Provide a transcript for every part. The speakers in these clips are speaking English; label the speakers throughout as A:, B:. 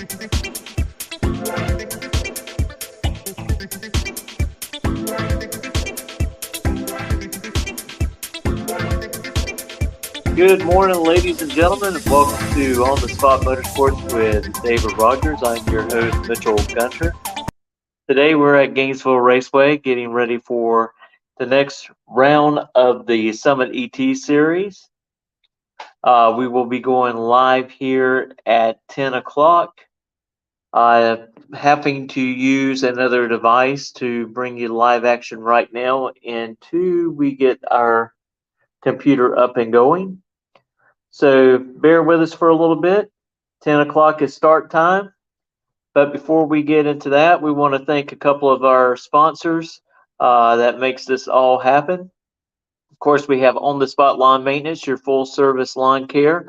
A: Good morning, ladies and gentlemen, and welcome to On the Spot Motorsports with David Rogers. I'm your host, Mitchell Gunter. Today we're at Gainesville Raceway getting ready for the next round of the Summit ET Series. We will be going live here at 10 o'clock. Having to use another device to bring you live action right now until we get our computer up and going. So bear with us for a little bit. 10 o'clock is start time. But before we get into that, we want to thank a couple of our sponsors that makes this all happen. Of course, we have On the Spot Lawn Maintenance, your full service lawn care.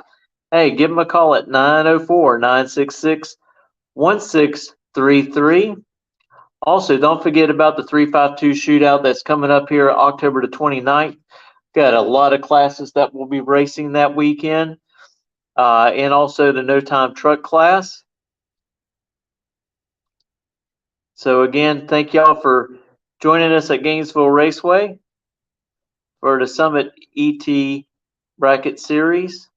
A: Hey, give them a call at 904-966-1633. Also, don't forget about the 352 shootout that's coming up here October the 29th. Got a lot of classes that will be racing that weekend, and also the no time truck class. So again, thank y'all for joining us at Gainesville Raceway for the Summit ET Bracket Series.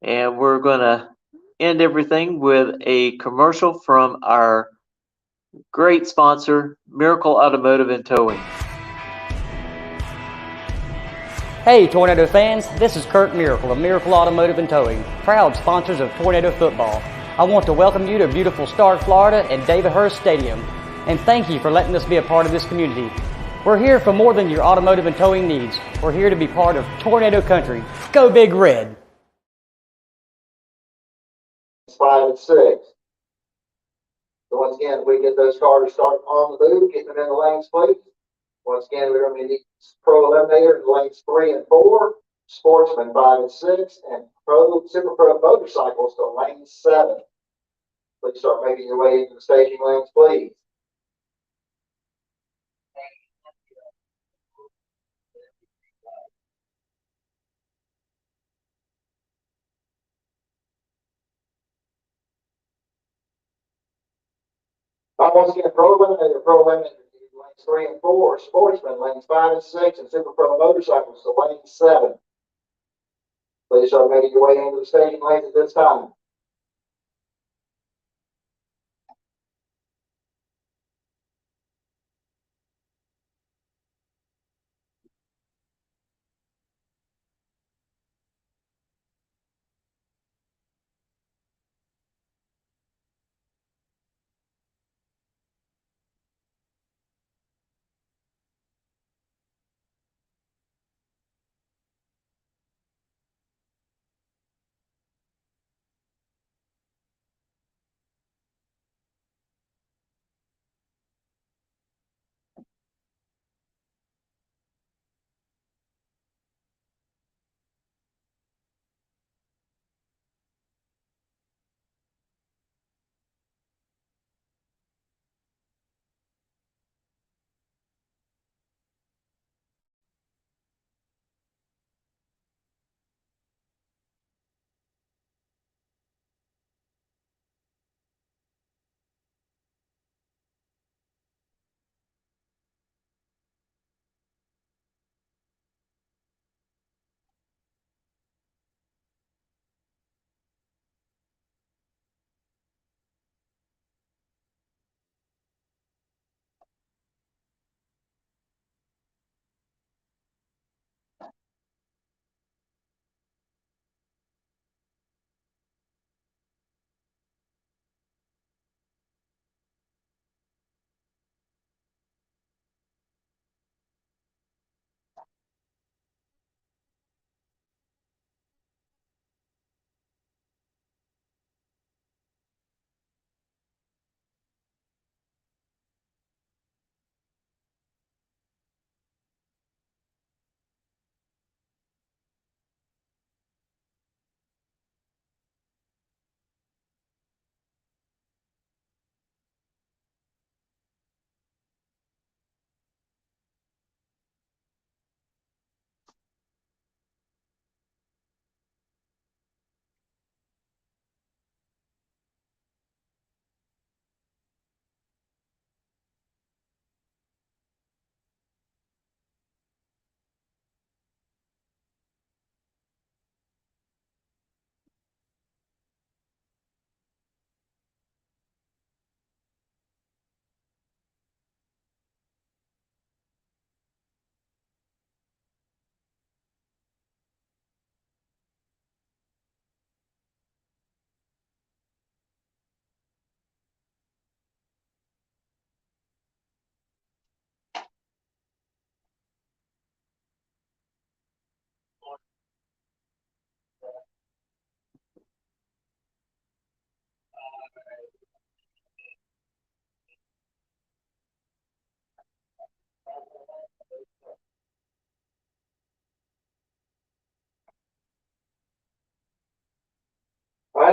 A: And we're going to end everything with a commercial from our great sponsor, Miracle Automotive and Towing.
B: Hey Tornado fans, this is Kurt Miracle of Miracle Automotive and Towing, proud sponsors of Tornado Football. I want to welcome you to beautiful Stark, Florida and David Hurst Stadium, and thank you for letting us be a part of this community. We're here for more than your automotive and towing needs. We're here to be part of Tornado Country. Go Big Red!
C: 5 and 6. So once again, we get those cars started on the move, getting them in the lanes, please. Once again, we're going to need Pro Eliminator in lanes 3 and 4, Sportsman 5 and 6, and Super Pro motorcycles to lane 7. Please start making your way into the staging lanes, please. Once again, Pro Eliminator, lanes 3 and 4, Sportsman lanes 5 and 6, and Super Pro motorcycles to lane 7. Please start making your way into the staging lanes at this time.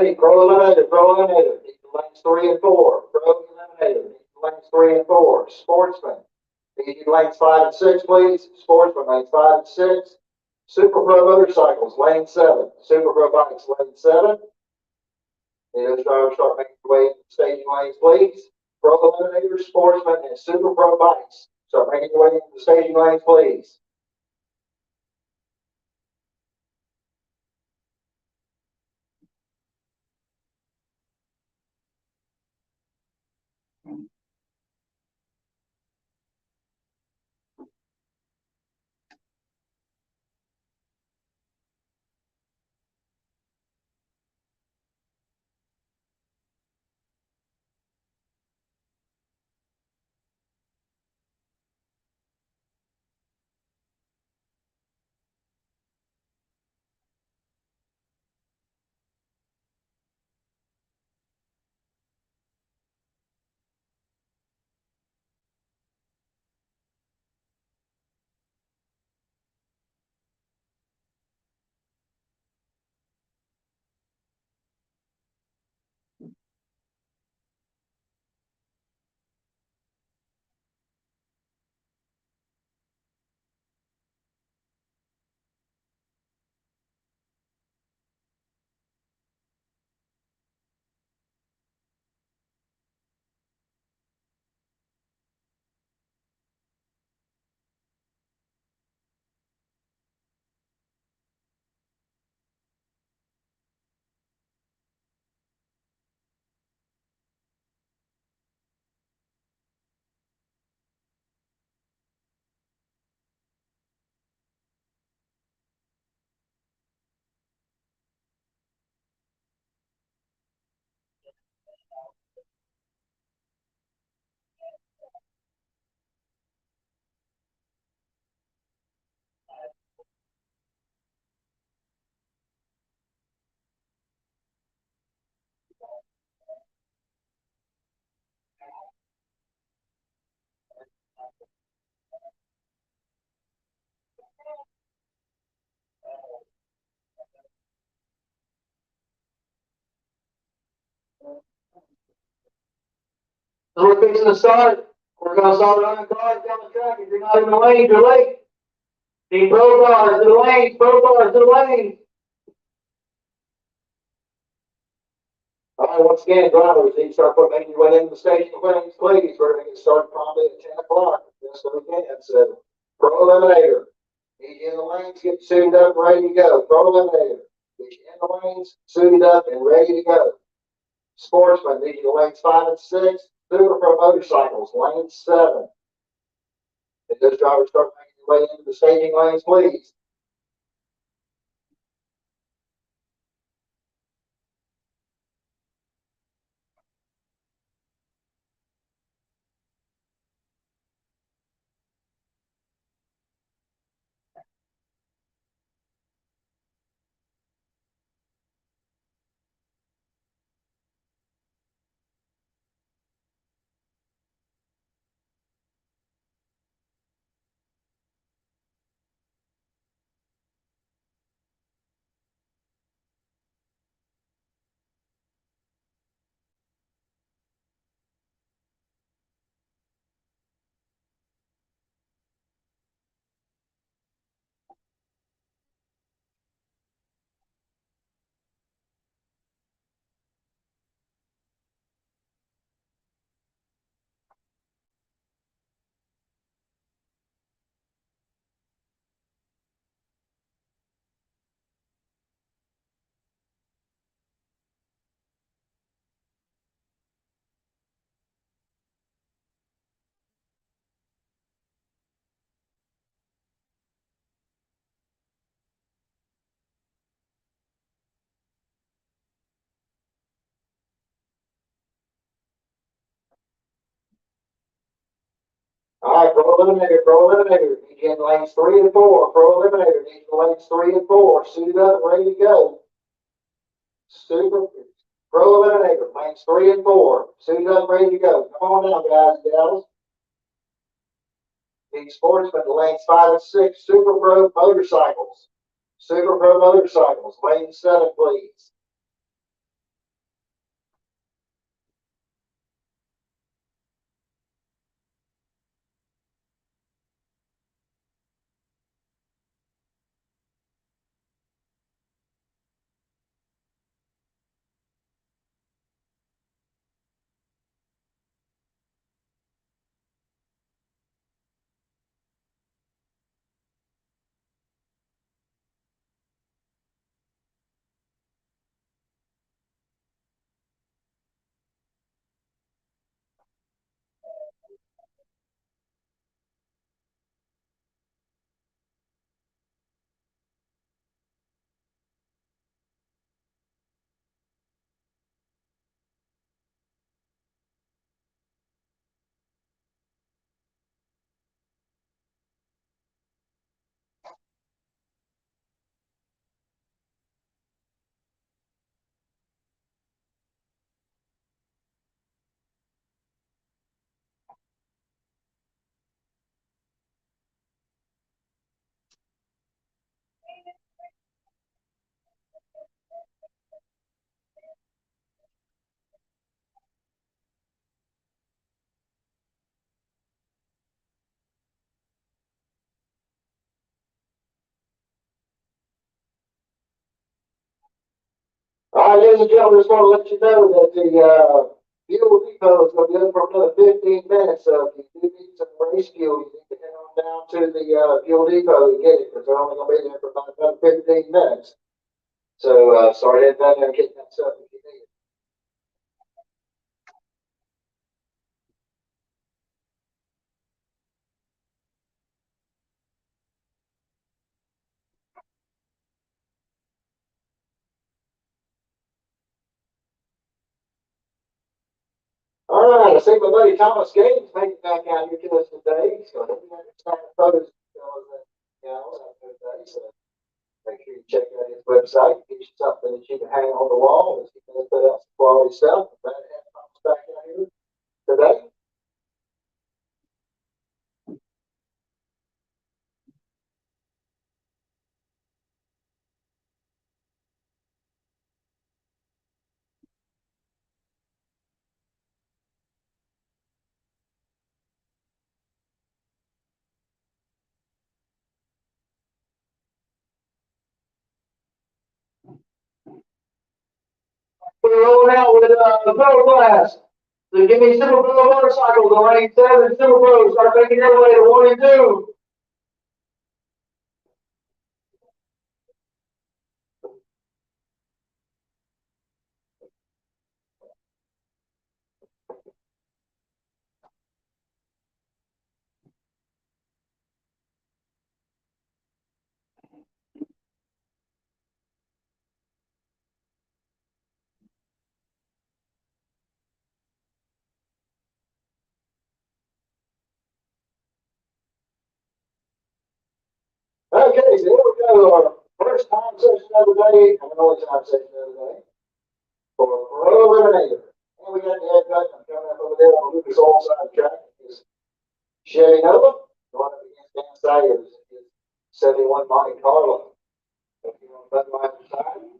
C: Ready, Pro Eliminator, Pro Eliminator. Need the lanes 3 and 4. Pro Eliminator. Need the lanes 3 and 4. Sportsman. Need you lanes 5 and 6, please. Sportsman, lanes 5 and 6. Super Pro Motorcycles, lane 7. Super Pro Bikes, lane 7. And those drivers start making their way into the staging lanes, please. Pro Eliminator, Sportsman, and Super Pro Bikes. Start making your way into the staging lanes, please. So we're fixing to start. We're going to start running cars down the track. If you're not in the lane, you're late. Need pro cars to the lanes, pro cars to the lanes. All right, once again, drivers, need to start making your way into the station lanes, please. We're going to get started probably at 10 o'clock. Yes, we can. So, Pro Eliminator. Need you in the lanes, get suited up, ready to go. Pro Eliminator. Get you in the lanes, suited up, and ready to go. Sportsman, need you in lanes 5 and 6. Super Pro Motorcycles, lane 7. And those drivers start making their way into the staging lanes, please. All right, Pro Eliminator, Pro Eliminator. Need you in lanes 3 and 4. Pro Eliminator, need you in lanes 3 and 4. Suited up, ready to go. Super Pro Eliminator, lanes 3 and 4. Suited up, ready to go. Come on now, guys and gals. Need Sportsman, lanes 5 and 6. Super Pro Motorcycles. Super Pro Motorcycles, lane 7, please. All right, ladies and gentlemen, just want to let you know that the fuel depot is going to be open for another 15 minutes. So if you do need some race fuel, you need to head on down to the fuel depot and get it because they're only going to be there for about another 15 minutes. So start heading down there and getting that stuff if you need it. All right, I see my buddy Thomas Gaines making back out here to us today. So he'll be understanding photos today. So make sure you check out his website, get you something that you can hang on the wall. As he can put out some quality stuff. Glad to have Thomas back out here today. We're rolling out with the Pro Class. So give me Super Pro motorcycles on lane 7. Super Pro, start making your way to 1 and 2. Okay, so here we go. Our first time session of the day, and only time session of the day for Pro Eliminator. And we got the head cut coming up over there on Lucas Oil side track. Is Chevy Nova going up against Dan Sayers, his 71 Monte Carlo. If you want to put line side.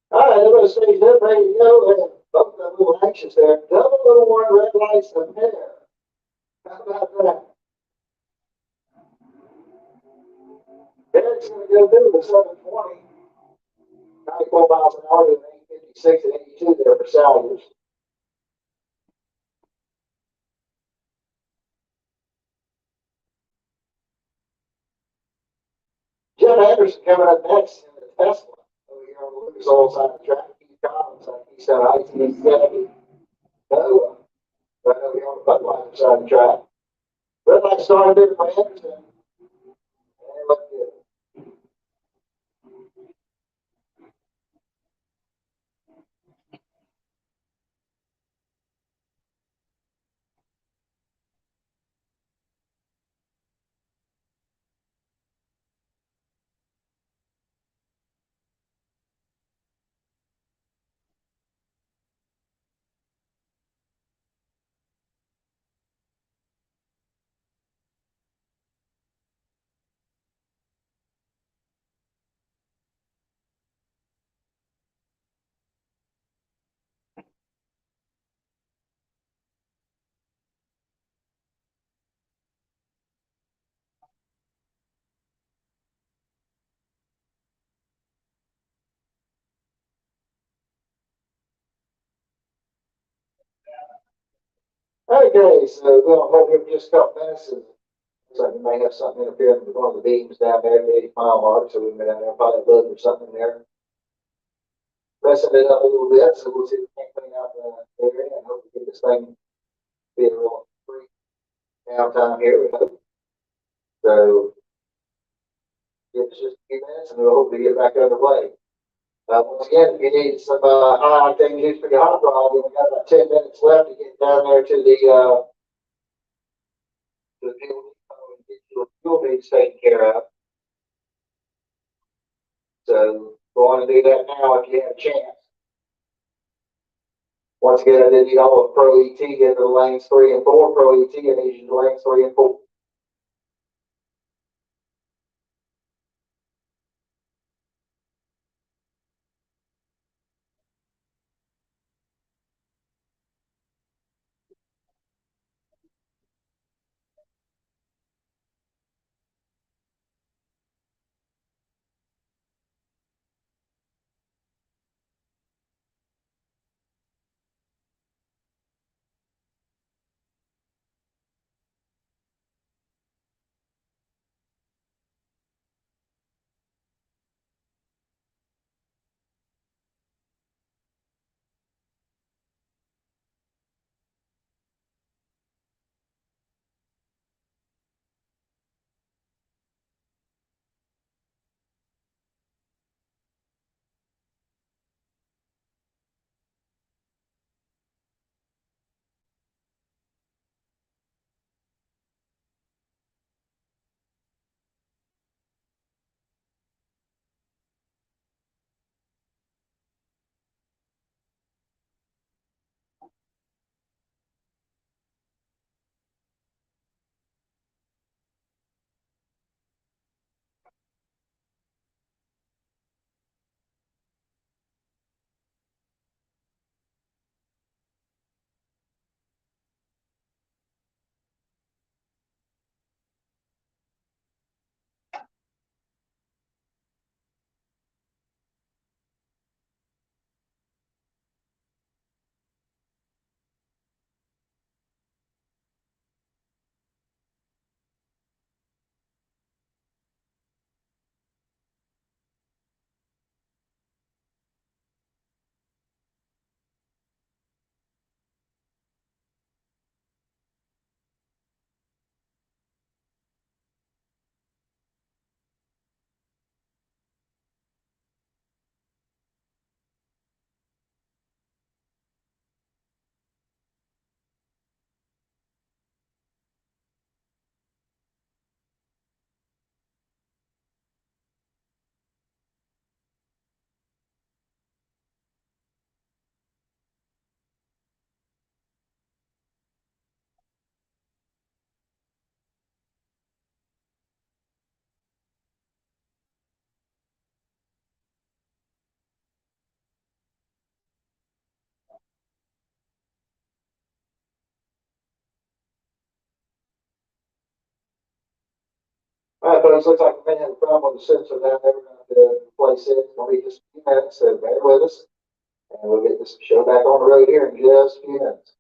C: All right, everybody stays up, ready to go. And both of them a little anxious there. Double little one red lights and pair. How about that? Derek's going to go through the 720. 94 miles an hour and 856 and 82 there for Salyers. Jim Anderson coming up next in the Tesla over here on the Lucas Oil side of the track. Keith Collins, he's got IT70 Nova right over here on the Budweiser side of the track. Red light started there for Anderson. And it looked good. Okay, so we'll hold here for just a couple minutes. And looks like we may have something interfering with one of the beams down there at the 80-mile mark, so we've been down there, probably a bug or something there. Messing it up a little bit, so we'll see if we can clean out the area and hope to get this thing be a real free downtime here, we hope. So give us just a few minutes and we'll hope to get back underway. Once again, if you need some high octane juice for your hot rod, we've got about 10 minutes left to get down there to the fuel depot and get your fuel needs taken care of. So go on and do that now if you have a chance. Once again, I did need all of Pro ET into the lanes 3 and 4. Pro ET, I need you to lanes 3 and 4. All right, folks, looks like we may have a problem with the sensor down there. We're going to have to replace it. It'll be just a few minutes, so bear with us. And we'll get this show back on the road here in just a few minutes.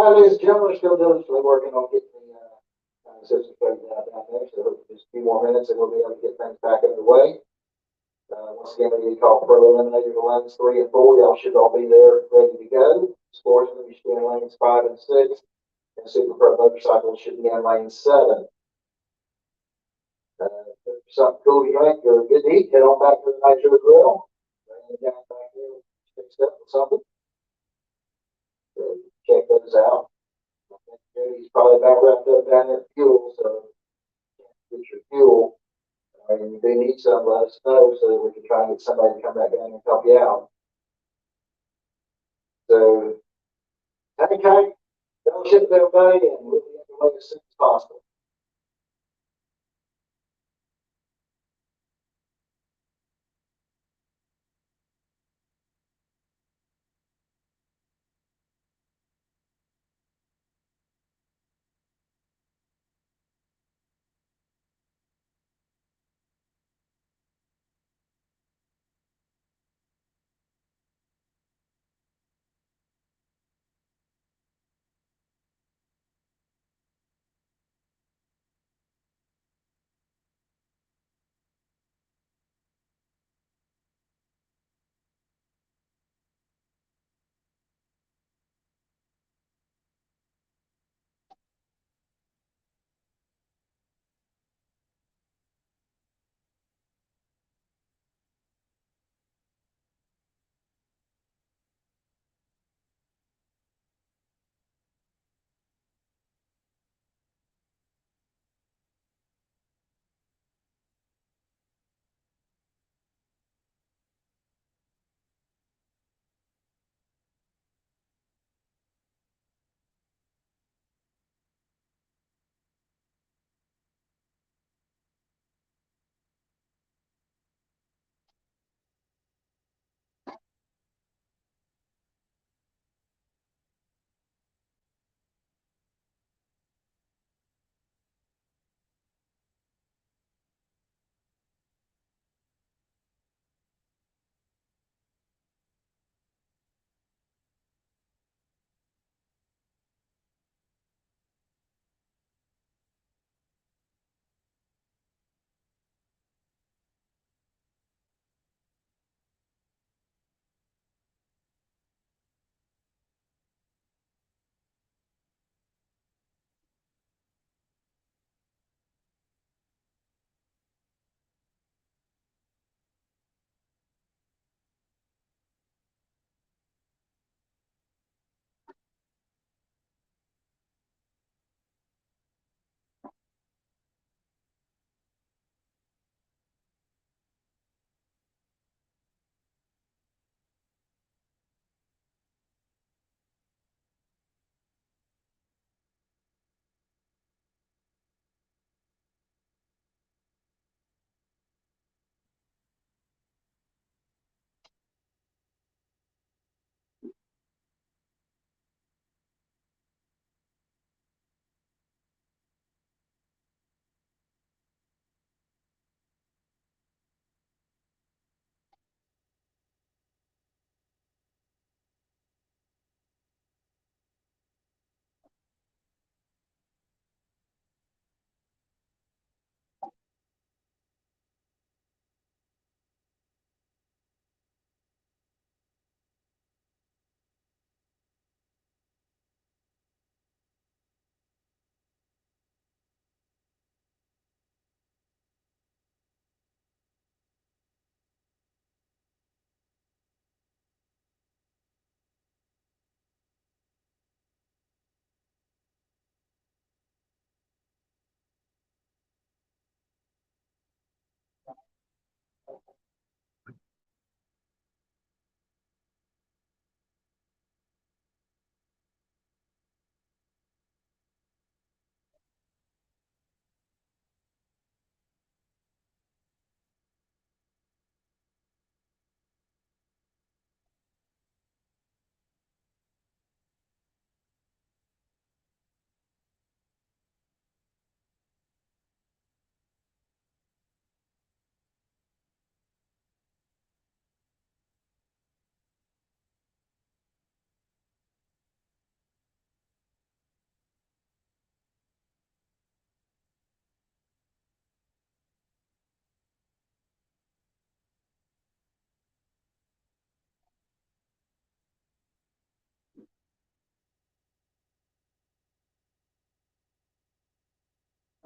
C: Ladies and gentlemen, we're still diligently working on getting the system straightened out down there. So just a few more minutes and we'll be able to get things back underway. Once again, we need to call pro eliminator lanes 3 and 4. Y'all should all be there ready to go. Sportsmen, you should be in lanes 5 and 6. And Super Pro motorcycles should be in lane 7. Something cool to drink or good to eat, head on back to the Nitro Grill. Down back there, fixed up with something. So check those out. I think Jody's probably about wrapped up down there at fuel, so get your fuel. And if they need some, let us know so that we can try and get somebody to come back down and help you out. So, hang tight, fellowship with everybody, and we'll be underway as soon as possible.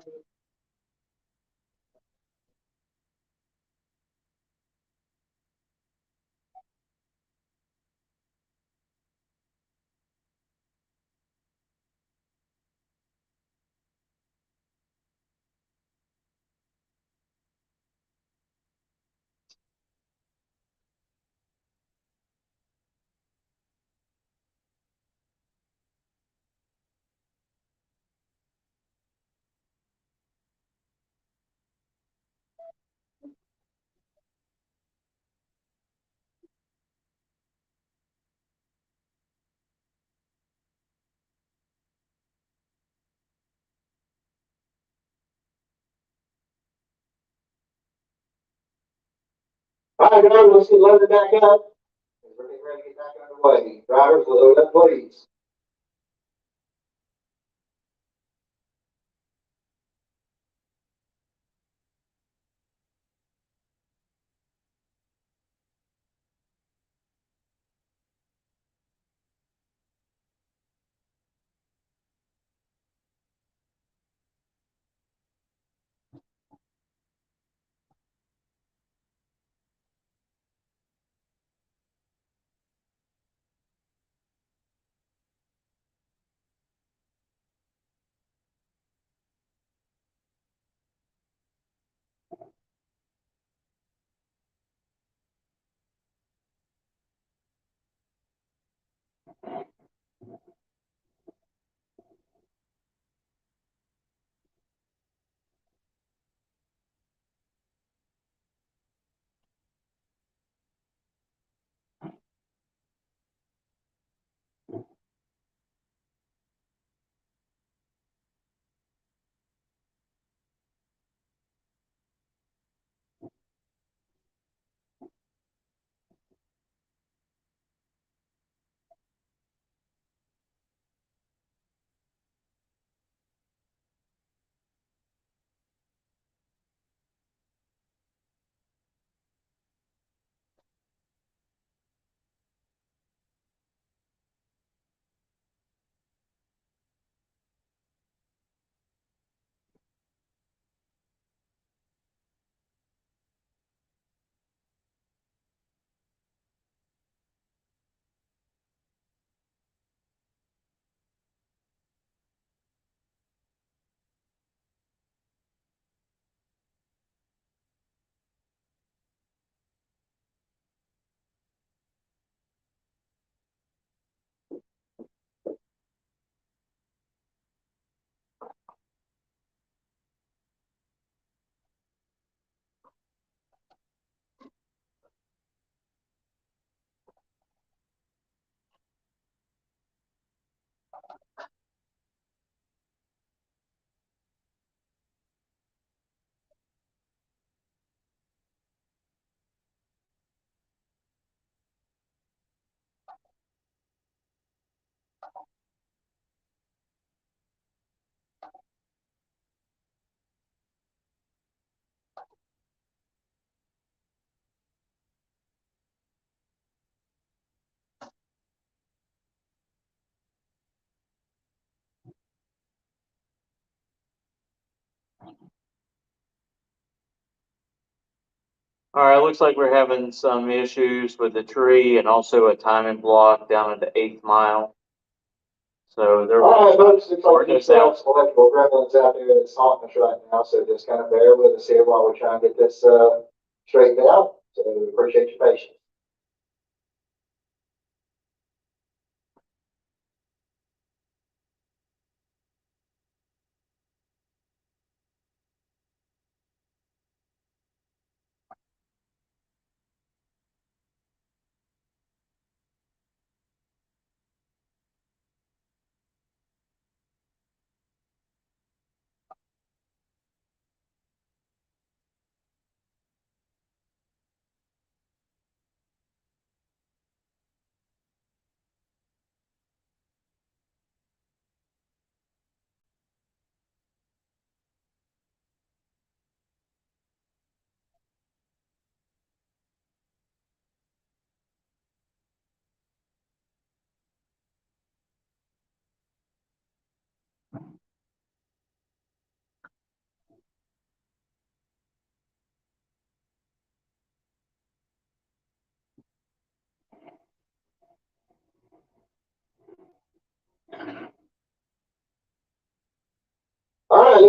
C: All right, guys, let's get loaded back up. We're getting ready to get back underway. Drivers, load up, please.
A: All right, looks like we're having some issues with the tree and also a timing block down at the 8th mile. So they're
C: All right, folks, looks like
A: working
C: we
A: this
C: still
A: out.
C: have some electrical gremlins out there that's haunting us right now, so just kind of bear with us here while we're trying to get this, straightened out. So we appreciate your patience.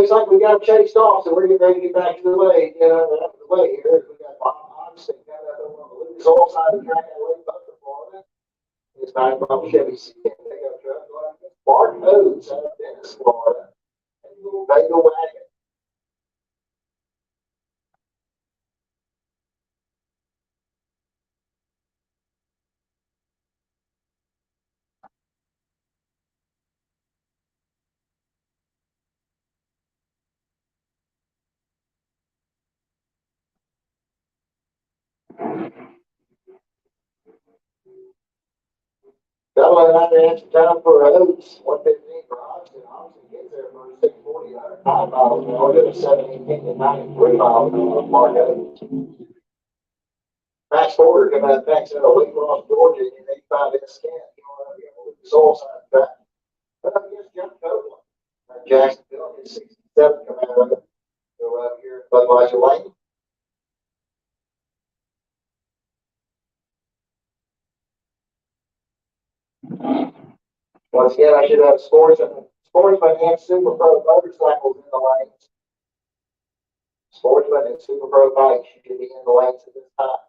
C: looks like we got chased off, so we're getting ready to get back to the way, up the way here. We got Bob Hodgson coming up on the Lucas Oil side of the track at Lake Butler, Florida. It's 9 Chevy pickup truck going up against Mark Oates out of Dennis, Florida. And a little Vega wagon. Double out there extra time for Oates, 115 for Hodgson. Hodgson gets there for 640, 105 miles an hour to 17, 93 miles an hour. Mark Oates. Max Porter coming out of Texas, Wheat Ross, Georgia, in 85 in scan. Lucas Oil side of the track. But I guess John Copeland. Jacksonville in 67 coming out of it. Go up here in Budweiser Lane. Once again, I should have Sportsman and Super Pro motorcycles in the lanes. Sportsman and Super Pro bikes should be in the lanes at this time.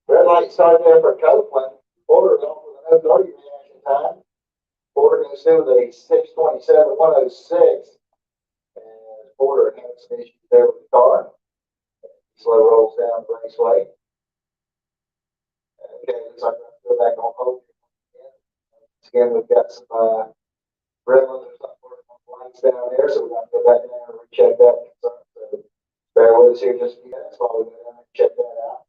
C: Red light started there for Copeland. Porter off with an 0-30 reaction time. Porter goes through with a 6:27, 106. And Porter has some issues there with the car. Slow rolls down the raceway. Okay, looks like I'm going to go back on home again. Once again, we've got some gremlins or something on the lines down there, so we're going to go back down and recheck that. So bear with us here just a few minutes while we go down and check that out.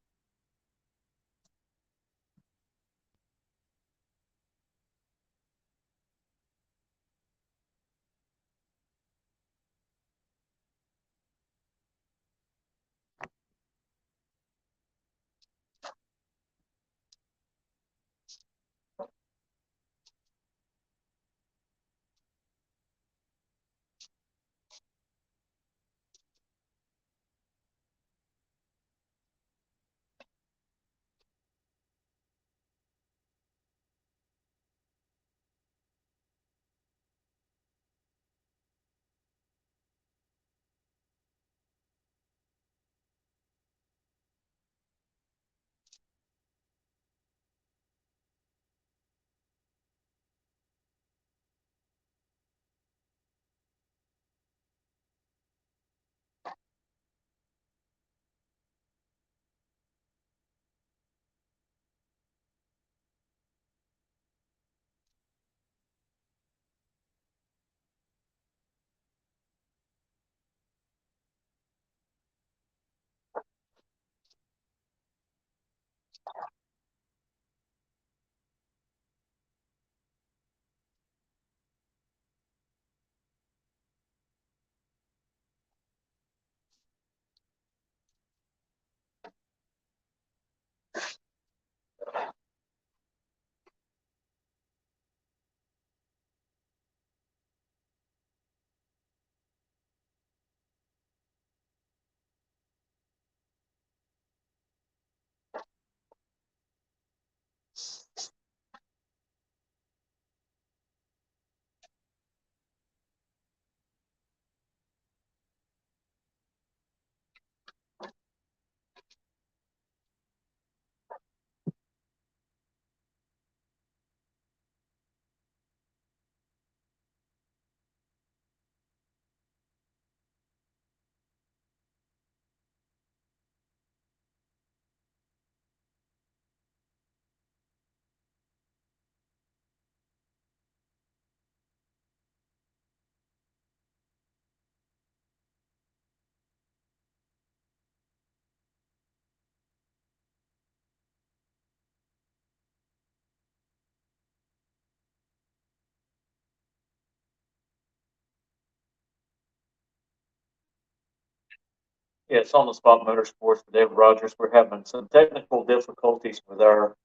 A: Yeah, it's on the spot motorsports with David Rogers. We're having some technical difficulties with our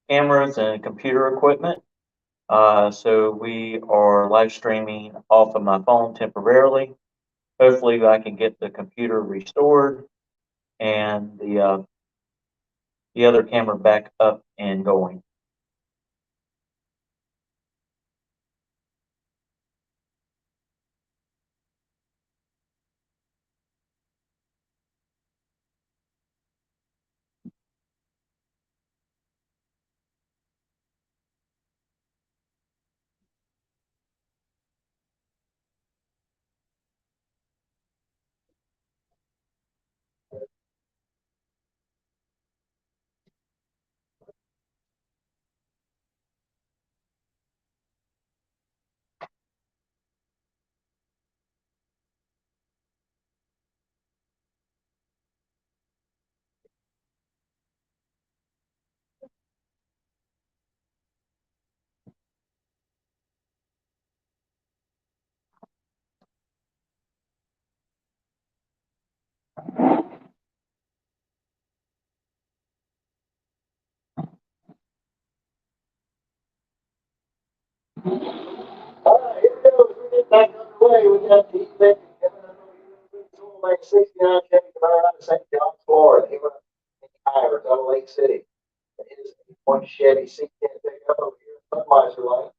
A: cameras and computer equipment. So we are live streaming off of my phone temporarily. hopefully I can get the computer restored and the other camera back up and going.
C: All right, here we go. We get back underway. We got the event coming up over here. 69 Chevy Camaro out of St. John, Florida. He went up in Irish out of Lake City. And his one Chevy C10 pickup over here in Budweiser Lane.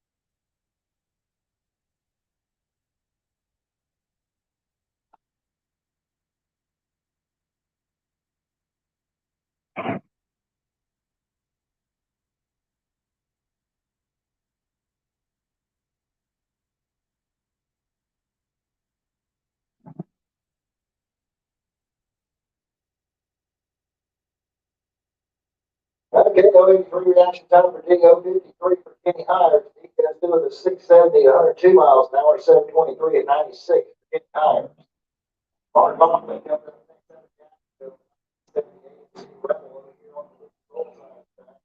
C: Okay, OE3 reaction time for Dingo, 53 for Kenny Hires. He is doing the 670, 102 miles an hour, 723 at 96 for Kenny Hires. Mark Hoffman coming up next up, Gainesville, 78, Rebel over here on the roll side.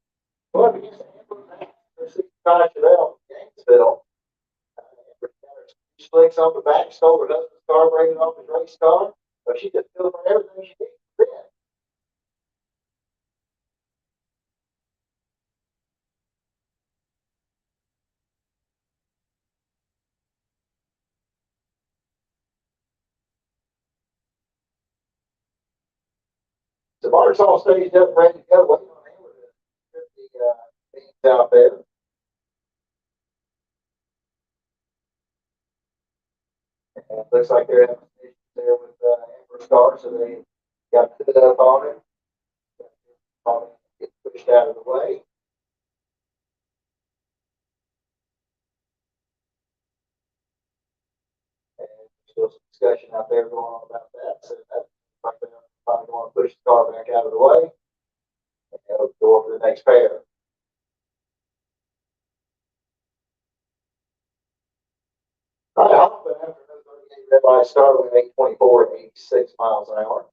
C: Well, if you just Amber Max, there's 65 Chevelle, Gainesville. Amber's got her slicks on the back, stole her husband's car, bringing off his race car. But she just filled for everything she needs to win. So Mark's all staged up, ready to go. Waiting on Amber to strip the beans out there. And it looks like they're having issues there with Amber's car, so they got put up on it. Probably get pushed out of the way. And there's still some discussion out there going on about that. So that's probably going to push the car back out of the way. And they'll go over to the next pair. All right, Hoffman after another 38 red light start with 824 at 86 miles an hour.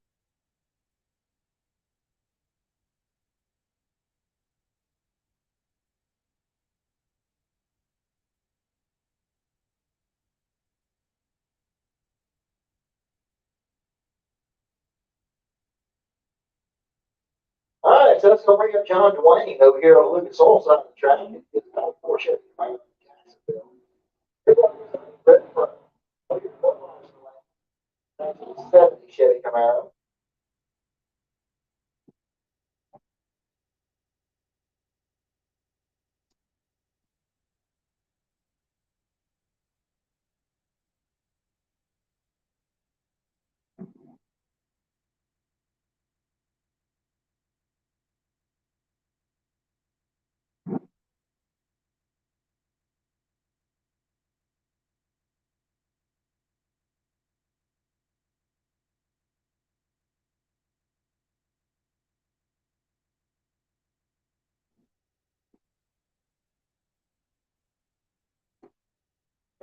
C: All right, so let's go bring up John Dwayne over here on the Lucas Oil side of the track. It's about 4 Chevy Camaro in Jacksonville. Red front. Look at the lines for lane. 1970 Chevy Camaro.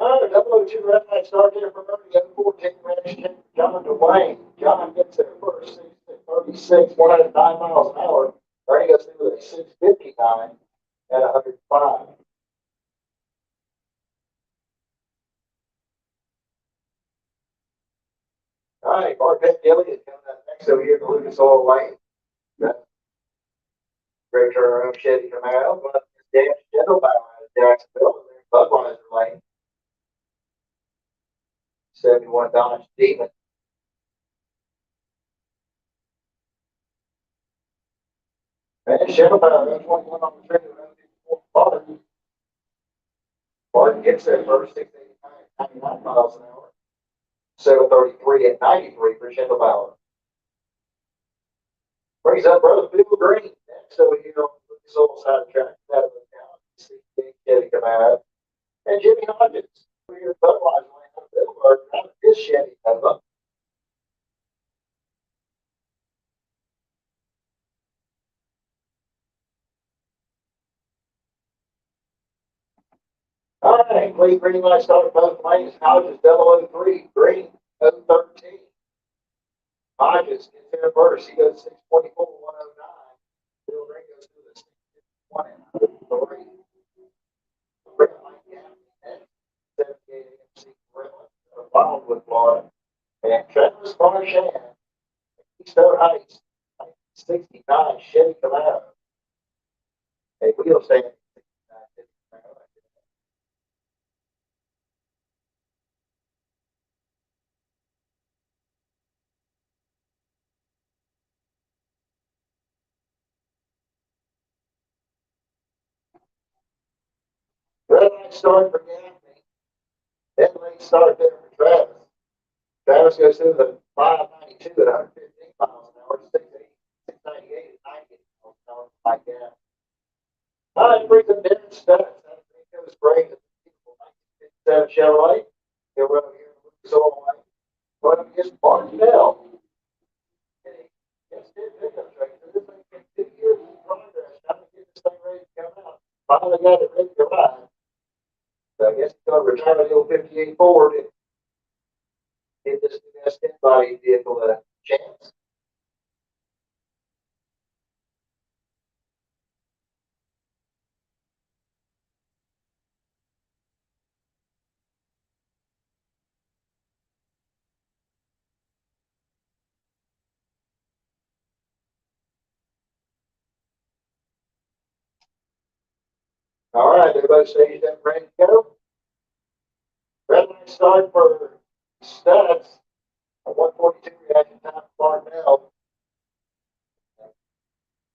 C: Another 002 red light start there for Murray, 014 red John Dwayne. John gets there first, 36, 109 miles an hour. Ernie goes through with a 659 at 105. All right, Mark Gilly is coming up next over here in the Lucas Oil Lane. Great turnaround Chevy Camaro. But Dan Gentlebauer out of Jacksonville. Budweiser Lane. 71 Dodge Demon. that's 21 on the trailer. Barton. Barton gets there first, 689 miles an hour. 733 at 93 for Schindelbauer. Brings up brother Phil Green. Next over here on the Lucas side of the track. That of the count. See Chevy come out. And Jimmy Hodges. We're here at Budweiser Lane on Middleburg. Out of his Chevy Nova. All right, Lee Green light started both lanes. Hodges 003. Green 013. Hodges gets there first. He goes 624, 109. Phil Green goes to the 651 and 3. Red light gap next. 78 AMC Gorilla. Wildwood, Florida. And Travis Marchand. Keystone Heights. 69 Chevy Camaro. A wheel stand. Red light start for Gaffney. Red light start there for Travis. Travis goes through the 592 at 115 miles an hour, 698 at 98 miles an hour, like that. All right, brings them down studs. That goes great. 1957 Chevrolet. They're over here in Lucas Oil Lane. Going up against Bartonell. Yes, did pickup trade. This thing been 2 years in progress, trying to get this thing ready to come out. Finally got it ready to ride. So I guess he's going to retire the old 58 Ford and give this new S10 body vehicle a chance. All right, everybody staged up, ready to go. Red light start for Studs. A 142 reaction time for Barnell.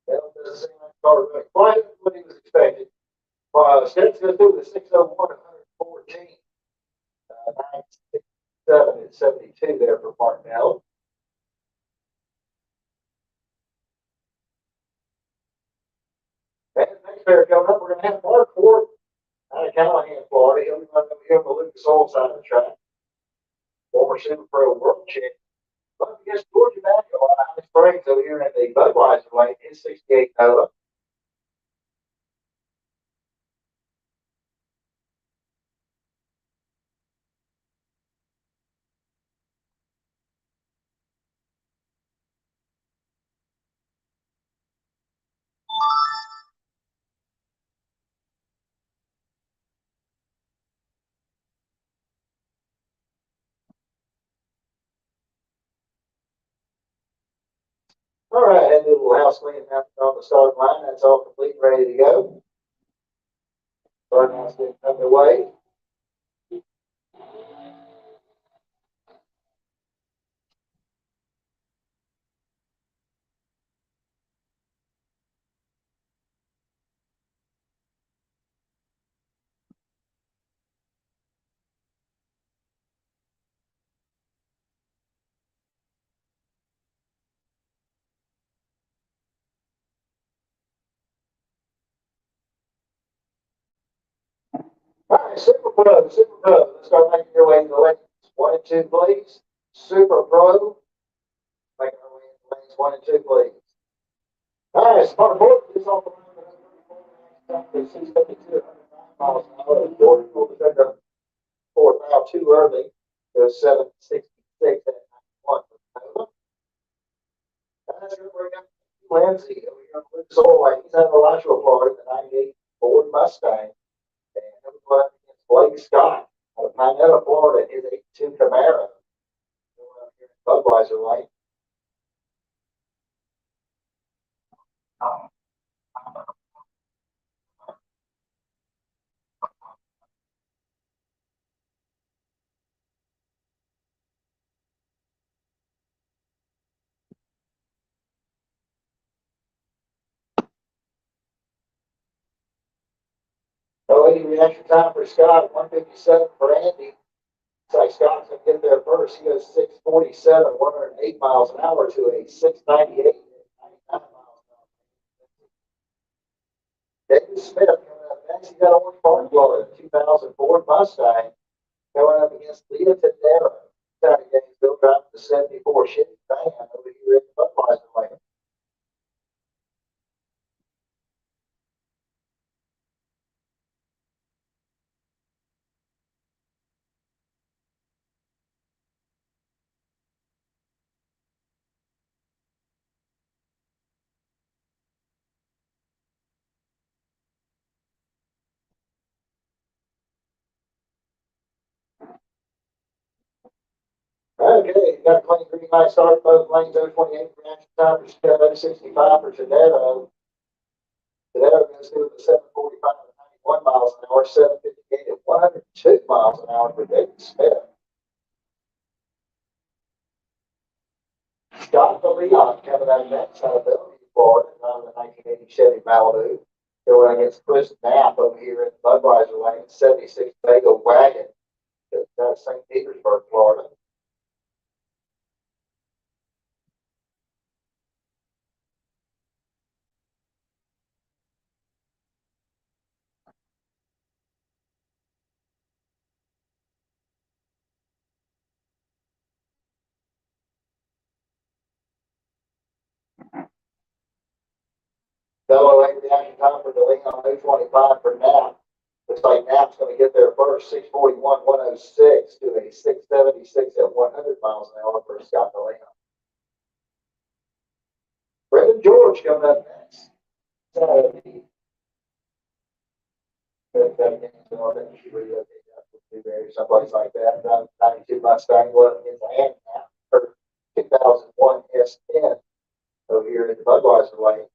C: Bell does seem like car really quite what he was expecting. Studs goes through the 601 114. 967 and 72 there for Barnell. And next pair coming up, we're going to have Mark Ford out of Callahan, Florida. He'll be running over here on the Lucas Oil side of the track. Former Super Pro world champion. But against Georgia Manuel out of Highland Springs over here in the Budweiser lane, his 68 Nova. All right, and a little house cleaning out on the start line. That's all complete, ready to go. Start line's getting underway. All right, Super Pro, Super Pro. Let's start making your way in the lanes 1 and 2, please. Super Pro. Making our way in the lanes 1 and 2, please. All right, Spartan Board is off the line. 652 miles an hour. Jordan will defend the 4 mile too early. Goes 766 at 91. That's going to bring up Lindsay over here on Lucas Oil Lane. He's out of Alachua, Florida, the 98 Ford Mustang. And he'll be going up against Blake Scott out of Minetta, Florida, his 82 Camaro. Over here in Budweiser Lane. 80 reaction time for Scott, 157 for Andy. Looks like Scott's going to get there first. He goes 647, 108 miles an hour to a 698, 99 miles an hour. David Smith coming up next. He's got a orange barn blower, 2004 Mustang, going up against Leah Tadera. Out of Gainesville, driving the 74 Chevy van over here in the Budweiser lane. Okay, got a clean green light start, both lanes, 028 reaction time for Scott, 65 for Tadero. Tadero goes through the 745 at 91 miles an hour, 758 at 102 miles an hour for David Smith. Scott Leon coming out next out of Bellevue, Florida, driving the 1980 Chevy Malibu. Going against Chris Knapp over here in Budweiser lane, 76 Vega wagon. Out of St. Petersburg, Florida. Fellow lane reaction time for DeLeon on 025 for Knapp. Looks like Knapp's going to get there first, 641, 106 to a 676 at 100 miles an hour for Scott DeLeon. Brendan George coming up next. Someplace like that. 92 Mustang going against a hand now for 2001 S10 over here in the Budweiser lane.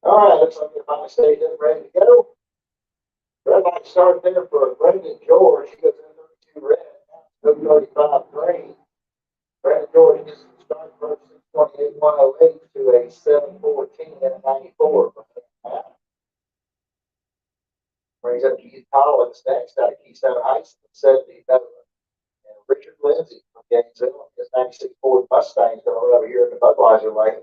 C: All right, looks like the final stage is ready to go. Red light start there for Brendan George. He goes in 32 red, now 35 green. Brendan George gets the start first 628, 108 to a 714 and a 94. Brings up Keith Collins next out of Keystone Heights, 70 Nova. And Richard Lindsay from Gainesville, his 96 Ford Mustang going over here in the Budweiser lane.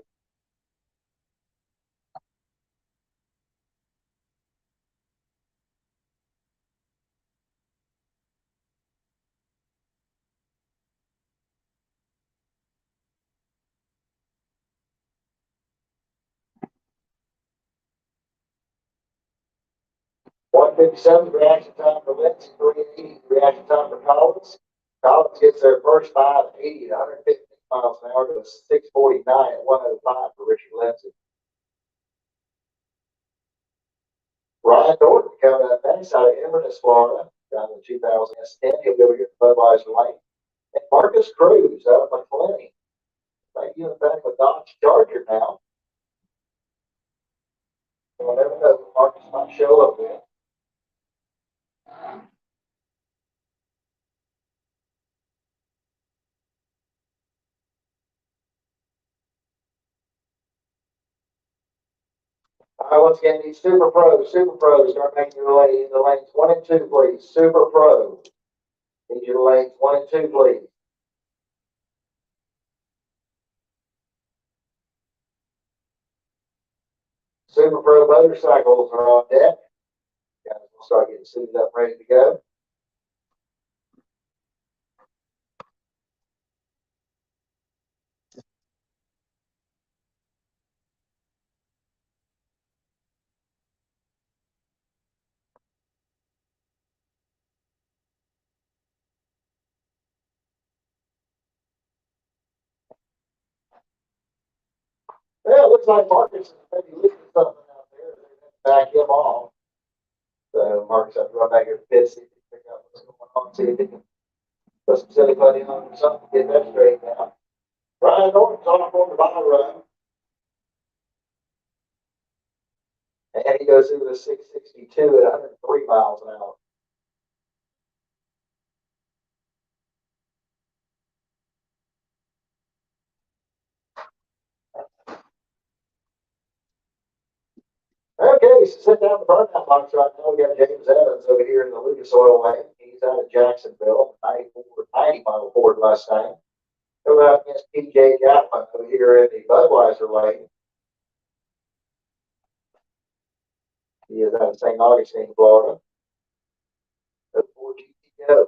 C: $157 reaction time for Lindsay, $380 reaction time for Collins. Collins gets there first 580 to 150 miles an hour to a 649 at 105 for Richard Lindsay. Ryan Norton coming up next out of Inverness, Florida, down in 2010. He'll be over here at Budweiser lane. And Marcus Cruz out of McClenny. Thank you, in fact, with Dodge Charger now. We'll never know what Marcus might show up with. Once again, these Super Pros, start making your way in the lanes 1 and 2, please. Super Pro. Need your lanes 1 and 2, please. Super Pro motorcycles are on deck. Guys, we'll start getting suited up, ready to go. Yeah, it looks like Marcus is maybe lifting something out there. They're going to back him off. So Marcus has to run back here to pit, see if he can pick up what's going on, see if he can Put some silly putty on or something, get that straightened out. Ryan Norton's off on the bottom run. And he goes through the 662 at 103 miles an hour. Okay, so sit down the burnout box right now. We got James Evans over here in the Lucas Oil lane. He's out of Jacksonville, 90 model Ford Mustang. Going up against PJ Gatlin over here in the Budweiser lane. He is out of St. Augustine, Florida. So 4 GT go.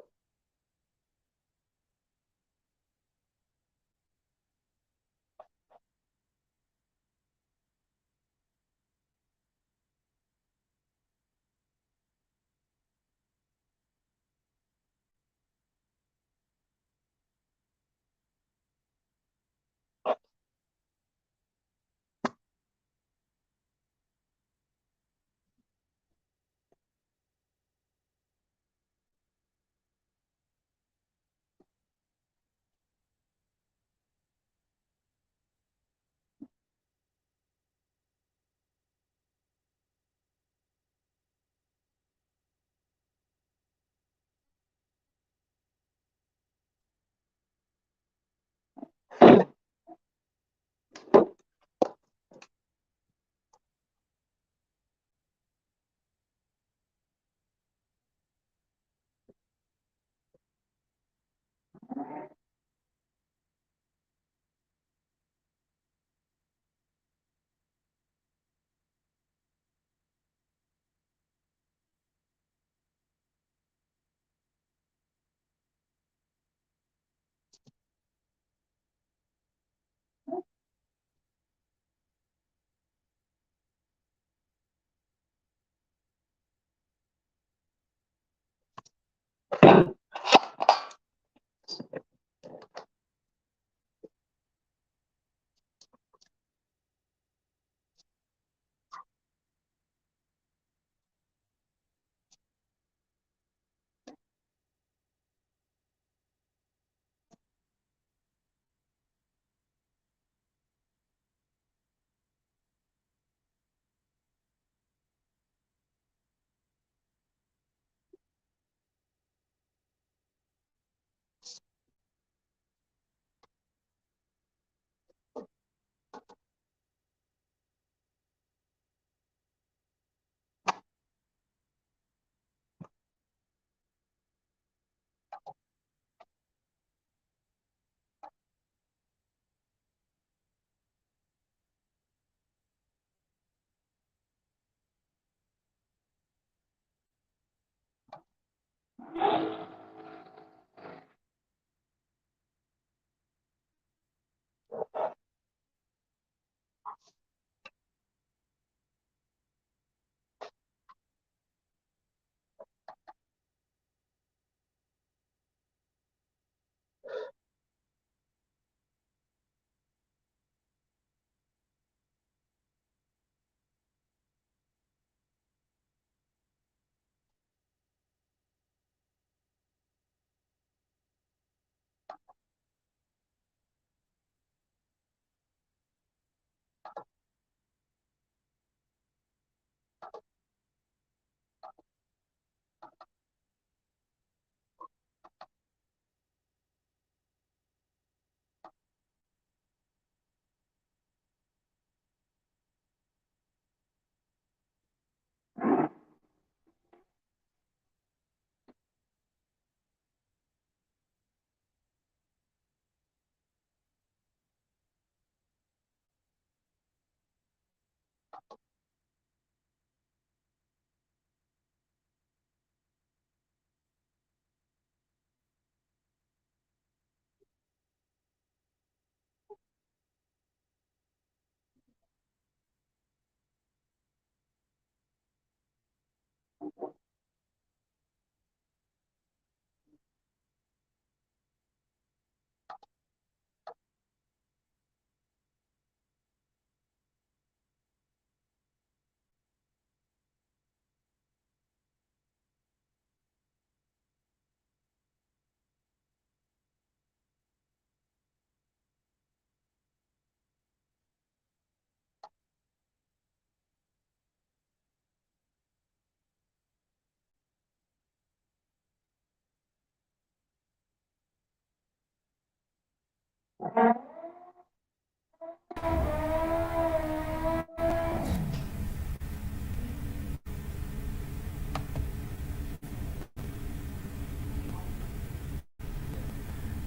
C: All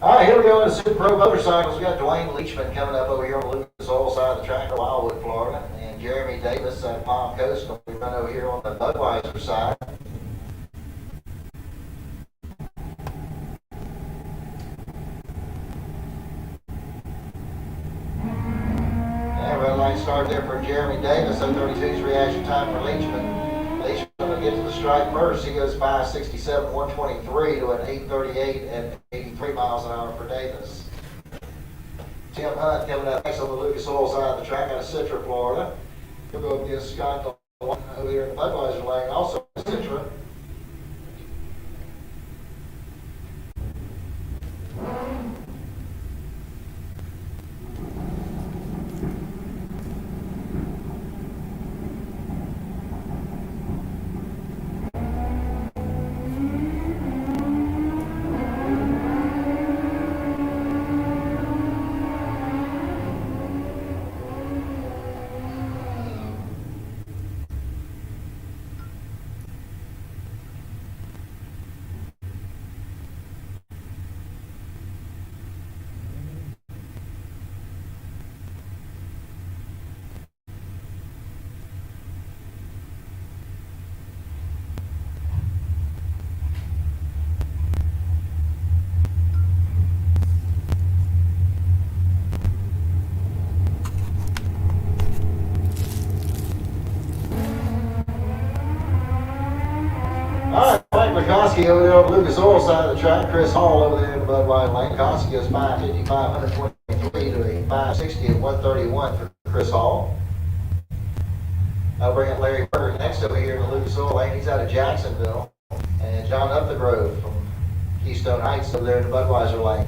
C: right, here we go in the Super Pro motorcycles. We got Dwayne Leachman coming up over here on the Lucas Oil side of the track in Wildwood, Florida, and Jeremy Davis at Palm Coast going to be running over here on the Budweiser side. And red light start there for Jeremy Davis. 032's reaction time for Leachman. Leachman will get to the stripe first. He goes 567, 123 to an 838 and 83 miles an hour for Davis. Tim Hunt coming up next on the Lucas Oil side of the track out of Citra, Florida. He'll go up against Scott over here in the Budweiser lane, also in Citra. Koski over there on the Lucas Oil side of the track. Chris Hall over there in the Budweiser lane. Koski goes 555, 123 to a 560 and 131 for Chris Hall. I'll bring up Larry Berger next over here in the Lucas Oil lane. He's out of Jacksonville. And John Upthegrove from Keystone Heights over there in the Budweiser lane.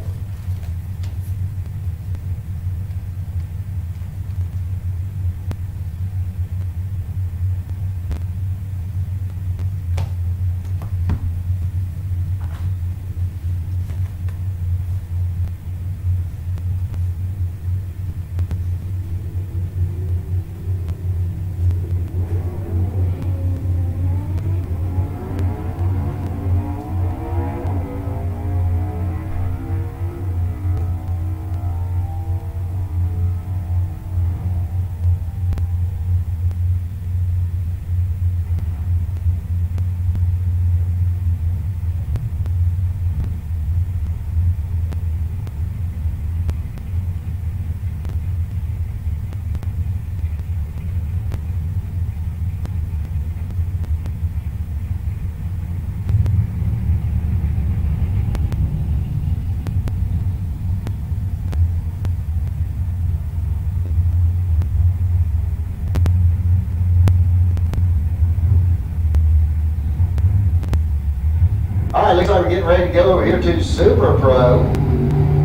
C: All right, looks like we're getting ready to go over here to Super Pro.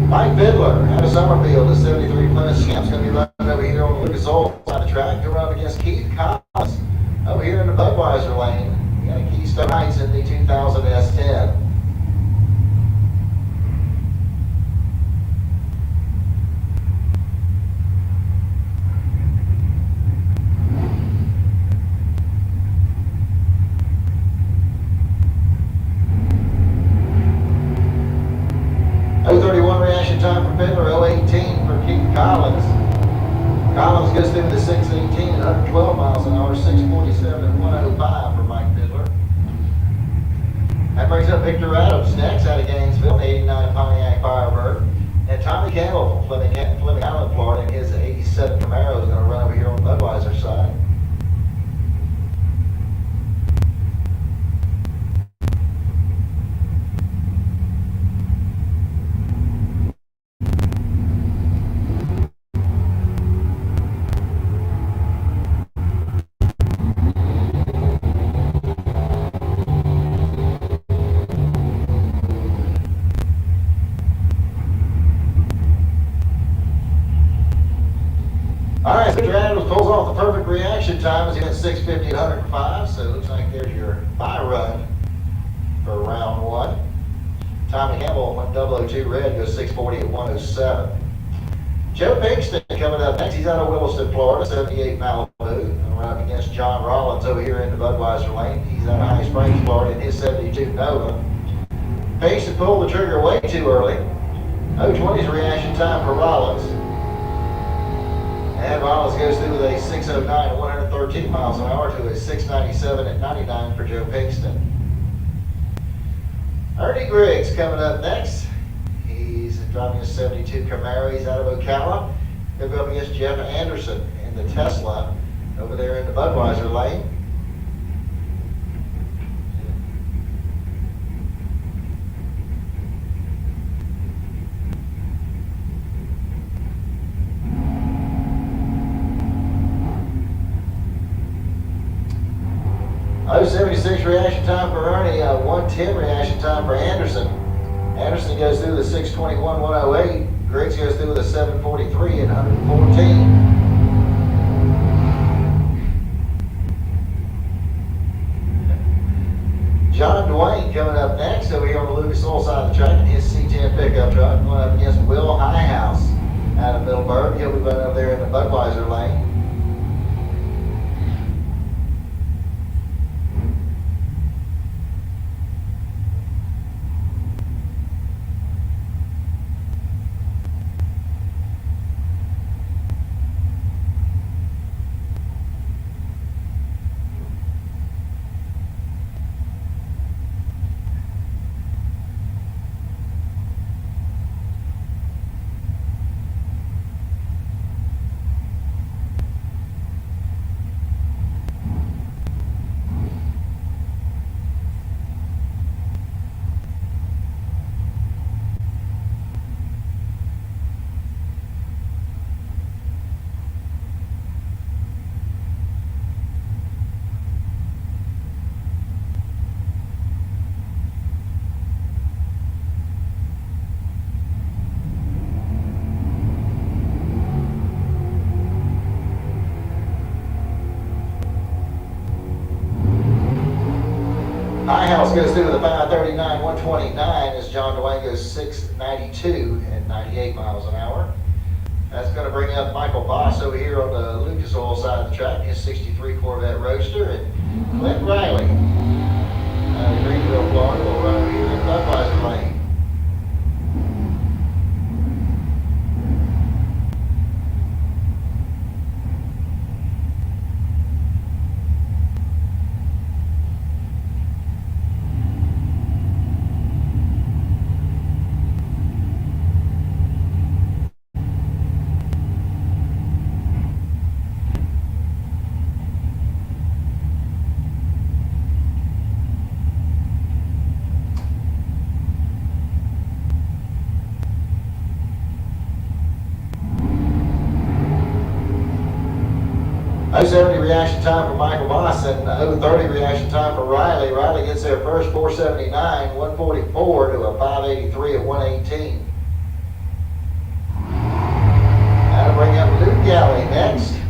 C: Mike Fiddler out of Summerfield, the 73 Plymouth Champ's going to be running over here on the Lucas Oil side of the track. He'll run against Keith Collins over here in the Budweiser lane. We got a Keystone Heights in the 2000 S10. Reaction time for Fiddler, 018 for Keith Collins. Collins goes through the 618 at 112 miles an hour, 647 and 105 for Mike Fiddler. That brings up Victor Adams next out of Gainesville, 89 Pontiac Firebird. And Tommy Campbell from Fleming Island, Florida, in his 87 Camaro is going to run over here on the Budweiser side. All right, Victor Adams pulls off the perfect reaction time as he went 650 at 105, so it looks like there's your bye run for round one. Tommy Campbell went 002 red, goes 640 at 107. Joe Pinkston coming up next. He's out of Williston, Florida, 78 Malibu. And we're up against John Rollins over here in the Budweiser lane. He's out of High Springs, Florida, in his 72 Nova. Pinkston pulled the trigger way too early. 020's reaction time for Rollins. And Rollins goes through with a 6:09 at 113 miles an hour to a 6:97 at 99 for Joe Pinkston. Ernie Griggs coming up next. He's driving a 72 Camaro. He's out of Ocala. He'll go up against Jeff Anderson in the Tesla over there in the Budweiser lane. .076 reaction time for Ernie, 110 reaction time for Anderson. Anderson goes through the 6:21, 108. Griggs goes through with a 7:43 and 114. John Dwayne coming up next over here on the Lucas Oil side of the track in his C10 pickup truck, going up against Will Highhouse out of Middleburg. He'll be running up there in the Budweiser lane. Highhouse goes through with a 5:39, 129 as John Dwayne goes 6:92 and 98 miles an hour. That's going to bring up Michael Voss over here on the Lucas Oil side of the track, his 63 Corvette Roadster, and Clint Riley out of Greenville, Florida, will run over here in the Budweiser lane. .070 reaction time for Michael Voss and .030 reaction time for Riley. Riley gets there first, 4:79, 144 to a 5:83 at 118. That'll bring up Luke Galley next.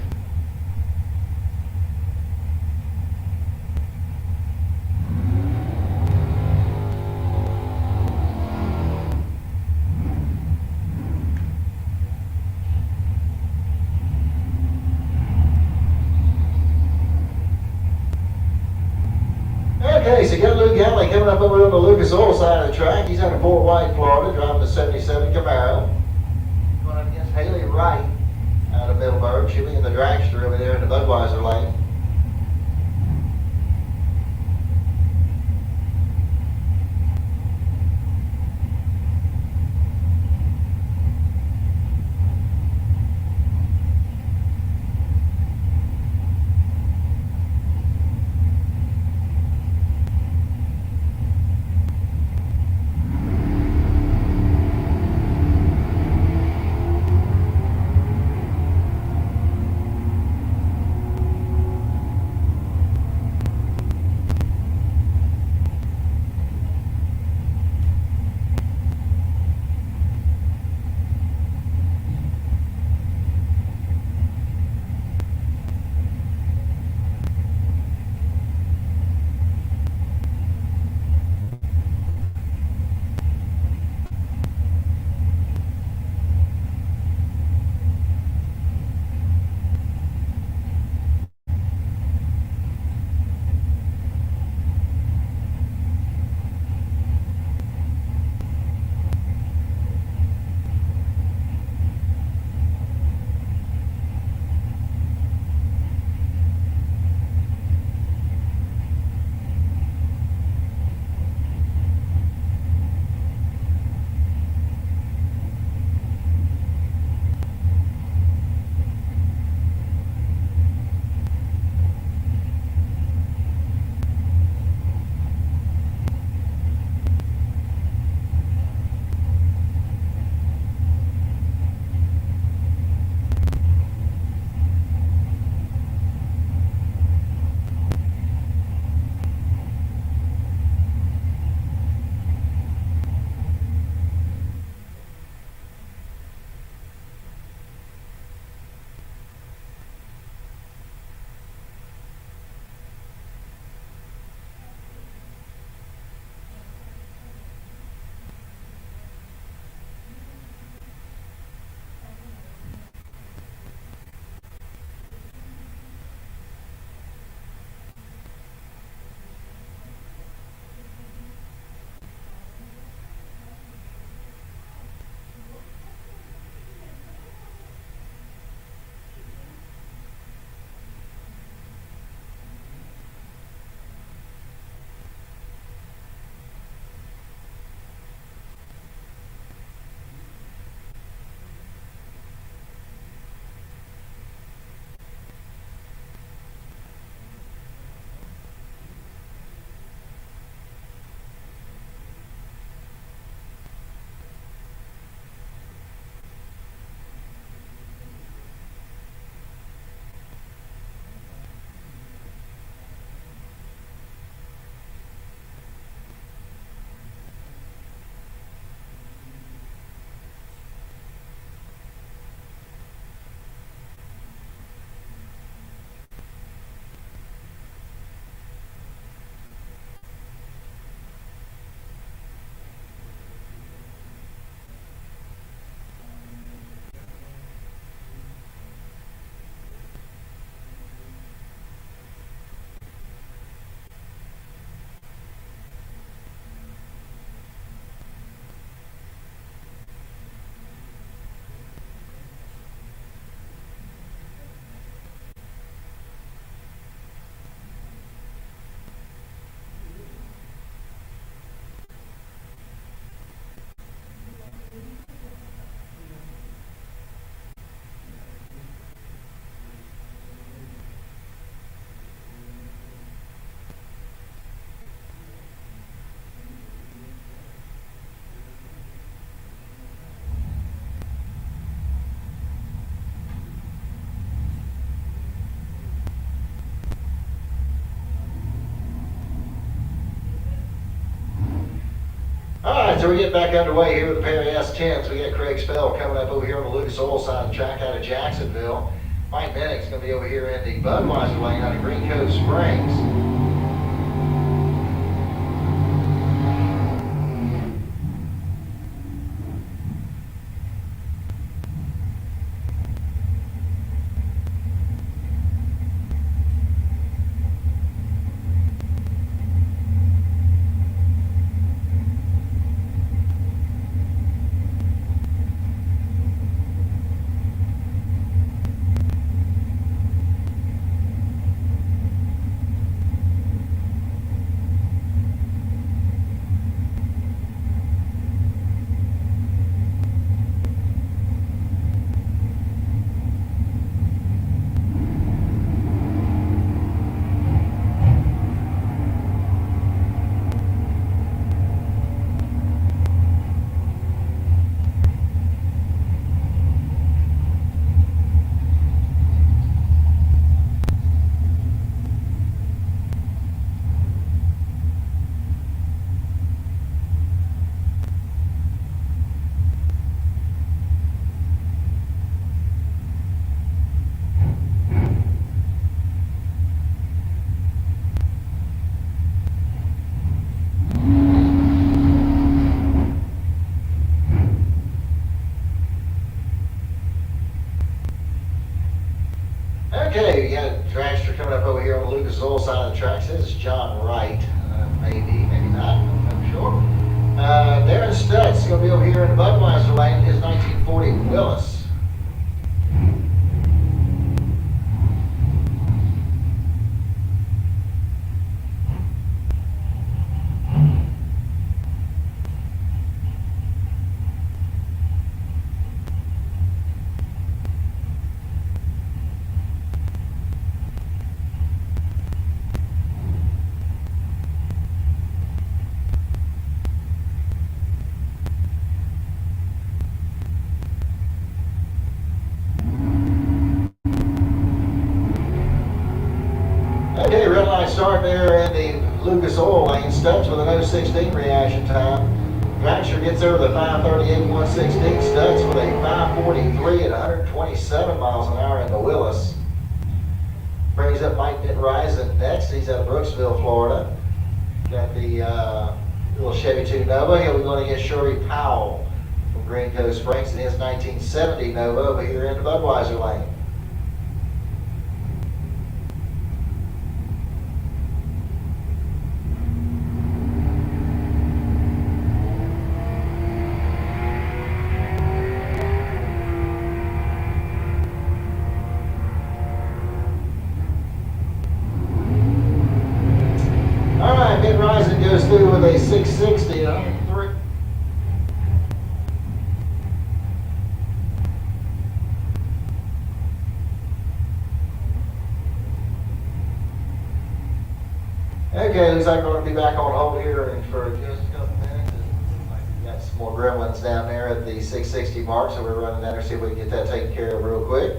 C: Okay, so you got Luke Galley coming up over on the Lucas Oil side of the track. He's out of Fort White, Florida, driving the 77 Camaro. Going up against Haley Wright out of Middleburg. She'll be in the dragster over there in the Budweiser lane. so we're getting back underway here with the Perry S10s. We got Craig Spell coming up over here on the Lucas Oil side of the track out of Jacksonville. Mike Bennick's going to be over here in the Budweiser lane out of Green Cove Springs. Okay, we got a dragster coming up over here on the Lucas Oil side of the track. Says it's John Wright. Maybe not. I'm not sure. Darren Stutz is going to be over here in the Budweiser lane. His 1940 Willis. Okay, real nice start there in the Lucas Oil lane. Stutz with an 0.16 reaction time. Dragster gets over the 5:38 1/16. Stutz with a 5:43 at 127 miles an hour in the Willis. Brings up Mike Benrizen next. He's out of Brooksville, Florida. Got the little Chevy 2 Nova. He'll be going against Shirley Powell from Green Cove Springs in his 1970 Nova over here in the Budweiser lane. Benrizen goes through with a 660 at 103. Okay, looks like we're going to be back on hold here for just a couple minutes. We got some more gremlins down there at the 660 mark, so we're running down there to see if we can get that taken care of real quick.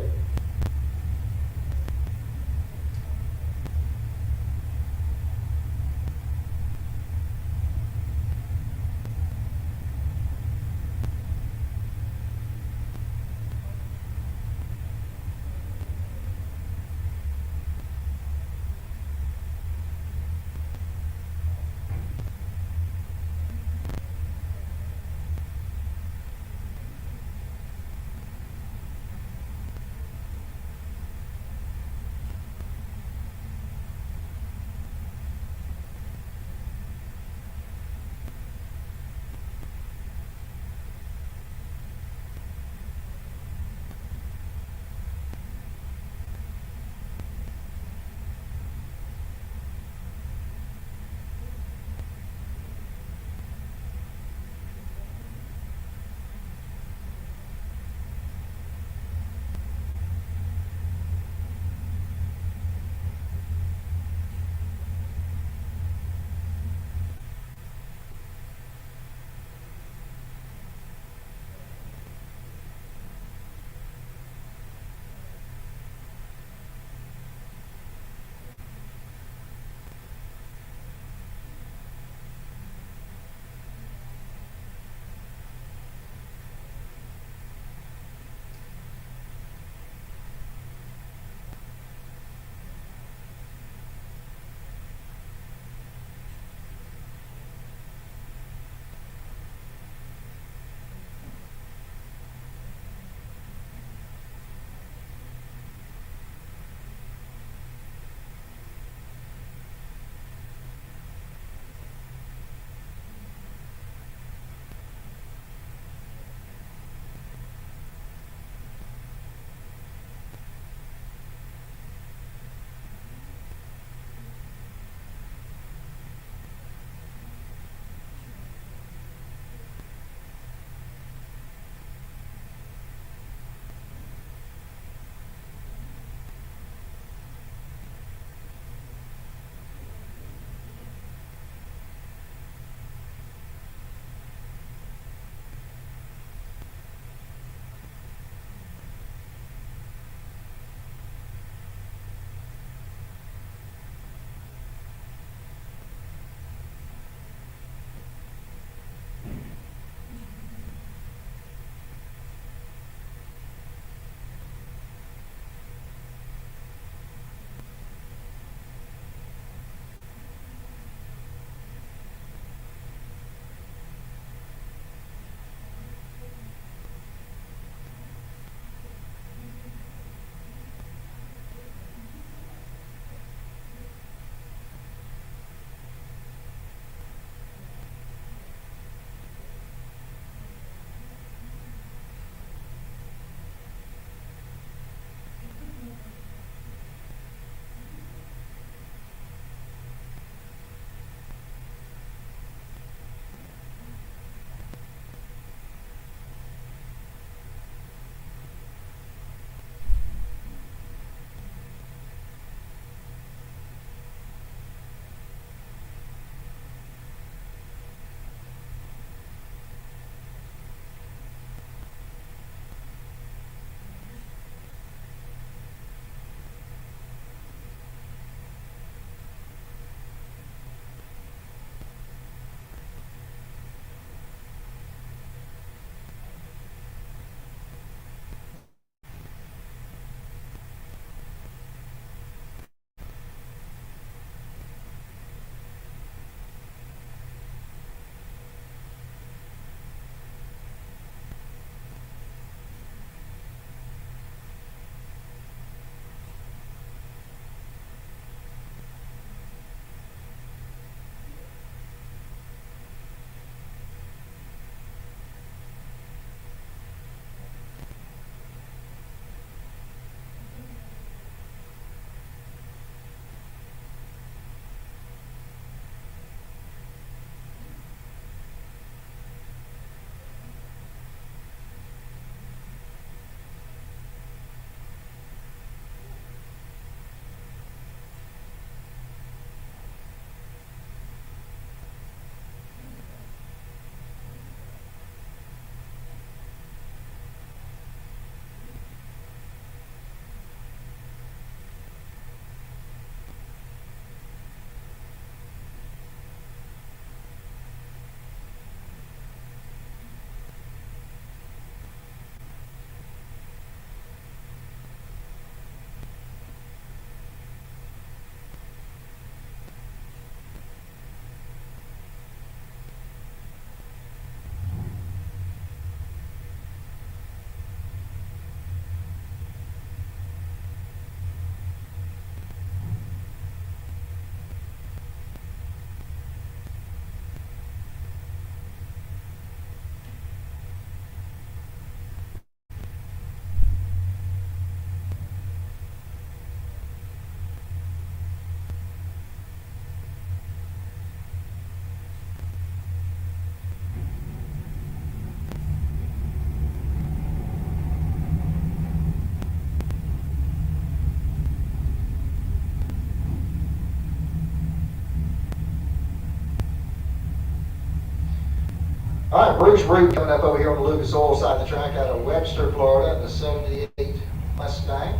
C: All right, Bruce Root coming up over here on the Lucas Oil side of the track out of Webster, Florida, in the 78 Mustang.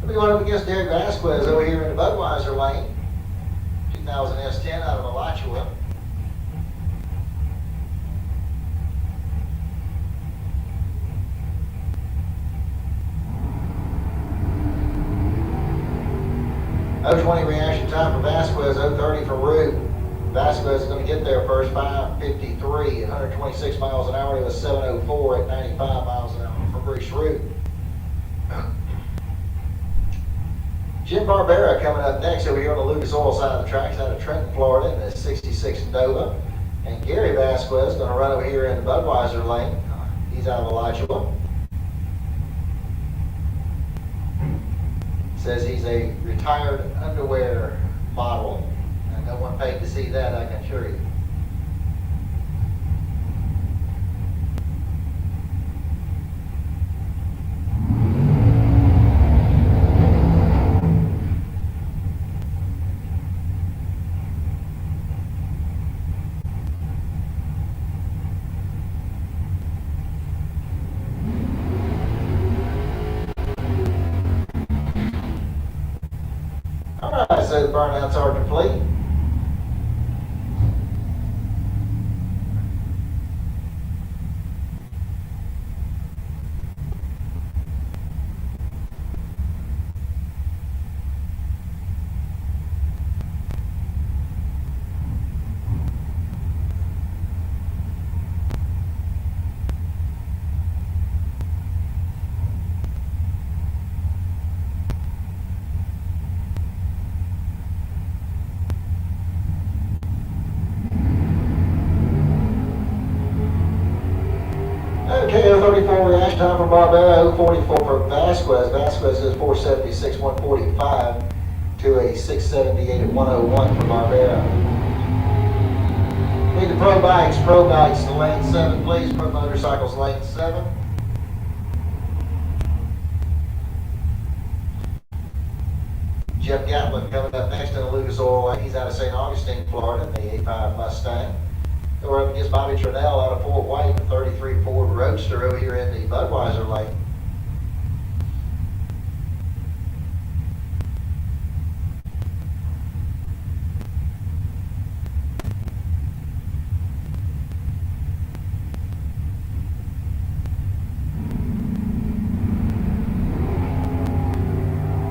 C: We'll be going up against Derek Vasquez over here in the Budweiser lane. 2000 S10 out of Alachua. .020 reaction time for Vasquez, 030 for Root. Vasquez is going to get there first, 5:53 at 126 miles an hour. It was 7:04 at 95 miles an hour for Bruce Root. Jim Barbera coming up next over here on the Lucas Oil side of the tracks out of Trenton, Florida in the 66 Nova. And Gary Vasquez is going to run over here in the Budweiser lane. He's out of Alachua. Says he's a retired underwear model. And no one paid to see that, I can assure you. All right, so the burnouts are complete. Okay, 034 reaction time for Barbera, 044 for Vasquez. Vasquez is 476, 145 to a 678 at 101 for Barbera. Need the Pro Bikes to lane 7, please. Pro Motorcycles lane 7. Jeff Gatlin coming up next in the Lucas Oil lane. He's out of St. Augustine, Florida, in the 85 Mustang. And we're up against Bobby Trudell out of Fort White, the 33 Ford Roadster over here in the Budweiser lane.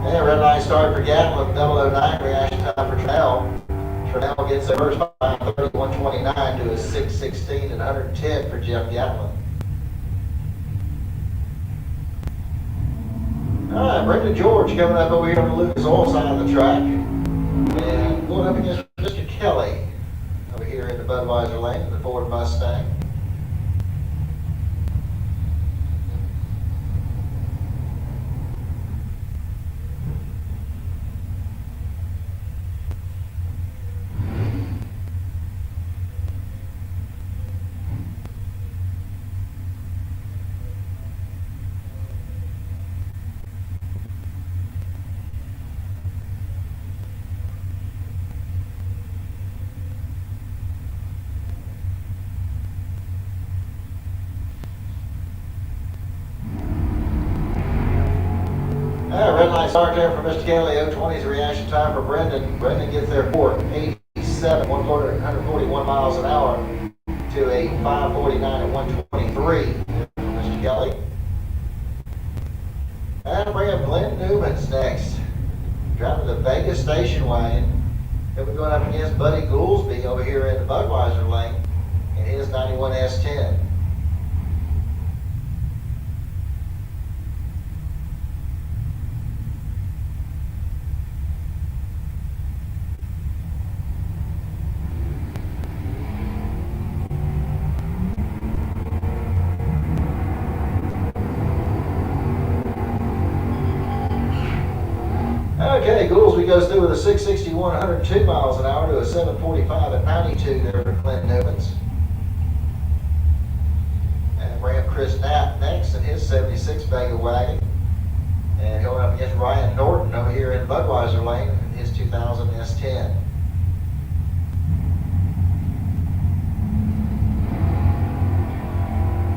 C: And red line start for Gatlin, 009 reaction time for Trudell. Trudell gets the first by 31.29 to a 6:16 and 110 for Jeff Gatlin. All right, Brendan George coming up over here on the Lucas Oil side of the track. And going up against Mr. Kelly over here in the Budweiser lane in the Ford Mustang. Red line start there for Mr. Kelly. 020's reaction time for Brendan. Brendan gets there for 87, 141 miles an hour to a 5:49 and 123 for Mr. Kelly. And bring up Glenn Newman's next. Driving the Vegas station wagon. He'll be going up against Buddy Goolsby over here in the Budweiser lane in his 91 S10. Okay, Goolsby goes through with a 661, 102 miles an hour to a 745 at 92 there for Clint Newmans. And bring up Chris Knapp next in his 76 Vega wagon. And going up against Ryan Norton over here in Budweiser lane in his 2000 S10.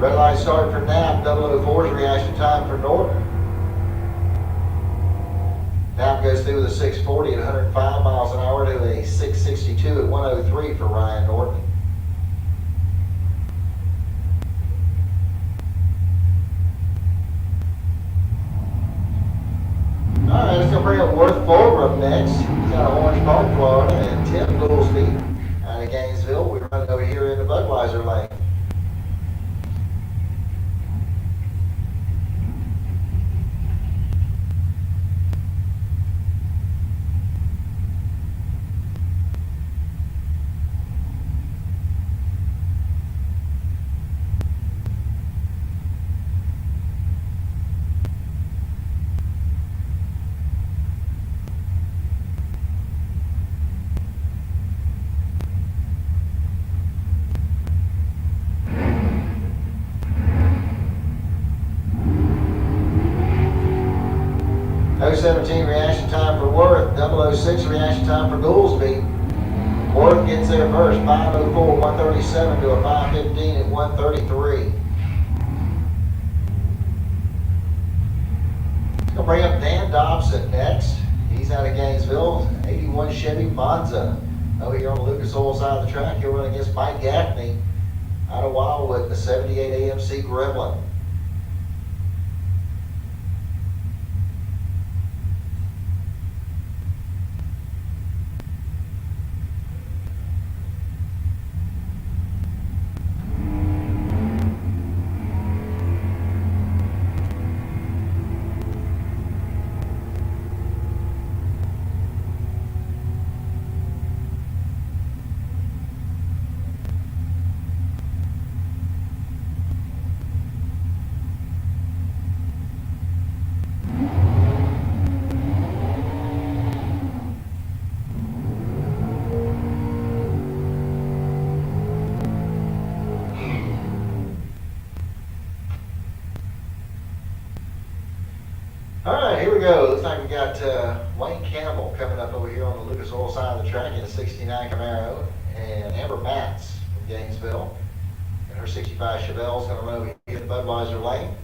C: Red light started for Knapp, 004's reaction time for Norton. Knapp goes through with a 640 at 105 miles an hour to a 662 at 103 for Ryan Norton. All right, let's go bring up Worth Fulgham next. He's out of Orange Park, Florida, and Tim Goolsby out of Gainesville. We're running over here in the Budweiser lane. .017 reaction time for Worth, 006 reaction time for Goolsby. Worth gets there first, 5:04, 137 to a 5:15 at 133. Gonna bring up Dan Dobson next. He's out of Gainesville, 81 Chevy Monza. Over here on the Lucas Oil side of the track, he'll run against Mike Gaffney out of Wildwood, the 78 AMC Gremlin. All right, here we go. Looks like we got Wayne Campbell coming up over here on the Lucas Oil side of the track in a 69 Camaro, and Amber Matz from Gainesville and her 65 Chevelle is going to run over here in the Budweiser lane.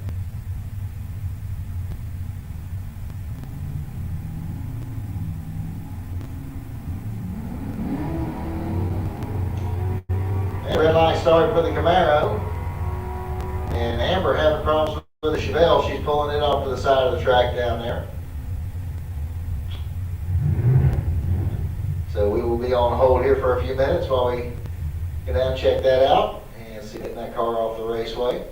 C: And red light started for the Camaro, and Amber having problems with the Chevelle. She's pulling it off to the side of the track down there. So we will be on hold here for a few minutes while we get down and check that out and see getting that car off the raceway.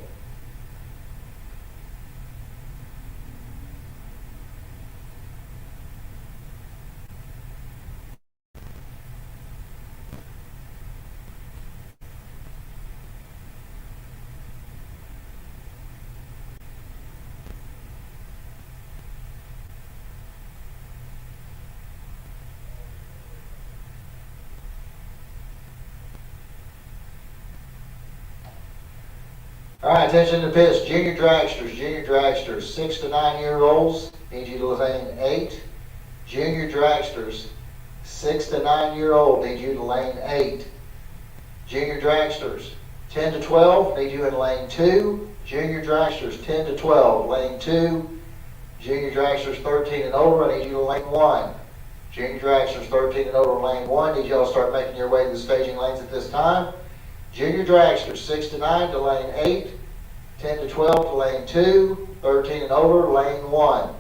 C: All right, attention to pits. Junior dragsters, 6 to 9 year olds, need you to lane 8. Junior dragsters, 6 to 9 year old, need you to lane 8. Junior dragsters, 10 to 12, need you in lane 2. Junior dragsters, 10 to 12, lane 2. Junior dragsters, 13 and over, I need you to lane 1. Junior dragsters, 13 and over, lane 1, need you all to start making your way to the staging lanes at this time. Junior dragsters, 6 to 9 to lane 8, 10 to 12 to lane 2, 13 and over, lane 1.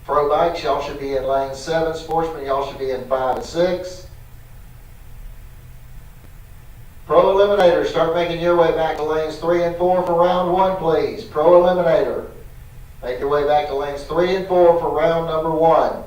C: Pro bikes, y'all should be in lane 7. Sportsmen, y'all should be in 5 and 6. Pro Eliminator, start making your way back to lanes 3 and 4 for round 1, please. Pro Eliminator, make your way back to lanes 3 and 4 for round number 1.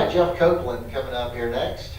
C: right, Jeff Copeland coming up here next.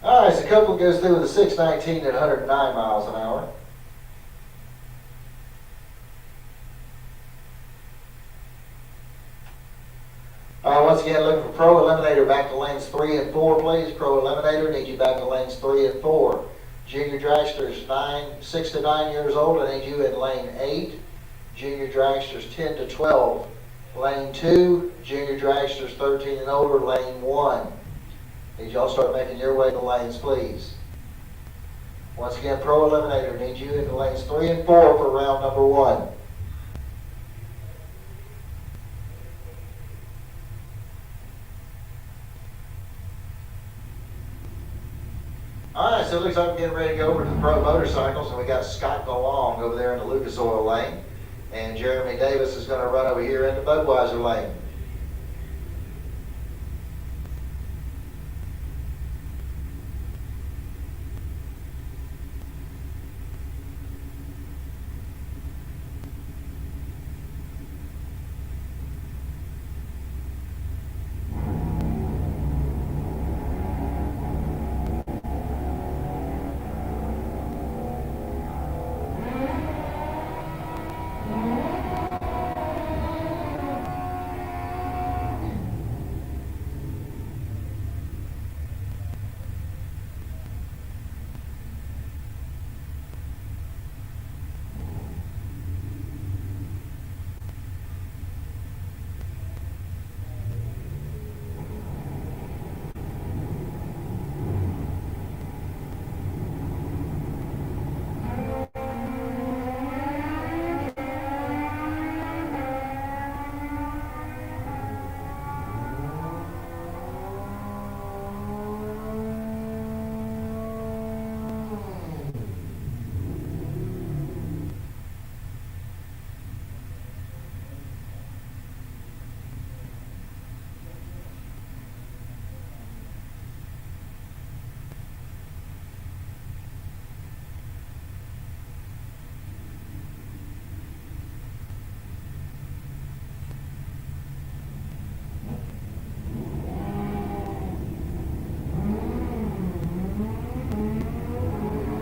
C: All right, so Copeland goes through with a 619 at 109 miles an hour. Once again, looking for Pro Eliminator back to lanes 3 and 4, please. Pro Eliminator, need you back to lanes 3 and 4. Junior dragsters 6 to 9 years old, I need you in lane 8. Junior dragsters 10 to 12, lane 2. Junior dragsters 13 and older, lane 1. Need y'all start making your way to lanes, please. Once again, Pro Eliminator, need you in lanes 3 and 4 for round number 1. Alright, so it looks like we're getting ready to go over to the Pro Motorcycles, and we got Scott DeLong over there in the Lucas Oil lane, and Jeremy Davis is going to run over here in the Budweiser lane.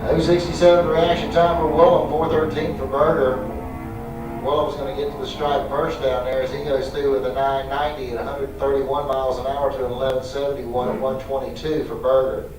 C: .067 reaction time for Willem, 413 for Berger. Willem's going to get to the stripe first down there as he goes through with a 990 at 131 miles an hour to an 1171 at 122 for Berger.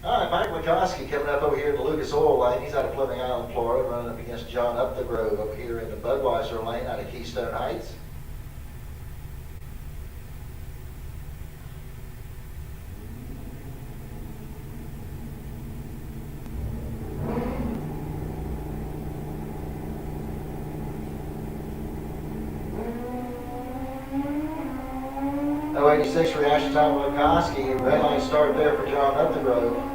C: All right, Mike Wachowski coming up over here in the Lucas Oil lane. He's out of Fleming Island, Florida, running up against John Upthegrove over here in the Budweiser lane out of Keystone Heights. .086 reaction time with Wachowski. Red line start there for John Upthegrove.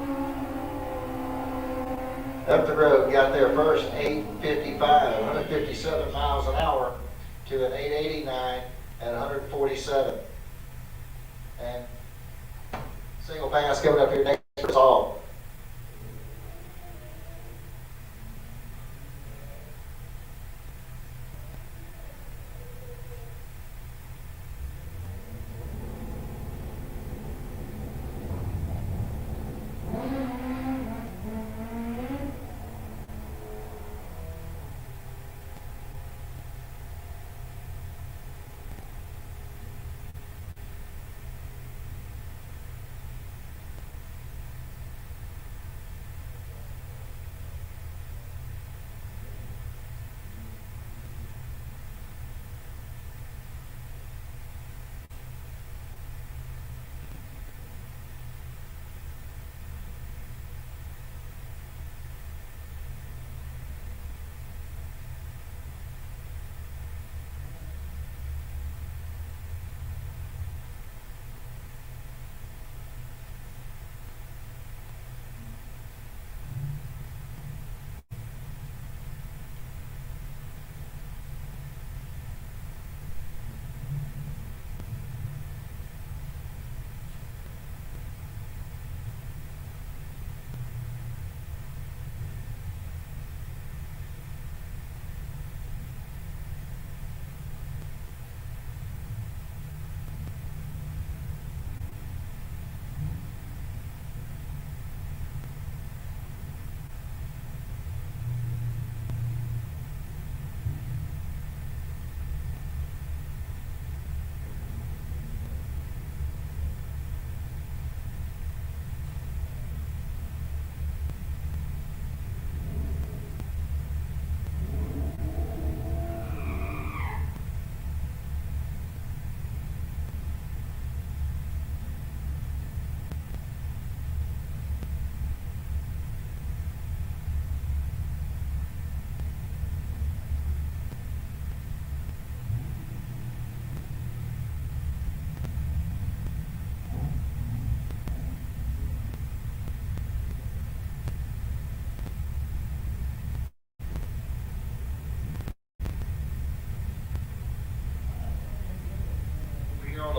C: Upthegrove got there first, 855, 157 miles an hour to an 889 at 147. And single pass coming up here next for Saul.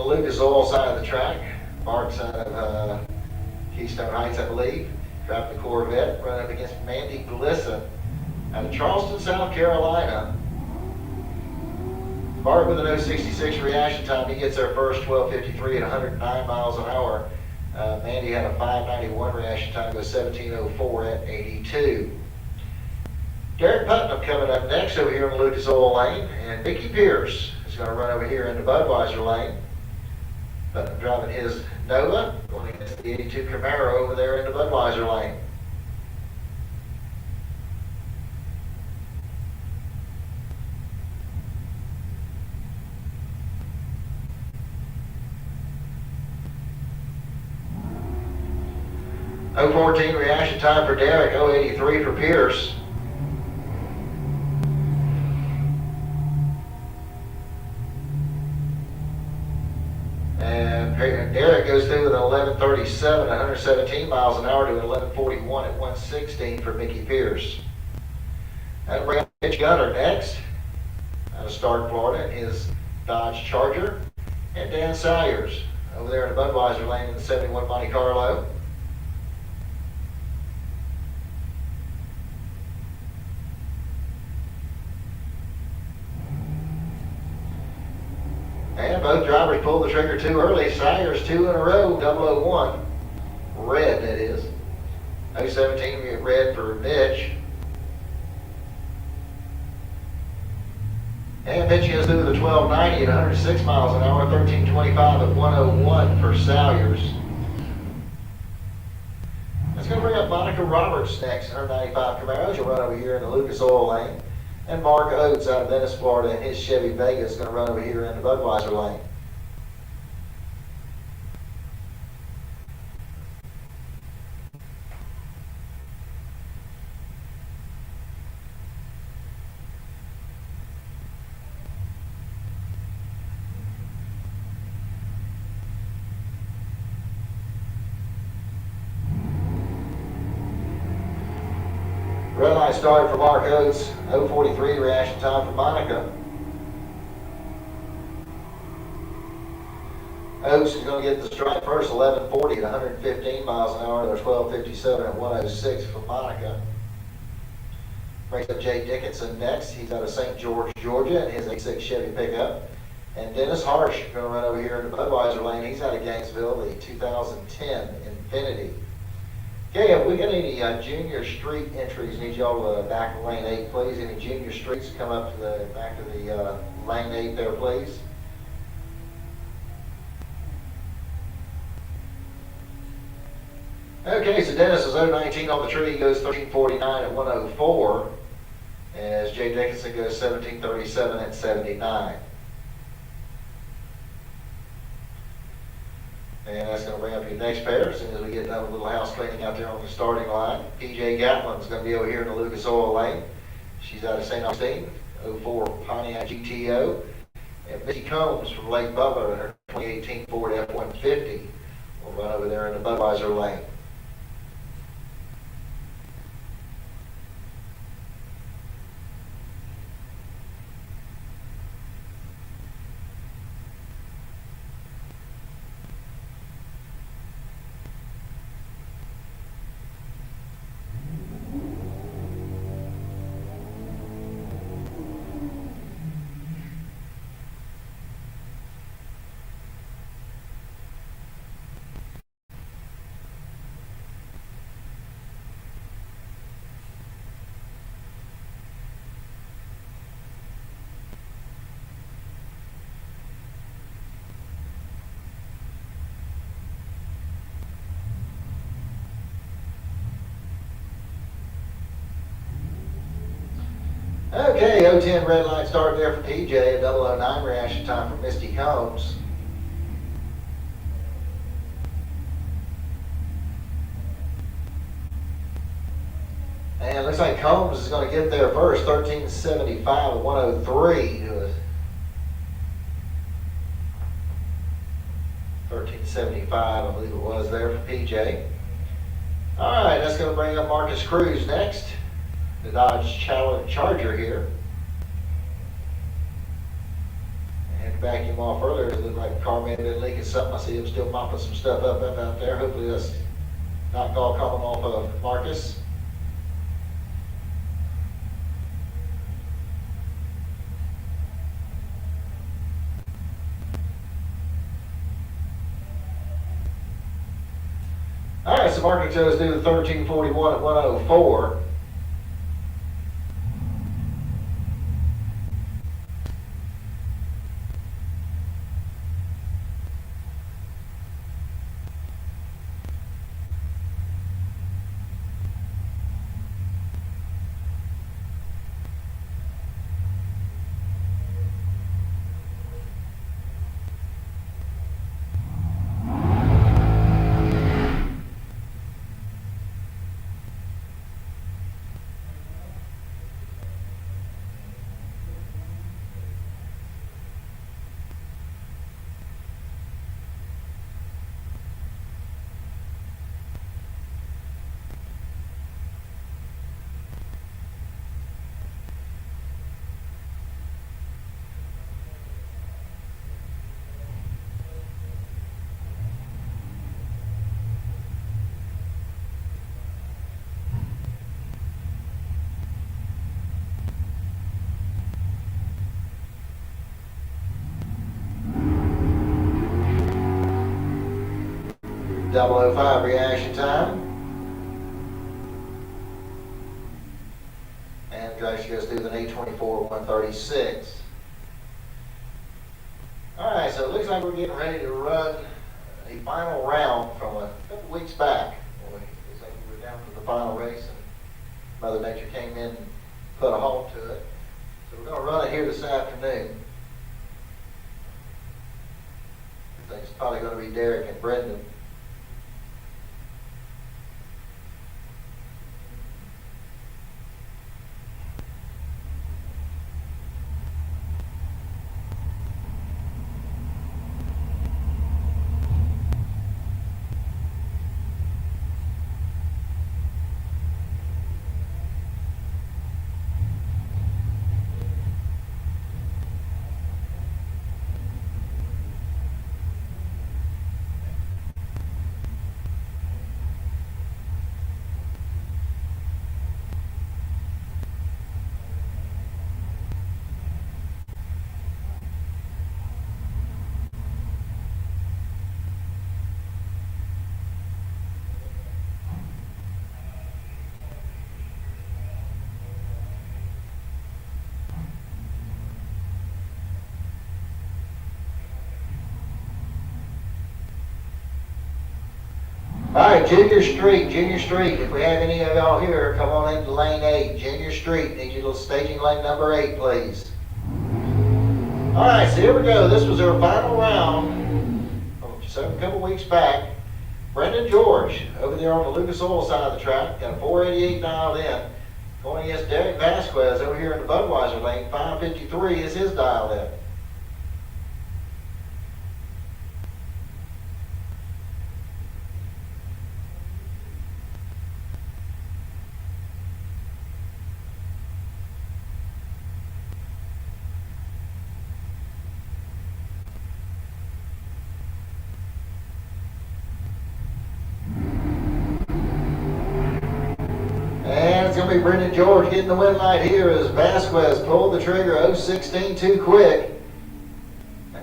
C: the Lucas Oil side of the track, Mark's out of Keystone Heights, I believe, driving the Corvette, running up against Mandy Glisson out of Charleston, South Carolina. Bart with an 066 reaction time. He gets there first, 12:53 at 109 miles an hour. Mandy had a 5:91 reaction time, goes 17:04 at 82. Derek Putnam coming up next over here in the Lucas Oil lane, and Mickey Pierce is going to run over here in the Budweiser lane. Putnam driving his Nova, going against the 82 Camaro over there in the Budweiser lane. .014 reaction time for Derek, 083 for Pierce. And Derek goes through with an 11:37 at 117 miles an hour to an 11:41 at 116 for Mickey Pierce. That'll bring up Mitch Gunner next, out of Stark, Florida, in his Dodge Charger. And Dan Salyers over there in the Budweiser lane in the 71 Monte Carlo. And both drivers pulled the trigger too early. Salyers 2 in a row, 001. Red, that is. 017 red for Mitch. And Mitch goes through the 1290 at 106 miles an hour, 1325 at 101 for Salyers. That's going to bring up Monica Roberts next in her 95 Camaro. She'll run over here in the Lucas Oil lane. And Mark Oates out of Venice, Florida, and his Chevy Vega is going to run over here in the Budweiser lane. Red light start for Mark Oates, 043 reaction time for Monica. Oates is going to get the strike first, 11:40 at 115 miles an hour, to 12:57 at 106 for Monica. Brings up Jay Dickinson next. He's out of St. George, Georgia, in his 86 Chevy pickup. And Dennis Harsh going to run over here in the Budweiser lane. He's out of Gainesville, the 2010 Infiniti. Okay, have we got any junior street entries? Need y'all to back to lane 8, please. Any junior streets come up to the back to the lane 8 there, please. Okay, so Dennis is 019 on the tree. He goes 13:49 at 104. As Jay Dickinson goes 17:37 at 79. And that's going to bring up your next pair as soon as we get done with a little house cleaning out there on the starting line. PJ Gatlin's going to be over here in the Lucas Oil lane. She's out of St. Augustine, 04 Pontiac GTO. And Missy Combs from Lake Butler in her 2018 Ford F-150 will run over there in the Budweiser lane. Okay, 010 red light start there for PJ, a 009 reaction time for Misty Combs. And it looks like Combs is going to get there first, 13:75 at 103. 13:75, I believe it was there for PJ. All right, that's going to bring up Marcus Cruz next. The Dodge Charger here. And vacuum off earlier, it looked like the car may have been leaking something. I see him still mopping some stuff up out there. Hopefully that's not all coming off of Marcus. All right, so marking shows do the 1341 at 104. .005 reaction time. And Josh just do the 824 136. Alright, so it looks like we're getting ready to run a final round from a couple weeks back. It looks like we were down to the final race and Mother Nature came in and put a halt to it. So we're going to run it here this afternoon. I think it's probably going to be Derek and Brendan. All right, Junior Street. If we have any of y'all here, come on into lane 8, Junior Street. Need you little staging lane number 8, please. All right, so here we go. This was our final round from a couple weeks back. Brendan George over there on the Lucas Oil side of the track, got a 488 dialed in. Going against Derek Vasquez over here in the Budweiser lane, 553 is his dialed in. It's going to be Brendan George getting the win light here as Vasquez pulled the trigger 016 too quick.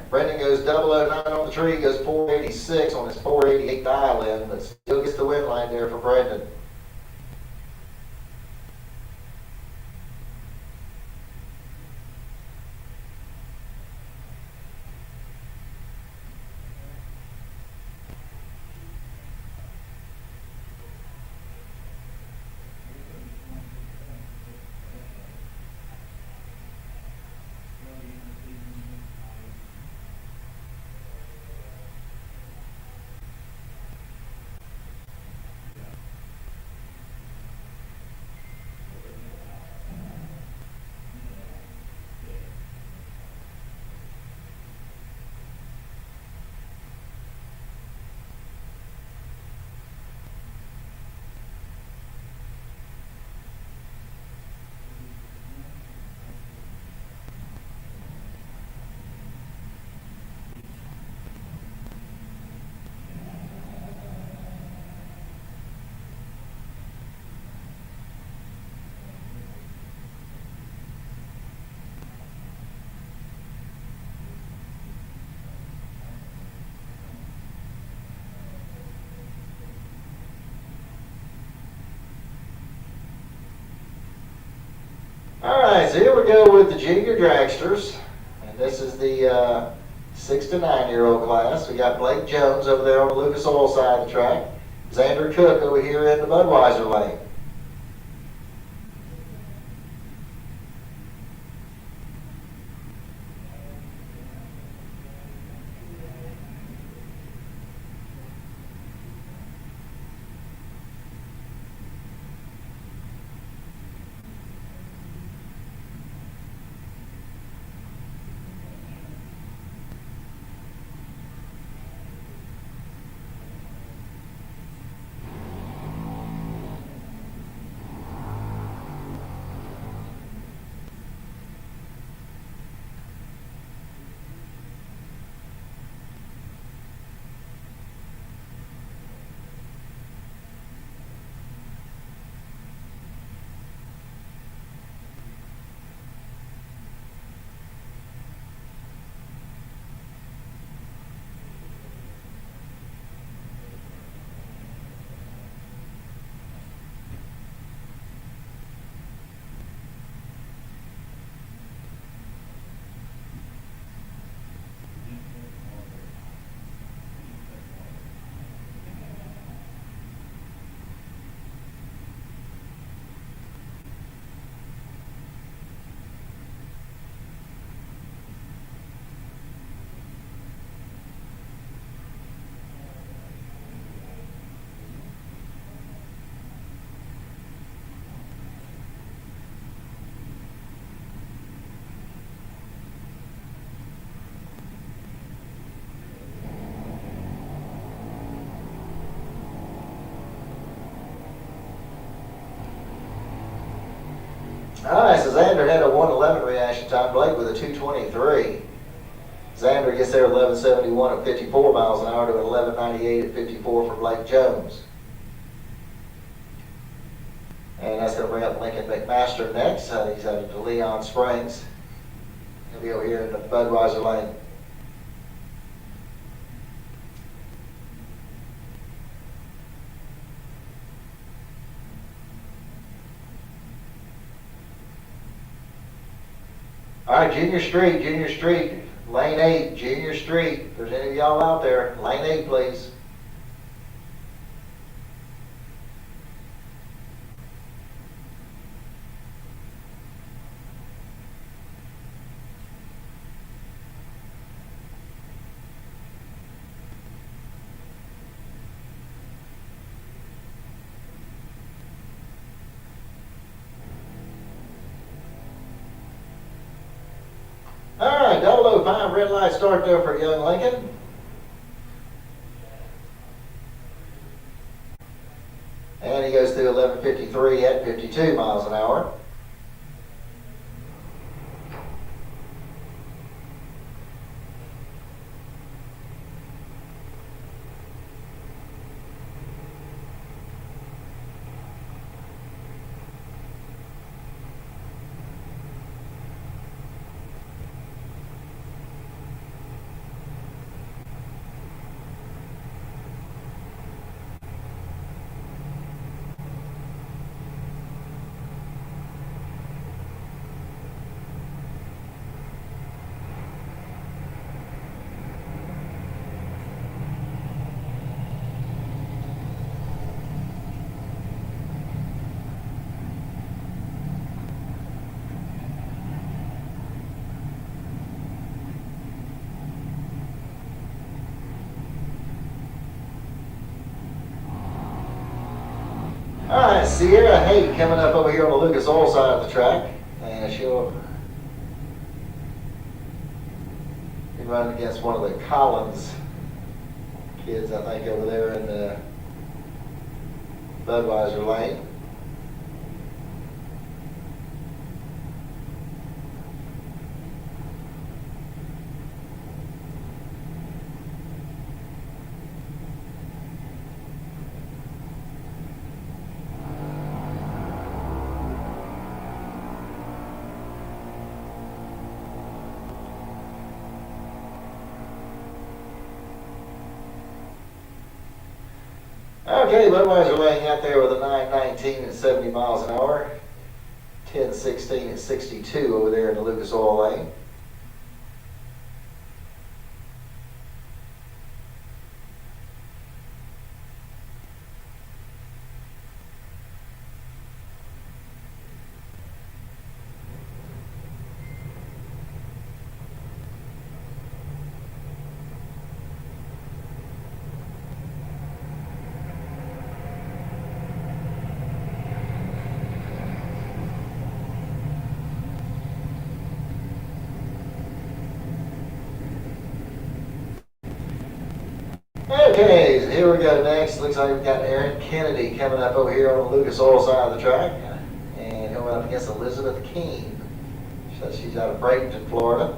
C: Brendan goes 009 on the tree, goes 486 on his 488 dial in, but still gets the win line there for Brendan. right, so here we go with the junior dragsters. And this is the 6 to 9-year-old class. We got Blake Jones over there on the Lucas Oil side of the track. Xander Cook over here in the Budweiser lane. Alright, so Xander had a 1:11 reaction time, Blake with a 2:23. Xander gets there 11:71 at 54 miles an hour to 11:98 at 54 for Blake Jones. And that's going to bring up Lincoln McMaster next. He's headed to Leon Springs. He'll be over here in the Budweiser lane. All right, Junior Street, lane 8, Junior Street. If there's any of y'all out there, lane 8, please. All right, 005 red light start there for young Lincoln. And he goes through 11:53 at 52 miles an hour. All right, Sierra Haight coming up over here on the Lucas Oil side of the track, and she'll be running against one of the Collins kids, I think, over there in the Budweiser lane. Okay, Budweiser laying out there with a 9:19 at 70 miles an hour. 10-16 at 62 over there in the Lucas Oil lane. Okay, so here we go next. Looks like we've got Aaron Kennedy coming up over here on the Lucas Oil side of the track. And he'll run up against Elizabeth Keene. So she's out of Bradenton, Florida.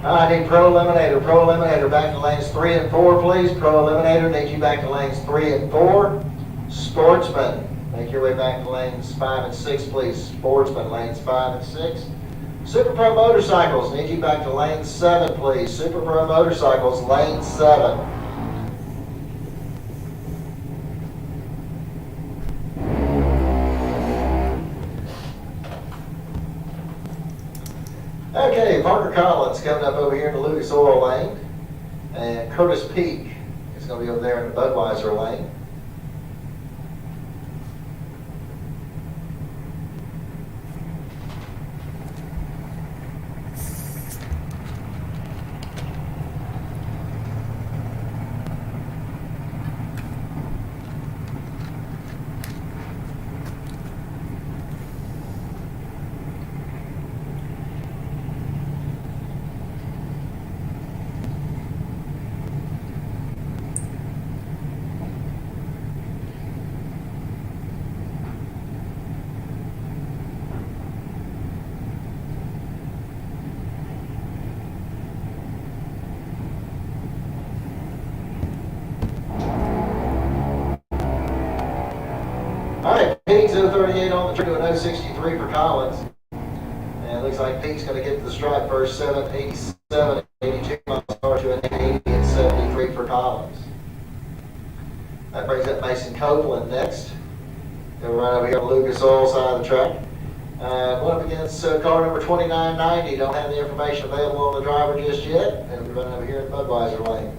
C: I need Pro Eliminator. Pro Eliminator back to lanes 3 and 4, please. Pro Eliminator, need you back to lanes 3 and 4. Sportsman, make your way back to lanes 5 and 6, please. Sportsman, lanes 5 and 6. Super Pro Motorcycles, need you back to lane 7, please. Super Pro Motorcycles, lane 7. Okay, Parker Collins coming up over here in the Lucas Oil lane. And Curtis Peak is going to be over there in the Budweiser lane. All right, Peak's 038 on the tree with 063 for Collins. And it looks like Peak's going to get to the stripe first, 787, 82 miles per hour to an 80 and 73 for Collins. That brings up Mason Copeland next. He'll run over here on the Lucas Oil side of the track. Going up against car number 2990. Don't have the information available on the driver just yet. He'll be running over here in the Budweiser lane.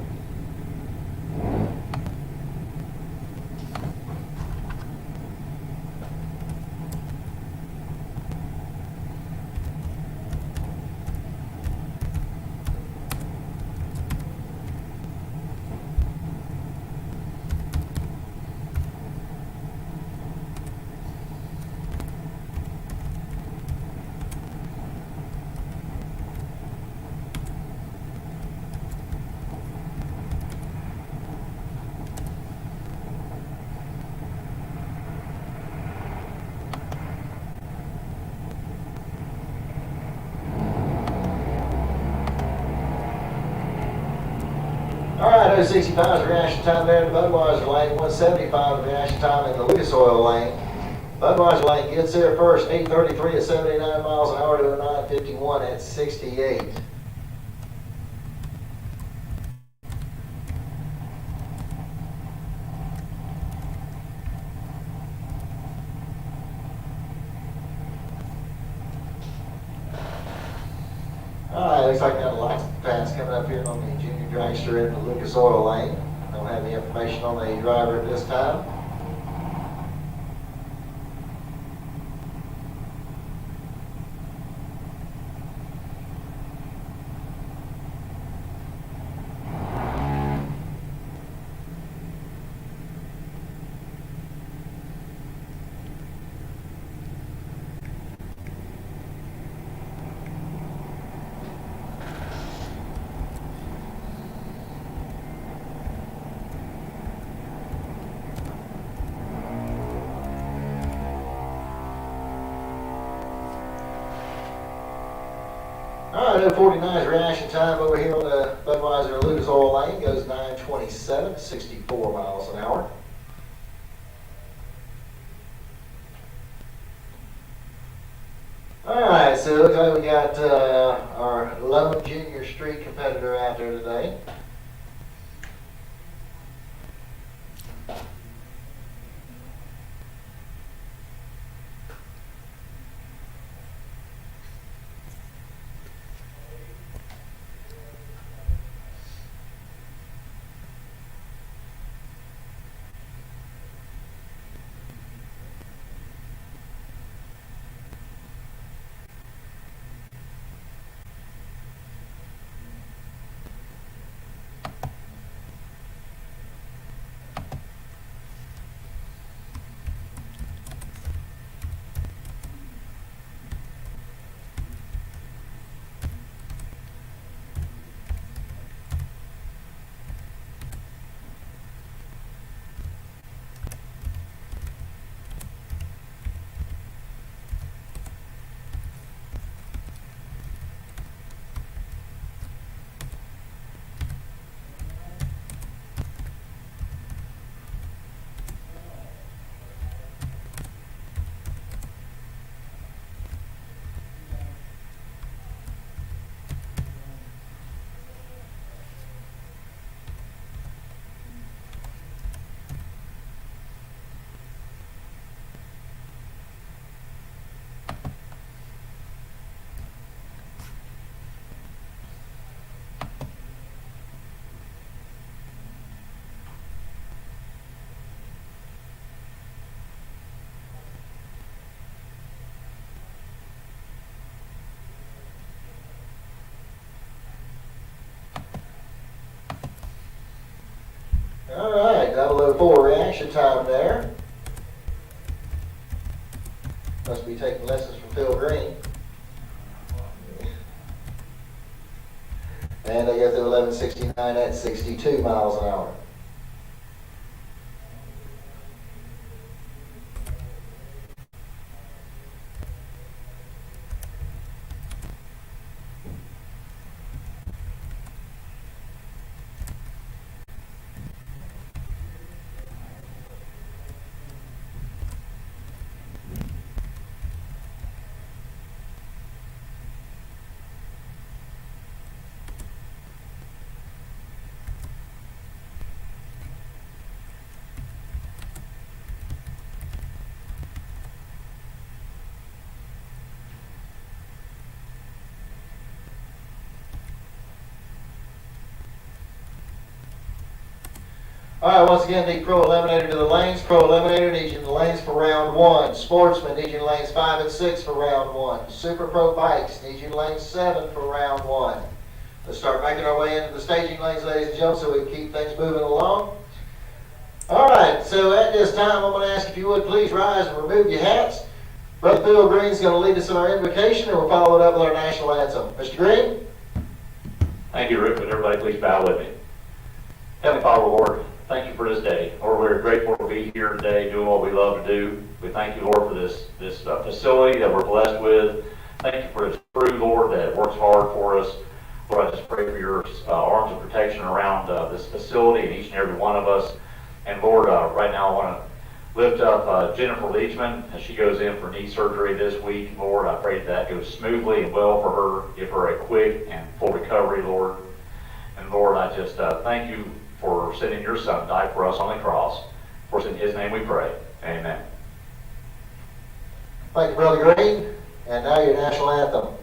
C: 65 is reaction time there in the Budweiser lane. 175 is reaction time in the Lucas Oil lane. Budweiser lane gets there first, 8:33 at 79 miles an hour to a 9:51 at 68. Alright, looks like got a license pass coming up here on the junior dragster in the Lucas Oil lane. Don't have any information on the driver at this time. Alright, 49's reaction time over here on the Budweiser Lucas Oil lane goes 9:27, 64 miles an hour. Alright, so it looks like we got our lone junior street competitor out there today. Alright, 004 reaction time there. Must be taking lessons from Phil Green. And I guess at 11:69 at 62 miles an hour. Alright, once again, the Pro Eliminator to the lanes. Pro Eliminator needs you in the lanes for round 1. Sportsman needs you in lanes 5 and 6 for round 1. Super Pro Bikes needs you in lanes 7 for round 1. Let's start making our way into the staging lanes, ladies and gentlemen, so we can keep things moving along. Alright, so at this time, I'm going to ask if you would please rise and remove your hats. Brother Phil Green's going to lead us in our invocation, and we'll follow it up with our national anthem. Mr. Green?
D: Thank you, Rick. Would everybody please bow with me? Heavenly Father, Lord, thank you for this day. Lord, we're grateful to be here today doing what we love to do. We thank you, Lord, for this facility that we're blessed with. Thank you for this crew, Lord, that works hard for us. Lord, I just pray for your arms of protection around this facility and each and every one of us. And Lord, right now I want to lift up Jennifer Leachman as she goes in for knee surgery this week. Lord, I pray that goes smoothly and well for her. Give her a quick and full recovery, Lord. And Lord, I just thank you for sending your son to die for us on the cross. For us in his name we pray. Amen.
C: Thank you, Brother Green. And now your national anthem.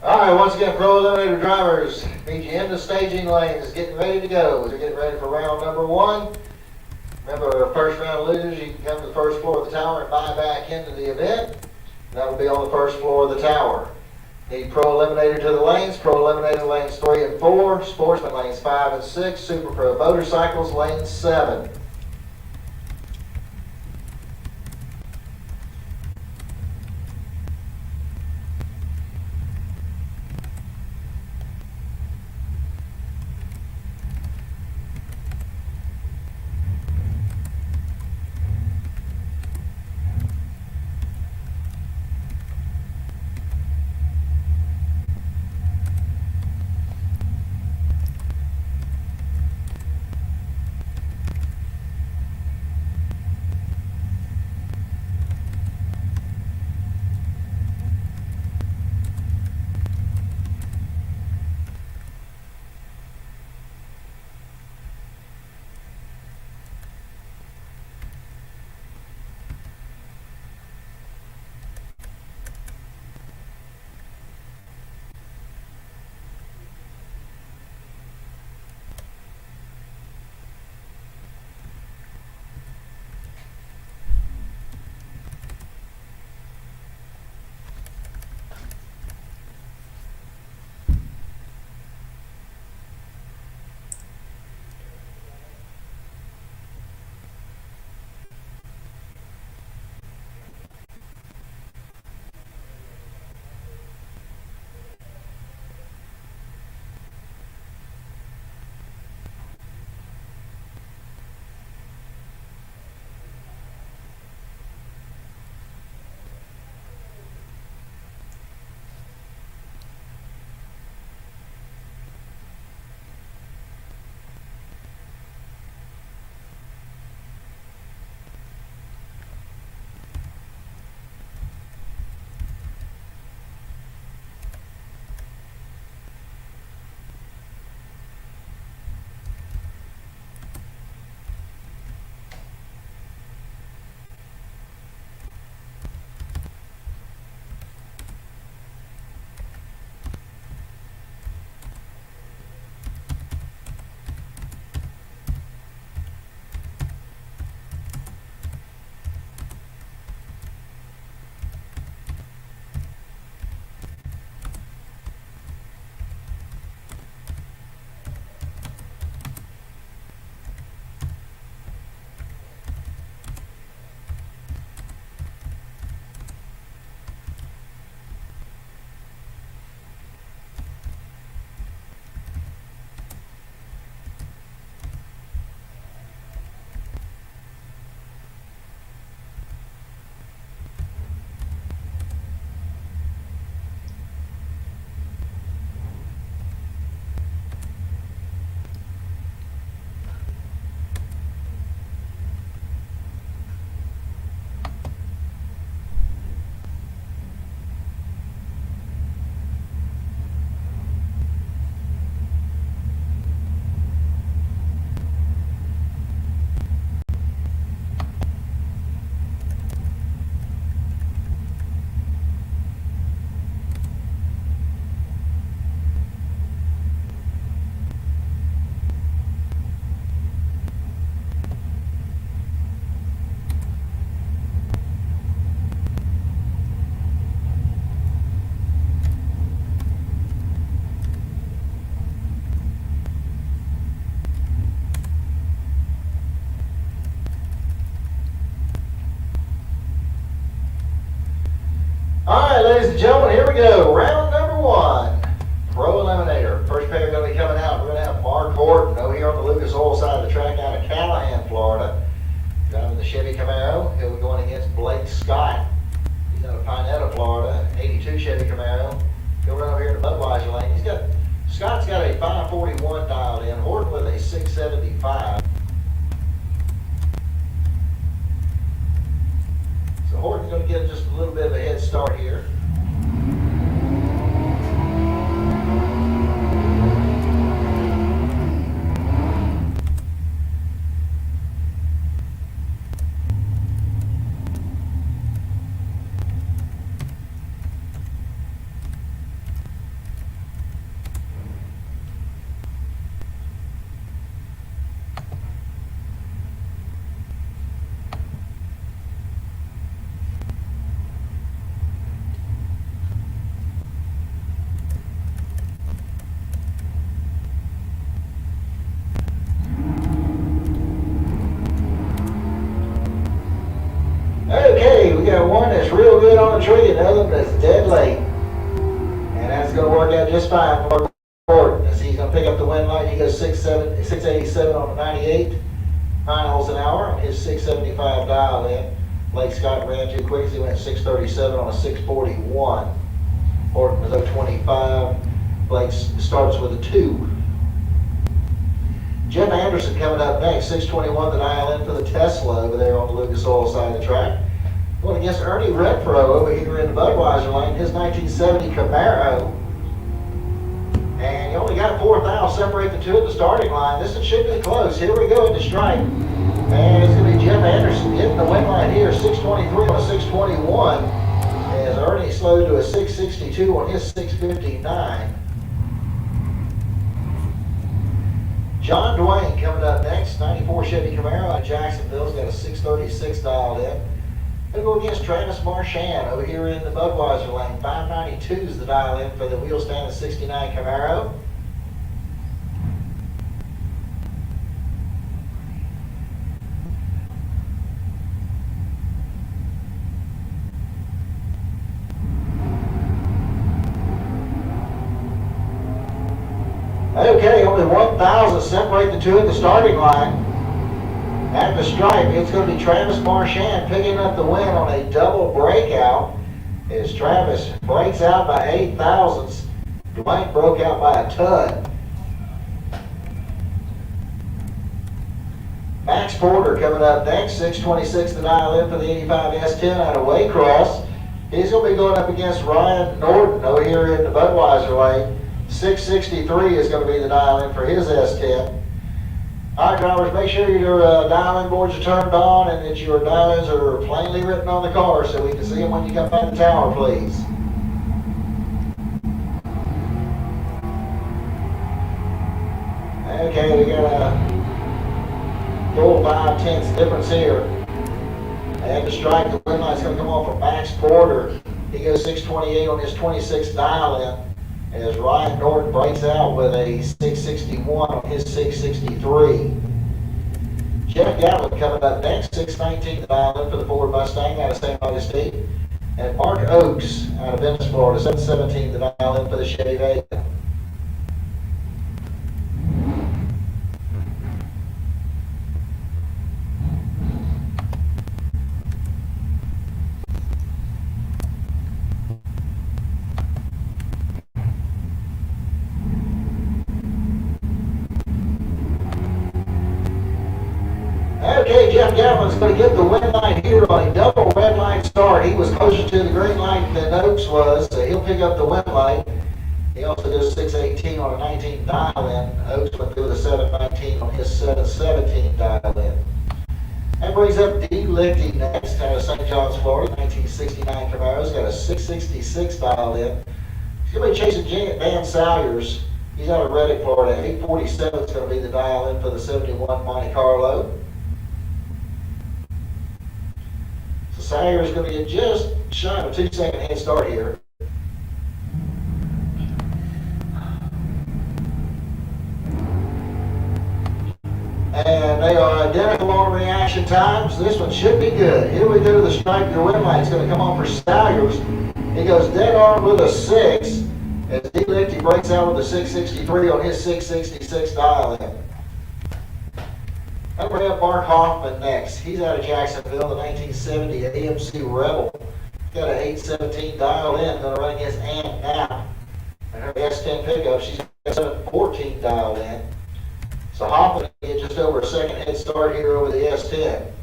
C: All right, once again, pro eliminator drivers, meet you in the staging lanes, getting ready to go. As we're getting ready for round number 1. Remember, first round losers, you can come to the first floor of the tower and buy back into the event. That will be on the first floor of the tower. Need pro eliminator to the lanes, pro eliminator lanes 3 and 4, sportsman lanes 5 and 6, super pro motorcycles lanes 7. and gentlemen, here we go. Round number 1. Pro Eliminator. First pair going to be coming out. We're going to have Mark Horton over here on the Lucas Oil side of the track out of Callahan, Florida. Driving the Chevy Camaro. He'll be going against Blake Scott. He's out of Pinetta, Florida. 82 Chevy Camaro. He'll run over here to Budweiser lane. Scott's got a 541 dialed in. Horton with a 675. So Horton's going to get just a little bit of a head start here. Okay, we got one that's real good on the tree, another one that's dead late. And that's going to work out just fine for Horton. As he's going to pick up the wind light, he goes 687 on the 98 miles an hour on his 675 dial in. Blake Scott ran too quick, so he went 637 on a 641. Horton was 025. Blake starts with a 2. Jeff Anderson coming up next, 621 the dial in for the Tesla over there on the Lucas Oil side of the track. Going against Ernie Redfro over here in the Budweiser lane, his 1970 Camaro. And you only got 4 thou separate the two at the starting line. This one should be close. Here we go into stripe. And it's going to be Jeff Anderson hitting the win line here, 623 on a 621. As Ernie slowed to a 662 on his 659. John Dwayne coming up next, 94 Chevy Camaro out of Jacksonville's got a 636 dialed in. He'll go against Travis Marchand over here in the Budweiser lane. 592 is the dial in for the wheel stand 69 Camaro. Okay, only 1,000 separate the two at the starting line. At the stripe, it's going to be Travis Marchand picking up the win on a double breakout. As Travis breaks out by 8 thousandths, Dwayne broke out by a ton. Max Porter coming up next, 626 the dial in for the 85 S10 out of Waycross. He's going to be going up against Ryan Norton over here in the Budweiser lane. 663 is going to be the dial-in for his S10. All right, drivers, make sure your dial-in boards are turned on and that your dial-ins are plainly written on the car so we can see them when you come by the tower, please. Okay, we got a full 5/10 difference here. And the strike, the win light's going to come off for Max Porter. He goes 628 on his 26 dial-in. As Ryan Norton breaks out with a 661 on his 663. Jeff Gatlin coming up next, 619 the dial in for the Ford Mustang out of St. Augustine. And Mark Oakes out of Venice, Florida, 717 the dial in for the Chevy Vega. Okay, Jeff Gatlin's going to get the win light here on a double red light start. He was closer to the green light than Oakes was, so he'll pick up the win light. He also does 618 on a 19 dial-in. Oakes went through the 719 on his 717 dial-in. That brings up D. Lichty next out of St. John's, Florida. 1969 Camaro's got a 666 dial-in. He's going to be chasing Dan Salyers. He's out of Reddick, Florida. 847 is going to be the dial-in for the 71 Monte Carlo. Sayer is going to get just shy of a 2-second head start here. And they are identical on reaction times. This one should be good. Here we go to the stripe. Your win light's going to come on for Salyers. He goes dead on with a 6. As he breaks out with a 663 on his 666 dial-in. I'm going to have Mark Hoffman next. He's out of Jacksonville, the 1970 AMC Rebel. He's got an 817 dial-in, going to run against Ann Knapp. And her S10 pickup, she's got a 714 dial-in. So Hoffman can get just over a second head start here over the S10.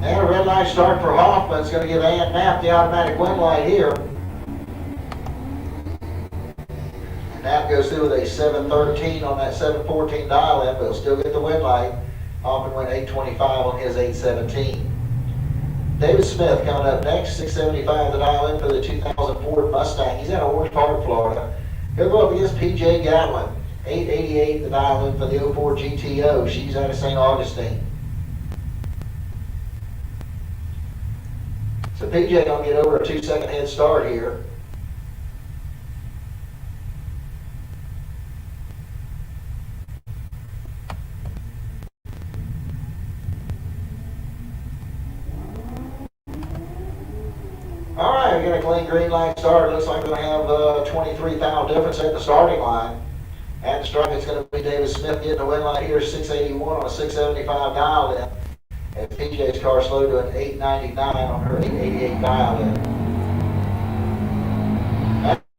C: And a red light start for Hoffman. It's going to give Ann Knapp the automatic win light here. Knapp goes through with a 713 on that 714 dial-in, but he'll still get the win light. Hoffman went 825 on his 817. David Smith coming up next, 675 the dial-in for the 2000 Ford Mustang. He's out of Orange Park, Florida. He'll go up against PJ Gatlin, 888 the dial-in for the 04 GTO. She's out of St. Augustine. So PJ gonna get over a 2-second head start here. All right, we got a clean green light start. Looks like we're gonna have 23 thou difference at the starting line. At the start, it's gonna be David Smith getting the win light here, 681 on a 675 dial-in. And PJ's car slowed to an 899 on her 888 dial-in.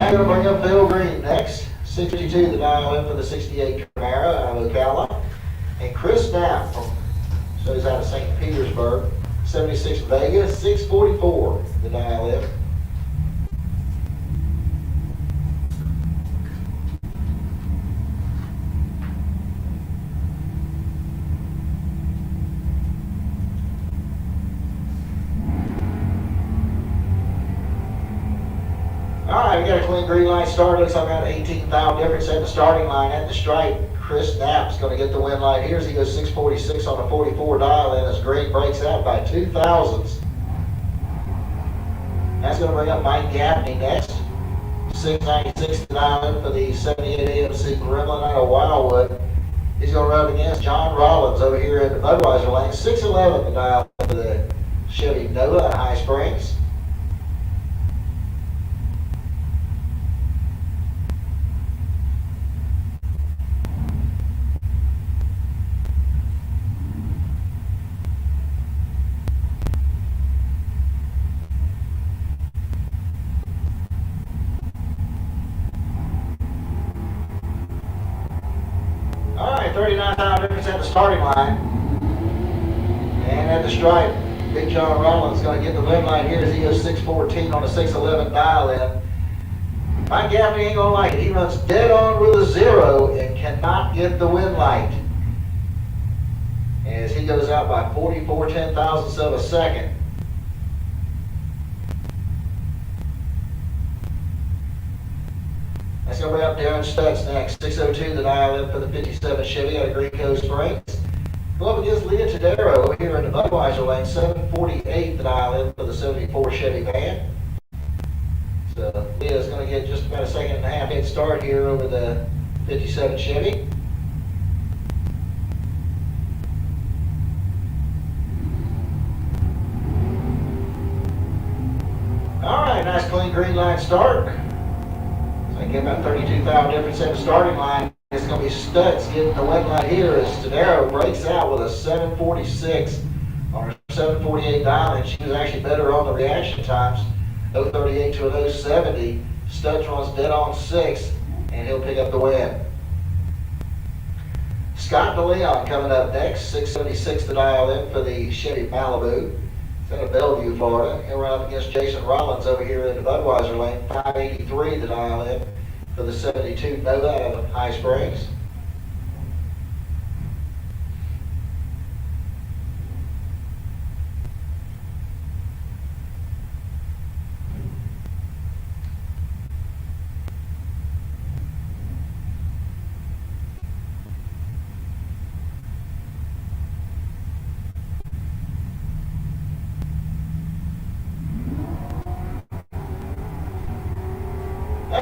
C: I'm going to bring up Bill Green next. 652 the dial-in for the 68 Camaro out of Ocala. And Chris Knapp so he's out of St. Petersburg. 76 Vega, 644 the dial-in. Alright, we got a clean green light start. Looks like about 18 thou difference at the starting line. At the stripe, Chris Knapp's going to get the win light here as he goes 646 on a 44 dial-in as Green breaks out by 2 thousandths. That's going to bring up Mike Gaffney next. 696 dial-in for the 78 AMC Gremlin out of Wildwood. He's going to run up against John Rollins over here in the Budweiser lane. 611 the dial-in for the Chevy Nova at High Springs. All right, 39 thou difference at the starting line. And at the stripe, Big John Rollins going to get the win light here as he goes 614 on a 611 dial-in. Mike Gaffney ain't going to like it. He runs dead on with a 0 and cannot get the win light. As he goes out by 44 ten-thousandths of a second. That's going to bring up Darren Stutz next. 602 the dial-in for the 57 Chevy out of Green Cove Springs. Go up against Leah Tadero over here in the Budweiser lane. 748 the dial-in for the 74 Chevy van. So Leah's going to get just about a second and a half head start here over the 57 Chevy. All right, nice clean green line start. So I get about 32 thou difference at the starting line. It's going to be Stutz getting the win light here as Tadero breaks out with a 746 on her 748 dial, and she was actually better on the reaction times. 038 to an 070. Stutz runs dead on 6, and he'll pick up the win. Scott DeLeon coming up next. 676 the dial-in for the Chevy Malibu. It's out of Bellevue, Florida. He'll run up against Jason Rollins over here in the Budweiser lane. 583 the dial-in for the 72 Nova out of High Springs.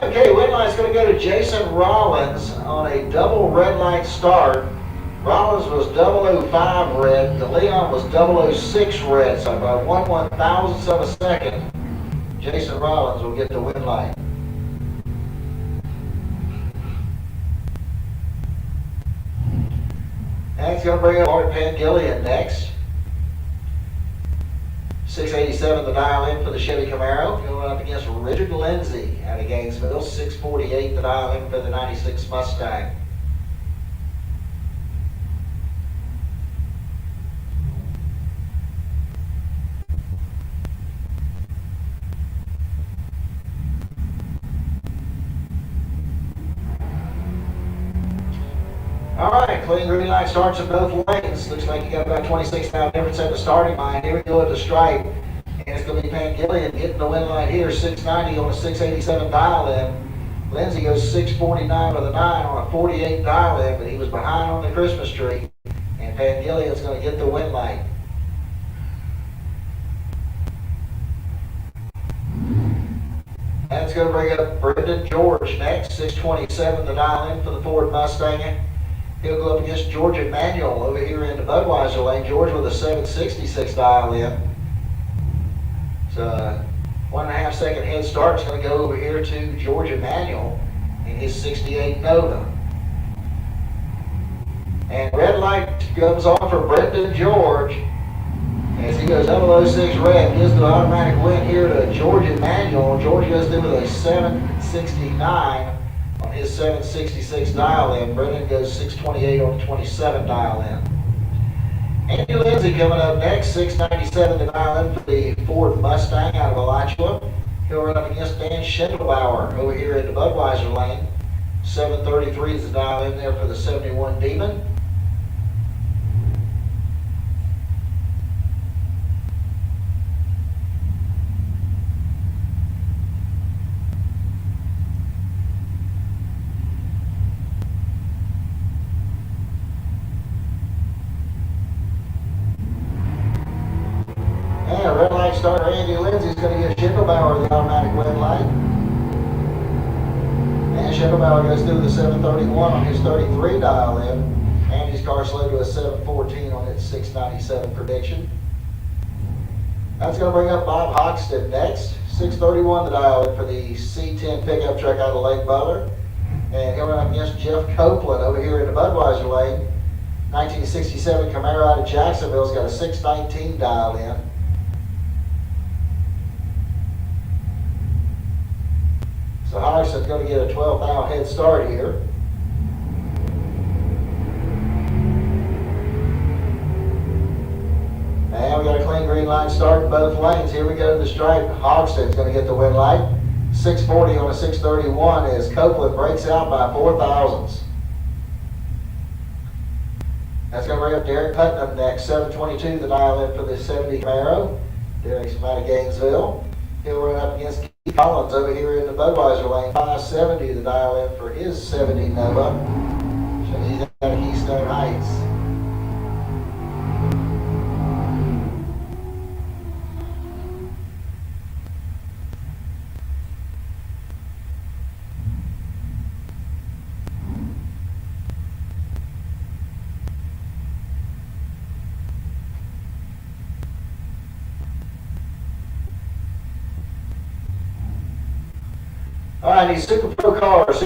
C: Okay, win line's going to go to Jason Rollins on a double red light start. Rollins was 005 red, DeLeon was 006 red, so by 1/1000th of a second, Jason Rollins will get the win light. That's going to bring up Art Pangillion next. 687 the dial in for the Chevy Camaro, going up against Richard Lindsay out of Gainesville. 648 the dial in for the 96 Mustang. All right, clean green light starts in both lanes. Looks like you got about 26 now difference at the starting line. Here we go at the stripe. And it's going to be Pangillion getting the win light here. 690 on a 687 dial in. Lindsay goes 649 with a 9 on a 48 dial in, but he was behind on the Christmas tree. And Pangillion's going to get the win light. That's going to bring up Brendan George next. 627 the dial in for the Ford Mustang. He'll go up against George Emanuel over here in the Budweiser lane. George with a 766 dial in. So 1.5 second head start is going to go over here to George Emanuel in his 68 Nova. And red light comes on for Brendan George as he goes 006 red. Gives the automatic win here to George Emanuel. George goes through with a 769. On his 766 dial in. Brendan goes 628 on the 27 dial in. Andy Lindsay coming up next, 697 to dial in for the Ford Mustang out of Alachua. He'll run up against Dan Schindelbauer over here in the Budweiser lane. 733 is the dial in there for the 71 Demon. Red light starter Andy Lindsay's going to get Schindelbauer the automatic red light. And Schindelbauer goes through the 731 on his 33 dial in. Andy's car slowed to a 714 on its 697 prediction. That's going to bring up Bob Hoxton next. 631 the dial in for the C10 pickup truck out of Lake Butler. And he'll run up against Jeff Copeland over here in the Budweiser lane. 1967 Camaro out of Jacksonville's got a 619 dial in. So Hodgson's going to get a 12th hour head start here. And we got a clean green line start in both lanes. Here we go to the stripe. Hodgson's going to get the win light. 640 on a 631 as Copeland breaks out by 4 thousandths. That's going to bring up Derek Putnam next. 722 the dial in for the 70 Camaro. Derek's from out of Gainesville. He'll run up against Keith Collins over here in the Budweiser lane. 570 the dial in for his 70 Nova. Shows he's out of Keystone Heights. All right, these Super Pro cars,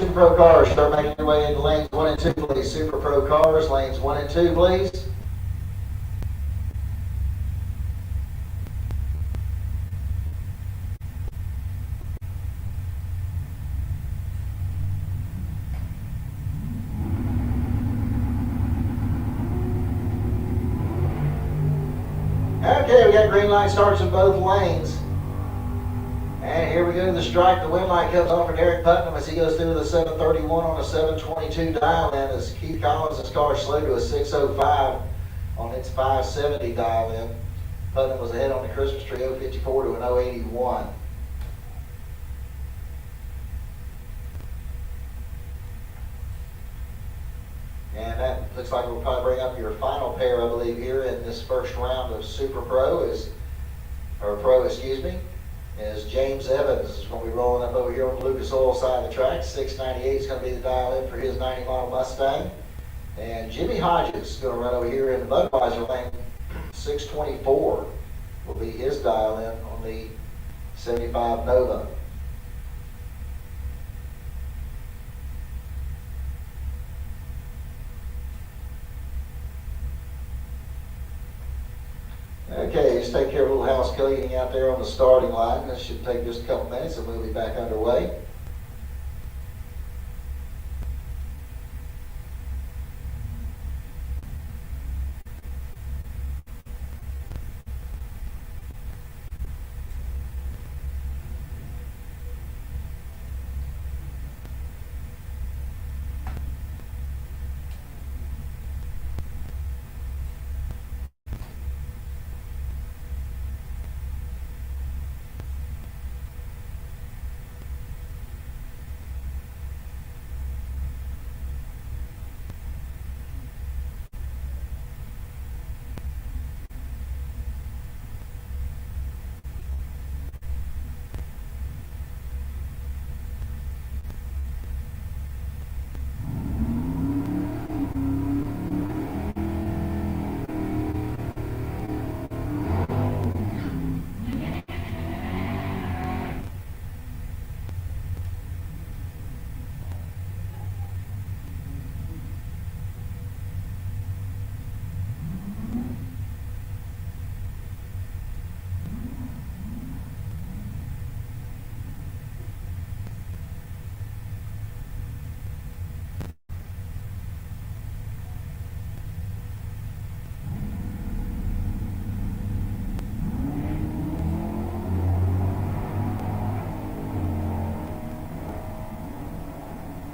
C: start making your way into lanes 1 and 2, please. Super Pro cars, lanes 1 and 2, please. Okay, we got green light starts in both lanes. And here we go to the stripe. The win light comes on for Derek Putnam as he goes through the 731 on a 722 dial in as Keith Collins' car slowed to a 605 on its 570 dial in. Putnam was ahead on the Christmas tree 054 to an 081. And that looks like we'll probably bring up your final pair, I believe, here in this first round of Super Pro Pro, excuse me. As James Evans is going to be rolling up over here on the Lucas Oil side of the track. 698 is going to be the dial in for his 90 model Mustang. And Jimmy Hodges is going to run over here in the Budweiser lane. 624 will be his dial in on the 75 Nova. Okay, just take care of a little house cleaning out there on the starting line. This should take just a couple minutes and we'll be back underway.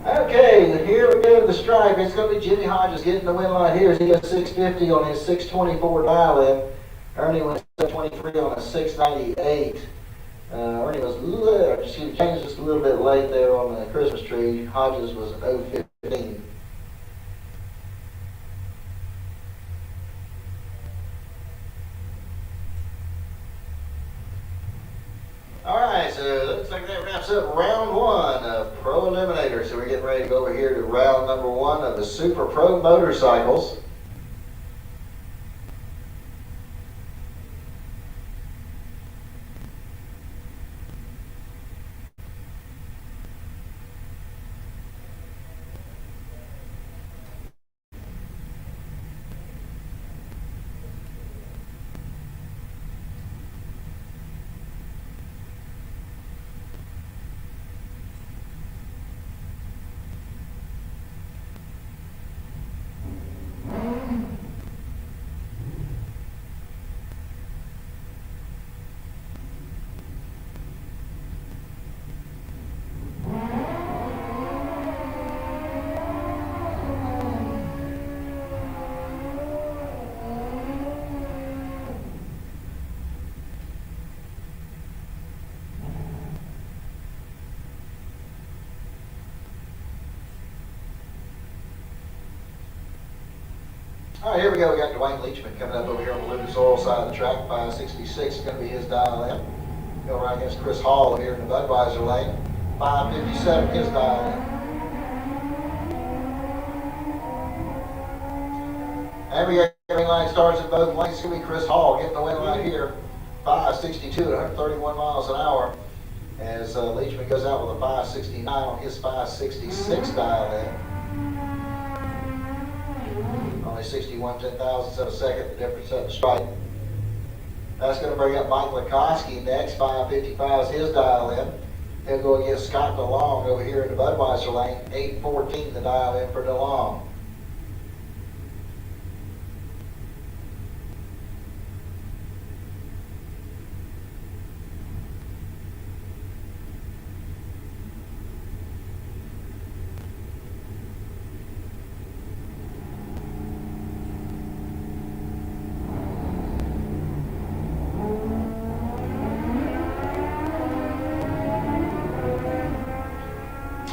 C: Okay, here we go to the stripe. It's going to be Jimmy Hodges getting the win line here. He got 650 on his 624 dial in. Ernie went 723 on a 698. Ernie was she changed just a little bit late there on the Christmas tree. Hodges was an 015. Alright, so it looks like that wraps up round one of Pro Eliminator. So we're getting ready to go over here to round number one of the Super Pro Motorcycles. All right, here we go. We got Dwayne Leachman coming up over here on the Lucas Oil side of the track. 566 is going to be his dial in. Go right against Chris Hall here in the Budweiser lane. 557 his dial in. Every green line starts at both lanes. It's going to be Chris Hall getting the win right here. 562 at 131 miles an hour. As Leachman goes out with a 569 on his 566 dial in. Only 61 10,000ths of a second, the difference of the stripe. That's going to bring up Mike Likoski next. 555 is his dial in. He'll go against Scott DeLong over here in the Budweiser lane. 814 the dial in for DeLong.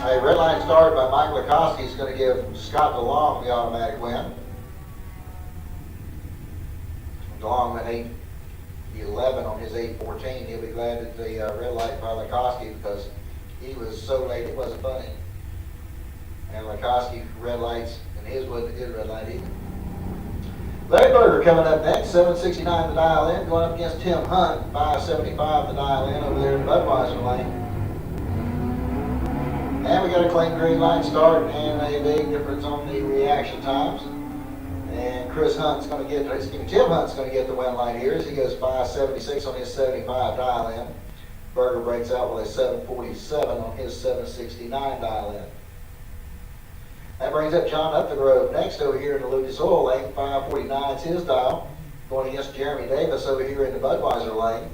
C: A red line started by Mike Likoski is going to give Scott DeLong the automatic win. DeLong went 11 on his 8:14. He'll be glad that the red light by Lakoski, because he was so late it wasn't funny. And Lakoski red lights, and his wasn't a good red light either. Larry Berger coming up next, 769 to dial in, going up against Tim Hunt, 575 to dial in over there in Budweiser lane. And we got a clean green light start and a big difference on the reaction times. And Tim Hunt's going to get the win light here as he goes 576 on his 75 dial in. Berger breaks out with a 747 on his 769 dial in. That brings up John Upthegrove next over here in the Lucas Oil lane. 549 is his dial. Going against Jeremy Davis over here in the Budweiser lane.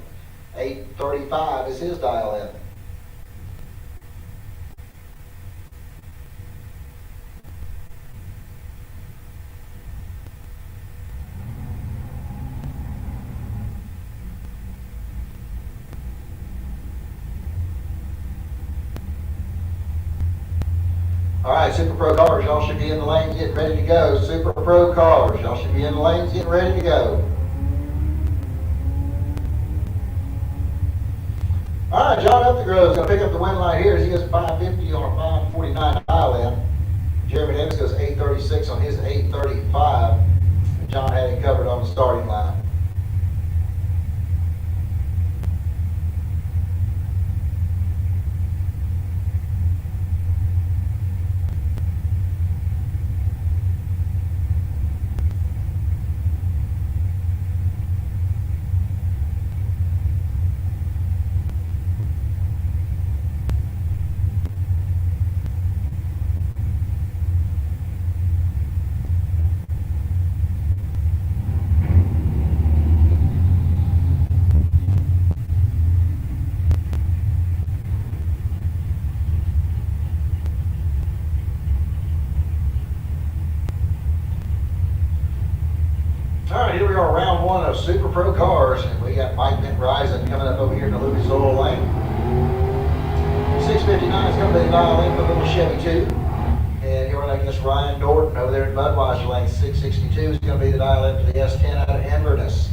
C: 835 is his dial in. All right, Super Pro cars, y'all should be in the lanes getting ready to go. Super Pro cars, y'all should be in the lanes getting ready to go. All right, John Upthegrove is going to pick up the win light here as he goes 550 on a 549 dial in. Jeremy Davis goes 836 on his 835. And John had him covered on the starting line. All right, here we are, round one of Super Pro cars, and we got Mike Risen coming up over here in the Lucas Oil lane. 659 is going to be the dial in for the little Chevy 2. And here we're against Ryan Norton over there in Budweiser lane. 662 is going to be the dial in for the S10 out of Inverness.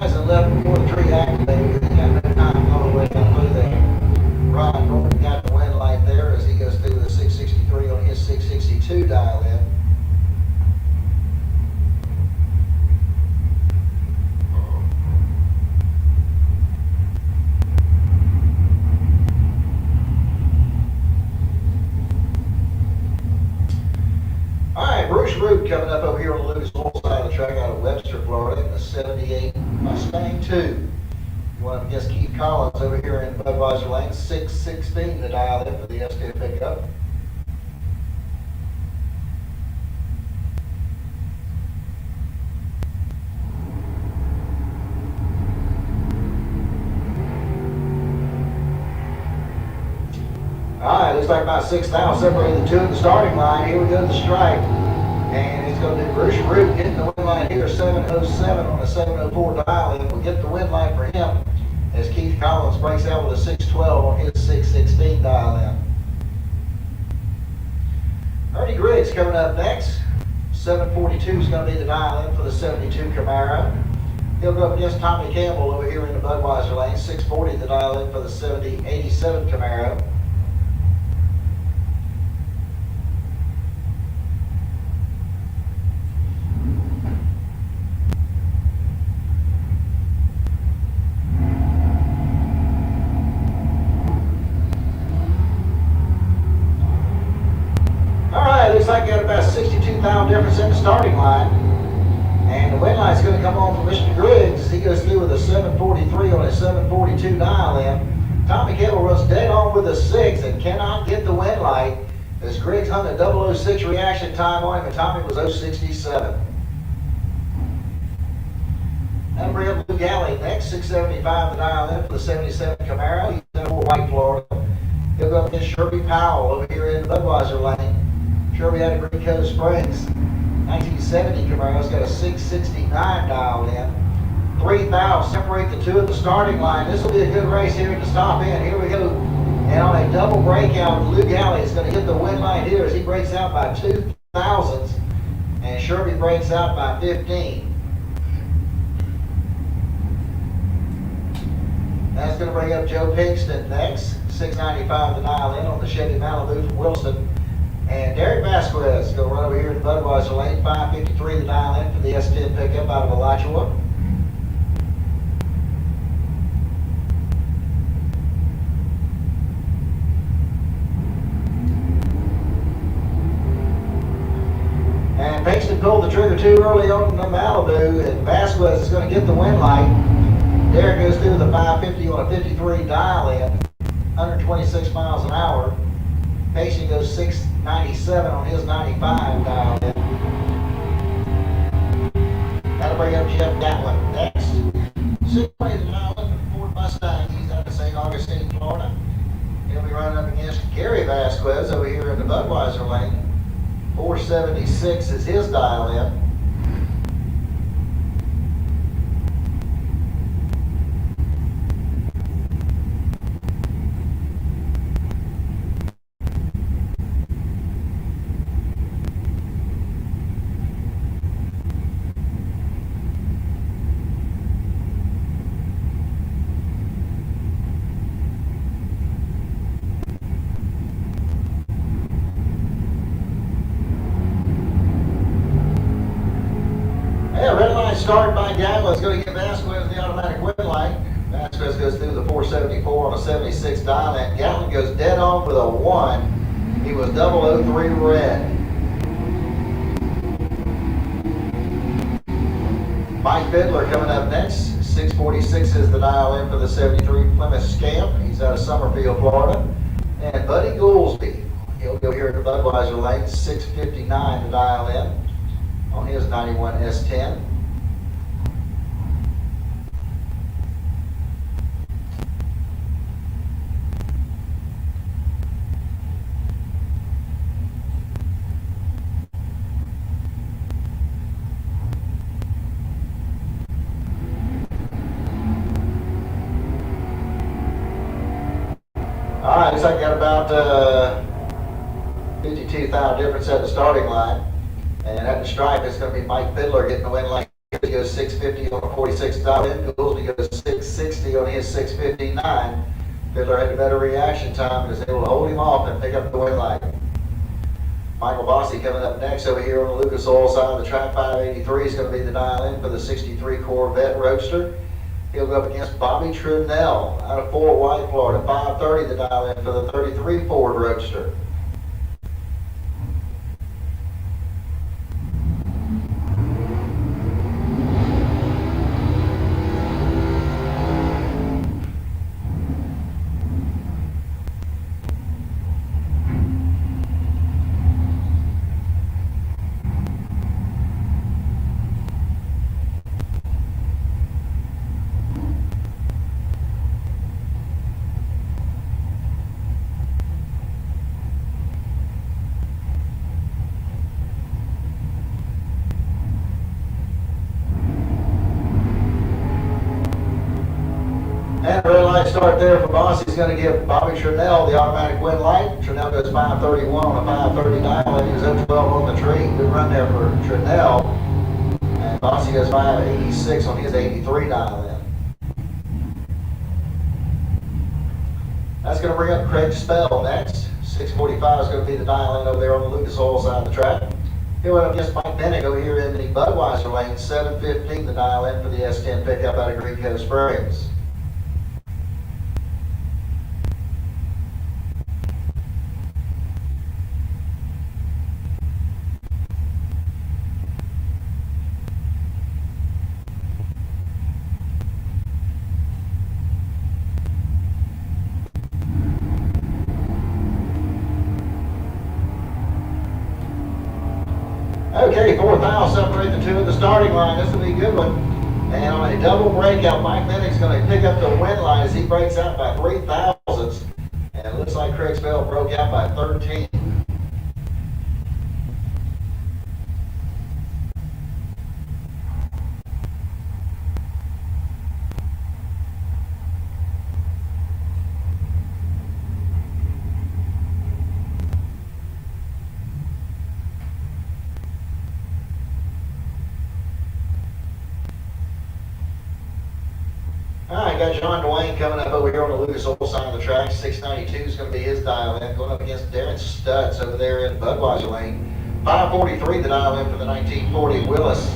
C: Risen left before the tree activated. He got no time all the way down through there. Ryan Norton got the win light there as he goes through with a 663 on his 662 dial in. Alright, Bruce Root coming up over here on the Lucas Oil side of the track out of Webster, Florida, in the 78 Mustang 2. Going up against Keith Collins over here in Budweiser lane, 616 to dial in for the S2 pickup. Alright, looks like about 6 now separating the two at the starting line. Here we go to the stripe. And it's going to be Bruce Root getting the win line here, 707 on a 704 dial in. We'll get the win line for him as Keith Collins breaks out with a 612 on his 616 dial in. Ernie Griggs coming up next. 742 is going to be the dial in for the 72 Camaro. He'll go up against Tommy Campbell over here in the Budweiser lane. 640 the dial in for the 87 Camaro. Looks like got about 62-pound difference in the starting line. And the win line's going to come on for Mr. Griggs. He goes through with a 743 on a 742 dial in. Tommy Campbell runs dead on with a 6 and cannot get the win light as Griggs hung a 006 reaction time on him and Tommy was 067. That'll bring up Lou Galley next, 675 the dial in for the 77 Camaro. He's in White, Florida. He'll go up against Sherby Powell over here in the Budweiser lane. Sherby out of Green Cove Springs. 1970 Camaro's got a 669 dialed in. 3,000 separate the two at the starting line. This will be a good race here at the stop in. Here we go. And on a double breakout, Lou Galley is going to hit the win line here as he breaks out by 2 thousandths. And Sherby breaks out by 15. That's going to bring up Joe Pinkston next. 695 the dial in on the Chevy Malibu from Wilson. And Derek Vasquez is going to run over here in the Budweiser lane. 553 the dial in for the S10 pickup out of Alachua. And Pinkston pulled the trigger too early on the Malibu, and Vasquez is going to get the win light. Derek goes through the 550 on a 53 dial in, 126 miles an hour. Pacey goes 697 on his 95 dial in. That'll bring up Jeff Gatlin next. 620 the dial in for the Ford Mustang. He's out of St. Augustine, Florida. He'll be running up against Gary Vasquez over here in the Budweiser lane. 476 is his dial in. Started by Gatlin is going to give Vasquez the automatic win light. Vasquez goes through the 474 on a 76 dial in. Gatlin goes dead on for the 1. He was 003 red. Mike Fiddler coming up next. 646 is the dial in for the 73 Plymouth Scamp. He's out of Summerfield, Florida. And Buddy Goolsby, he'll go here in the Budweiser lane. 659 the dial in on his 91 S10. All right, looks like I got about 52,000 difference at the starting line. And at the stripe, it's going to be Mike Fiddler getting the win line. He goes 650 on a 46 dial in. Goolsby goes 660 on his 659. Fiddler had a better reaction time and was able to hold him off and pick up the win line. Michael Bossy coming up next over here on the Lucas Oil side of the track. 583 is going to be the dial in for the 63 Corvette Roadster. He'll go up against Bobby Trudell out of Fort White, Florida. 530 the dial in for the 33 Ford Roadster. And red light start there for Boss. He's going to give Bobby Trudell the automatic win light. Trudell goes 531 on a 530 dial, and he was up 12 on the tree. Good run there for Trudell. And Bossy goes 586 on his 83 dial in. That's going to bring up Craig Spell next. 645 is going to be the dial in over there on the Lucas Oil side of the track. He went up against Mike Bennett over here in the Budweiser lane. 715 the dial in for the S10 pickup out of Green Cove Springs. Okay, 4,000 separate the two at the starting line. This will be a good one. And on a double breakout, Mike Minnick's going to pick up the win line as he breaks out by 3 thousandths. And it looks like Craigsville broke out by 13. All right, got John Dwayne coming up over here on the Lucas Oil side of the track. 692 is going to be his dial in, going up against Darren Stutz over there in Budweiser lane. 543 the dial in for the 1940 Willis.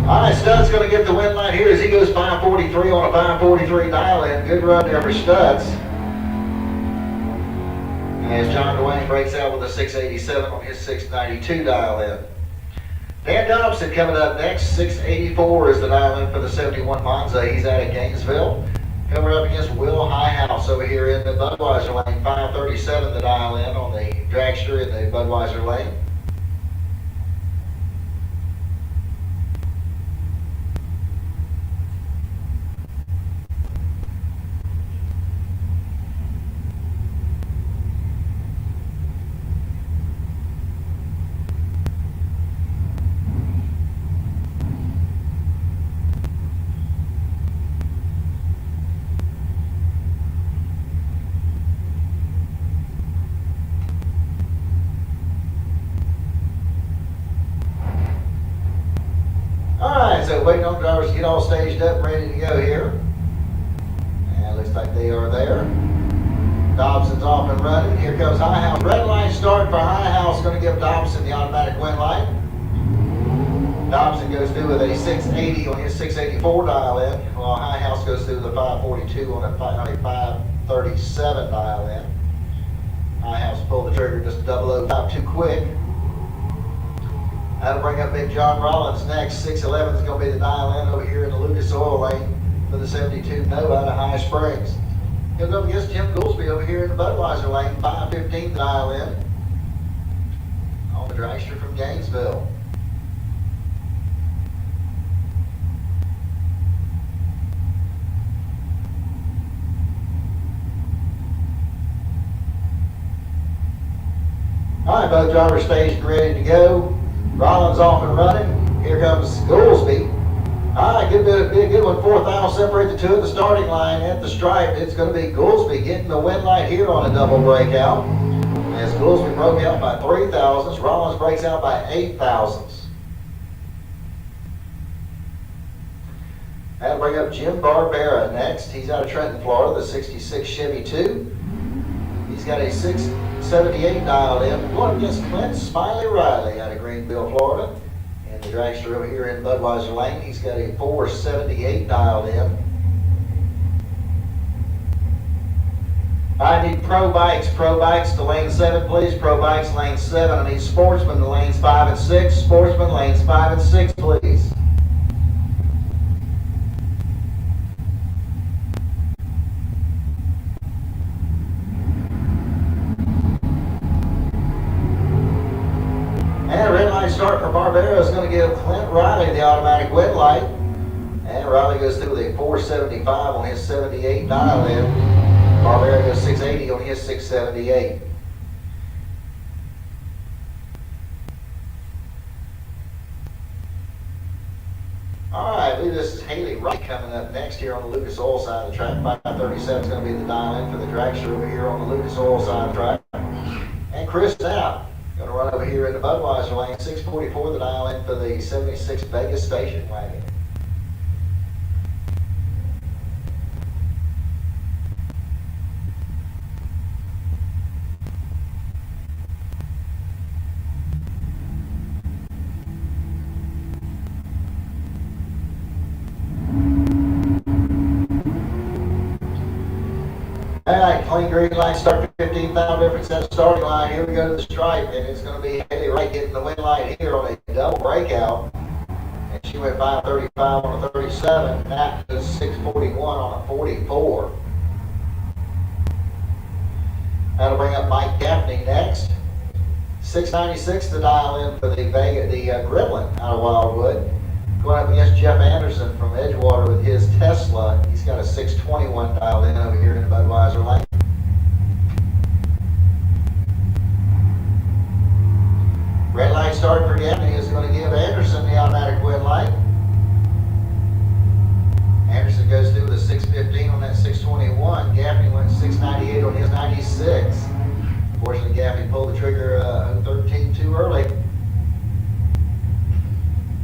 C: All right, Stutz going to get the win line here as he goes 543 on a 543 dial in. Good run there for Stutz. As John Dwayne breaks out with a 687 on his 692 dial in. Dan Dobson coming up next. 684 is the dial in for the 71 Monza. He's out of Gainesville. Coming up against Will Highhouse over here in the Budweiser lane. 537 the dial in on the dragster in the Budweiser lane. So waiting on drivers to get all staged up and ready to go here. And looks like they are there. Dobson's off and running. Here comes Highhouse. Red line start for Highhouse. Going to give Dobson the automatic win light. Dobson goes through with a 680 on his 684 dial in, while Highhouse goes through the 542 on a 537 dial in. Highhouse pulled the trigger just 005 too quick. That'll bring up Big John Rollins next. 611 is going to be the dial in over here in the Lucas Oil lane for the 72 Nova out of High Springs. He'll go up against Jim Goolsby over here in the Budweiser lane. 515 the dial in on the dragster from Gainesville. All right, both drivers staged and ready to go. Rollins off and running. Here comes Goolsby. All right, be a good one. 4,000 separate the two at the starting line at the stripe. It's going to be Goolsby getting the win light here on a double breakout. As Goolsby broke out by 3 thousandths, Rollins breaks out by 8 thousandths. That'll bring up Jim Barbera next. He's out of Trenton, Florida, the 66 Chevy 2. He's got a 678 dialed in, going against Clint Smiley Riley out of Greenville, Florida. And the dragster over here in Budweiser lane, he's got a 478 dialed in. I need Pro Bikes to lane 7, please. Pro Bikes lane 7. I need Sportsman to lanes 5 and 6. Sportsman lanes 5 and 6, please. And red line start for Barbera is going to give Clint Riley the automatic win light. And Riley goes through with a 475 on his 78 dial in. Barbera goes 680 on his 678. All right, I believe this is Haley Wright coming up next here on the Lucas Oil side of the track. 537 is going to be the dial in for the dragster over here on the Lucas Oil side of the track. And Chris Knapp going to run over here in the Budweiser lane. 644 the dial in for the 76 Vegas station wagon. All right, clean green line start 15,000 difference at the starting line. Here we go to the stripe, and it's going to be Haley Wright getting the win light here on a double breakout. And she went 535 on a 37. That is 641 on a 44. That'll bring up Mike Gaffney next. 696 to dial in for the Gremlin out of Wildwood. Going up against Jeff Anderson from Edgewater with his Tesla. He's got a 621 dialed in over here in Budweiser Lane. Red light start for Gaffney is going to give Anderson the automatic win light. Anderson goes through with a 615 on that 621. Gaffney went 698 on his 96. Unfortunately, Gaffney pulled the trigger 13 too early.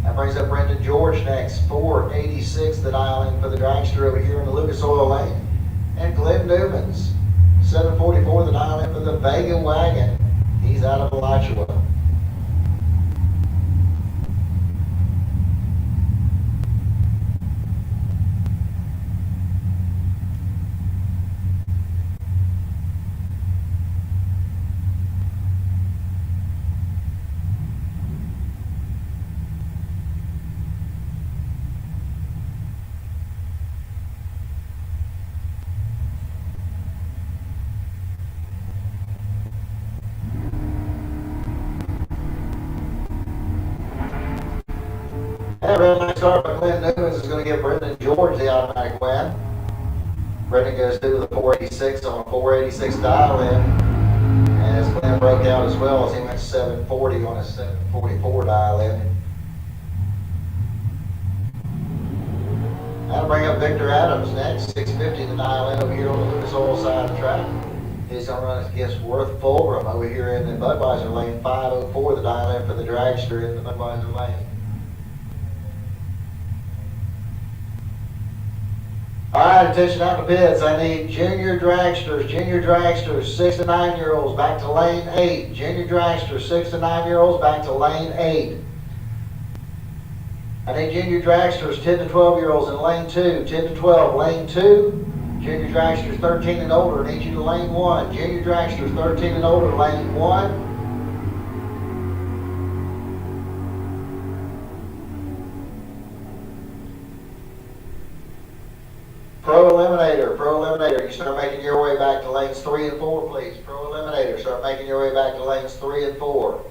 C: That brings up Brendan George next. 486 the dial in for the dragster over here in the Lucas Oil Lane. And Glenn Newmans. 744 the dial in for the Vega Wagon. He's out of Alachua. And red light start by Glenn Newmans is going to give Brendan George the automatic win. Brendan goes through the 486 on a 486 dial in. And as Glenn broke out as well as he went 740 on a 744 dial in. That'll bring up Victor Adams next. 650 the dial in over here on the Lucas Oil side of the track. He's going to run against Worth Fulgrim over here in the Budweiser Lane. 504 the dial in for the dragster in the Budweiser Lane. All right, attention out in the pits. I need junior dragsters, 6 to 9 year olds back to lane 8. Junior dragsters, 6 to 9 year olds back to lane 8. I need junior dragsters, 10 to 12 year olds in lane 2. 10 to 12, lane 2. Junior dragsters 13 and older, I need you to lane 1. Junior dragsters 13 and older, lane 1. Pro Eliminator, you start making your way back to lanes 3 and 4, please. Pro Eliminator, start making your way back to lanes 3 and 4.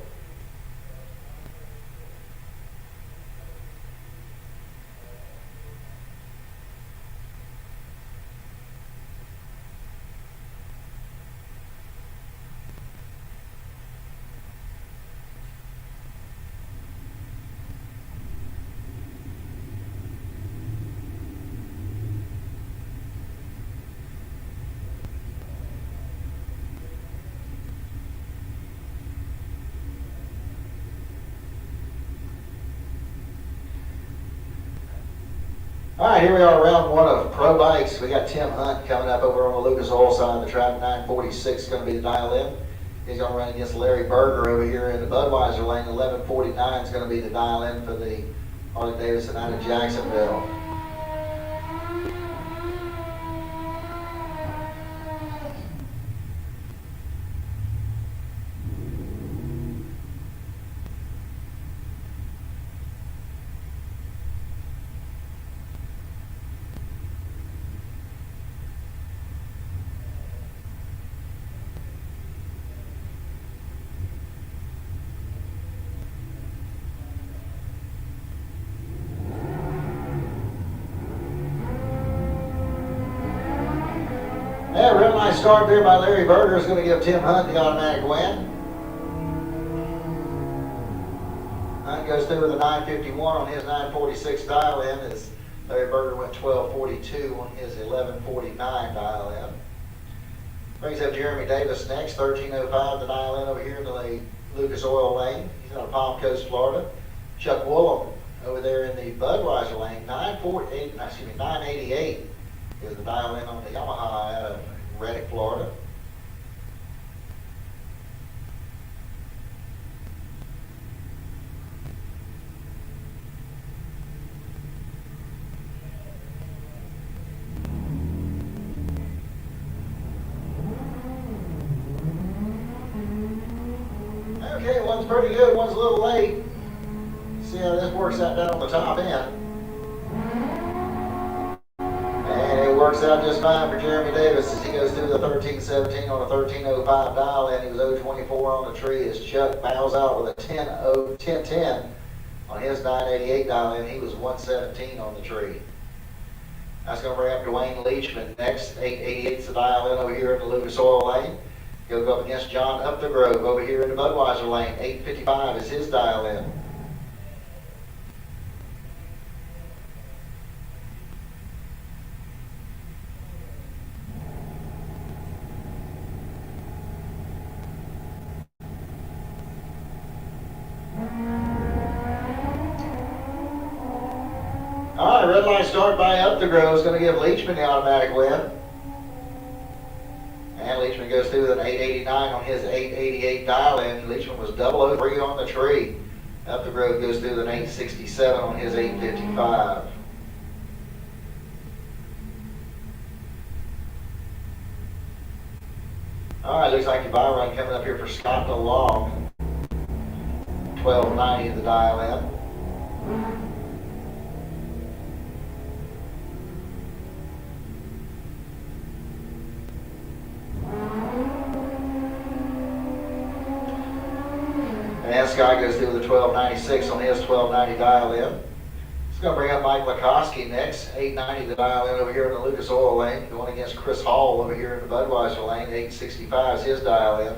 C: All right, here we are, round 1 of Pro Bikes. We got Tim Hunt coming up over on the Lucas Oil side of the track. 946 is going to be the dial in. He's going to run against Larry Berger over here in the Budweiser Lane. 1149 is going to be the dial in for the Harley Davidson out of Jacksonville. Yeah, real nice start there by Larry Berger is going to give Tim Hunt the automatic win. Hunt goes through with a 951 on his 946 dial in as Larry Berger went 1242 on his 1149 dial in. Brings up Jeremy Davis next, 1305 the dial in over here in the Lucas Oil Lane. He's out of Palm Coast, Florida. Chuck Woolham over there in the Budweiser Lane, 988 is the dial in on the Yamaha out of Reddick, Florida. Okay, one's pretty good, one's a little late. See how this works out down on the top end. And it works works out just fine for Jeremy Davis as he goes through the 1317 on a 1305 dial in. He was 024 on the tree as Chuck bows out with a 1010 on his 988 dial in. He was 117 on the tree. That's going to bring up Dwayne Leachman next. 888's the dial in over here in the Lucas Oil Lane. He'll go up against John Upthegrove over here in the Budweiser Lane. 855 is his dial in. All right, red light start by Upthegrove is going to give Leachman the automatic win. And Leachman goes through with an 889 on his 888 dial in. Leachman was 003 on the tree. Upthegrove goes through with an 867 on his 855. All right, looks like your buy run coming up here for Scott DeLong. 1290 at the dial in. And Scott goes through with a 1296 on his 1290 dial in. It's going to bring up Mike Lakoski next. 890 the dial in over here in the Lucas Oil Lane. Going against Chris Hall over here in the Budweiser Lane. 865 is his dial in.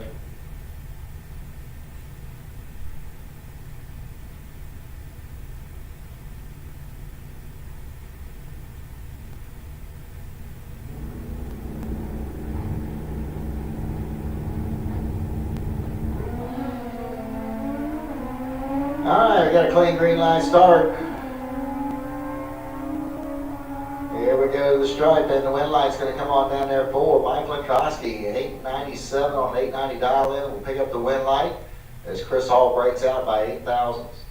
C: Alright, we got a clean green line start. Here we go to the stripe, and the wind light's going to come on down there for Mike Lakoski. 897 on 890 dial in. We'll pick up the wind light as Chris Hall breaks out by 8 thousandths.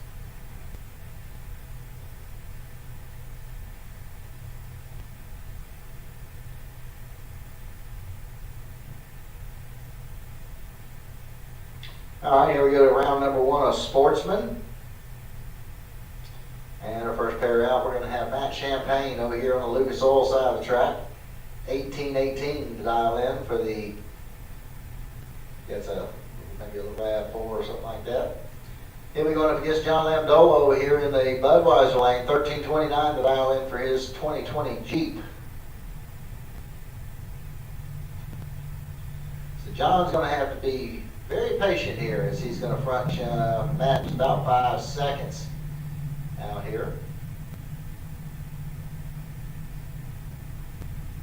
C: All right, here we go to round number 1 of Sportsman. And our first pair out, we're going to have Matt Champagne over here on the Lucas Oil side of the track. 1818 to dial in for the, gets a, maybe a little bad 4 or something like that. Here we go up against John Lamdola over here in the Budweiser Lane. 1329 to dial in for his 2020 Jeep. So John's going to have to be very patient here as he's going to front Matt about 5 seconds out here.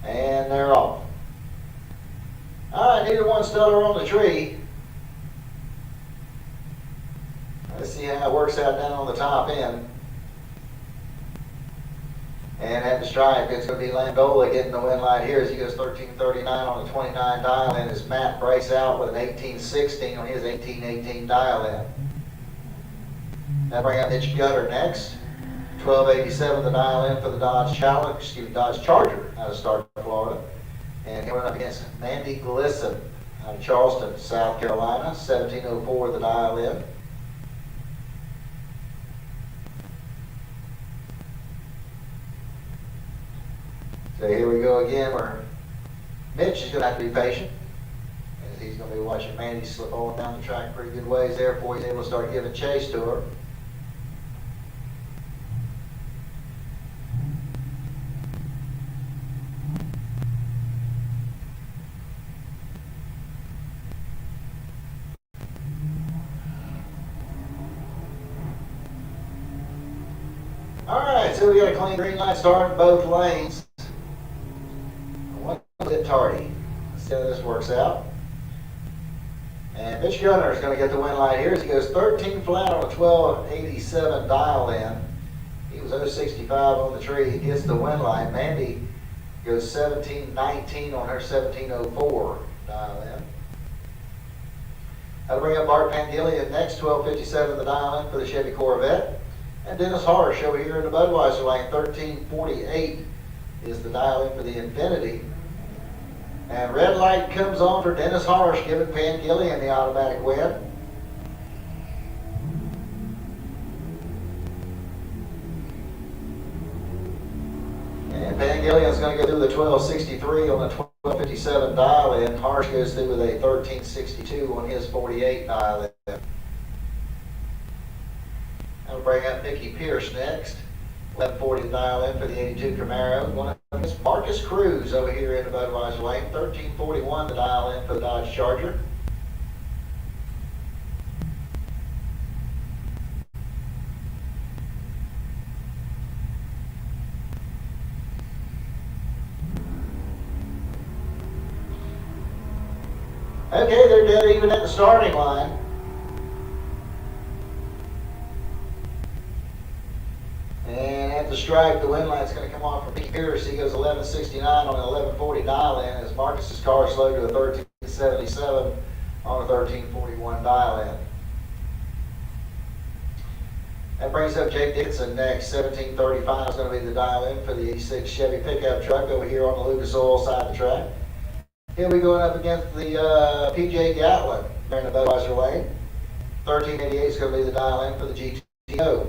C: And they're off. All right, neither one stutter on the tree. Let's see how it works out down on the top end. And at the stripe, it's going to be Lamdola getting the wind light here as he goes 1339 on the 29 dial in as Matt breaks out with an 1816 on his 1818 dial in. Now bring up Mitch Gutter next. 1287 the dial in for the Dodge Charger out of Stark, Florida. And coming up against Mandy Glisson out of Charleston, South Carolina. 1704 the dial in. So here we go again where Mitch is going to have to be patient as he's going to be watching Mandy slip on down the track pretty good ways there before he's able to start giving chase to her. Alright, so we got a clean green light start in both lanes. One bit tardy. Let's see how this works out. And Mitch Gunner is going to get the wind light here as he goes 13 flat on a 1287 dial in. He was 065 on the tree. He gets the wind light. Mandy goes 1719 on her 1704 dial in. I'll bring up Art Pangilian next, 1257 the dial in for the Chevy Corvette. And Dennis Harsh over here in the Budweiser Lane, 1348 is the dial in for the Infiniti. And red light comes on for Dennis Harsh, giving Pangilian the automatic win. And Pangilian Gillian's going to go through the 1263 on the 1257 dial in. Harsh goes through with a 1362 on his 48 dial in. I'll bring up Mickey Pierce next. 1140 dial in for the 82 Camaro. One of them is Marcus Cruz over here in the Budweiser lane. 1341 to dial in for the Dodge Charger. Okay, they're dead even at the starting line. And at the stripe, the wind line's going to come off from Mickey Pierce. He goes 1169 on an 1140 dial in as Marcus's car slowed to a 1377 on a 1341 dial in. That brings up Jake Dixon next. 1735 is going to be the dial in for the 86 Chevy pickup truck over here on the Lucas Oil side of the track. He'll be going up against the PJ Gatlin there in the Budweiser lane. 1388 is going to be the dial in for the GTO.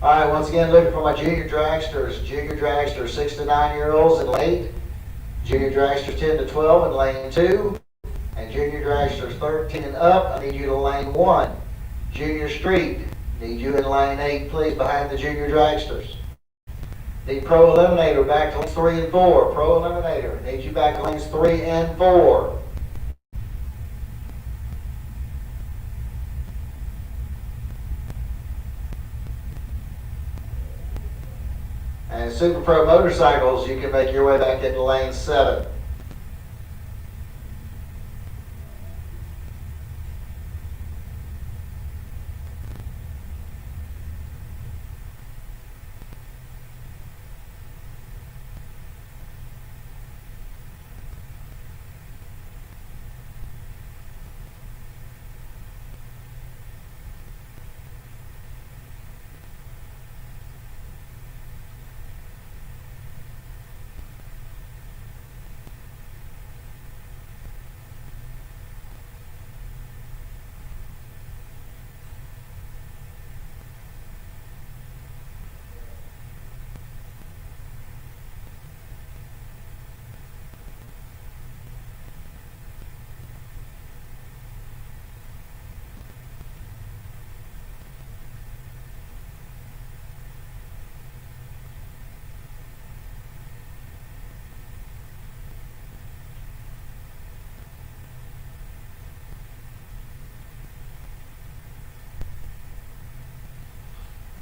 C: All right, once again, looking for my junior dragsters. Junior dragsters 6 to 9 year olds in lane. Junior dragsters 10 to 12 in lane 2. And junior dragsters 13 and up, I need you to lane 1. Junior street, need you in lane 8, please, behind the junior dragsters. Need Pro Eliminator back to lanes 3 and 4. Pro Eliminator, need you back to lanes 3 and 4. And Super Pro motorcycles, you can make your way back into lane 7.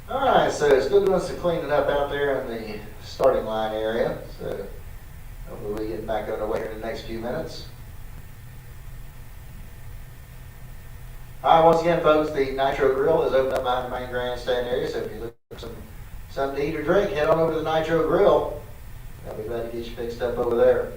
C: Alright, so still doing some cleaning up out there in the starting line area. So hopefully we'll get back underway in the next few minutes. Alright, once again, folks, the Nitro Grill is open up behind the main grandstand area. So if you're looking for something to eat or drink, head on over to the Nitro Grill. I'll be glad to get you fixed up over there.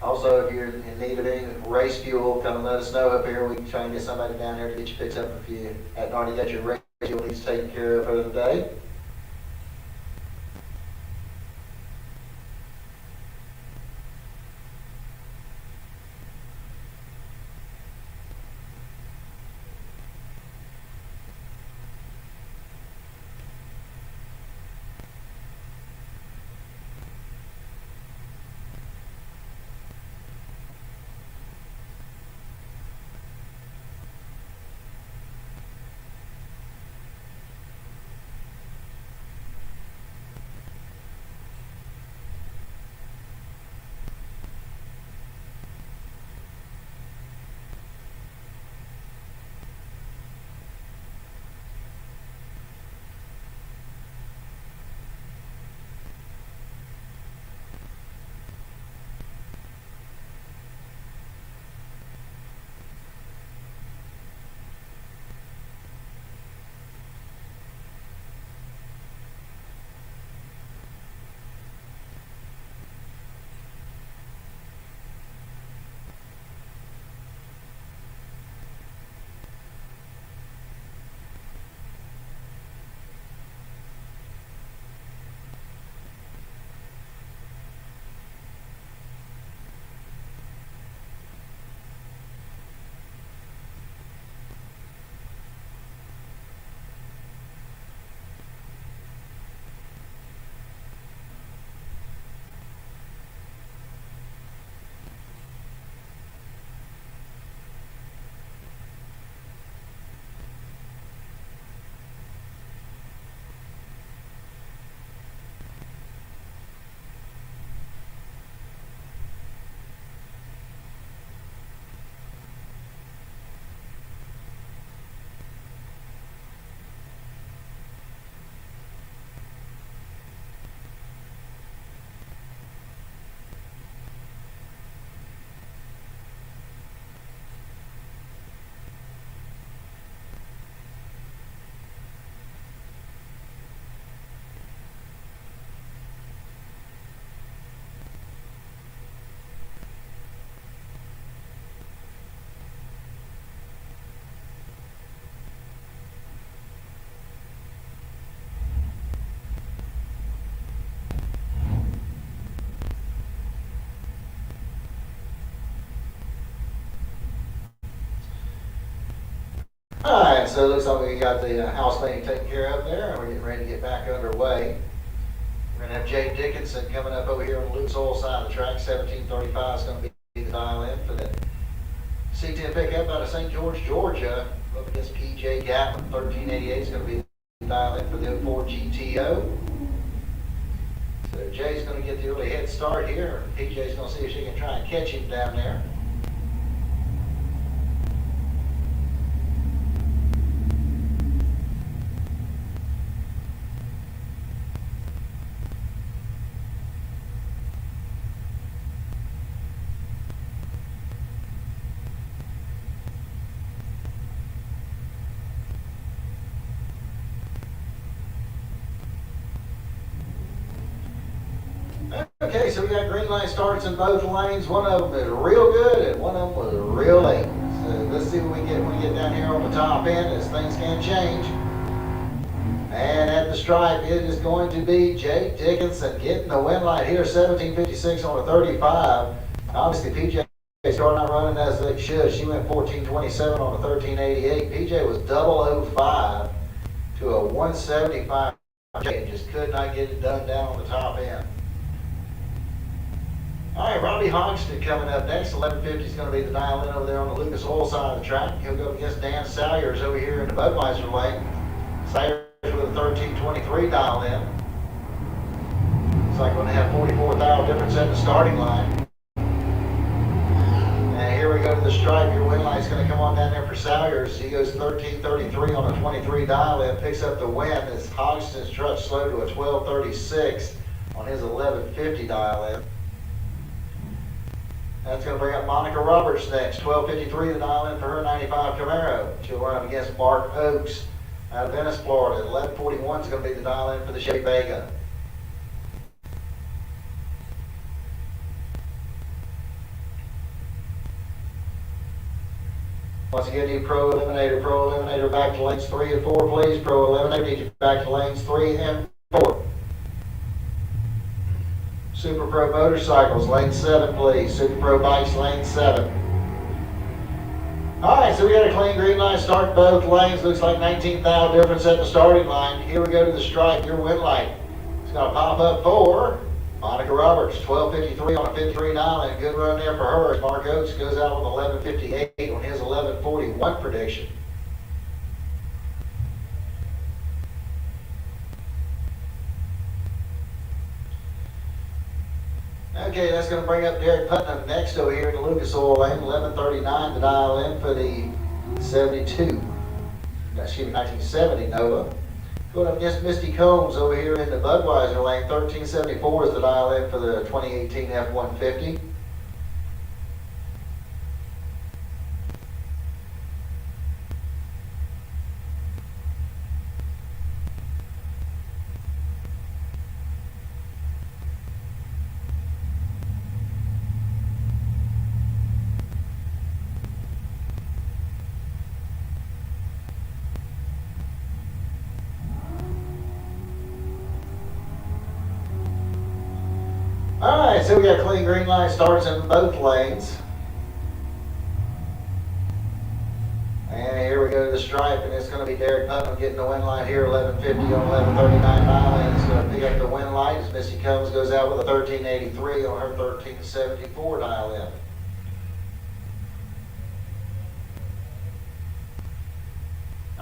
C: Also, if you're in need of any race fuel, come and let us know up here. We can try and get somebody down there to get you fixed up if you hadn't already got your race fuel needs taken care of for the day. so it looks like we got the house painting taken care of there, and we're getting ready to get back underway. We're going to have Jay Dickinson coming up over here on the Lucas Oil side of the track. 1735 is going to be the dial in for the C10 pickup out of St. George, Georgia. Up against PJ Gatlin. 1388 is going to be the dial in for the 04 GTO. So Jay's going to get the early head start here. PJ's going to see if she can try and catch him down there. Okay, so we got green light starts in both lanes. One of them is real good and one of them was real late. So let's see what we get when we get down here on the top end, as things can change. And at the stripe, it is going to be Jake Dickinson getting the win light here, 17:56 on a 35. Obviously, PJ started not running as they should. She went 14:27 on a 13:88. PJ was 005 to a 175. And just could not get it done down on the top end. All right, Robbie Hogston coming up next. 1150 is going to be the dial in over there on the Lucas Oil side of the track. He'll go against Dan Salyers over here in the Budweiser lane. Salyers with a 1323 dial in. Looks like we're going to have 44,000 difference at the starting line. And here we go to the stripe. Your win light's going to come on down there for Salyers. He goes 1333 on a 23 dial in, picks up the win as Hogston's truck slow to a 1236 on his 1150 dial in. That's going to bring up Monica Roberts next. 12:53 the dial in for her 95 Camaro. She'll run up against Mark Oakes out of Venice, Florida. 11:41 is going to be the dial in for the Chevy Vega. Once again, need Pro Eliminator. Pro Eliminator back to lanes 3 and 4, please. Pro Eliminator, need you back to lanes 3 and 4. Super Pro Motorcycles, lane 7, please. Super Pro Bikes, lane 7. All right, so we got a clean green line start both lanes. Looks like 19,000 difference at the starting line. Here we go to the stripe. Your win light. It's going to pop up for Monica Roberts. 12:53 on a 53 dial, and a good run there for her. Mark Oates goes out with 11:58 on his 11:41 prediction. Okay, that's going to bring up Derek Putnam next over here in the Lucas Oil lane. 11:39 to dial in for the 1970 Nova. Going up against Misty Combs over here in the Budweiser lane. 13:74 is the dial in for the 2018 F-150. Alright, so we got clean green line starts in both lanes. And here we go to the stripe, and it's going to be Derek Putnam getting the win light here, 11:50 on 11:39 dial in. It's going to pick up the win light as Missy Combs goes out with a 13:83 on her 13:74 dial in.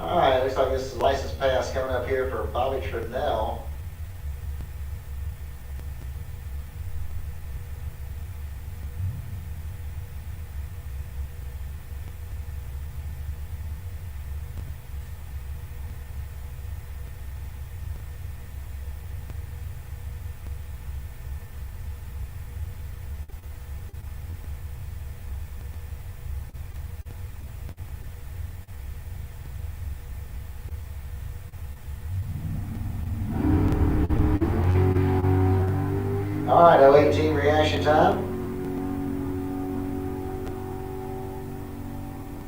C: Alright, looks like this is a license pass coming up here for Bobby Trinell. All right, 018 reaction time.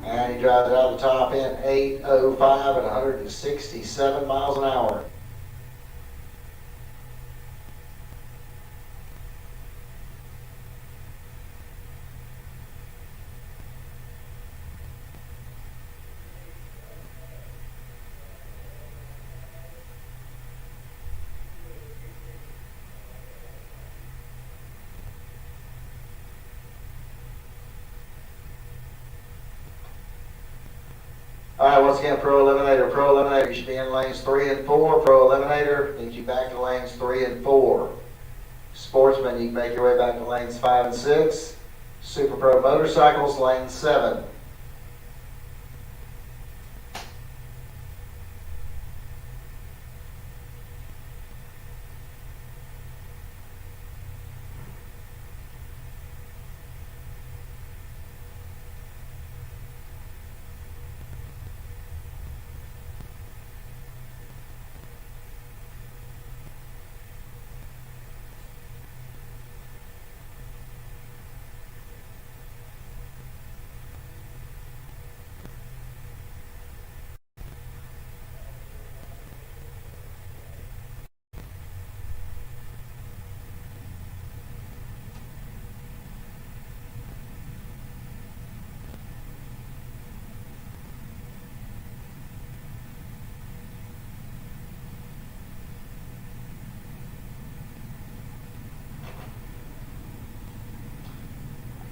C: And he drives it out the top end, 8:05 at 167 miles an hour. All right, once again, Pro Eliminator. Pro Eliminator, you should be in lanes 3 and 4. Pro Eliminator leads you back to lanes 3 and 4. Sportsman, you can make your way back to lanes 5 and 6. Super Pro Motorcycles, lane 7.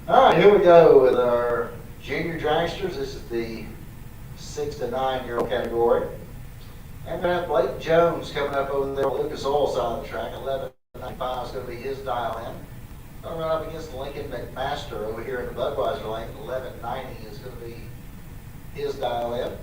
C: All right, here we go with our junior dragsters. This is the 6 to 9-year-old category. And we have Blake Jones coming up over there on Lucas Oil side of the track. 11.95 is going to be his dial in. Going to run up against Lincoln McMaster over here in the Budweiser lane. 11.90 is going to be his dial in.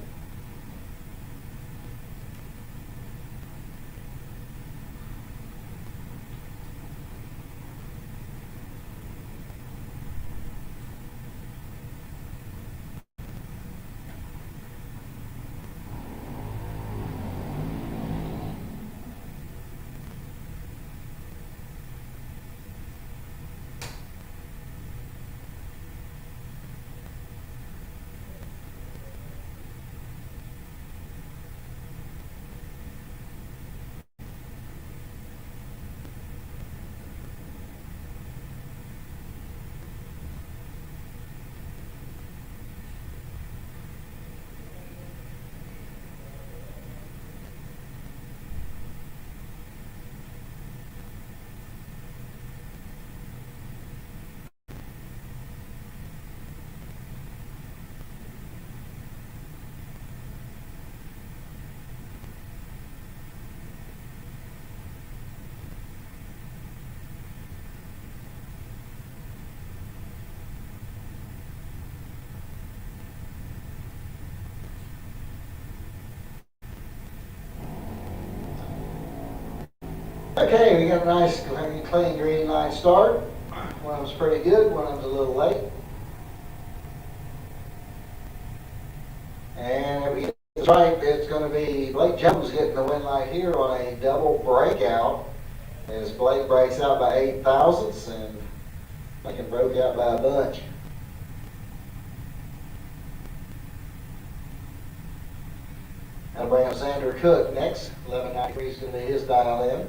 C: Okay, we got a nice clean green line start. One of them's pretty good, one of them's a little late. And if we get this right, it's going to be Blake Jones getting the win light here on a double breakout as Blake breaks out by 8 thousandths and Lincoln broke out by a bunch. That'll bring up Xander Cook next. 11.93 is going to be his dial in.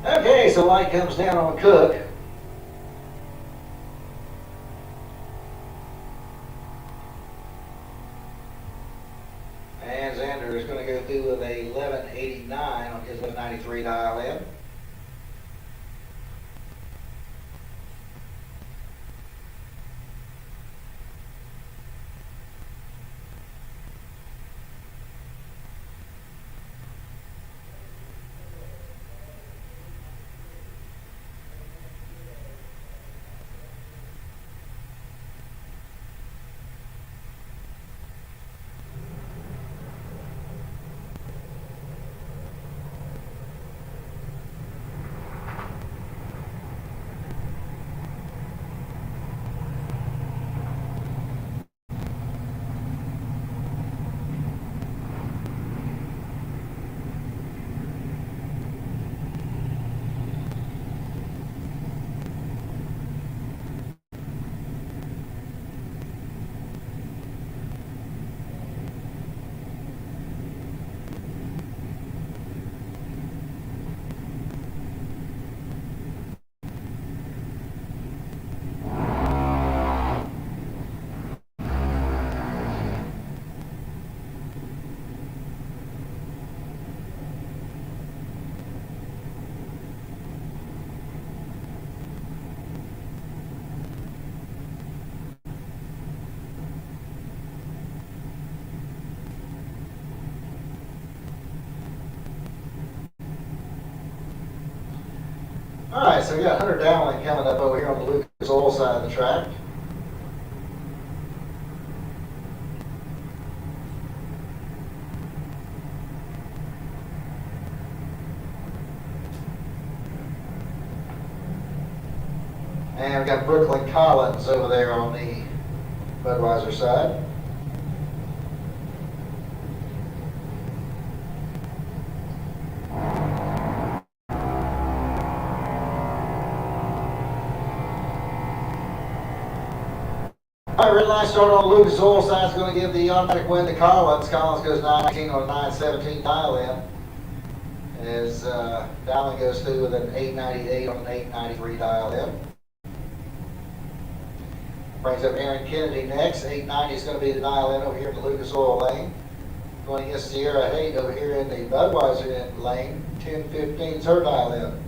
C: Okay, so light comes down on Cook. And Xander is going to go through with a 11.89 on his 11.93 dial in. All right, so we got Hunter Dowling coming up over here on the Lucas Oil side of the track. And we got Brooklyn Collins over there on the Budweiser side. All right, red line start on the Lucas Oil side is going to give the automatic win to Collins. Collins goes 19 on a 917 dial in. As Dowling goes through with an 898 on an 893 dial in. Brings up Aaron Kennedy next. 890 is going to be the dial in over here in the Lucas Oil lane. Going against Sierra Haight over here in the Budweiser lane. 1015 is her dial in.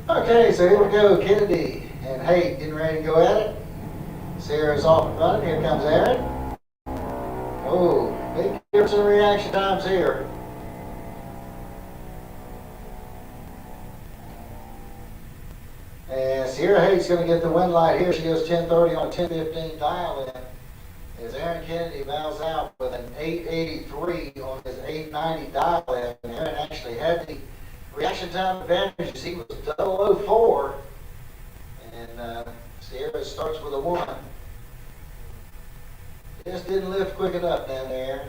C: Okay, so here we go. Kennedy and Haight getting ready to go at it. Sarah's off and running. Here comes Aaron. Oh, big difference in reaction times here. And Sierra Haight's going to get the win light here. She goes 1030 on a 1015 dial in. As Aaron Kennedy bows out with an 883 on his 890 dial in. And Aaron actually had the reaction time advantage as he was 004. And Sierra starts with a 1. Just didn't lift quick enough down there.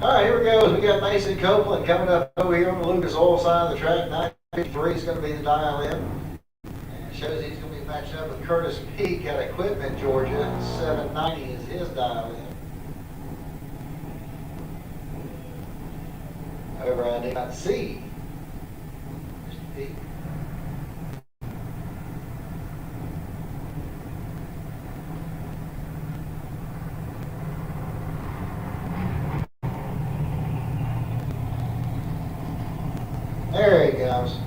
C: All right, here we go. We got Mason Copeland coming up over here on the Lucas Oil side of the track. 953 is going to be the dial in. And it shows he's going to be matched up with Curtis Peak at Equipment, Georgia. 790 is his dial in. Over I did not see Mr. Peak. There he goes.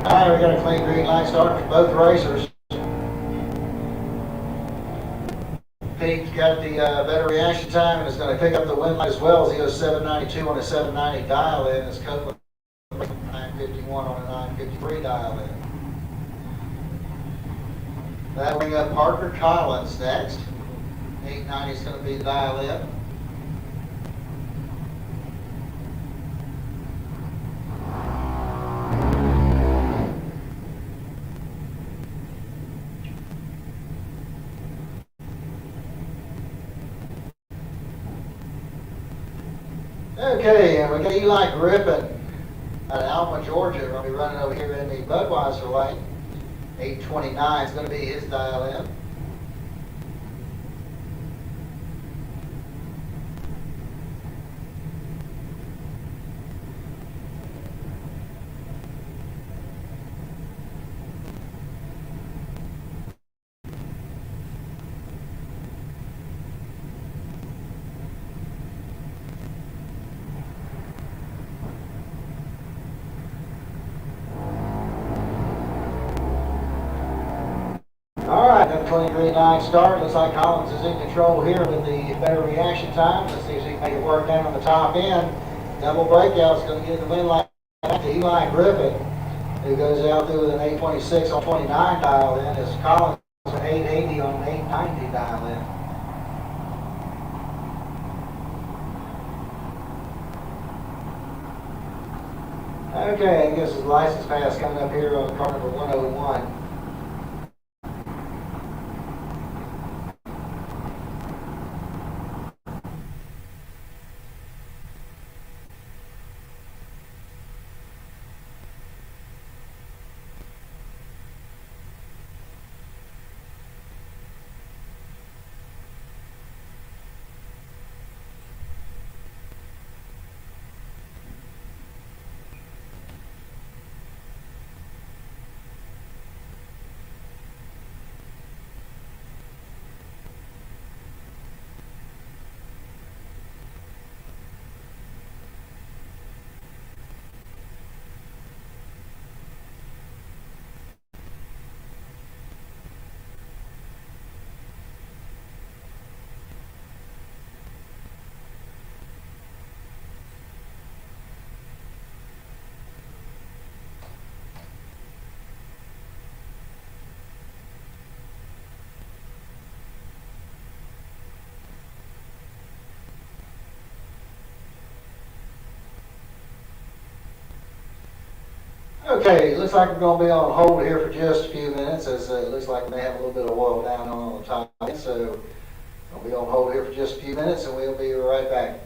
C: All right, we got a clean green light start for both racers. Pete's got the better reaction time and is going to pick up the win as well as he goes 792 on a 790 dial in. As Copeland 951 on a 953 dial in. That'll bring up Parker Collins next. 890 is going to be the dial in. Okay, and we got Eli Griffin out of Alma, Georgia. We're going to be running over here in the Budweiser lane. 829 is going to be his dial in. All right, got a 23.9 start. Looks like Collins is in control here with the better reaction time. Let's see if he can make it work down on the top end. Double breakout is going to get the win line back to Eli Griffin, who goes out there with an 826 on 29 dial in, as Collins an 880 on an 890 dial in. Okay, I guess his license pass coming up here on car number 101. Okay, looks like we're going to be on hold here for just a few minutes, as it looks like we may have a little bit of oil down on the top. So we'll be on hold here for just a few minutes, and we'll be right back.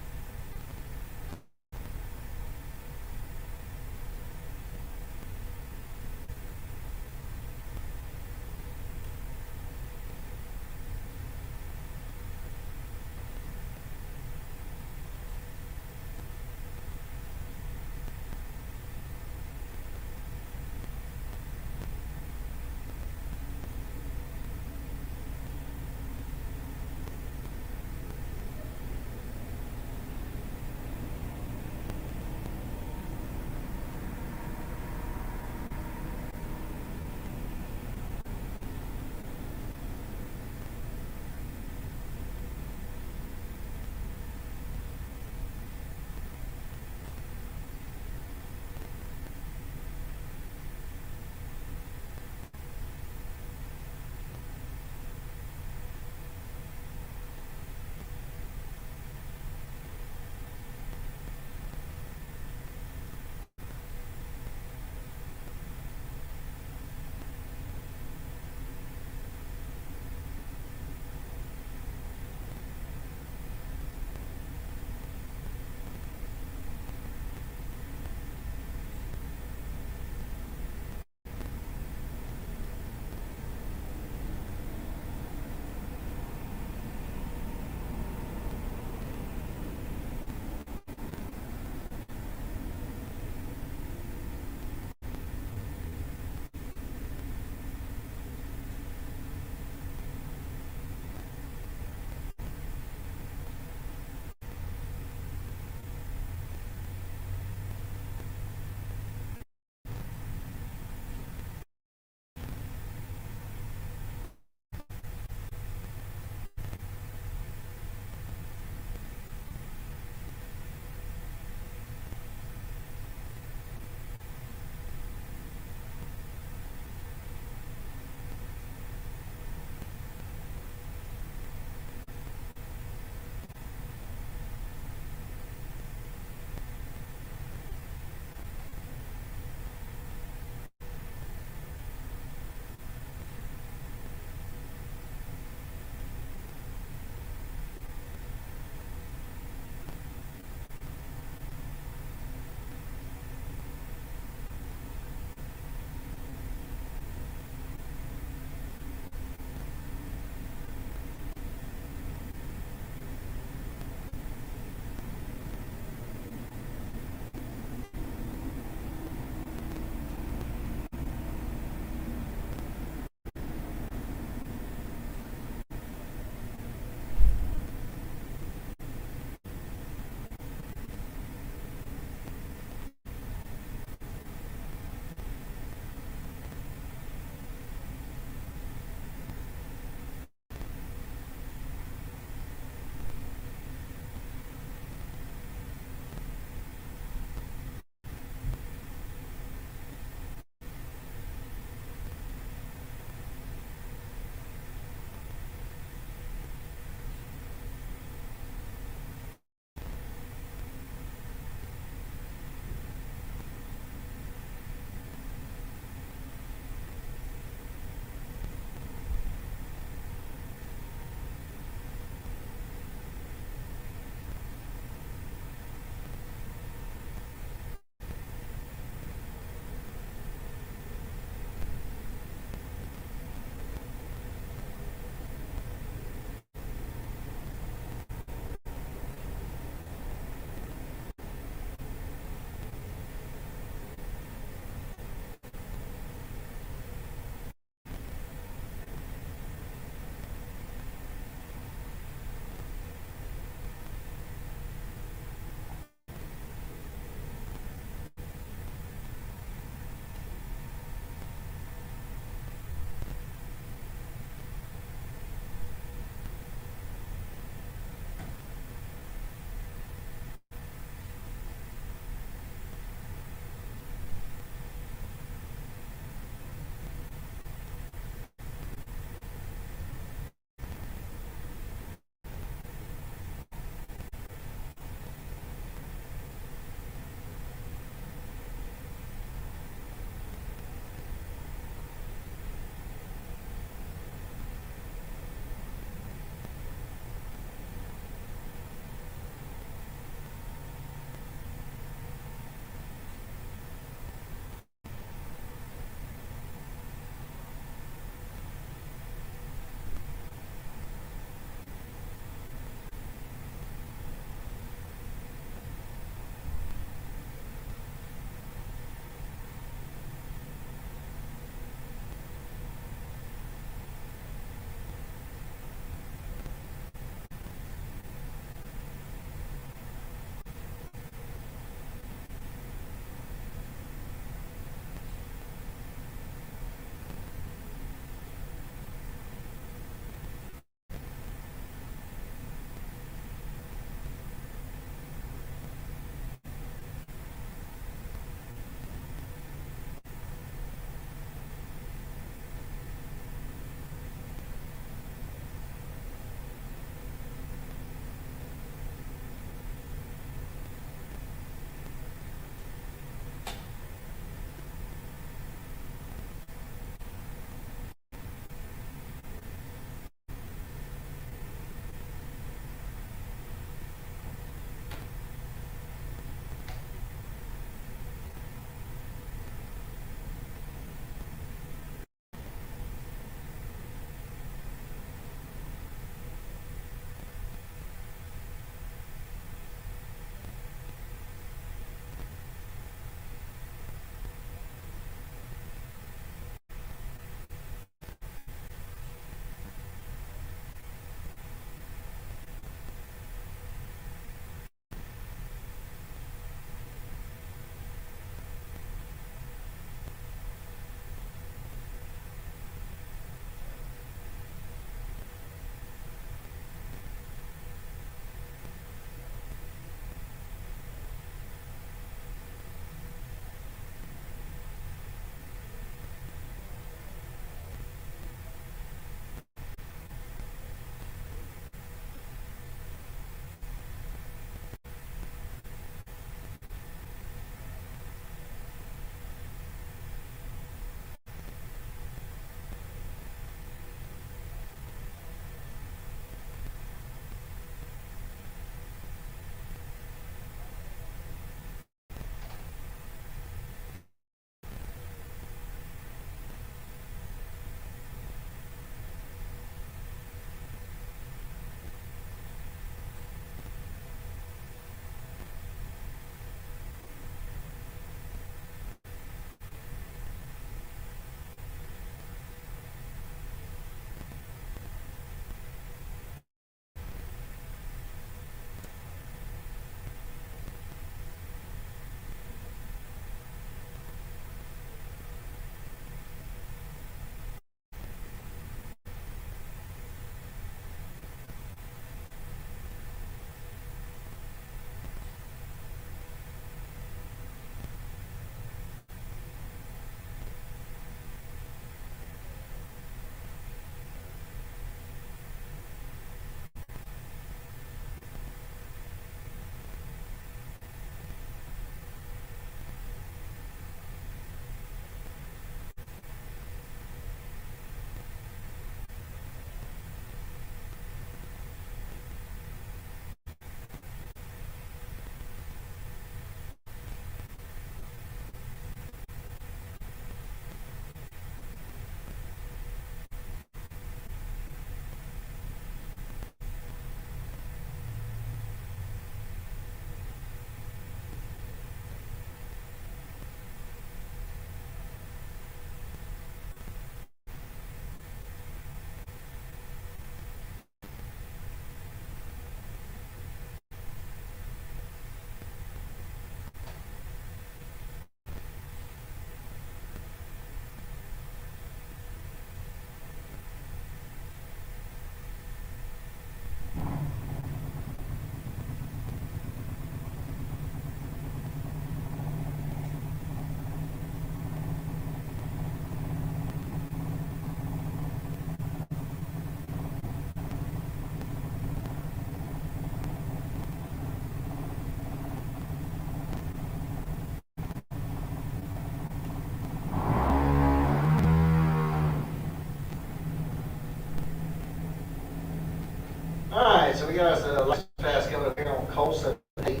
C: we got us a license pass coming up here on Colson 8.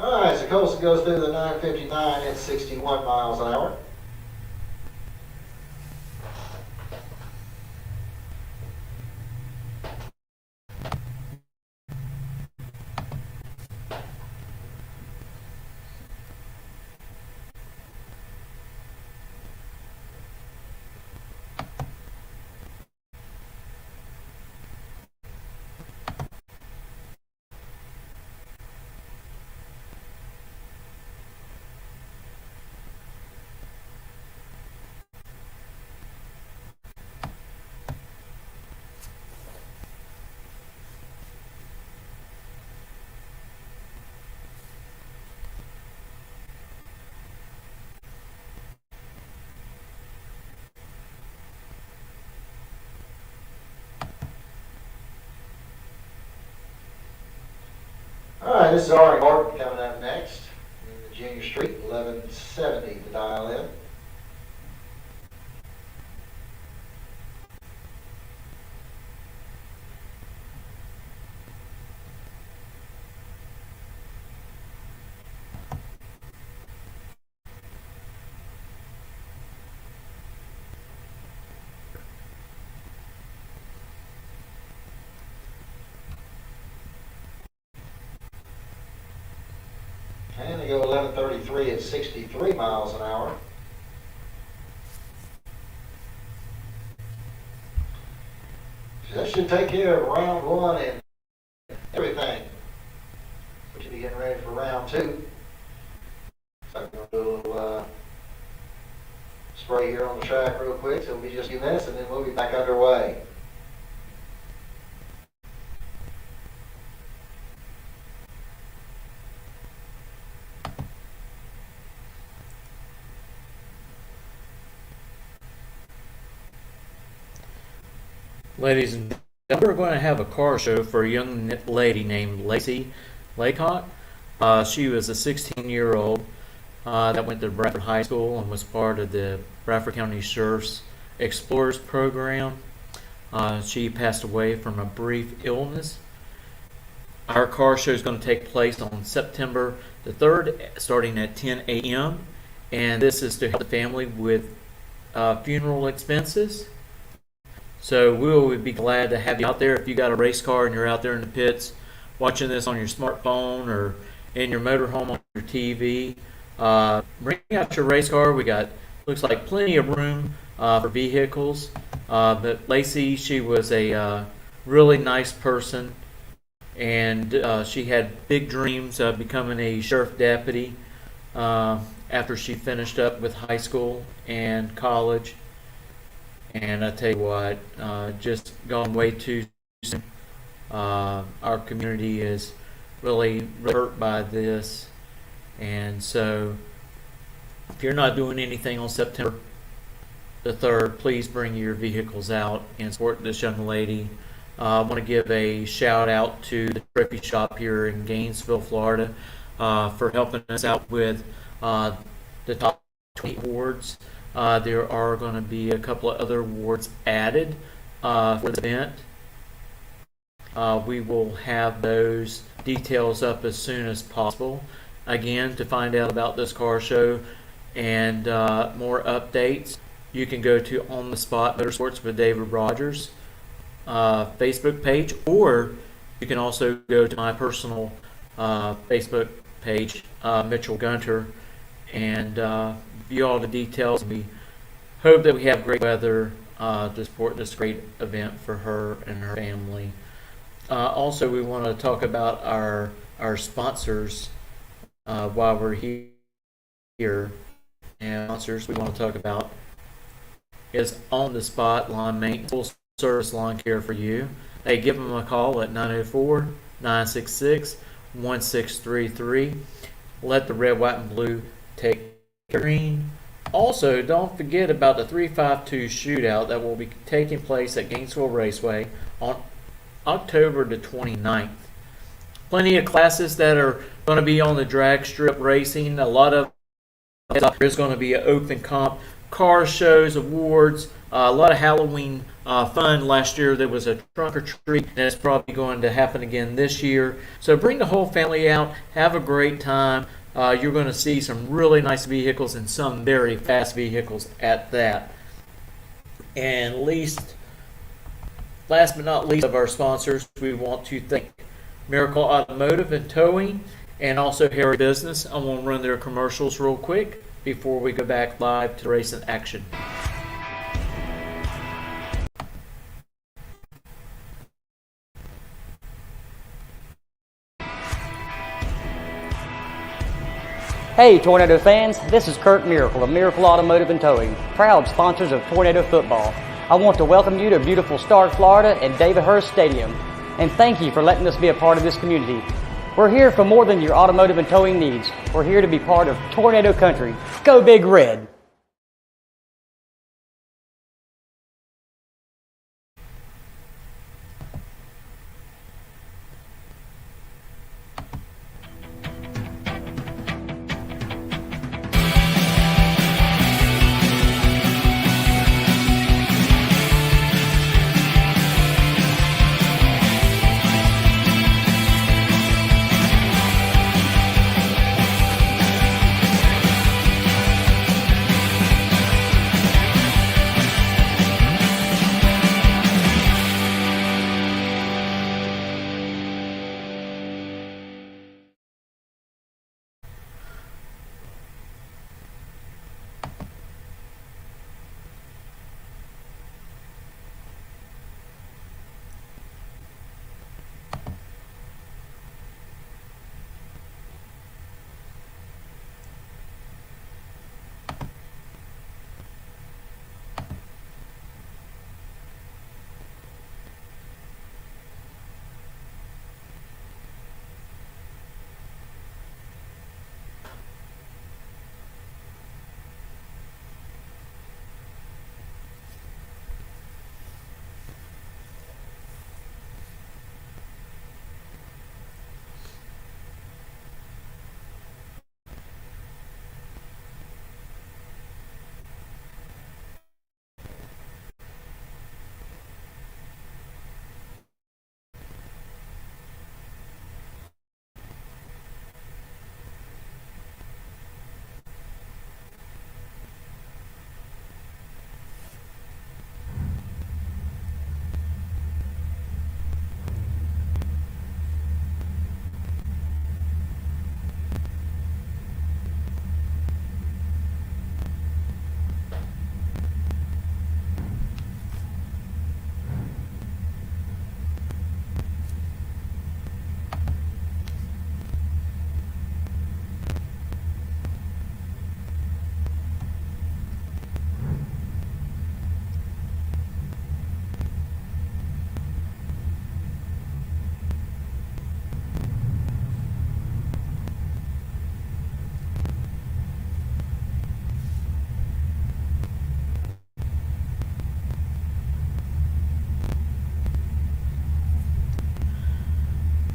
C: All right, so Colson goes through the 959 at 61 miles an hour. All right, this is Ari Martin coming up next in the Junior Street, 1170 to dial in. And they go 1133 at 63 miles an hour. So that should take care of round one and everything. We should be getting ready for round two. So I'm going to do a little spray here on the track real quick. So it'll be just a few minutes and then we'll be back underway.
A: Ladies and gentlemen, we're going to have a car show for a young lady named Lacey Laycock. She was a 16-year-old that went to Bradford High School and was part of the Bradford County Sheriff's Explorers program. She passed away from a brief illness. Our car show is going to take place on September the 3rd, starting at 10 a.m. And this is to help the family with funeral expenses. So we'll be glad to have you out there. If you got a race car and you're out there in the pits watching this on your smartphone or in your motorhome on your TV, bring out your race car. We got, looks like plenty of room for vehicles. But Lacey, she was a really nice person, and she had big dreams of becoming a sheriff deputy after she finished up with high school and college. And I tell you what, just gone way too soon. Our community is really hurt by this. And so, if you're not doing anything on September the 3rd, please bring your vehicles out and support this young lady. I want to give a shout out to the Trophy Shop here in Gainesville, Florida, for helping us out with the top 20 awards. There are going to be a couple of other awards added for the event. We will have those details up as soon as possible. Again, to find out about this car show and more updates, you can go to On the Spot Motorsports with David Rogers Facebook page, or you can also go to my personal Facebook page, Mitchell Gunter, and view all the details. We hope that we have great weather to support this great event for her and her family. Also, we want to talk about our sponsors
E: while we're here, and sponsors we want to talk about is On the Spot Lawn Maintenance, full service lawn care for you. Hey, give them a call at 904-966-1633. Let the red, white, and blue take green. Also, don't forget about the 352 shootout that will be taking place at Gainesville Raceway on October the 29th. Plenty of classes that are going to be on the drag strip racing. A lot of there's going to be an open comp, car shows, awards, a lot of Halloween fun. Last year there was a trunk or treat, and it's probably going to happen again this year. So bring the whole family out, have a great time. You're going to see some really nice vehicles and some very fast vehicles at that. And last but not least of our sponsors, we want to thank Miracle Automotive and Towing, and also Harry Business. I want to run their commercials real quick before we go back live to race in action.
B: Hey Tornado fans, this is Kurt Miracle of Miracle Automotive and Towing, proud sponsors of Tornado Football. I want to welcome you to beautiful Stark, Florida and David Hurst Stadium, and thank you for letting us be a part of this community. We're here for more than your automotive and towing needs. We're here to be part of Tornado Country. Go Big Red!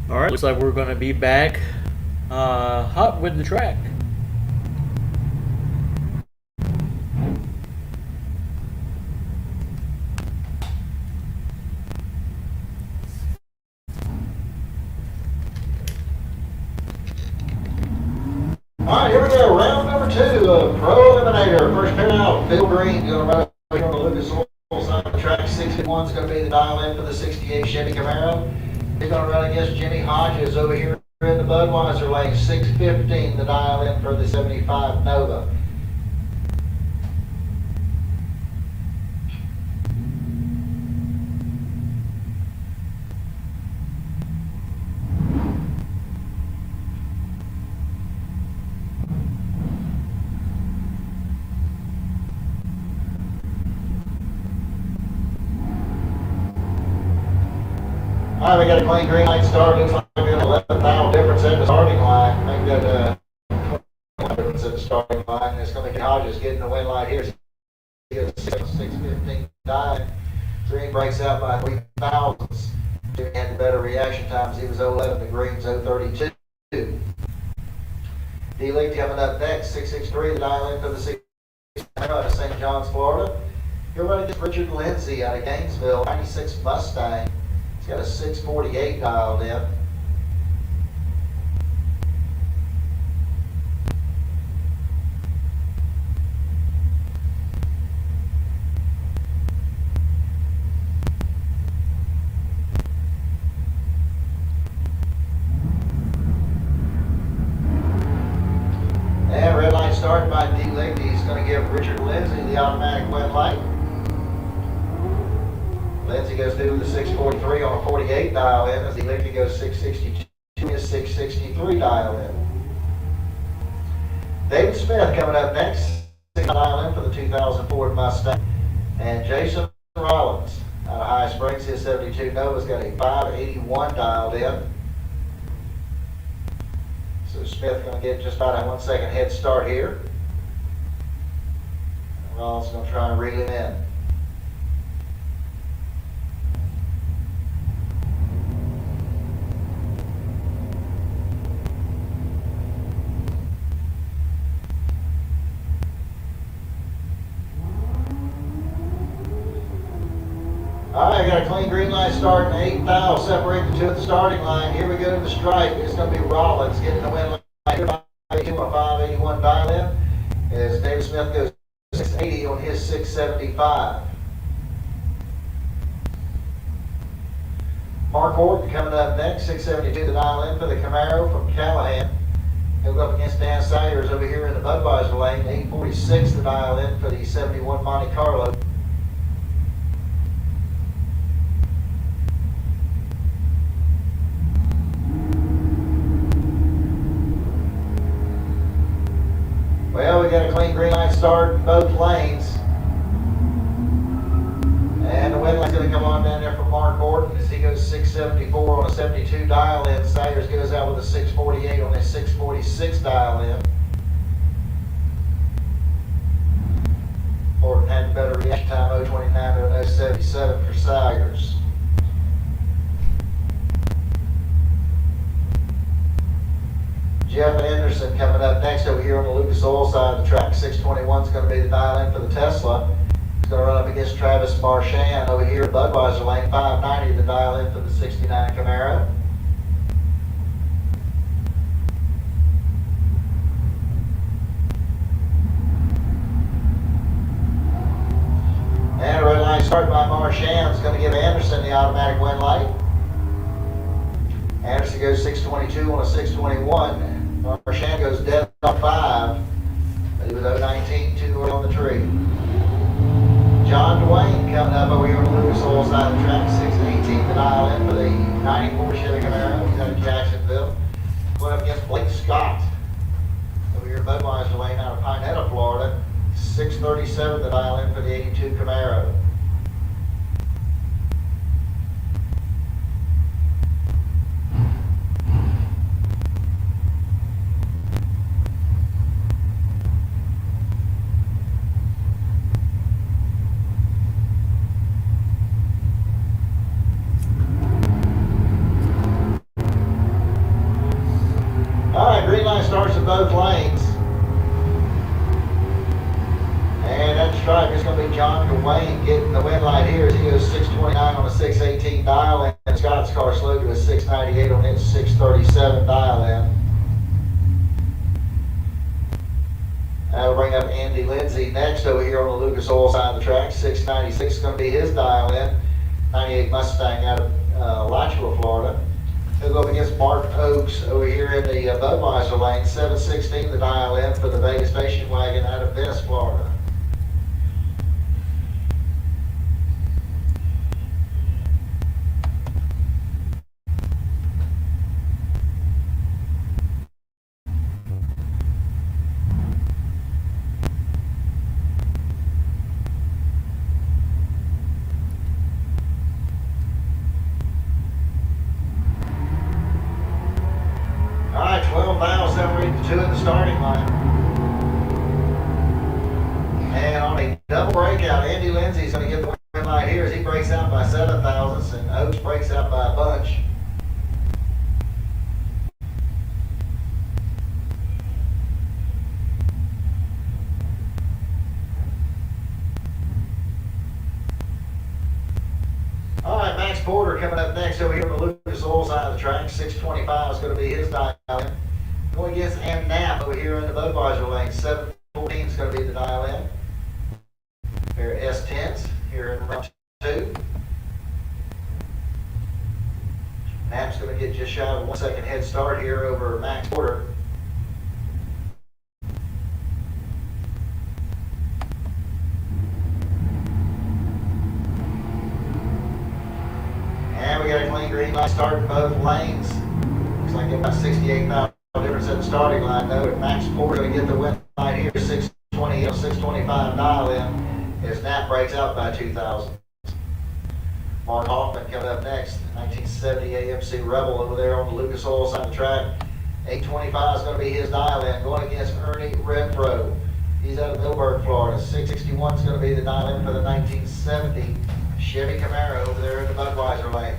E: All right, looks like we're going to be back hot with the track.
C: All right, here we go. Round number 2 of Pro Eliminator. First pair out, Bill Green going to run on the Lucas Oil side of the track. 61 is going to be the dial in for the 68 Chevy Camaro. He's going to run against Jimmy Hodges over here in the Budweiser lane. 615 the dial in for the 75 Nova. All right, we got a clean green light start. Looks like we got an 11th difference at the starting line. Make that difference at the starting line. It's going to be Hodges getting the win light here. He goes 6:15 dive. Green breaks out by 3 thousandths. Jimmy had the better reaction times. He was 0:11. The green's 0:32. D-League coming up next. 6:63. The dial in for the 6 out of St. John's, Florida. You're running against Richard Lindsay out of Gainesville, 96 Mustang. He's got a 648 dialed in. And red light started by D-League. He's going to give Richard Lindsay the automatic win light. Lindsay goes through the 643 on a 48 dial in as D-League goes 662 is 663 dial in. David Smith coming up next, 6 dial in for the 2004 Mustang. And Jason Rollins out of High Springs, his 72 Nova's got a 581 dialed in. So Smith going to get just about a 1 second head start here. And Rollins going to try and reel him in. All right, got a clean green light start and 8 fouls separate the two at the starting line. Here we go to the stripe. It's going to be Rollins getting the win light here. 581 dial in as David Smith goes 680 on his 675. Mark Horton coming up next, 672 the dial in for the Camaro from Callahan. He'll go up against Dan Sayers over here in the Budweiser lane. 846 the dial in for the 71 Monte Carlo. Well, we got a clean green light start in both lanes. And the win light's going to come on down there from Mark Horton as he goes 674 on a 72 dial in. Sayers goes out with a 648 on his 646 dial in. Horton had the better reaction time, 029 to 077 for Sayers. Jeff Anderson coming up next over here on the Lucas Oil side of the track. 621 is going to be the dial in for the Tesla. He's going to run up against Travis Marchand over here at Budweiser lane. 590 the dial in for the 69 Camaro. And a red line start by Marchand is going to give Anderson the automatic win light. Anderson goes 622 on a 621. Marchand goes dead on 5. He was 019, 2 on the tree. John Dwayne coming up over here on the Lucas Oil side of the track, 618 the dial in for the 94 Chevy Camaro. He's out of Jacksonville. Going up against Blake Scott over here at Budweiser lane out of Pinetta, Florida. 637 the dial in for the 82 Camaro. Green line starts in both lanes. And that stripe is going to be John Dwayne getting the win light here as he goes 629 on a 618 dial in. And Scott's car slowed to a 698 on his 637 dial in. That'll bring up Andy Lindsay next over here on the Lucas Oil side of the track. 696 is going to be his dial in. 98 Mustang out of Alachua, Florida. He'll go up against Mark Oakes over here in the Budweiser lane. 716 the dial in for the Vegas Station Wagon out of Venice, Florida. two at the starting line. And on a double breakout, Andy Lindsay's going to get the win line here as he breaks out by 7 thousandths and Oaks breaks out by a bunch. All right, Max Porter coming up next over here on the Lucas Oil side of the track. 625 is going to be his dial in. Going against Am Knapp over here in the Budweiser lane. 714 is going to be the dial in. Here are S10s here in round 2. Knapp's going to get just shy of a 1 second head start here over Max Porter. And we got a clean green light start in both lanes. Looks like about 68,000 difference at the starting line though. And Max Porter going to get the win line here. 620, 625 dial in as Knapp breaks out by 2,000. Mark Hoffman coming up next. 1970 AMC Rebel over there on the Lucas Oil side of the track. 825 is going to be his dial in. Going against Ernie Renfro. He's out of Middleburg, Florida. 661 is going to be the dial in for the 1970 Chevy Camaro over there in the Budweiser lane.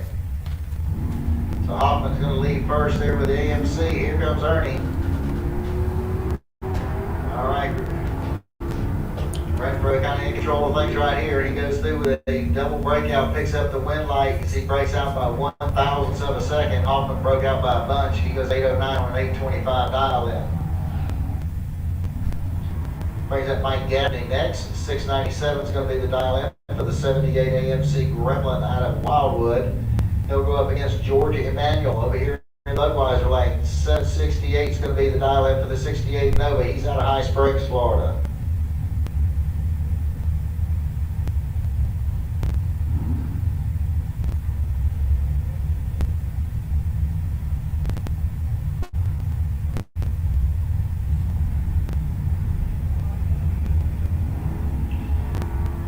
C: So Hoffman's going to lead first there with the AMC. Here comes Ernie. All right. Renfro kind of in control of things right here. He goes through with a double breakout, picks up the win light as he breaks out by 1,000ths of a second. Hoffman broke out by a bunch. He goes 809 on an 825 dial in. Brings up Mike Gabney next. 697 is going to be the dial in for the 78 AMC Gremlin out of Wildwood. He'll go up against George Emanuel over here in Budweiser lane. 768 is going to be the dial in for the 68 Nova. He's out of High Springs, Florida.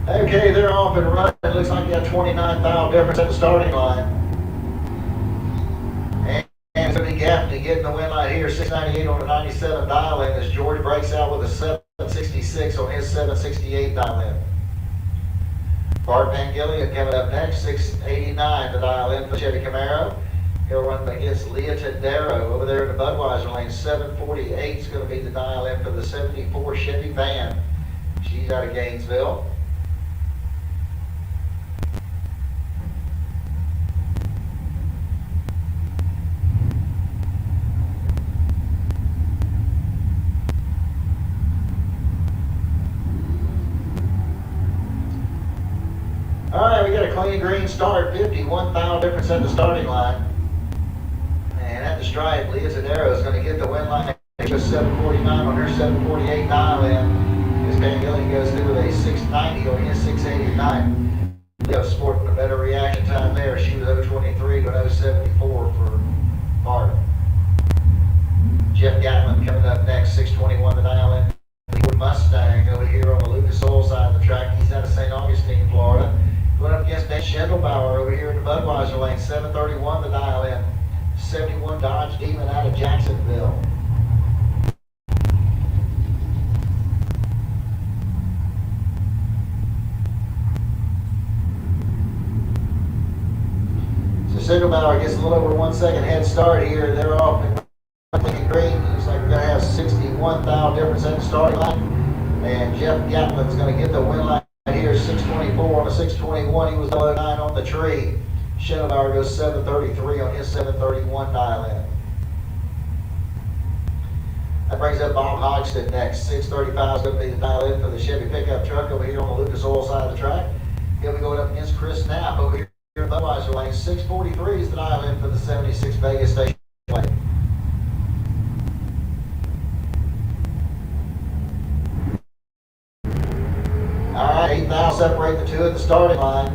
C: Okay, they're off and running. It looks like you got 29,000 difference at the starting line. And it's going to be Gaffney getting the win line here. 698 on the 97 dial in as George breaks out with a 766 on his 768 dial in. Bart Van Gillian coming up next. 689 the dial in for Chevy Camaro. He'll run against Leah Tadero over there in the Budweiser lane. 748 is going to be the dial in for the 74 Chevy van. She's out of Gainesville. All right, we got a clean green start, 51,000 difference at the starting line. And at the stripe, Leah Tadero is going to get the win line. Just 749 on her 748 dial in. As Van Gillian goes through with a 690 on his 689. Leo sporting a better reaction time there. She was 023 to 074 for Bart. Jeff Gatlin coming up next, 621 the dial in. Fleetwood Mustang over here on the Lucas Oil side of the track. He's out of St. Augustine, Florida. Going up against Dan Schendelbauer over here in the Budweiser lane. 731 the dial in. 71 Dodge Demon out of Jacksonville. So Schendelbauer gets a little over 1 second head start here. They're off in green. Looks like we're going to have 61,000 difference at the starting line. And Jeff Gatlin's going to get the win line here. 624 on a 621. He was 09 on the tree. Schendelbauer goes 733 on his 731 dial in. That brings up Bob Hodgson next. 635 is going to be the dial in for the Chevy pickup truck over here on the Lucas Oil side of the track. He'll be going up against Chris Knapp over here in Budweiser lane. 643 is the dial in for the 76 Vegas station lane. All right, 8,000 separate the two at the starting line.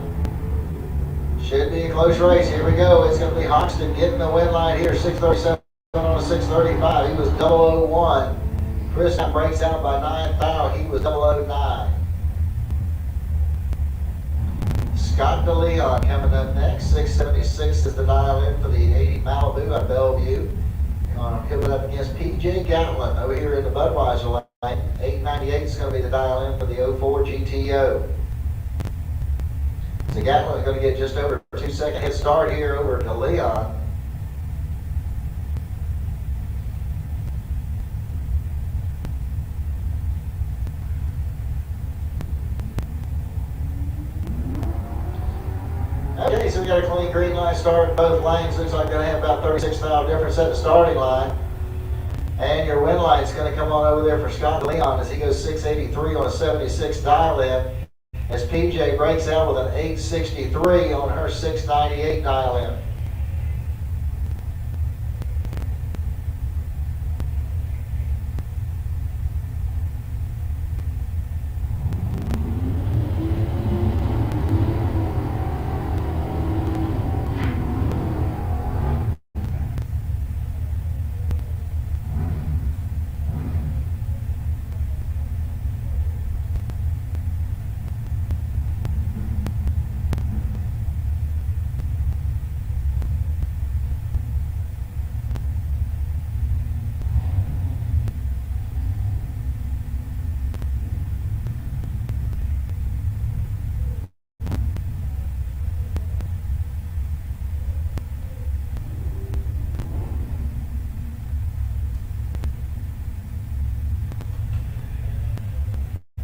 C: Should be a close race. Here we go. It's going to be Hoxton getting the win line here. 637 on a 635. He was 001. Chris breaks out by 9,000. He was 009. Scott DeLeon coming up next. 676 is the dial in for the 80 Malibu at Bellevue. Coming up against P.J. Gatlin over here in the Budweiser lane. 898 is going to be the dial in for the 04 GTO. So Gatlin is going to get just over a 2-second head start here over to Leon. Okay, so we got a clean green line start in both lanes. Looks like going to have about 36 mile difference at the starting line. And your win line's going to come on over there for Scott Leon as he goes 683 on a 76 dial in. As PJ breaks out with an 863 on her 698 dial in.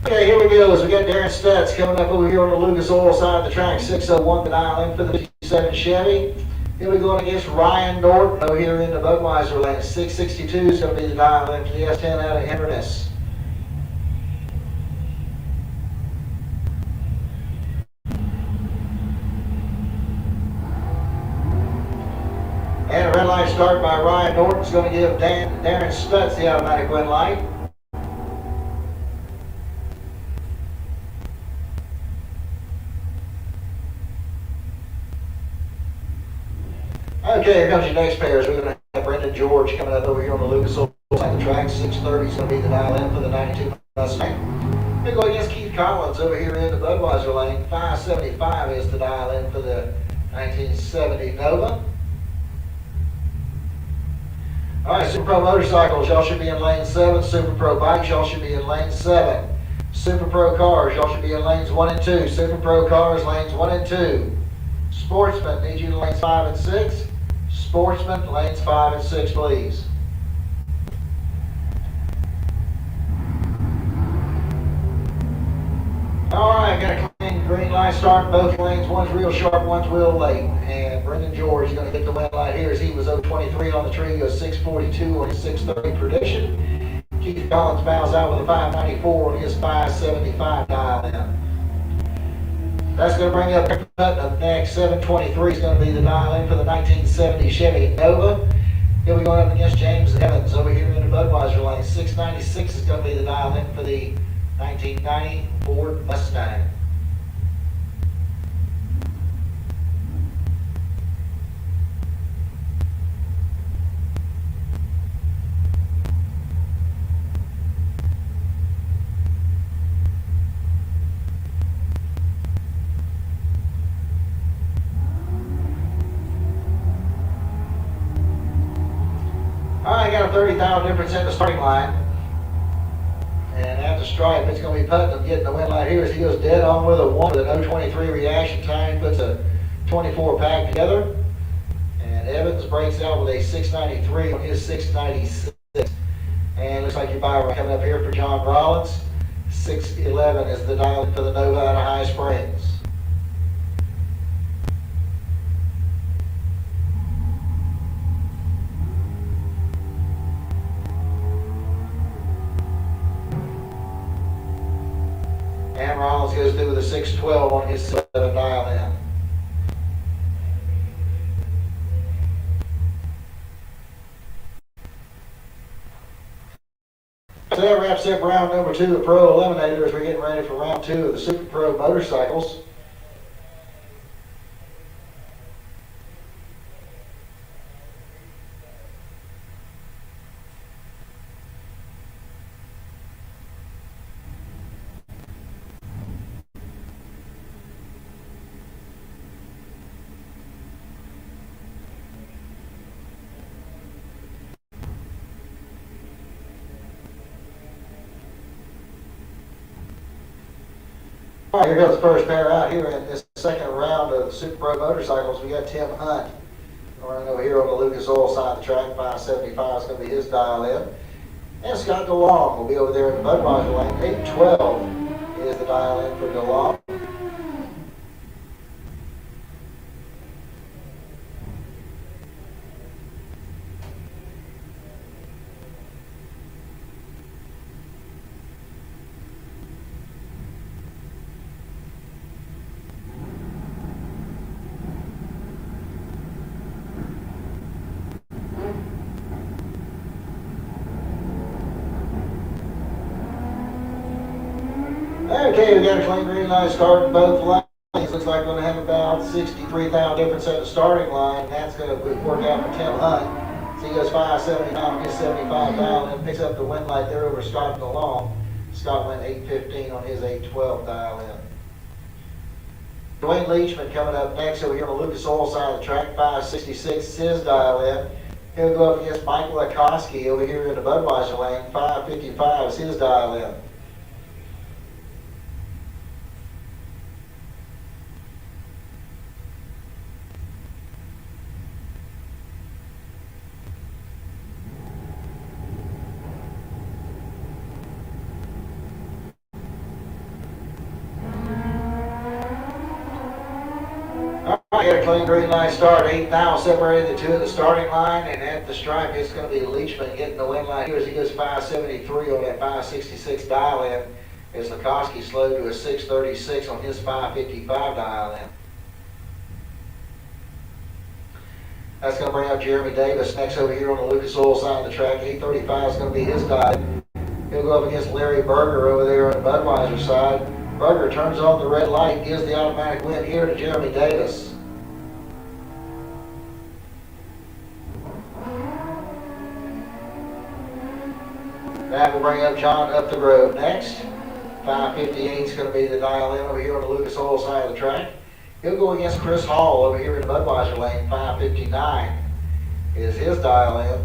C: Okay, here we go. As we got Darren Stutz coming up over here on the Lucas Oil side of the track. 601 to dial in for the 57 Chevy. Here we go against Ryan Norton over here in the Budweiser lane. 662 is going to be the dial in for the S10 out of Inverness. And a red light start by Ryan Norton is going to give Darren Stutz the automatic win light. Okay, here comes your next pairs. We're going to have Brendan George coming up over here on the Lucas Oil side of the track. 630 is going to be the dial in for the 92 Mustang. We go against Keith Collins over here in the Budweiser lane. 575 is the dial in for the 1970 Nova. All right, Super Pro Motorcycles, y'all should be in lane 7. Super Pro Bikes, y'all should be in lane 7. Super Pro Cars, y'all should be in lanes 1 and 2. Super Pro Cars, lanes 1 and 2. Sportsman, need you in lanes 5 and 6. Sportsman, lanes 5 and 6, please. All right, got a clean green light start in both lanes. One's real sharp, one's real late. And Brendan George is going to get the win light here as he was 023 on the tree. He goes 642 on his 630 prediction. Keith Collins bows out with a 594 on his 575 dial in. That's going to bring up Putnam next. 723 is going to be the dial in for the 1970 Chevy Nova. He'll be going up against James Evans over here in the Budweiser lane. 696 is going to be the dial in for the 1990 Ford Mustang. All right, got a 30,000 difference in the starting line. And at the stripe, it's going to be Putnam getting the win light here as he goes dead on with a 1 with an 023 reaction time, puts a 24 pack together. And Evans breaks out with a 693 on his 696. And looks like your buy coming up here for John Rollins. 611 is the dial for the Nova out of High Springs. And Rollins goes through with a 612 on his 7 dial in. So that wraps up round number 2 of Pro Eliminator as we're getting ready for round 2 of the Super Pro Motorcycles. All right, here goes the first pair out here in this second round of the Super Pro motorcycles. We got Tim Hunt running over here on the Lucas Oil side of the track. 575 is going to be his dial in. And Scott DeLong will be over there in the Budweiser lane. 812 is the dial in for DeLong. Okay, we got a clean green light start in both lanes. Looks like we're going to have about 63 thou difference at the starting line. And that's going to work out for Tim Hunt. So he goes 579, gets 75 dial in, picks up the win light there over Scott DeLong. Scott went 815 on his 812 dial in. Dwayne Leachman coming up next over here on the Lucas Oil side of the track. 566 is his dial in. He'll go up against Michael Akoski over here in the Budweiser lane. 555 is his dial in. Get a clean green light start. 8 thou separated the two at the starting line, and at the stripe it's going to be Leachman getting the win line here as he goes 573 on that 566 dial in. As Lukoski slowed to a 636 on his 555 dial in. That's going to bring up Jeremy Davis next over here on the Lucas Oil side of the track. 835 is going to be his dial. He'll go up against Larry Berger over there on the Budweiser side. Berger turns on the red light, gives the automatic win here to Jeremy Davis. That will bring up John Upthegrove next. 558 is going to be the dial in over here on the Lucas Oil side of the track. He'll go against Chris Hall over here in the Budweiser lane. 559 is his dial in.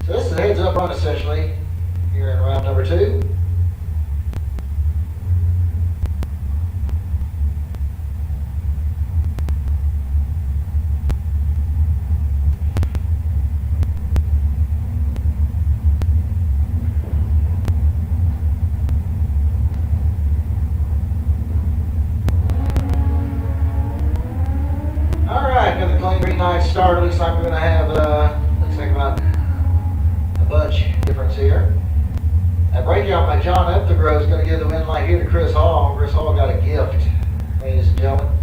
C: So this is a heads up run essentially here in round number 2. Start. Looks like we're going to have looks like about a bunch difference here. A breakout by John Upthegrove is going to give the win light here to Chris Hall. Chris Hall got a gift, ladies and gentlemen.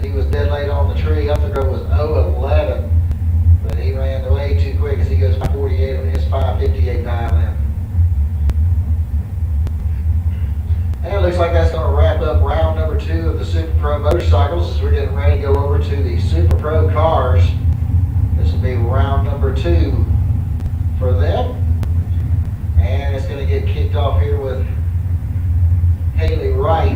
C: He was dead late on the tree. Upthegrove was 0-11, but he ran way too quick as he goes 548 on his 558 dial in. And it looks like that's going to wrap up round number 2 of the Super Pro motorcycles as we're getting ready to go over to the Super Pro cars. This will be round number 2 for them. And it's going to get kicked off here with Haley Wright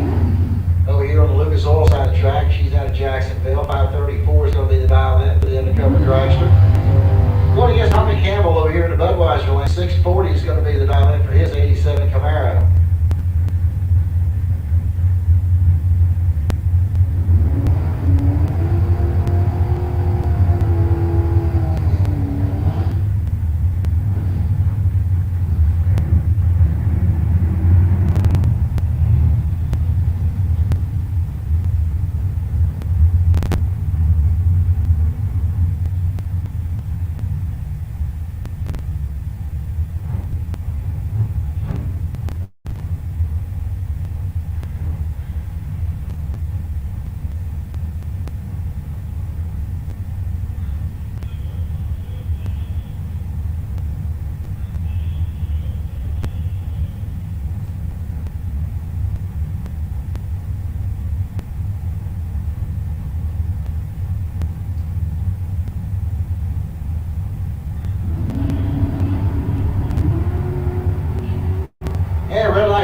C: over here on the Lucas Oil side of the track. She's out of Jacksonville. 534 is going to be the dial in for the undercover dragster. Going against Tommy Campbell over here in the Budweiser lane. 640 is going to be the dial in for his 87 Camaro.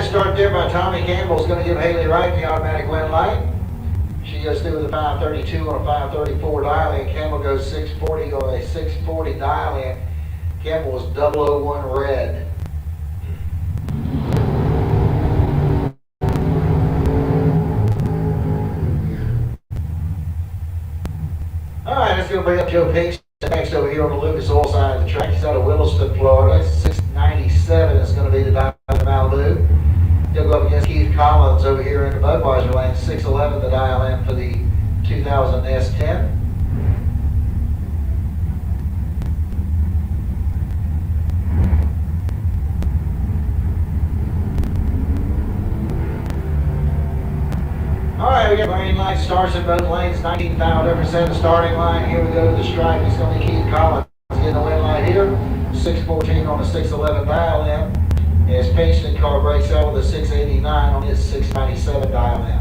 C: Start there by Tommy Campbell is going to give Haley Wright the automatic win light. She goes through with a 532 on a 534 dial in. Campbell goes 640 on a 640 dial in. Campbell was 001 red. we'll bring up Joe Pinks next over here on the Lucas Oil side of the track. He's out of Williston, Florida. 697 is going to be the dial in Malibu. He'll go up against Keith Collins over here in the Budweiser lane. 611 the dial in for the 2000 S10. Alright, we got green light starts in both lanes, 19 thou difference at the starting line. Here we go to the stripe. It's going to be Keith Collins getting the win light here. 614 on the 611 dial in. His Pinkston car breaks out with a 689 on his 697 dial in.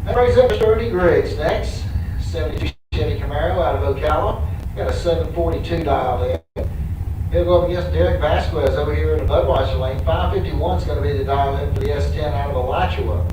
C: That brings up Mr. Ernie Griggs next. 72 Chevy Camaro out of Ocala. Got a 742 dial in. He'll go up against Derek Vasquez over here in the Budweiser lane. 551 is going to be the dial in for the S10 out of Alachua.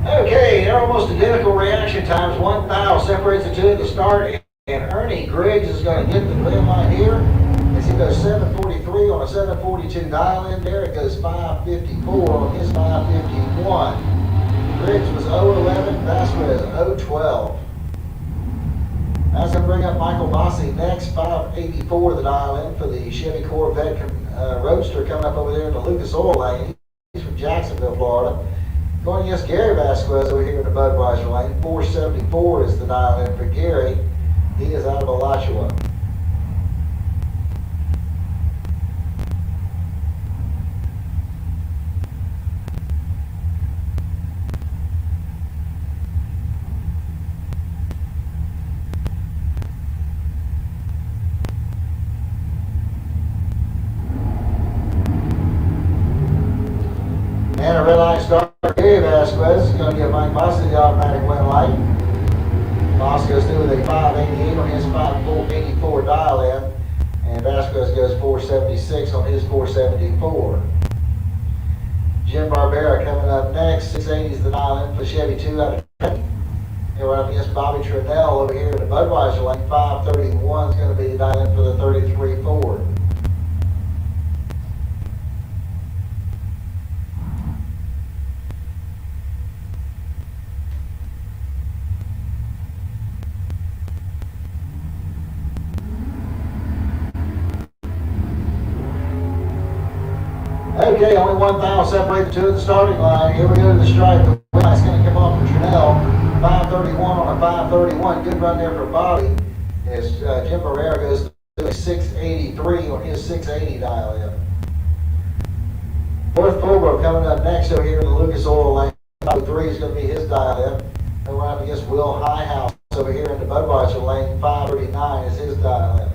C: Okay, they're almost identical reaction times. 1 thou separates the two at the start, and Ernie Griggs is going to get the green light here as he goes 743 on a 742 dial in. Derek goes 554 on his 551. Griggs was 011, Vasquez 012. That's going to bring up Michael Bossi next, 584 the dial in for the Chevy Corvette Roadster coming up over there in the Lucas Oil lane. He's from Jacksonville, Florida. Going against Gary Vasquez over here in the Budweiser lane. 474 is the dial in for Gary. He is out of Alachua. And a red line start for Gary Vasquez is going to give Mike Bossi the automatic win light. Bossi goes through with a 588 on his 584 dial in, and Vasquez goes 476 on his 474. Jim Barbera coming up next. 680 is the dial in for Chevy 2 out of Trenton. They're right up against Bobby Trinnell over here in the Budweiser lane. 531 is going to be the dial in for the 33 Ford. Okay, only 1 thou separate the two at the starting line. Here we go to the stripe. The light's going to come off for Trinnell. 531 on a 531. Good run there for Bobby. As Jim Barrera goes to 683 on his 680 dial in. North Fulbrook coming up next over here in the Lucas Oil lane. 503 is going to be his dial in. And we're up against Will Highhouse over here in the Budweiser lane. 539 is his dial in.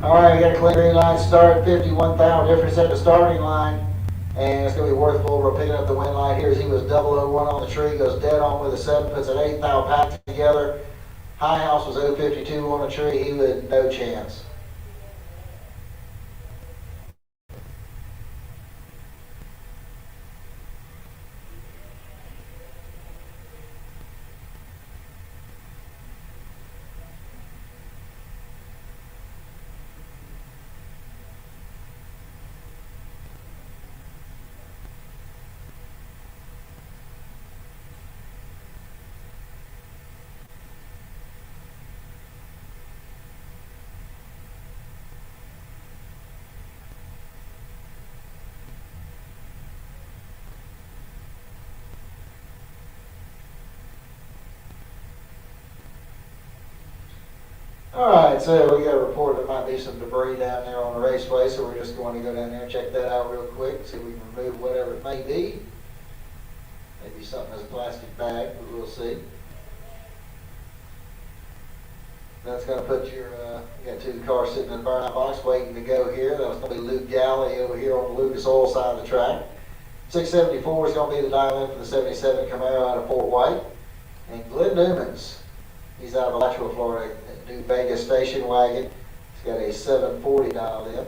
C: Alright, we got a clean green line start, 51 thou difference at the starting line. And it's going to be Worth Fulbrook picking up the win line here as he was 001 on the tree, goes dead on with a 7, puts an 8 thou pack together. High House was 052 on the tree, he had no chance. Alright, so we got a report there might be some debris down there on the raceway, so we're just going to go down there and check that out real quick, see if we can remove whatever it may be. Maybe something as a plastic bag, but we'll see. That's going to put your, you got two cars sitting in the burnout box waiting to go here. That was going to be Luke Galley over here on the Lucas Oil side of the track. 674 is going to be the dial in for the 77 Camaro out of Fort White. And Glenn Newman's, he's out of Alachua, Florida, new Vegas station wagon. He's got a 740 dialed in.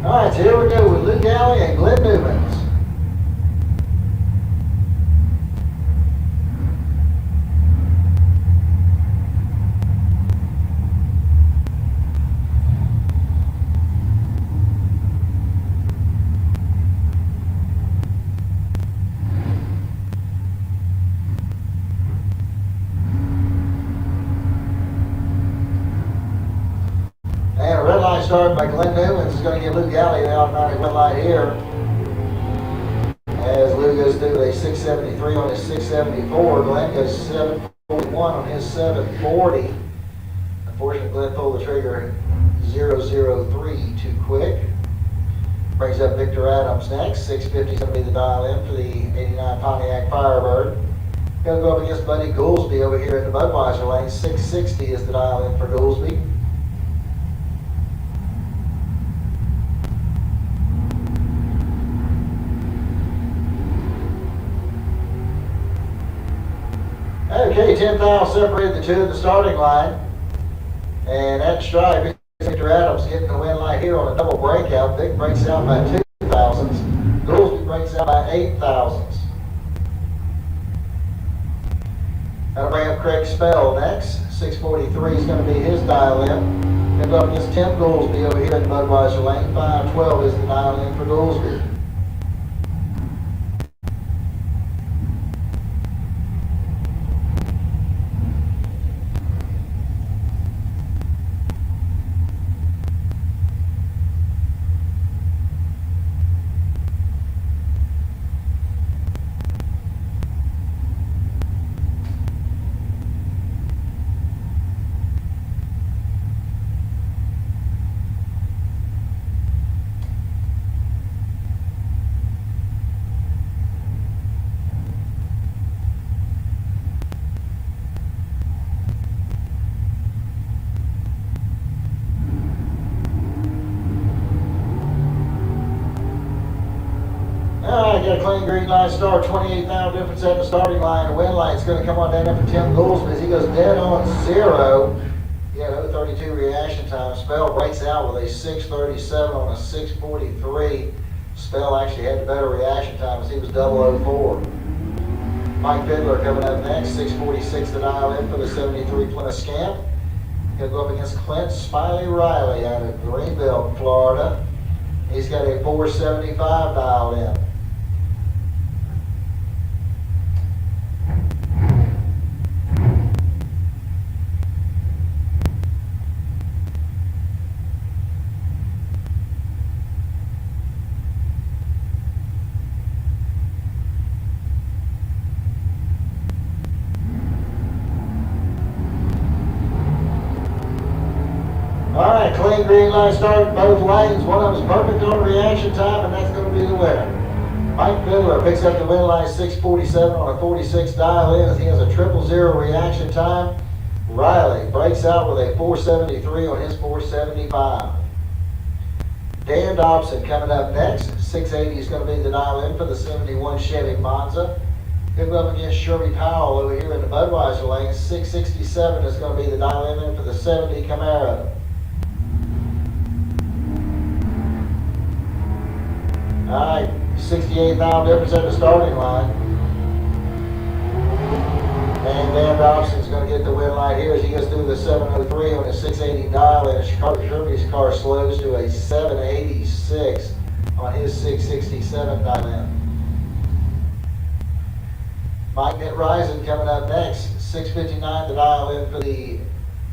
C: Alright, so here we go with Luke Galley and Glenn Newman's. And a red light start by Glenn Newman's is going to give Luke Galley the automatic red light here. As Luke goes through a 673 on his 674, Glenn goes 741 on his 740. Unfortunately, Glenn pulled the trigger 003 too quick. Brings up Victor Adams next. 650 is going to be the dial in for the 89 Pontiac Firebird. Going to go up against Buddy Goolsby over here in the Budweiser lane. 660 is the dial in for Goolsby. Okay, 10,000 separated the two at the starting line. And at stripe, Victor Adams getting the win light here on a double breakout. Vic breaks out by 2,000s. Goolsby breaks out by 8,000s. That'll bring up Craig Spell next. 643 is going to be his dial in. Going to go up against Tim Goolsby over here in the Budweiser lane. 512 is the dial in for Goolsby. Alright, got a clean green light start, 28,000 difference at the starting line. The win light's going to come on down there for Tim Goolsby as he goes dead on 0. He had 0.32 reaction time. Spell breaks out with a 6.37 on a 6.43. Spell actually had the better reaction time as he was 0.004. Mike Fiddler coming up next, 6.46 to dial in for the 73 Plymouth Scamp. He'll go up against Clint Smiley Riley out of Greenville, Florida. He's got a 4.75 dialed in. Alright, clean green light start both lanes. One of them is perfect on reaction time, and that's going to be the winner. Mike Fiddler picks up the win line 6.47 on a 46 dial in as he has a 000 reaction time. Riley breaks out with a 473 on his 475. Dan Dobson coming up next. 680 is going to be the dial in for the 71 Chevy Monza. He'll go up against Sherby Powell over here in the Budweiser lane. 667 is going to be the dial in for the 70 Camaro. All right, 68,000 difference at the starting line. And Dan Dobson's going to get the win light here as he goes through the 703 on his 680 dial in. Sherby's car slows to a 786 on his 667 dial in. Mike Risen coming up next. 659 the dial in for the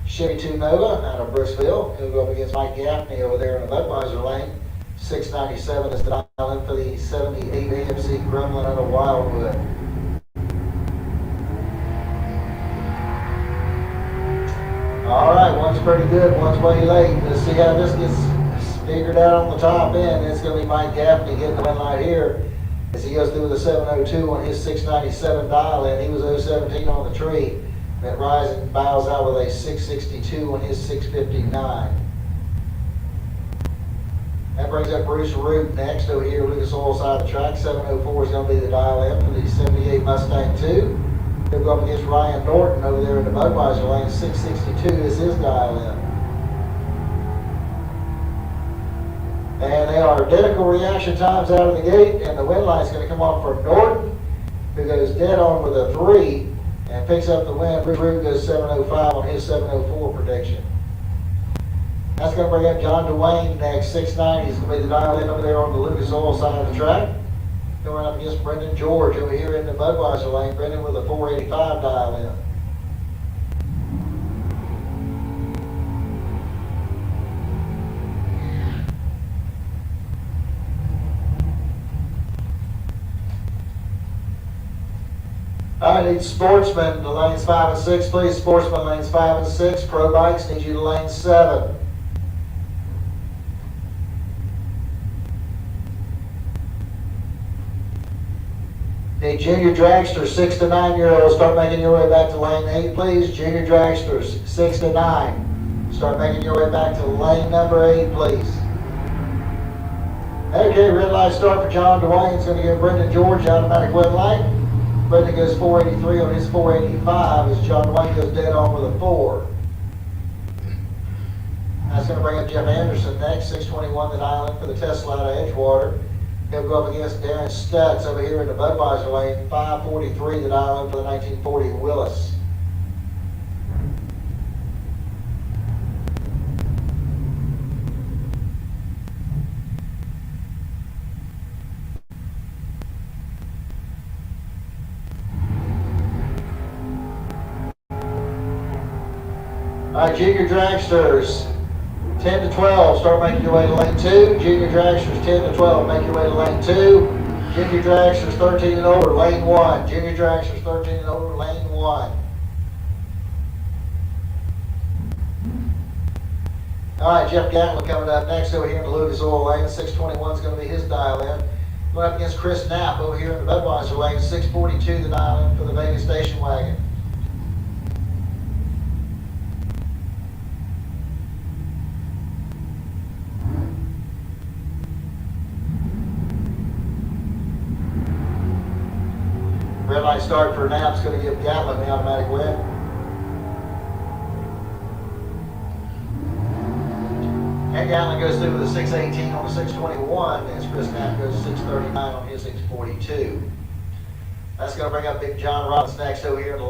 C: Chevy 2 Nova out of Brooksville. He'll go up against Mike Gaffney over there in the Budweiser lane. 697 is the dial in for the 78 AMC Gremlin out of Wildwood. All right, one's pretty good, one's way late. Let's see how this gets figured out on the top end. It's going to be Mike Gaffney getting the win light here as he goes through the 702 on his 697 dial in. He was 017 on the tree. That Rising bows out with a 662 on his 659. That brings up Bruce Root next over here, Lucas Oil side of the track. 704 is going to be the dial in for the 78 Mustang 2. He'll go up against Ryan Norton over there in the Budweiser lane. 662 is his dial in. And they are identical reaction times out of the gate, and the win light's going to come on for Norton, who goes dead on with a 3 and picks up the win. Rue goes 705 on his 704 prediction. That's going to bring up John Dwayne next. 690 is going to be the dial in over there on the Lucas Oil side of the track. Going up against Brendan George over here in the Budweiser lane. Brendan with a 485 dial in. I need sportsmen to lanes 5 and 6, please. Sportsmen lanes 5 and 6. Pro Bikes need you to lane 7. Need junior dragsters 6 to 9 year olds. Start making your way back to lane 8, please. Junior dragsters 6 to 9. Start making your way back to lane number 8, please. Okay, red light start for John Dwayne. It's going to give Brendan George automatic red light. Brendan goes 483 on his 485 as John Dwayne goes dead on with a 4. That's going to bring up Jeff Anderson next. 621 the dial in for the Tesla out of Edgewater. He'll go up against Darren Stutz over here in the Budweiser lane. 543 the dial in for the 1940 Willis. All right, junior dragsters, 10 to 12, start making your way to lane 2. Junior dragsters, 10 to 12, make your way to lane 2. Junior dragsters, 13 and over, lane 1. Junior dragsters, 13 and over, lane 1. All right, Jeff Gatlin coming up next over here in the Lucas Oil lane. 621 is going to be his dial in. Going up against Chris Knapp over here in the Budweiser lane. 642 the dial in for the Vegas station wagon. Red light start for Knapp's going to give Gatlin the automatic win. And Gatlin goes through with a 618 on the 621 as Chris Knapp goes 639 on his 642. That's going to bring up Big John Rollins next over here in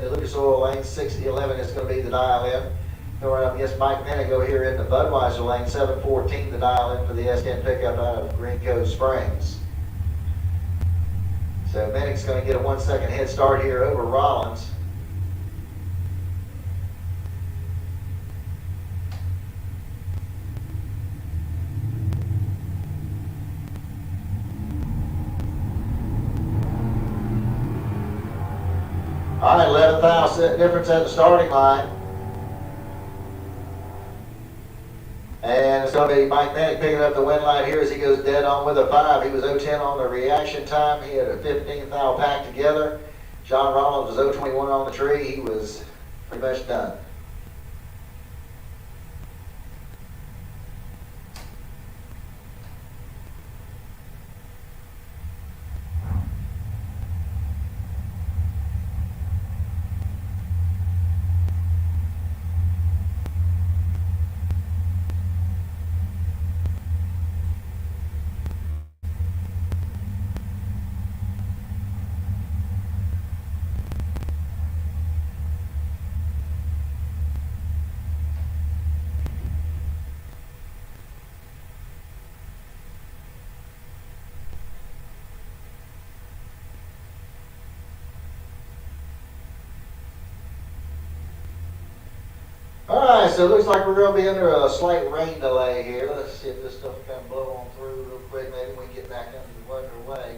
C: the Lucas Oil lane. 611 is going to be the dial in. Going up against Mike Minnick over here in the Budweiser lane. 714 the dial in for the S10 pickup out of Green Cove Springs. So Minnick's going to get a 1 second head start here over Rollins. All right, 11,000 difference at the starting line. And it's going to be Mike Minnick picking up the win light here as he goes dead on with a 5. He was 010 on the reaction time. He had a 15th thou pack together. John Rollins was 021 on the tree. He was Pretty much done. Alright, so it looks like we're going to be under a slight rain delay here. Let's see if this stuff can blow on through real quick. Maybe we can get back underway.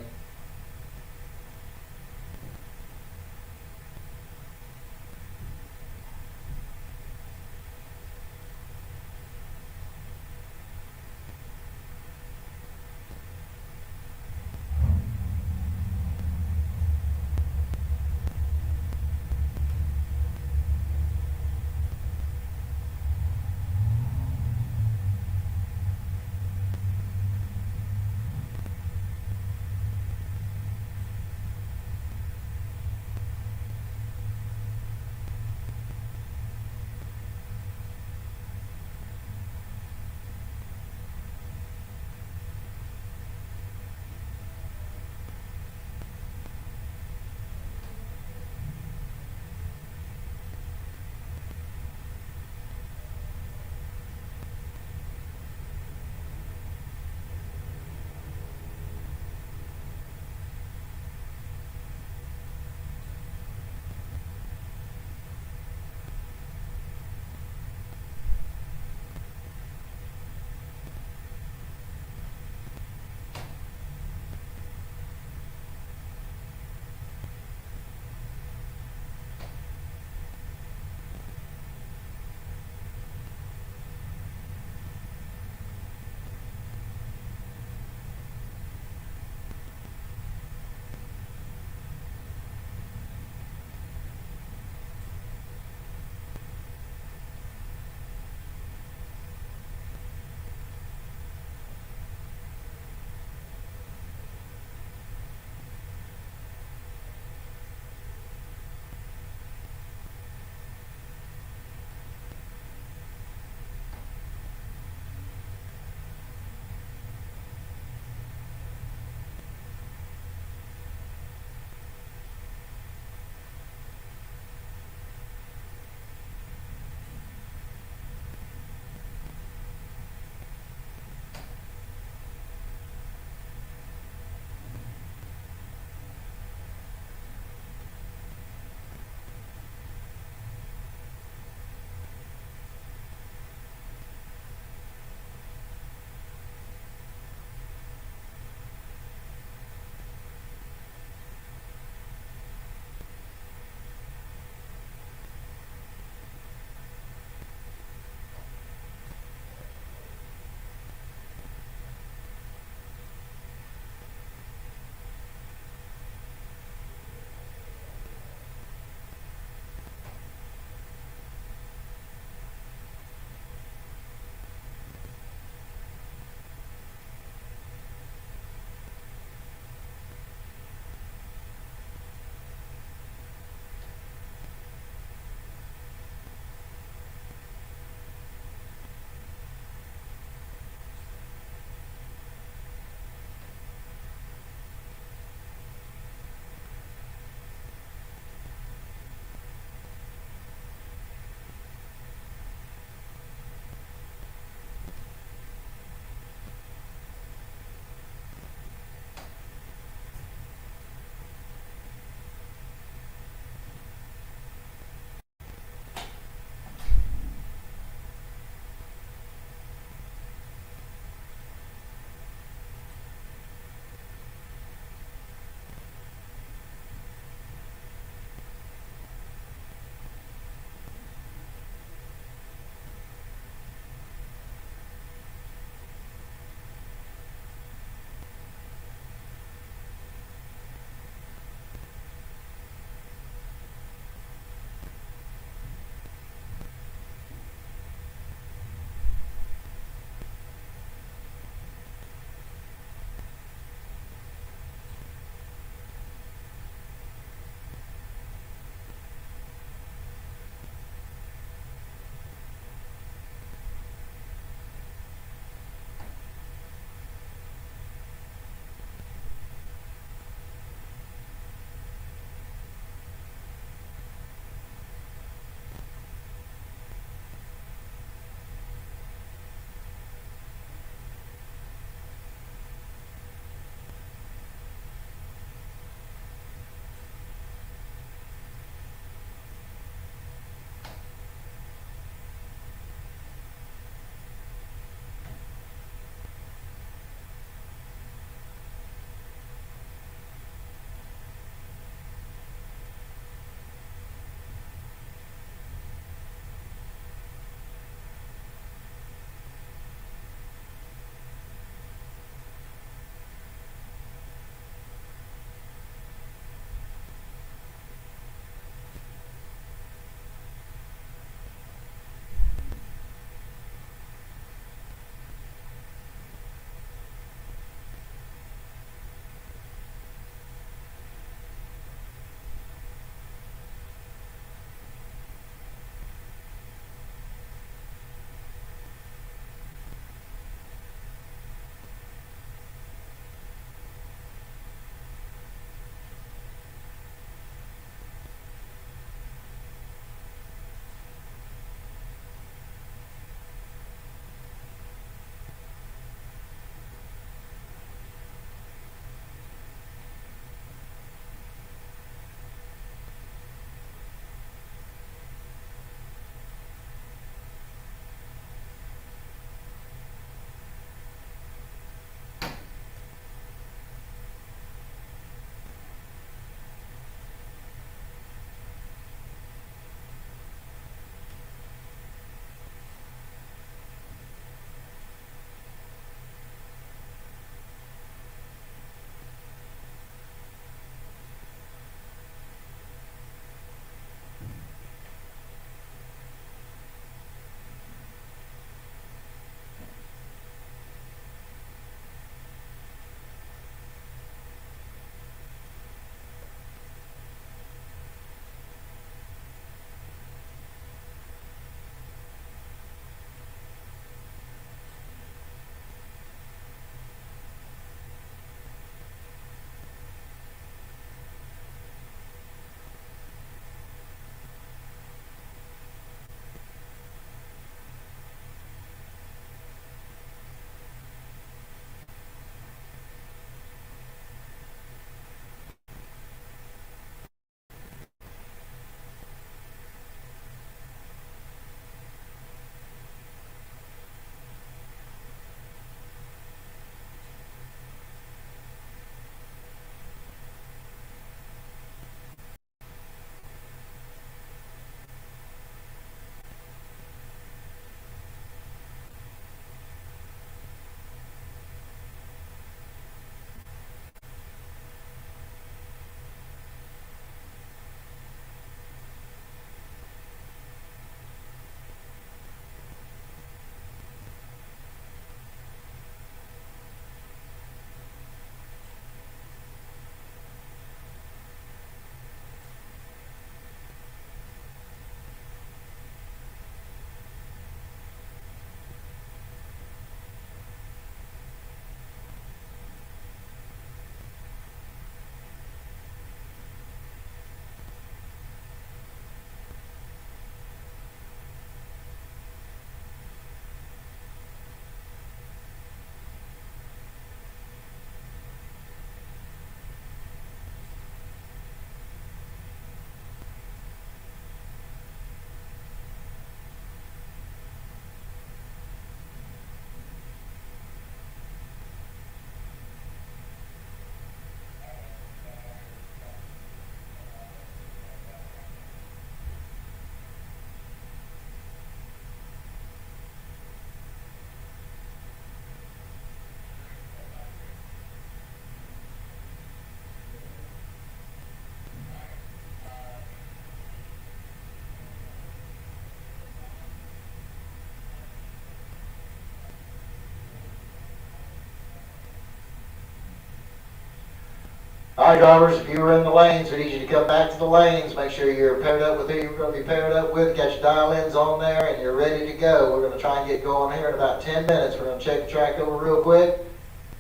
C: All right, drivers, if you were in the lanes, we need you to come back to the lanes. Make sure you're paired up with who you're going to be paired up with. Got your dial-ins on there, and you're ready to go. We're going to try and get going here in about 10 minutes. We're going to check the track over real quick.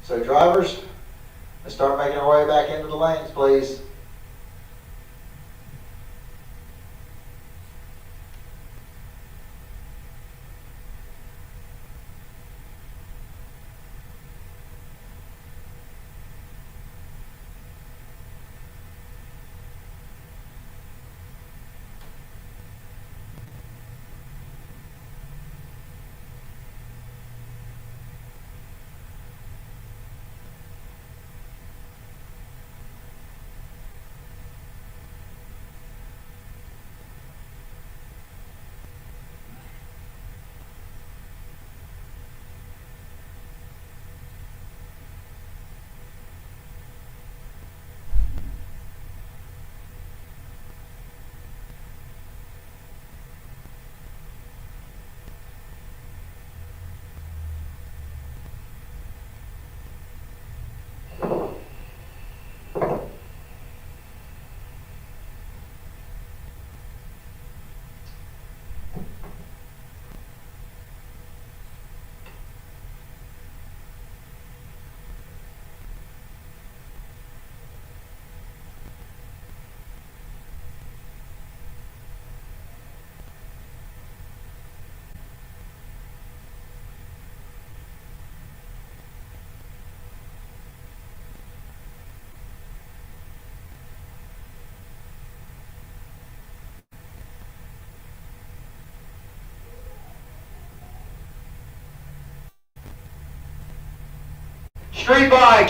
C: So, drivers, let's start making our way back into the lanes, please.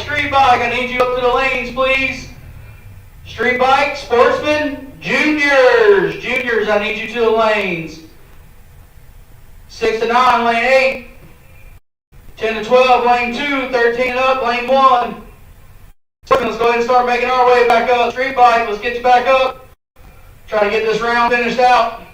F: Street bike, I need you up to the lanes, please. Street bike, sportsman, juniors, I need you to the lanes. 6 to 9, lane 8. 10 to 12, lane 2. 13 and up, lane 1. Let's go ahead and start making our way back up. Street bike, let's get you back up. Try to get this round finished out.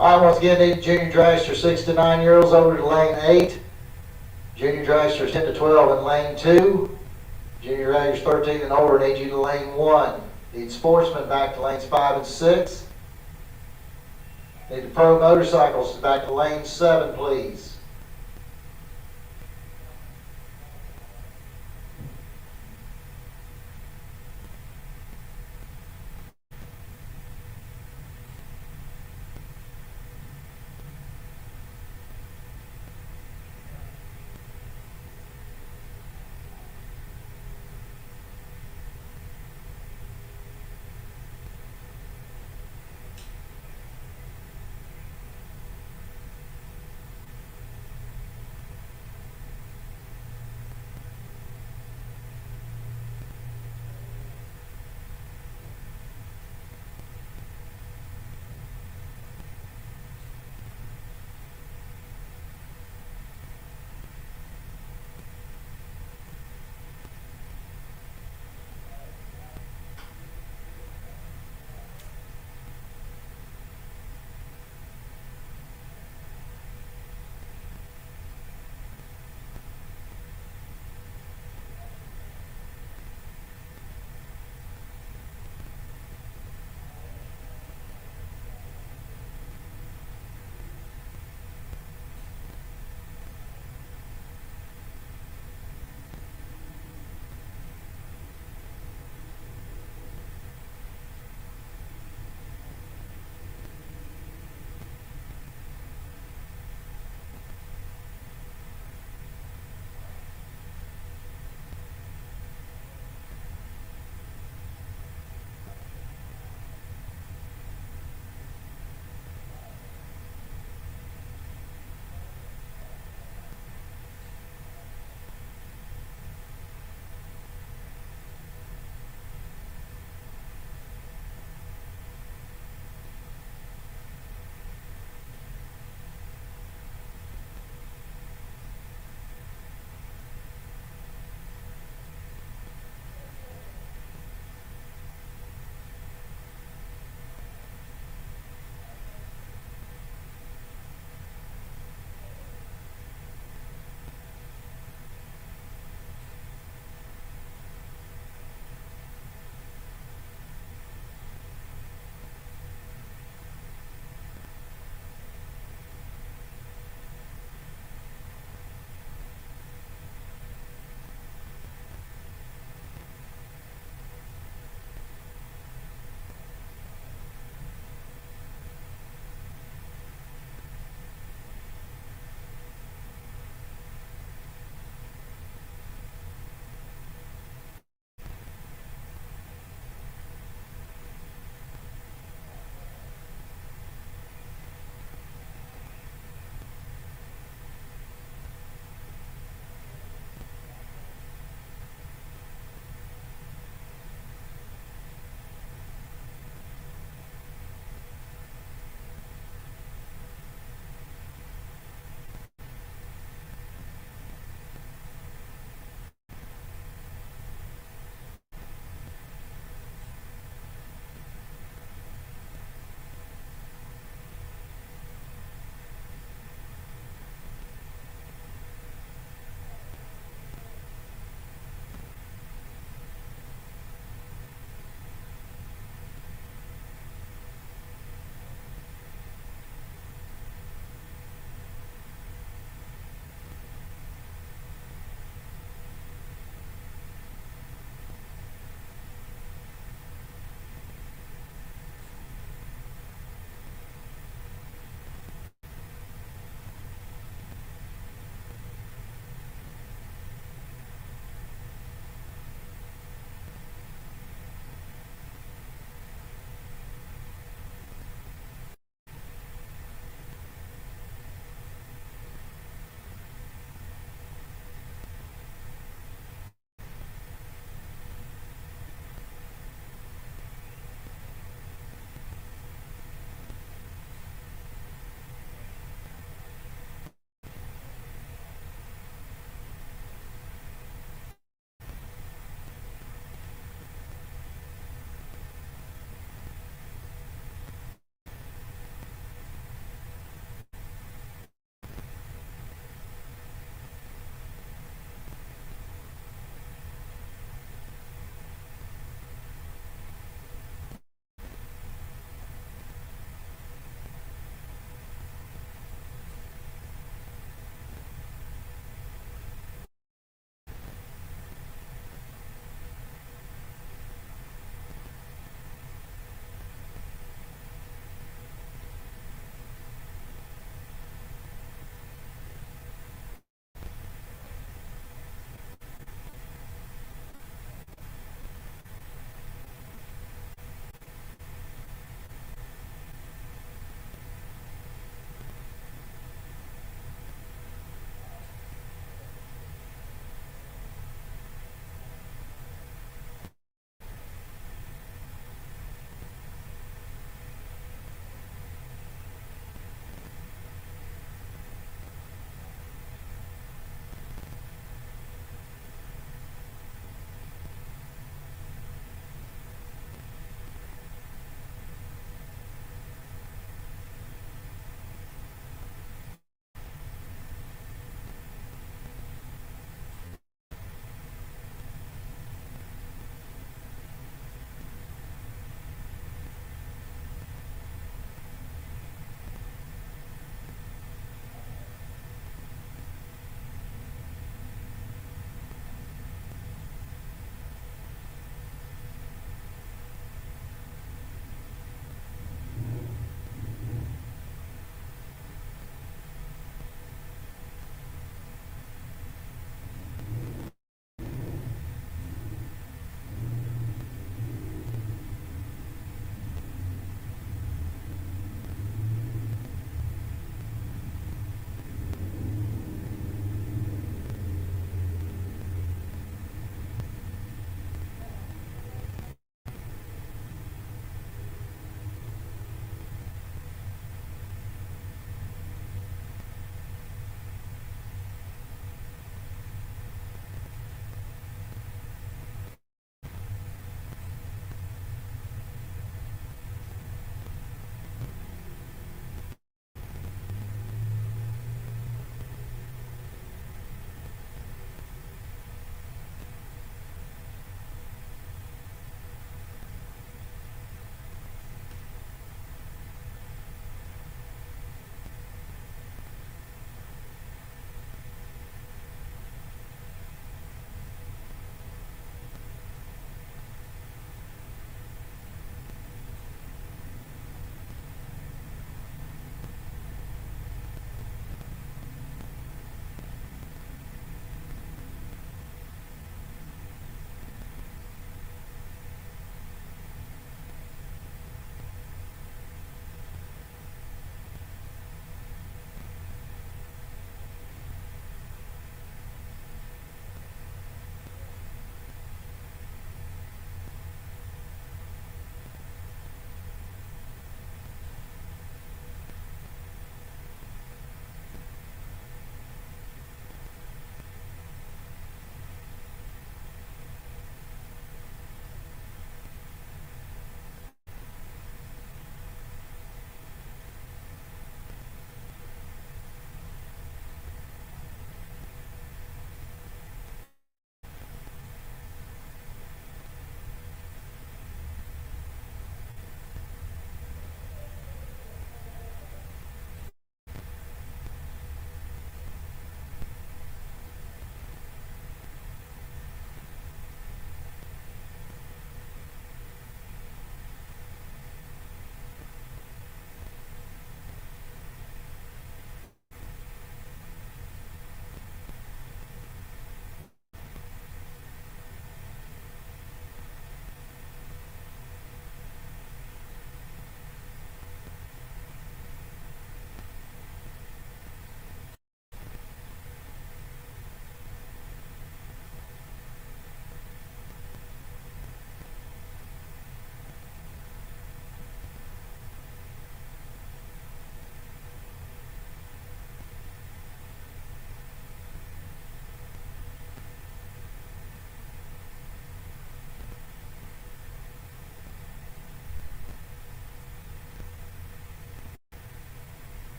C: All right, once again, need junior dragsters 6 to 9 year olds over to lane 8. Junior dragsters 10 to 12 in lane 2. Junior dragsters 13 and older need you to lane 1. Need sportsmen back to lanes 5 and 6. Need the pro motorcycles back to lane 7, please.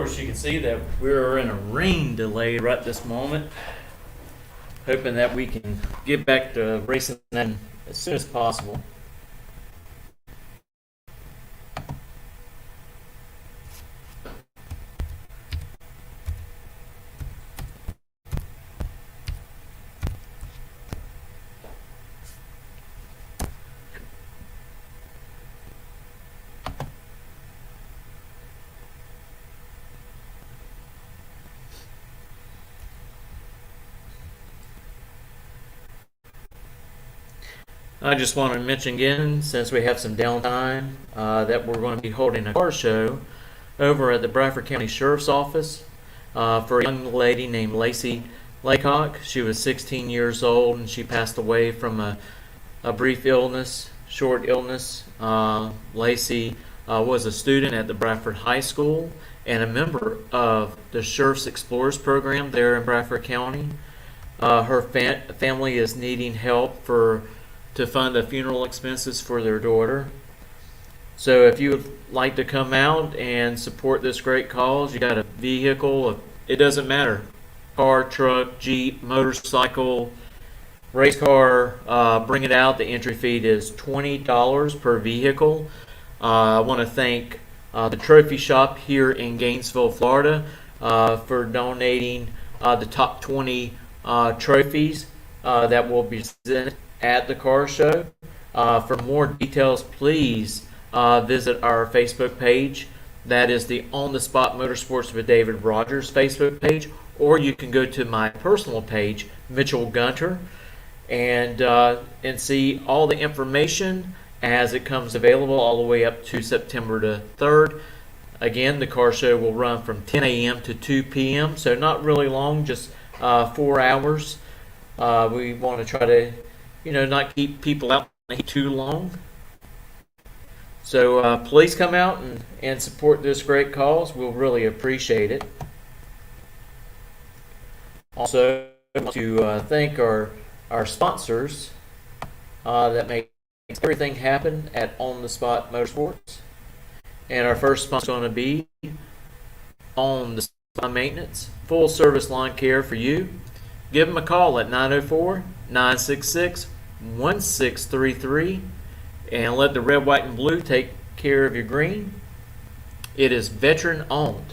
E: course, you can see that we're in a rain delay right this moment, hoping that we can get back to racing as soon as possible. I just want to mention again, since we have some downtime, that we're going to be holding a car show over at the Bradford County Sheriff's Office for a young lady named Lacey Laycock. She was 16 years old and she passed away from a brief illness, short illness. Lacey was a student at the Bradford High School and a member of the Sheriff's Explorers program there in Bradford County. Her family is needing help to fund the funeral expenses for their daughter. So if you would like to come out and support this great cause, you got a vehicle, it doesn't matter, car, truck, Jeep, motorcycle, race car, bring it out. The entry fee is $20 per vehicle. I want to thank the Trophy Shop here in Gainesville, Florida, for donating the top 20 trophies that will be presented at the car show. For more details, please visit our Facebook page. That is the On the Spot Motorsports with David Rogers Facebook page, or you can go to my personal page, Mitchell Gunter, and see all the information as it comes available all the way up to September the 3rd. Again, the car show will run from 10 a.m. to 2 p.m., so not really long, just 4 hours. We want to try to not keep people out too long. So please come out and support this great cause. We'll really appreciate it. Also, I want to thank our sponsors that make everything happen at On the Spot Motorsports. And our first sponsor is going to be On the Spot Maintenance, full service lawn care for you. Give them a call at 904-966-1633 and let the red, white, and blue take care of your green. It is veteran owned.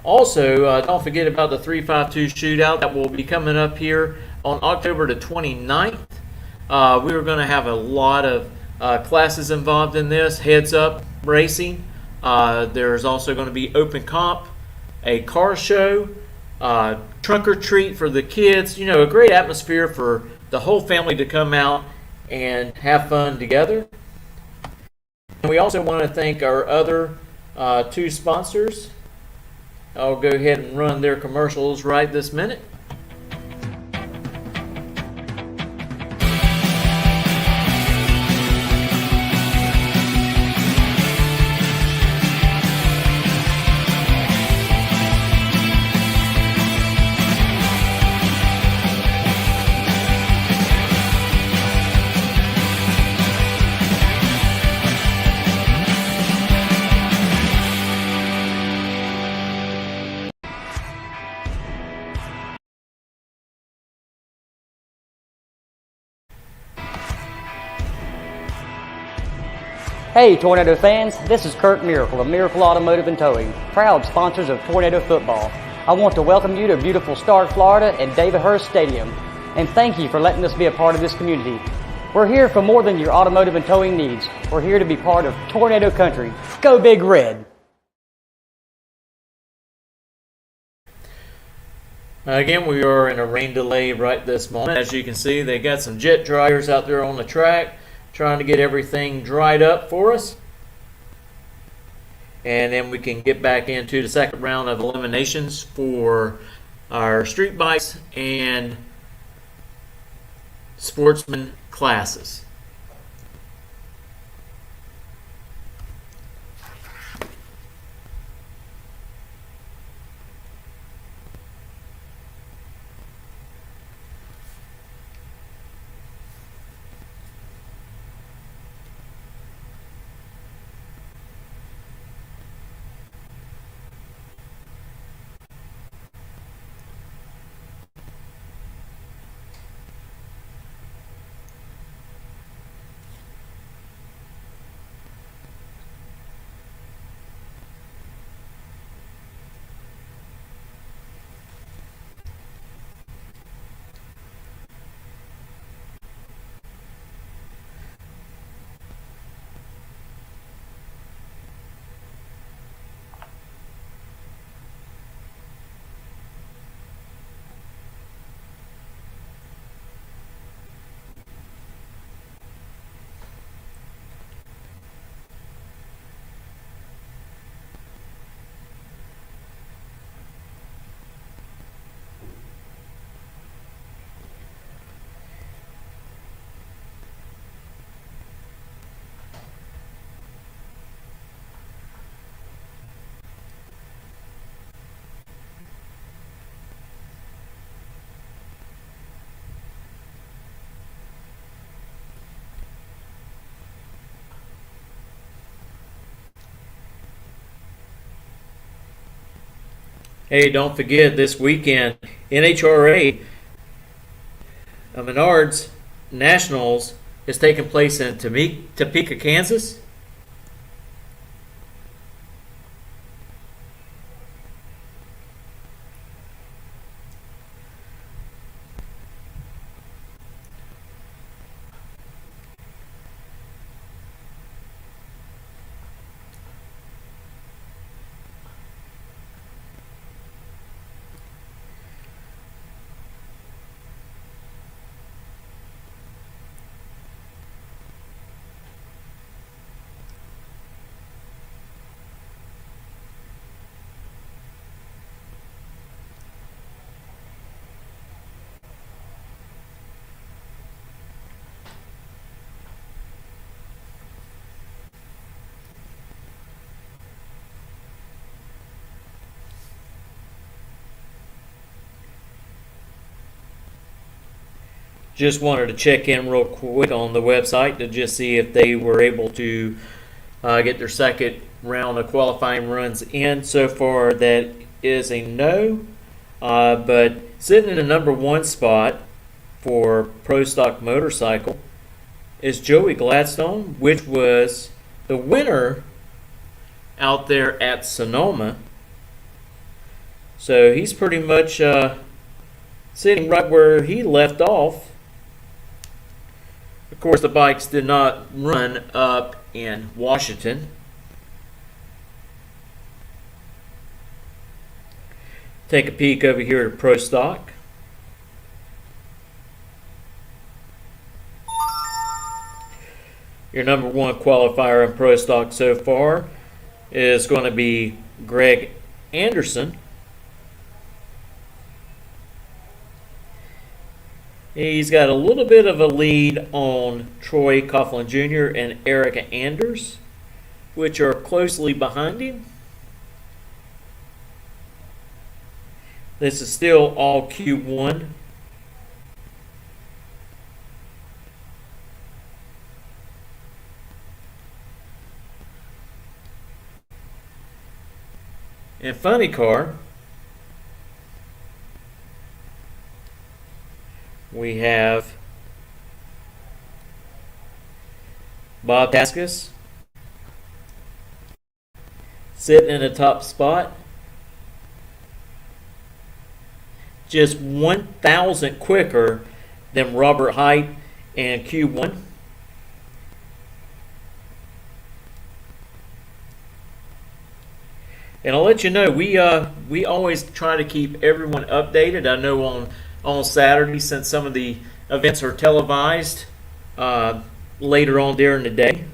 E: Also, don't forget about the 352 shootout that will be coming up here on October the 29th. We are going to have a lot of classes involved in this. Heads up racing. There's also going to be open comp, a car show, trunk or treat for the kids. A great atmosphere for the whole family to come out and have fun together. And we also want to thank our other two sponsors. I'll go ahead and run their commercials right this minute.
B: Hey Tornado fans, this is Kurt Miracle of Miracle Automotive and Towing, proud sponsors of Tornado Football. I want to welcome you to beautiful Stark, Florida and David Hurst Stadium, and thank you for letting us be a part of this community. We're here for more than your automotive and towing needs. We're here to be part of Tornado Country. Go Big Red!
E: Again, we are in a rain delay right this moment. As you can see, they got some jet dryers out there on the track, trying to get everything dried up for us. And then we can get back into the second round of eliminations for our street bikes and sportsman classes. Hey, don't forget this weekend, NHRA Menards Nationals is taking place in Topeka, Kansas. Just wanted to check in real quick on the website to just see if they were able to get their second round of qualifying runs in. So far, that is a no. But sitting in the number one spot for Pro Stock Motorcycle is Joey Gladstone, which was the winner out there at Sonoma. So he's pretty much sitting right where he left off. Of course, the bikes did not run up in Washington. Take a peek over here at Pro Stock. Your number one qualifier in Pro Stock so far is going to be Greg Anderson. He's got a little bit of a lead on Troy Coughlin Jr. and Erica Anders, which are closely behind him. This is still all Q1. And funny car, we have Bob Taskus sitting in the top spot. Just 1,000 quicker than Robert Height and Q1. And I'll let you know, we always try to keep everyone updated. I know on Saturday, since some of the events are televised later on during the day,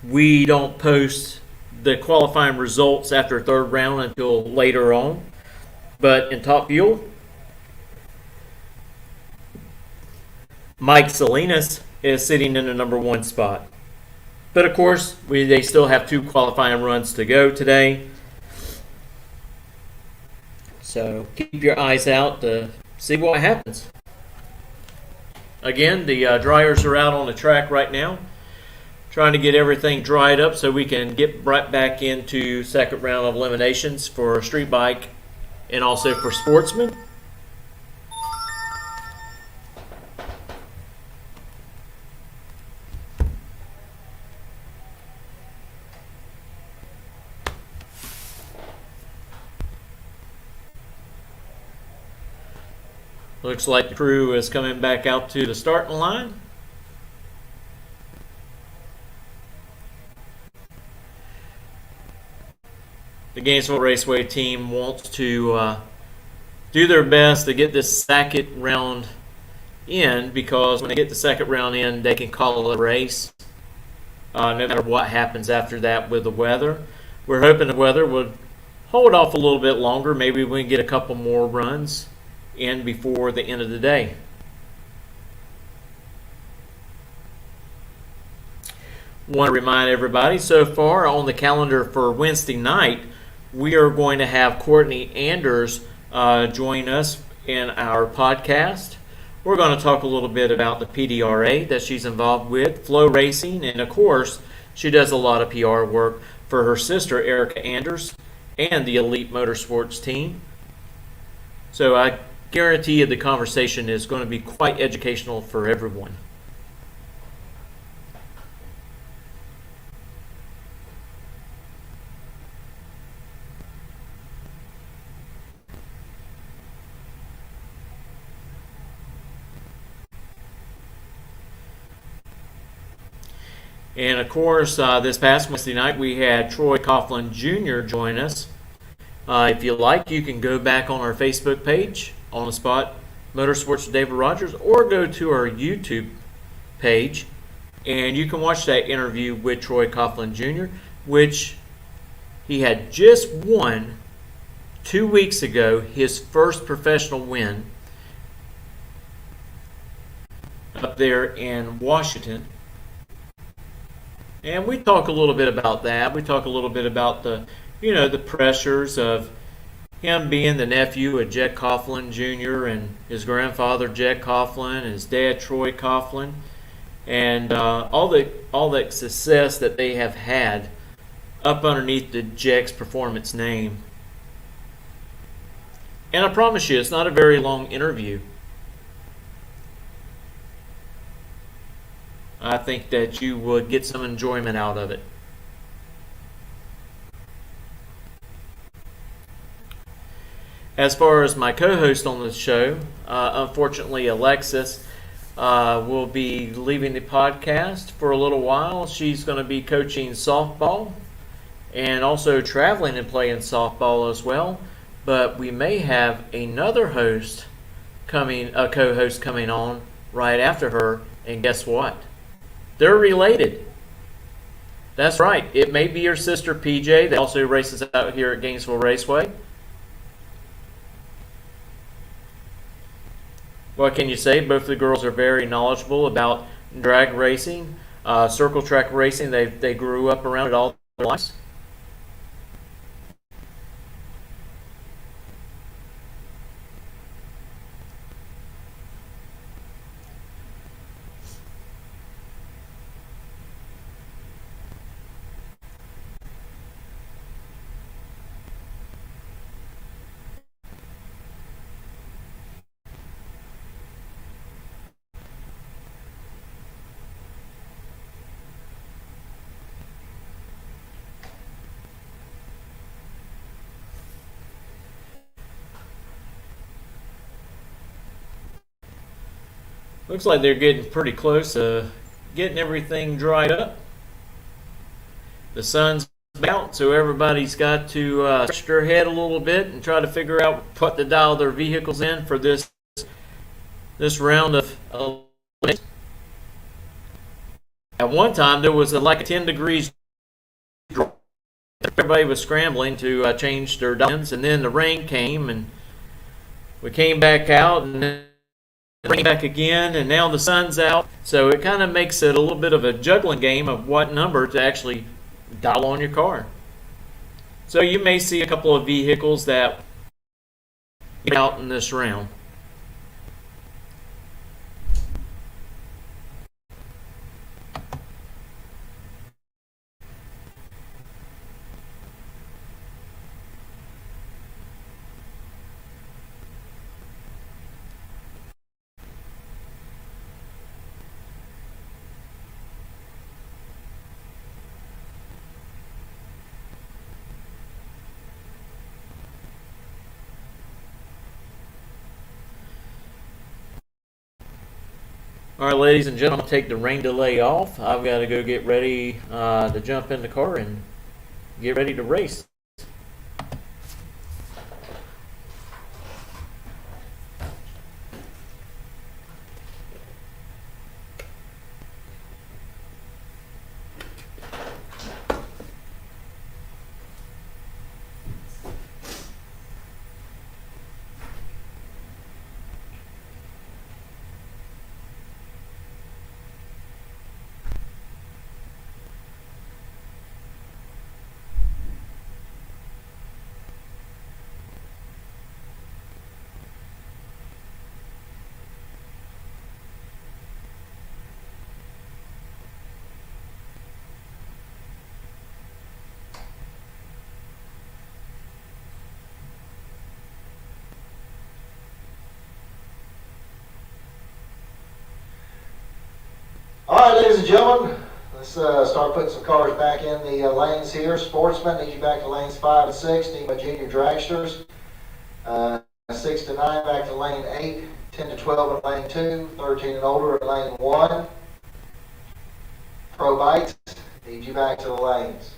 E: we don't post the qualifying results after third round until later on. But in Top Fuel, Mike Salinas is sitting in the number one spot. But of course, they still have two qualifying runs to go today. So keep your eyes out to see what happens. Again, the dryers are out on the track right now, trying to get everything dried up so we can get right back into second round of eliminations for street bike and also for sportsmen. Looks like the crew is coming back out to the starting line. The Gainesville Raceway team wants to do their best to get this second round in, because when they get the second round in, they can call it a race no matter what happens after that with the weather. We're hoping the weather would hold off a little bit longer. Maybe we can get a couple more runs in before the end of the day. Want to remind everybody, so far on the calendar for Wednesday night, we are going to have Courtney Anders join us in our podcast. We're going to talk a little bit about the PDRA that she's involved with, Flow Racing, and of course, she does a lot of PR work for her sister, Erica Anders, and the Elite Motorsports team. So I guarantee you the conversation is going to be quite educational for everyone. And of course, this past Wednesday night, we had Troy Coughlin Jr. join us. If you like, you can go back on our Facebook page, On the Spot Motorsports with David Rogers, or go to our YouTube page, and you can watch that interview with Troy Coughlin Jr., which he had just won 2 weeks ago, his first professional win up there in Washington. And we talk a little bit about that. We talk a little bit about the pressures of him being the nephew of Jet Coughlin Jr. and his grandfather Jet Coughlin, and his dad Troy Coughlin, and all the success that they have had up underneath the Jex Performance name. And I promise you, it's not a very long interview. I think that you would get some enjoyment out of it. As far as my co-host on the show, unfortunately Alexis will be leaving the podcast for a little while. She's going to be coaching softball and also traveling and playing softball as well. But we may have another co-host coming on right after her, and guess what? They're related. That's right. It may be your sister PJ that also races out here at Gainesville Raceway. What can you say? Both the girls are very knowledgeable about drag racing, circle track racing. They grew up around it all their lives. Looks like they're getting pretty close to getting everything dried up. The sun's out, so everybody's got to stretch their head a little bit and try to figure out what to dial their vehicles in for this round of elimination. At one time, there was like a 10 degrees drop. Everybody was scrambling to change their dials, and then the rain came, and we came back out, and then rain back again, and now the sun's out. So it kind of makes it a little bit of a juggling game of what number to actually dial on your car. So you may see a couple of vehicles that get out in this round. All right, ladies and gentlemen, I'll take the rain delay off. I've got to go get ready to jump in the car and get ready to race.
C: All right, ladies and gentlemen, let's start putting some cars back in the lanes here. Sportsmen, need you back to lanes 5 and 6. Need my junior dragsters. 6 to 9 back to lane 8. 10 to 12 in lane 2. 13 and older in lane 1. Pro bikes, need you back to the lanes.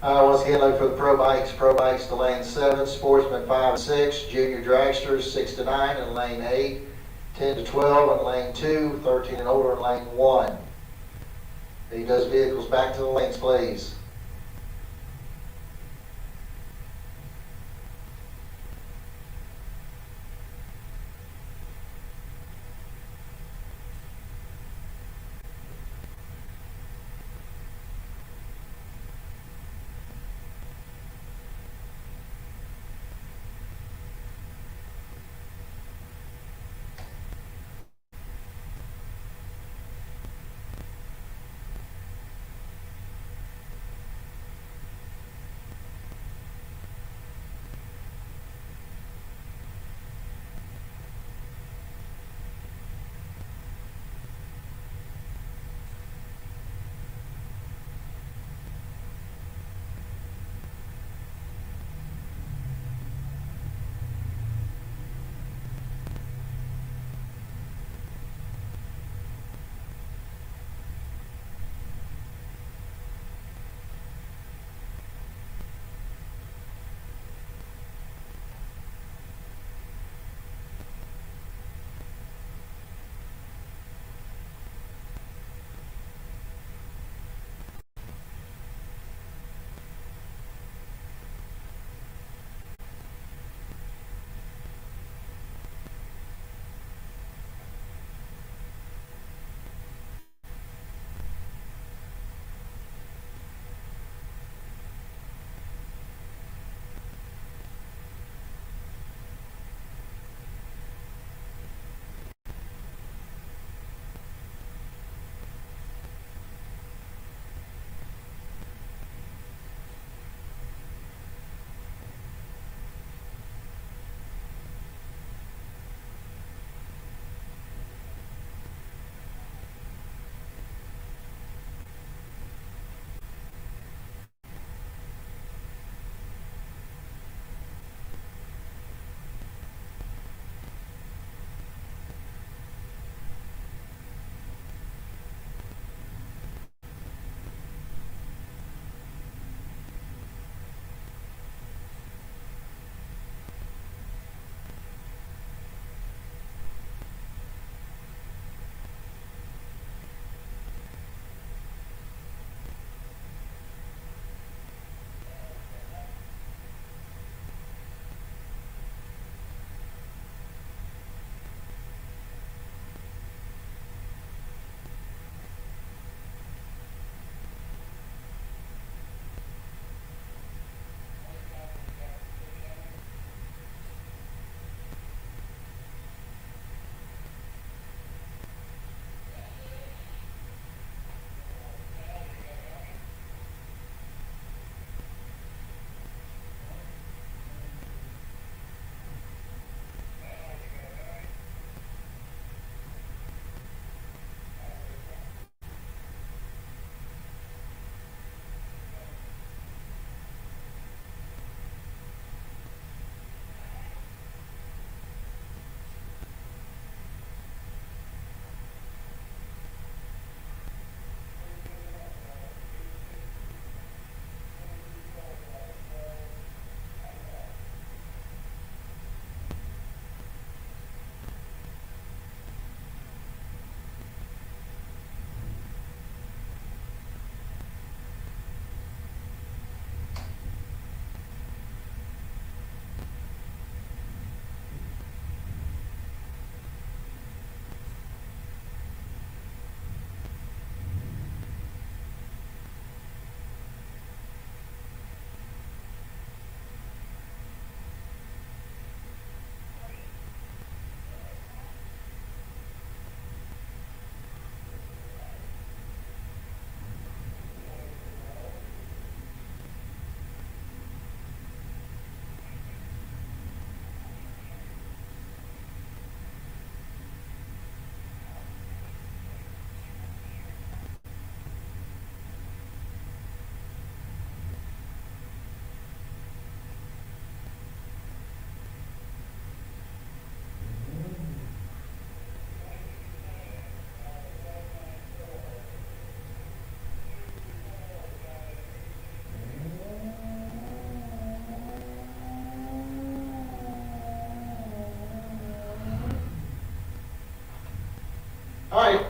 C: Once again, look for the pro bikes. Pro bikes to lane 7, sportsmen 5 and 6, junior dragsters 6 to 9 in lane 8, 10 to 12 in lane 2, 13 and older in lane 1. Need those vehicles back to the lanes, please.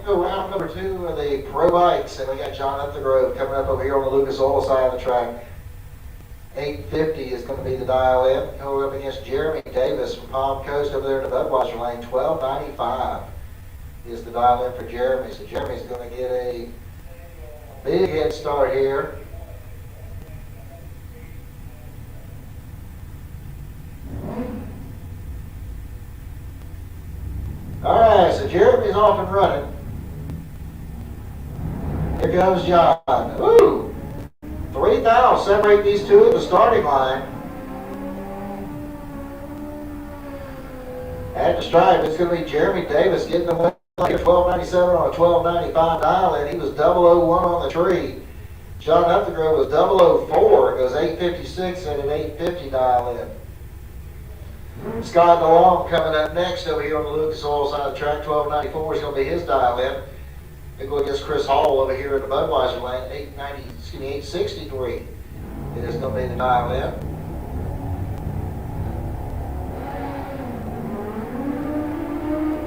C: go round number 2 of the pro bikes, and we got John Upthegrove coming up over here on the Lucas Oil side of the track. 850 is going to be the dial in. Going up against Jeremy Davis from Palm Coast over there in the Budweiser lane. 1295 is the dial in for Jeremy. So Jeremy's going to get a big head start here. All right, so Jeremy's off and running. Here comes John. Woo! 3 now separate these two at the starting line. At the stripe, it's going to be Jeremy Davis getting the win here, 1297 on a 1295 dial in. He was 001 on the tree. John Upthegrove was 004. It goes 856 and an 850 dial in. Scott DeLong coming up next over here on the Lucas Oil side of the track. 1294 is going to be his dial in. They go against Chris Hall over here in the Budweiser lane. 863 is going to be the dial in.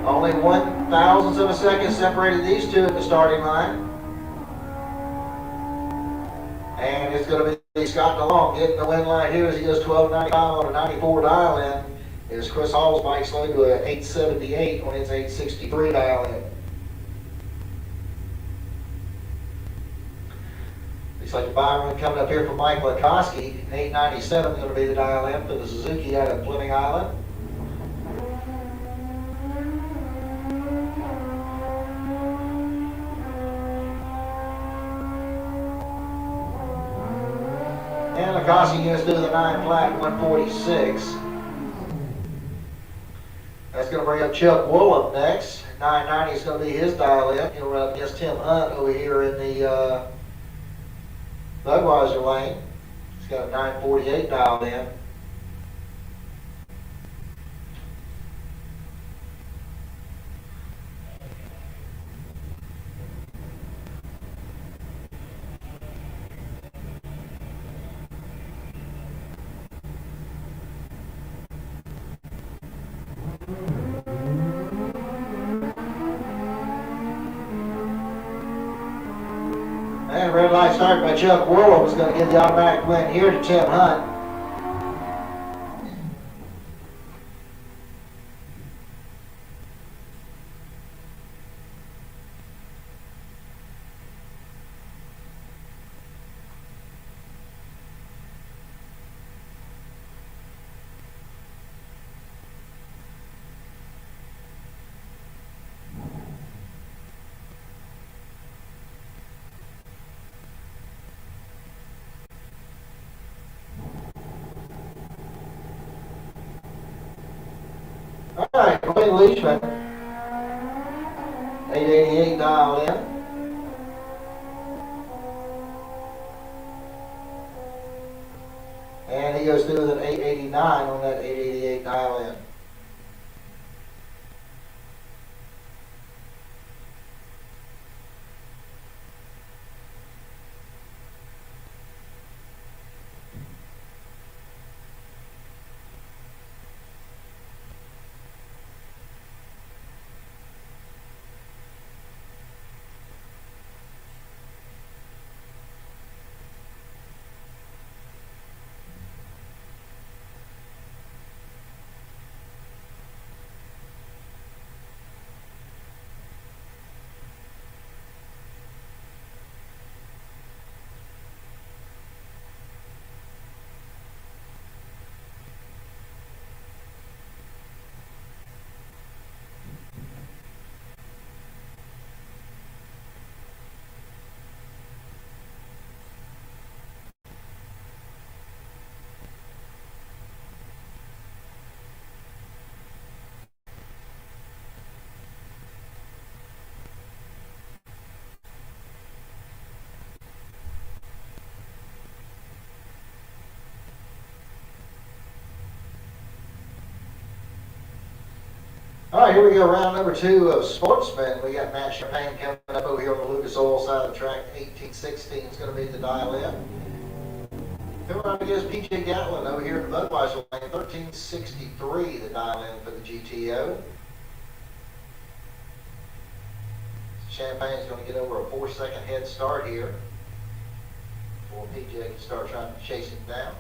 C: Only 1/1000th of a second separated these two at the starting line. And it's going to be Scott DeLong getting the win line here as he goes 1295 on a 94 dial in. Is Chris Hall's bike slowed to an 878 on his 863 dial in. Looks like the buy run coming up here from Mike Lakoski. 897 is going to be the dial in for the Suzuki out of Fleming Island. And Lakoski gets to the 9 flat 146. That's going to bring up Chuck Woolham next. 990 is going to be his dial in. He'll run up against Tim Hunt over here in the Budweiser lane. He's got a 948 dialed in. And red light started by Chuck Woolham is going to give the automatic win here to Tim Hunt. All right, Wayne Leachman, 888 dialed in. And he goes through with an 889 on that 888 dial in. All right, here we go, round number 2 of Sportsman. We got Matt Champagne coming up over here on the Lucas Oil side of the track. 1816 is going to be the dial in. Coming up against PJ Gatlin over here in the Budweiser lane. 1363 the dial in for the GTO. Champagne's going to get over a 4-second head start here before PJ can start trying to chase him down.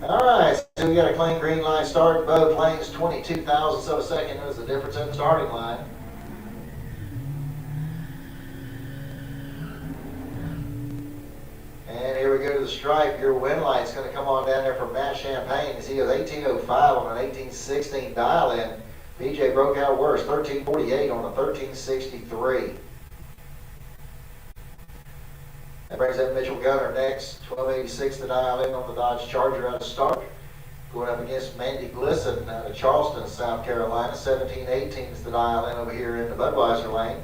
C: All right, so we got a clean green line start in both lanes, 22 thousandths of a second is the difference in the starting line. And here we go to the stripe. Your win light's going to come on down there from Matt Champagne as he goes 18.05 on an 18.16 dial-in. PJ broke out worse, 13.48 on a 13.63. That brings up Mitchell Gunner next, 12.86 to dial in on the Dodge Charger out of start. Going up against Mandy Glisson out of Charleston, South Carolina, 17.18 is the dial in over here in the Budweiser lane.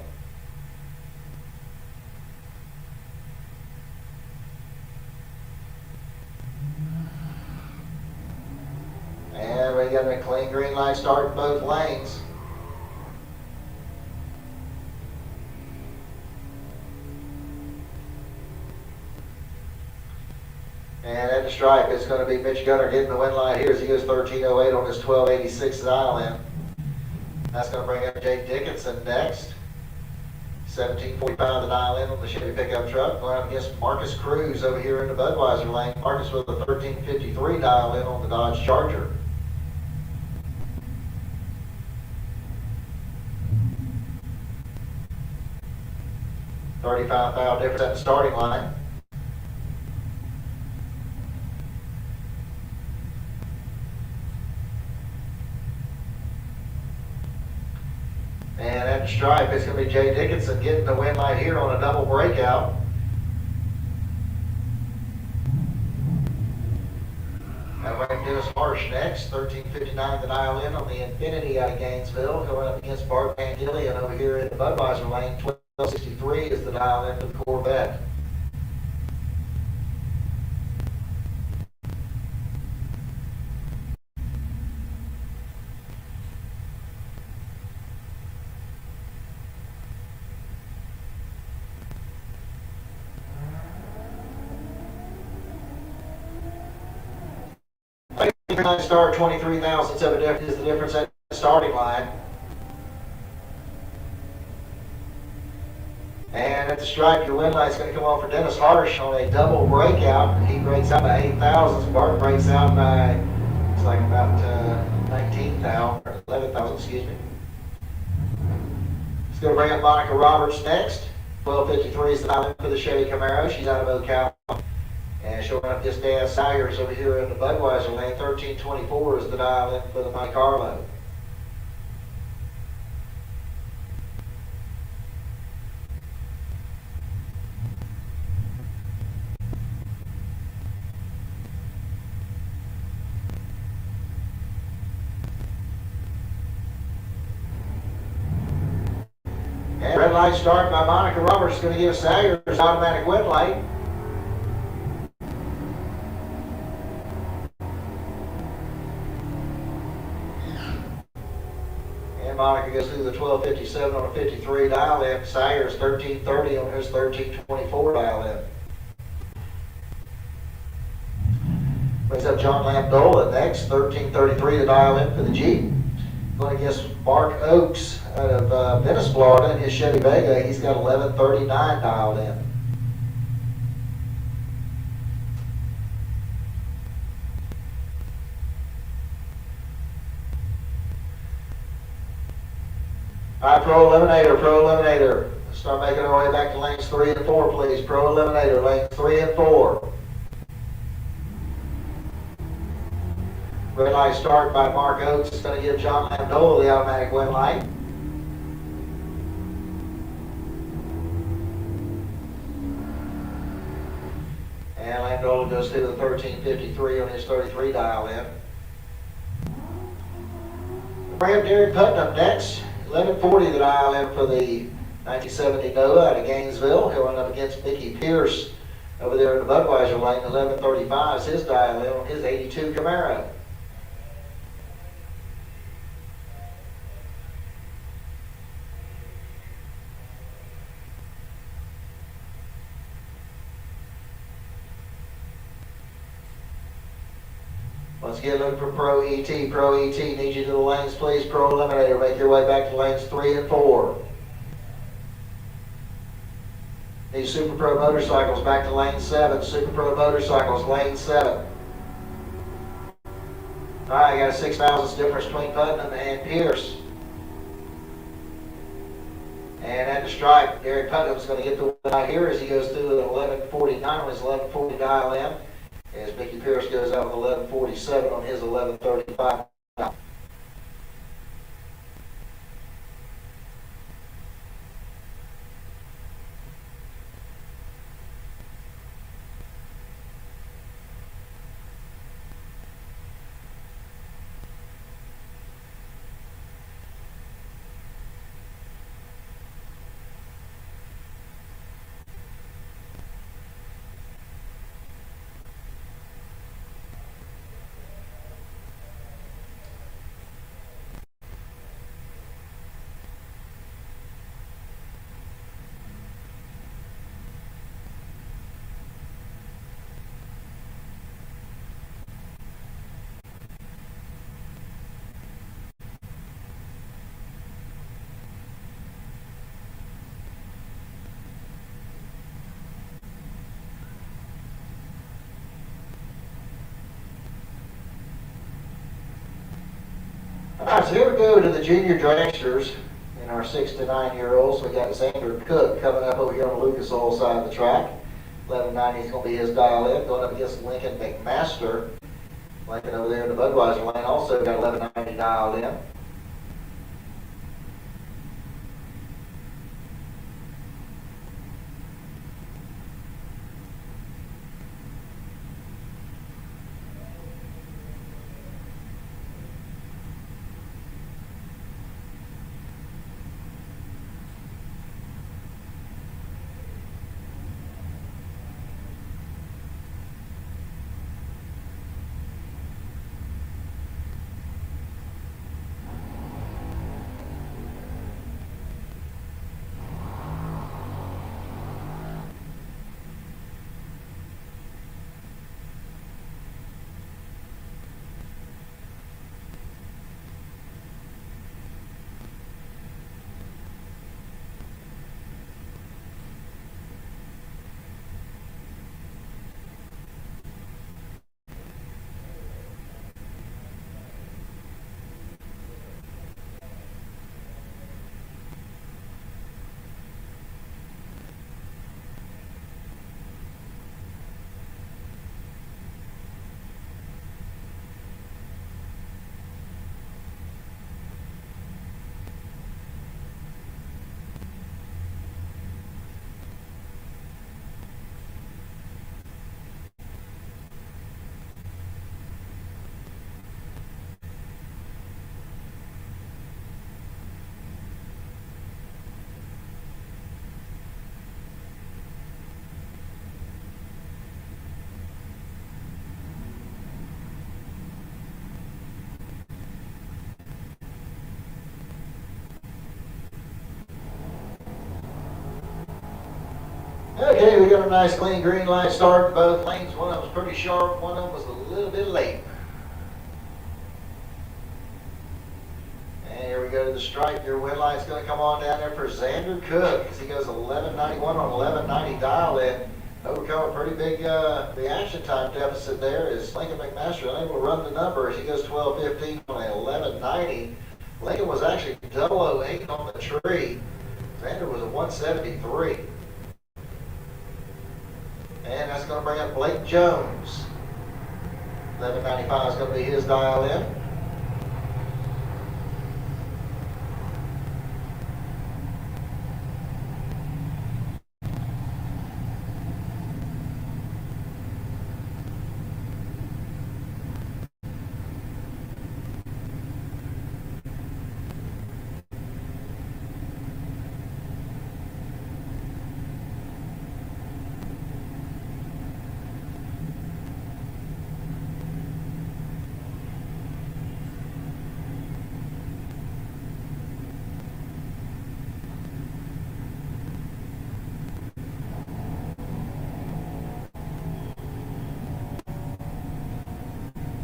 C: And we got a clean green light start in both lanes. And at the stripe, it's going to be Mitch Gunner getting the win line here as he goes 13.08 on his 12.86 dial-in. That's going to bring up Jay Dickinson next. 17.45 the dial-in on the Chevy pickup truck. Going up against Marcus Cruz over here in the Budweiser lane. Marcus with a 13.53 dial-in on the Dodge Charger. $35,000 difference at the starting line. And at the stripe, it's going to be Jay Dickinson getting the win light here on a double breakout. And we're going to Dennis Marsh next, 13.59 the dial in on the Infinity out of Gainesville, going up against Bart Van Gillian over here in the Budweiser lane. 12.63 is the dial in for the Corvette. Start 23 thousandths of a difference is the difference at the starting line. And at the stripe, your win light's going to come on for Dennis Harsh on a double breakout. He breaks out by 8 thousandths. Bart breaks out by, it's like about 19,000 or 11,000, excuse me. It's going to bring up Monica Roberts next. 12.53 is the dial for the Chevy Camaro. She's out of Ocala. And she'll run up just Dan Sayers over here in the Budweiser lane. 13.24 is the dial in for the Monte Carlo. And red light start by Monica Roberts is going to give Sayers automatic win light. Monica goes through the 12.57 on a 53 dial-in. Sayers 13.30 on his 13.24 dial-in. Brings up John Lamdola next, 13.33 the dial-in for the Jeep. Going against Mark Oakes out of Venice, Florida, in his Chevy Vega. He's got 11.39 dialed-in. All right, Pro Eliminator. Start making our way back to lanes 3 and 4, please. Pro Eliminator, lanes 3 and 4. Red light start by Mark Oates. It's going to give John Lamdola the automatic win light. And Lamdola goes through the 13.53 on his 33 dial-in. Bring up Derek Putnam next. 11.40 the dial-in for the 1970 Nova out of Gainesville, going up against Mickey Pierce over there in the Budweiser lane. 11.35 is his dial-in on his 82 Camaro. Once again, look for Pro ET. Pro ET, need you to the lanes, please. Pro Eliminator, make your way back to lanes 3 and 4. Need Super Pro Motorcycles back to lane 7. Super Pro Motorcycles, lane 7. Alright, I got a 6 thousandths difference between Putnam and Pierce. And at the stripe, Gary Putnam's going to get the win out here as he goes through at 11:49 on his 11:40 dial in. As Mickey Pierce goes out with 11:47 on his 11:35. Alright, so here we go to the junior dragsters in our 6 to 9 year olds. We got Xander Cook coming up over here on the Lucas Oil side of the track. 1190 is going to be his dial in, going up against Lincoln McMaster. Lincoln over there in the Budweiser lane also got 1190 dialed in. Okay, we got a nice clean green light start in both lanes. One of them was pretty sharp, one of them was a little bit late. And here we go to the stripe. Your win light's going to come on down there for Xander Cook as he goes 1191 on 1190 dial in. Overcome a pretty big reaction time deficit there as Lincoln McMaster unable to run the number as he goes 12:15 on 1190. Lincoln was actually 008 on the tree. Xander was a 173. And that's going to bring up Blake Jones. 1195 is going to be his dial in.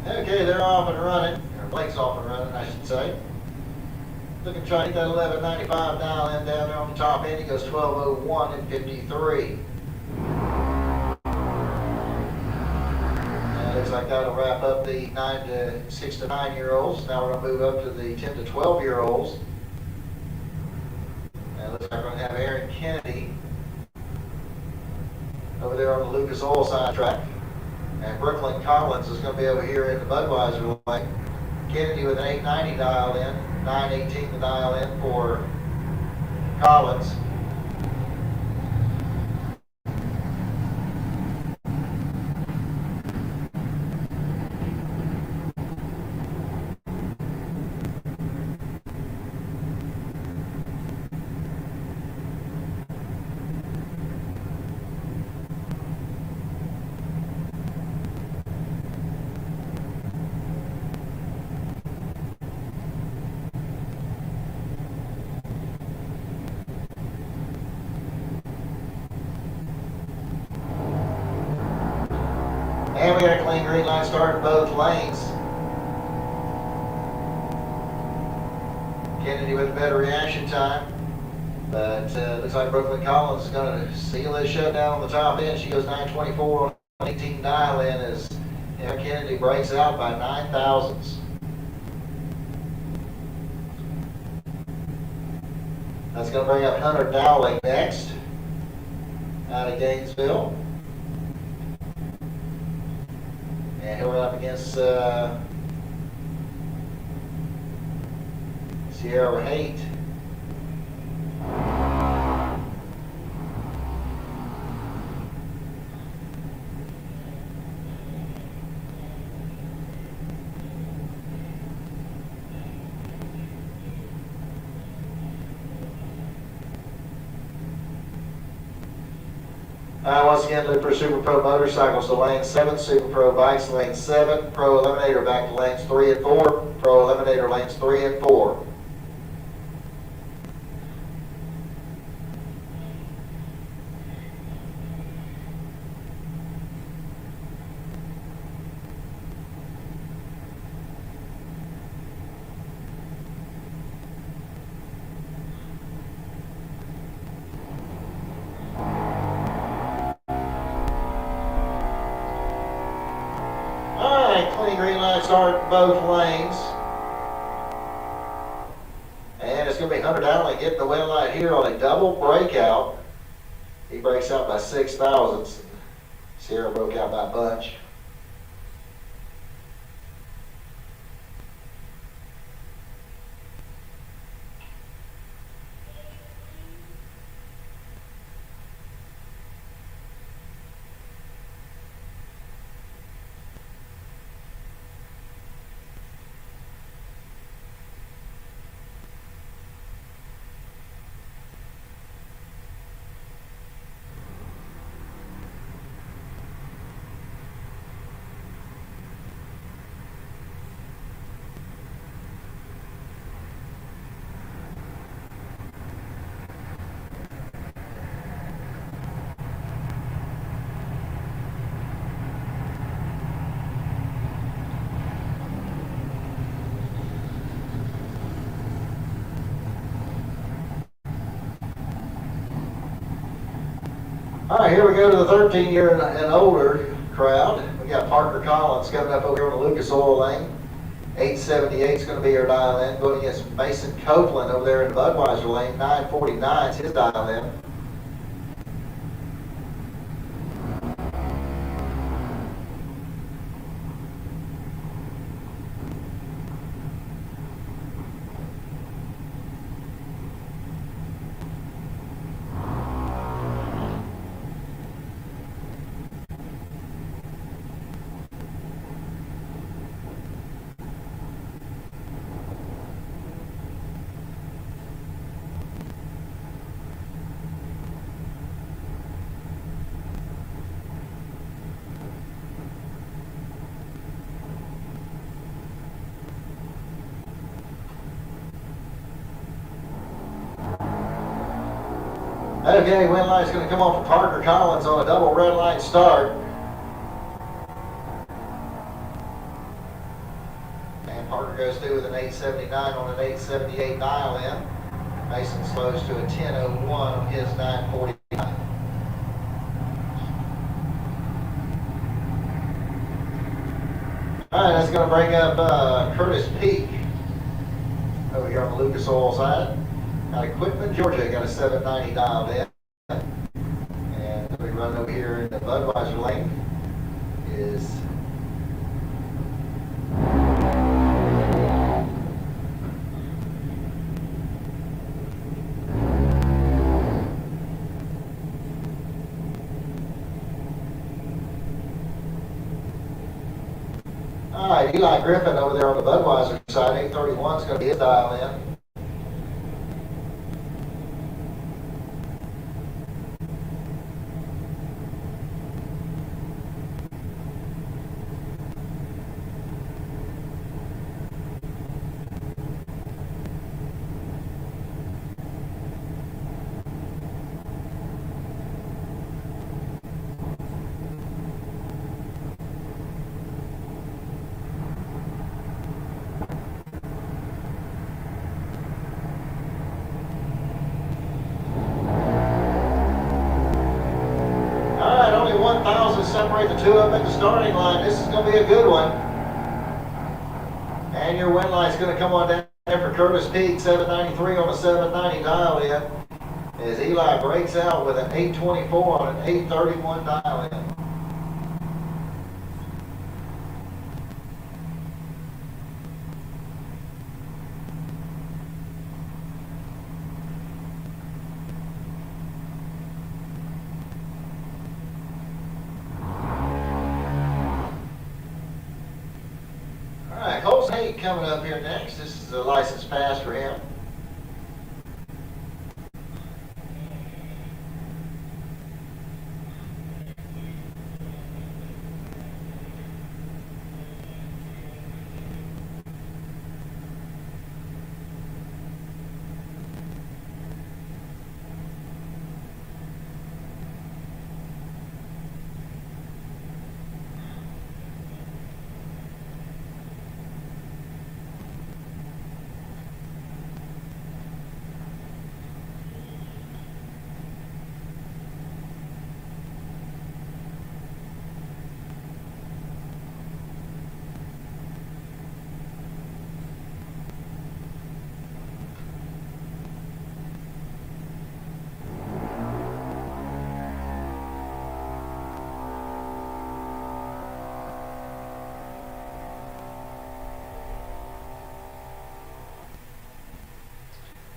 C: Okay, they're off and running, or Blake's off and running, I should say. Looking to try to get that 1195 dial in down there on the top end. He goes 12:01 and 53. Looks like that'll wrap up the 6 to 9 year olds. Now we're going to move up to the 10 to 12 year olds. And looks like we're going to have Aaron Kennedy over there on the Lucas Oil side track. And Brooklyn Collins is going to be over here in the Budweiser lane. Kennedy with an 890 dialed in, 918 to dial in for Collins. And we got a clean green line start in both lanes. Kennedy with a better reaction time. But looks like Brooklyn Collins is going to seal this shutdown on the top end. She goes 924 on 18 dial in as Aaron Kennedy breaks out by 9 thousandths. That's going to bring up Hunter Dowling next out of Gainesville. And he'll run up against Sierra Haight. Once again, look for Super Pro motorcycles to lane 7, Super Pro bikes lane 7, Pro Eliminator back to lanes 3 and 4, Pro Eliminator lanes 3 and 4. Clean green line start both lanes. And it's going to be Hunter Dowling getting the win light here on a double breakout. He breaks out by 6 thousandths. Sierra broke out by a bunch. All right, here we go to the 13-year and older crowd. We got Parker Collins coming up over here on the Lucas Oil lane. 878 is going to be her dial in. Going against Mason Copeland over there in the Budweiser lane. 949 is his dial in. Okay, win line's going to come off of Parker Collins on a double red line start. Parker goes through with an 879 on an 878 dial in. Mason slows to a 1001 on his 949. All right, that's going to bring up Curtis Peak over here on the Lucas Oil side. Got Equipment Georgia, got a 790 dialed in. And we run over here in the Budweiser lane is all right, Eli Griffin over there on the Budweiser side, 831 is going to be his dial in. All right, only 1,000 separate the two of them at the starting line. This is going to be a good one. And your win line's going to come on down there for Curtis Peak, 793 on a 790 dial in. As Eli breaks out with an 824 on an 831 dial in. Colson Haight coming up here next. This is a license pass for him.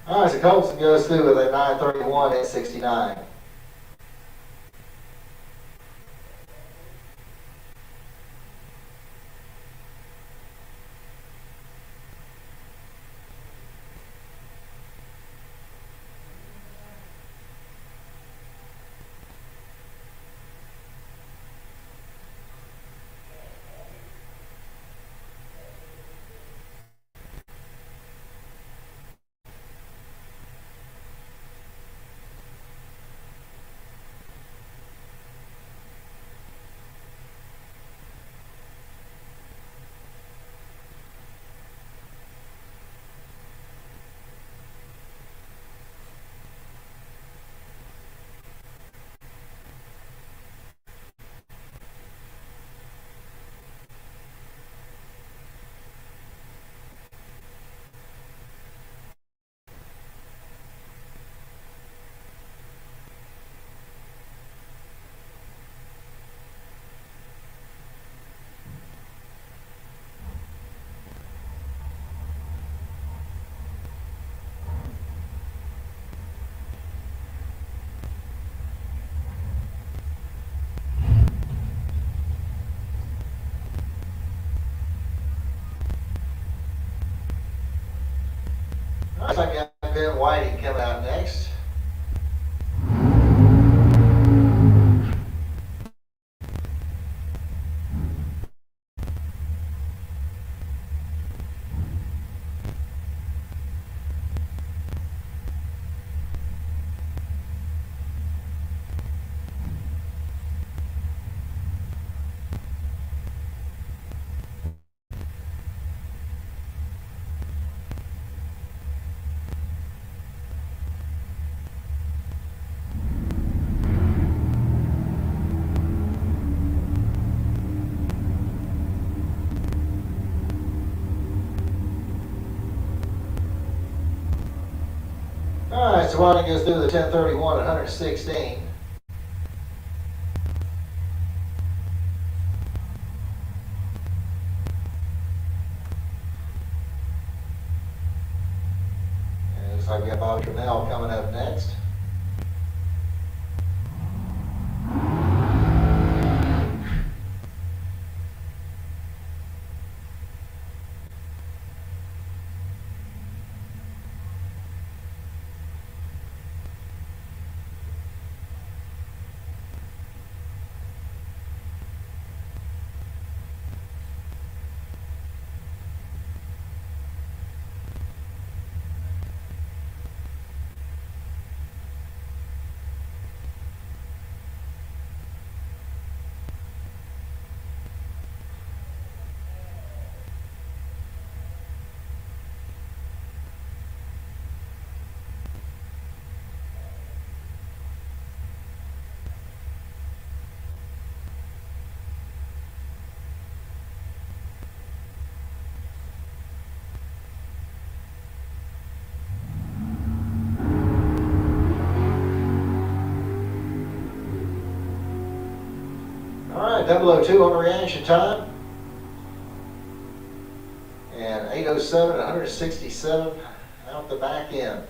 C: All right, so Colson goes through with a 931 at 69. Looks like we got Ben Whiting coming out next. All right, so why don't we go through the 1031 at 116. And it looks like we got Bobby Trimmell coming up next. All right, 002 on the reaction time. And 807 at 167 out the back end.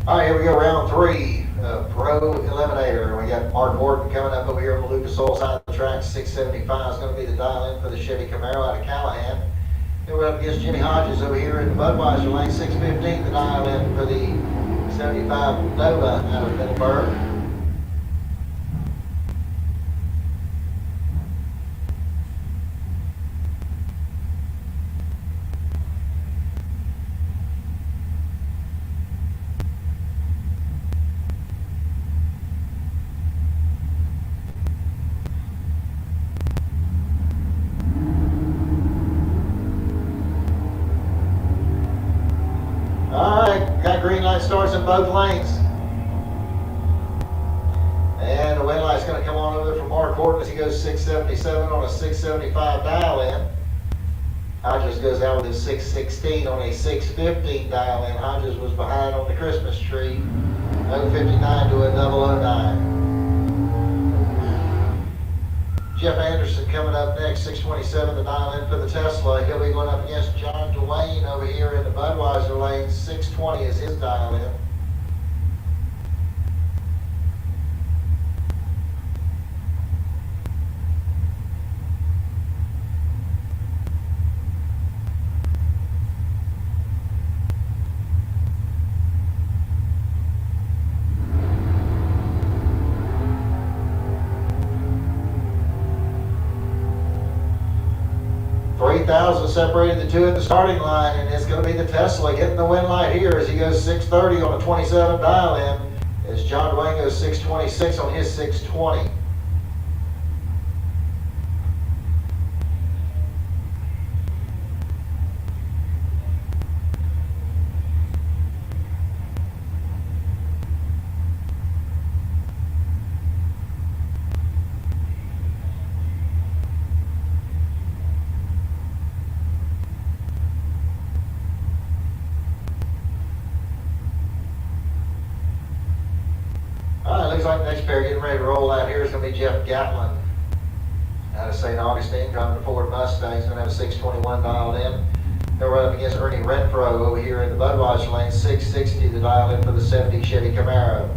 C: All right, here we go, round 3, Pro Eliminator. We got Mark Morton coming up over here on the Lucas Oil side of the track. 675 is going to be the dial-in for the Chevy Camaro out of Callahan. Then we're up against Jimmy Hodges over here in the Budweiser lane. 615, the dial-in for the 75 Nova out of Middleburg. Alright, got green light starts in both lanes. And the wind light's going to come on over from Mark Horton as he goes 677 on a 675 dial-in. Hodges goes out with his 616 on a 615 dial-in. Hodges was behind on the Christmas tree. 059 to a 009. Jeff Anderson coming up next, 627, the dial-in for the Tesla. He'll be going up against John Dwayne over here in the Budweiser lane. 620 is his dial-in. Separated the two at the starting line, and it's going to be the Tesla getting the win light here as he goes 630 on a 27 dial-in, as John Dwayne goes 626 on his 620. Looks like the next pair getting ready to roll out here is going to be Jeff Gatlin out of St. Augustine, driving the Ford Mustang. He's going to have a 621 dialed in. They'll run up against Ernie Renfro over here in the Budweiser lane. 660 the dial in for the 70 Chevy Camaro.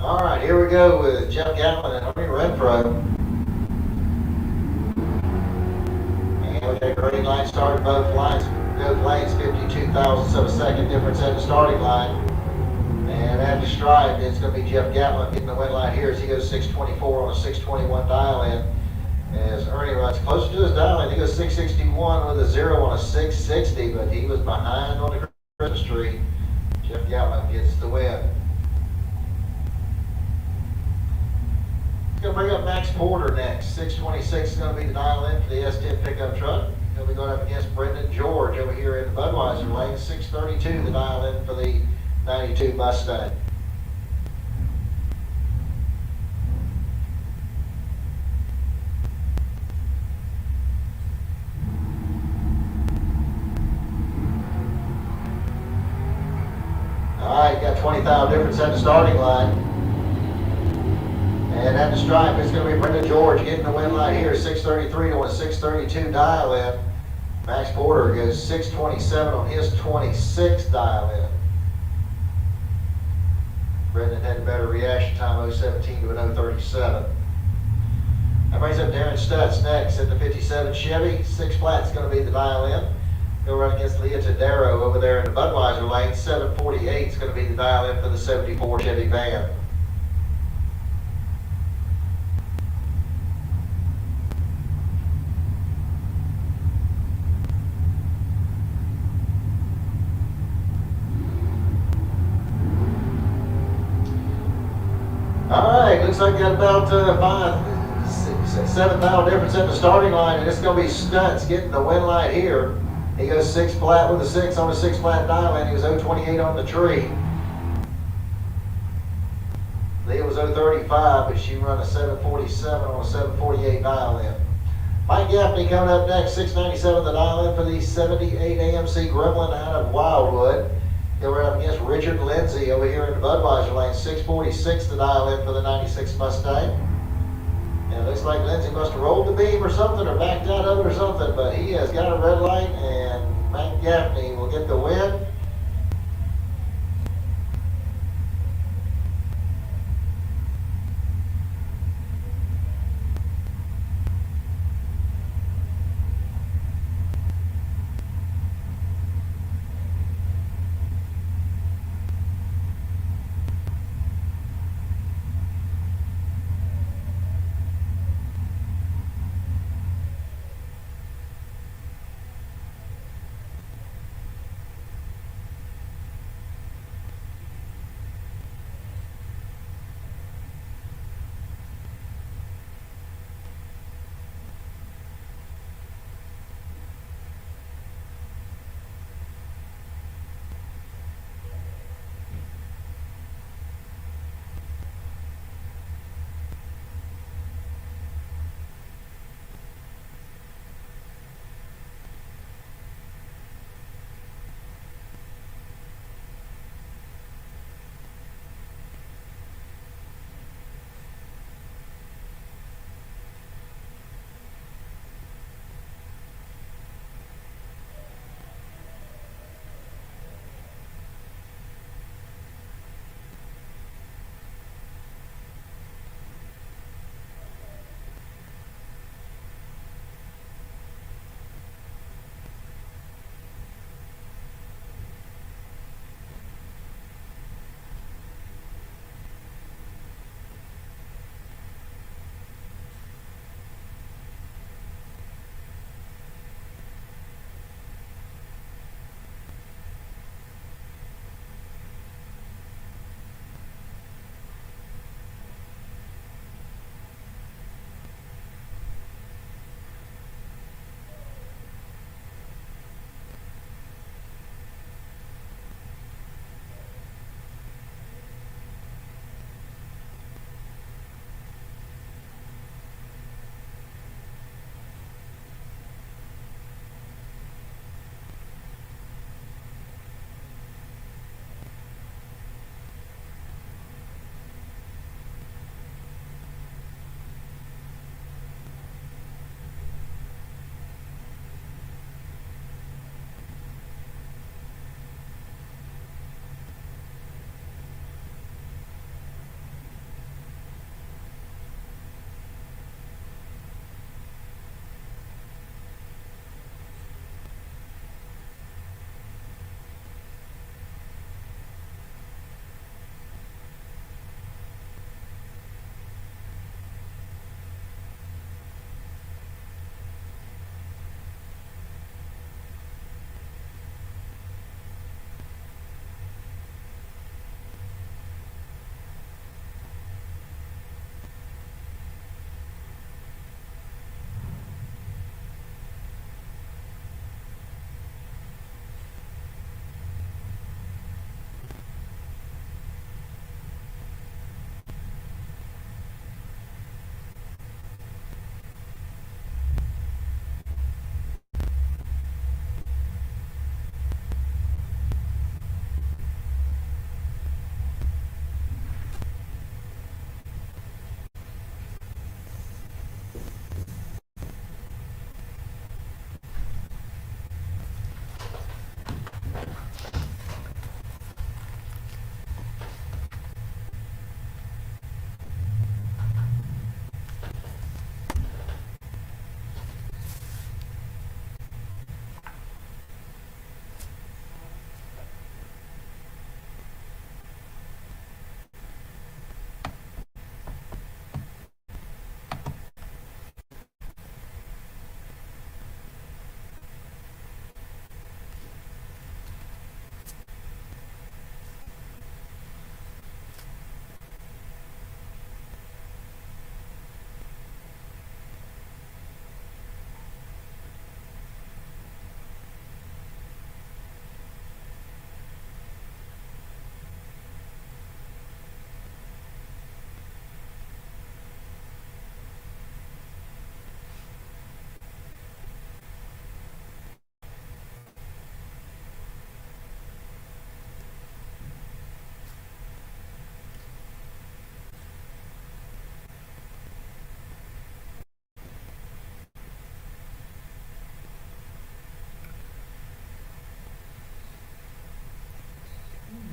C: All right, here we go with Jeff Gatlin and Ernie Renfro. And we got a green light started both lanes, 52 thousandths of a second difference at the starting line. And at the stripe, it's going to be Jeff Gatlin getting the win light here as he goes 624 on a 621 dial-in. As Ernie runs closer to his dial-in, he goes 661 with a 0 on a 660, but he was behind on the Christmas tree. Jeff Gatlin gets the win. Going to bring up Max Porter next. 626 is going to be the dial-in for the S10 pickup truck. He'll be going up against Brendan George over here in the Budweiser lane. 632 the dial 92 Mustang. All right, got 20,000 difference at the starting line. And at the stripe, it's going to be Brendan George getting the win line here, 633 to a 632 dial in. Max Porter goes 627 on his 26 dial in. Brendan had a better reaction time, 017 to an 037. That brings up Darren Stutz next at the 57 Chevy. 6 flat's going to be the dial in. He'll run against Leah Tadero over there in the Budweiser lane. 748 is going to be the dial in for the 74 Chevy van. All right, looks like got about 7,000 difference at the starting line, and it's going to be Stutz getting the win line here. He goes 6 flat with a 6 on a 6 flat dial in. He was 028 on the tree. Leah was 035, but she run a 747 on a 748 dial in. Mike Gaffney coming up next, 697 the dial in for the 78 AMC Gremlin out of Wildwood. He'll run up against Richard Lindsay over here in the Budweiser lane, 646 the dial in for the 96 Mustang. And it looks like Lindsay must have rolled the beam or something, or backed out of it or something, but he has got a red light, and Mike Gaffney will get the win.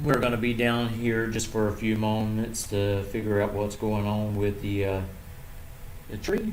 E: we're going to be down here just for a few moments to figure out what's going on with the tree.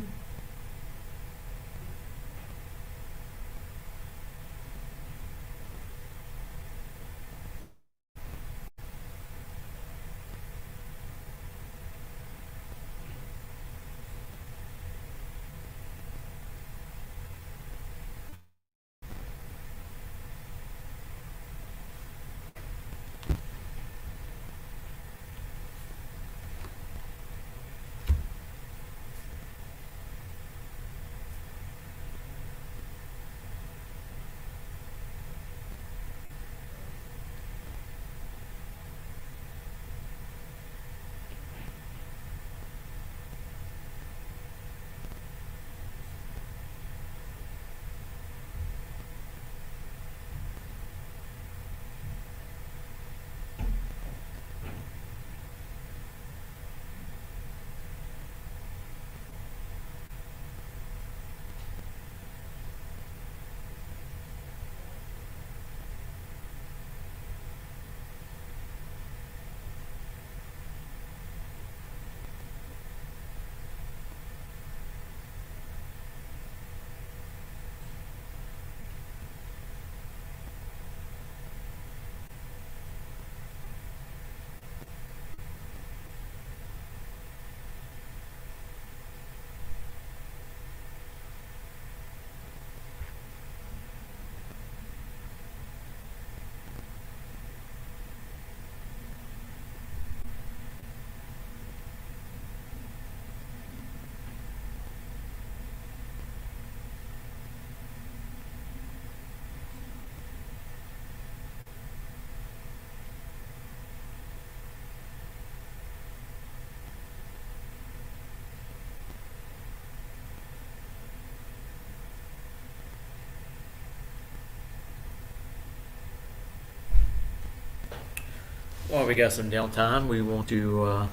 E: While we got some downtime, we want to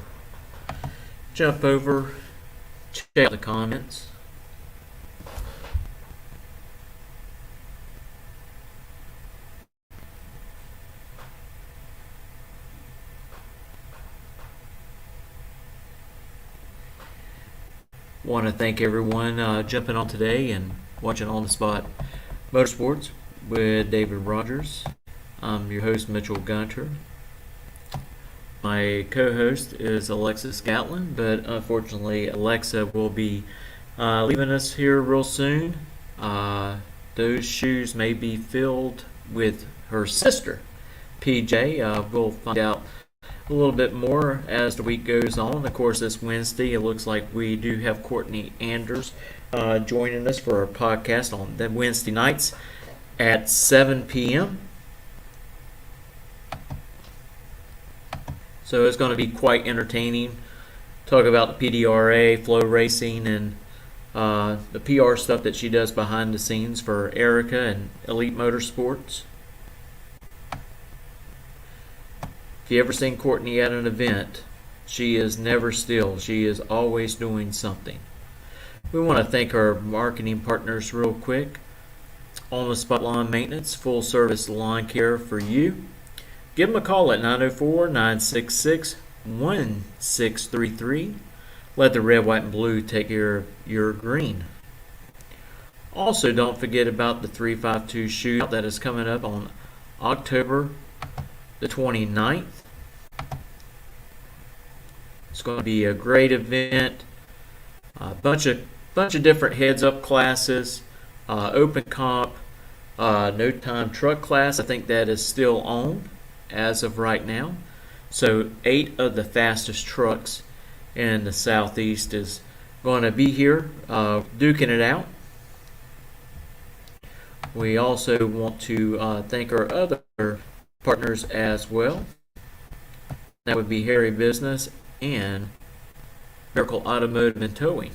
E: jump over, check out the comments. Want to thank everyone jumping on today and watching On the Spot Motorsports with David Rogers. I'm your host, Mitchell Gunter. My co-host is Alexis Gatlin, but unfortunately Alexa will be leaving us here real soon. Those shoes may be filled with her sister, PJ. We'll find out a little bit more as the week goes on. Of course, this Wednesday, it looks like we do have Courtney Anders joining us for our podcast on the Wednesday nights at 7 p.m. So it's going to be quite entertaining. Talk about the PDRA, flow racing, and the PR stuff that she does behind the scenes for Erica and Elite Motorsports. If you ever seen Courtney at an event, she is never still. She is always doing something. We want to thank our marketing partners real quick. On the Spot Lawn Maintenance, full service lawn care for you. Give them a call at 904-966-1633. Let the red, white, and blue take care of your green. Also, don't forget about the 352 shootout that is coming up on October the 29th. It's going to be a great event. A bunch of different heads-up classes, open comp, no time truck class. I think that is still on as of right now. So 8 of the fastest trucks in the Southeast is going to be here duking it out. We also want to thank our other partners as well. That would be Harry Business and Miracle Automotive and Towing.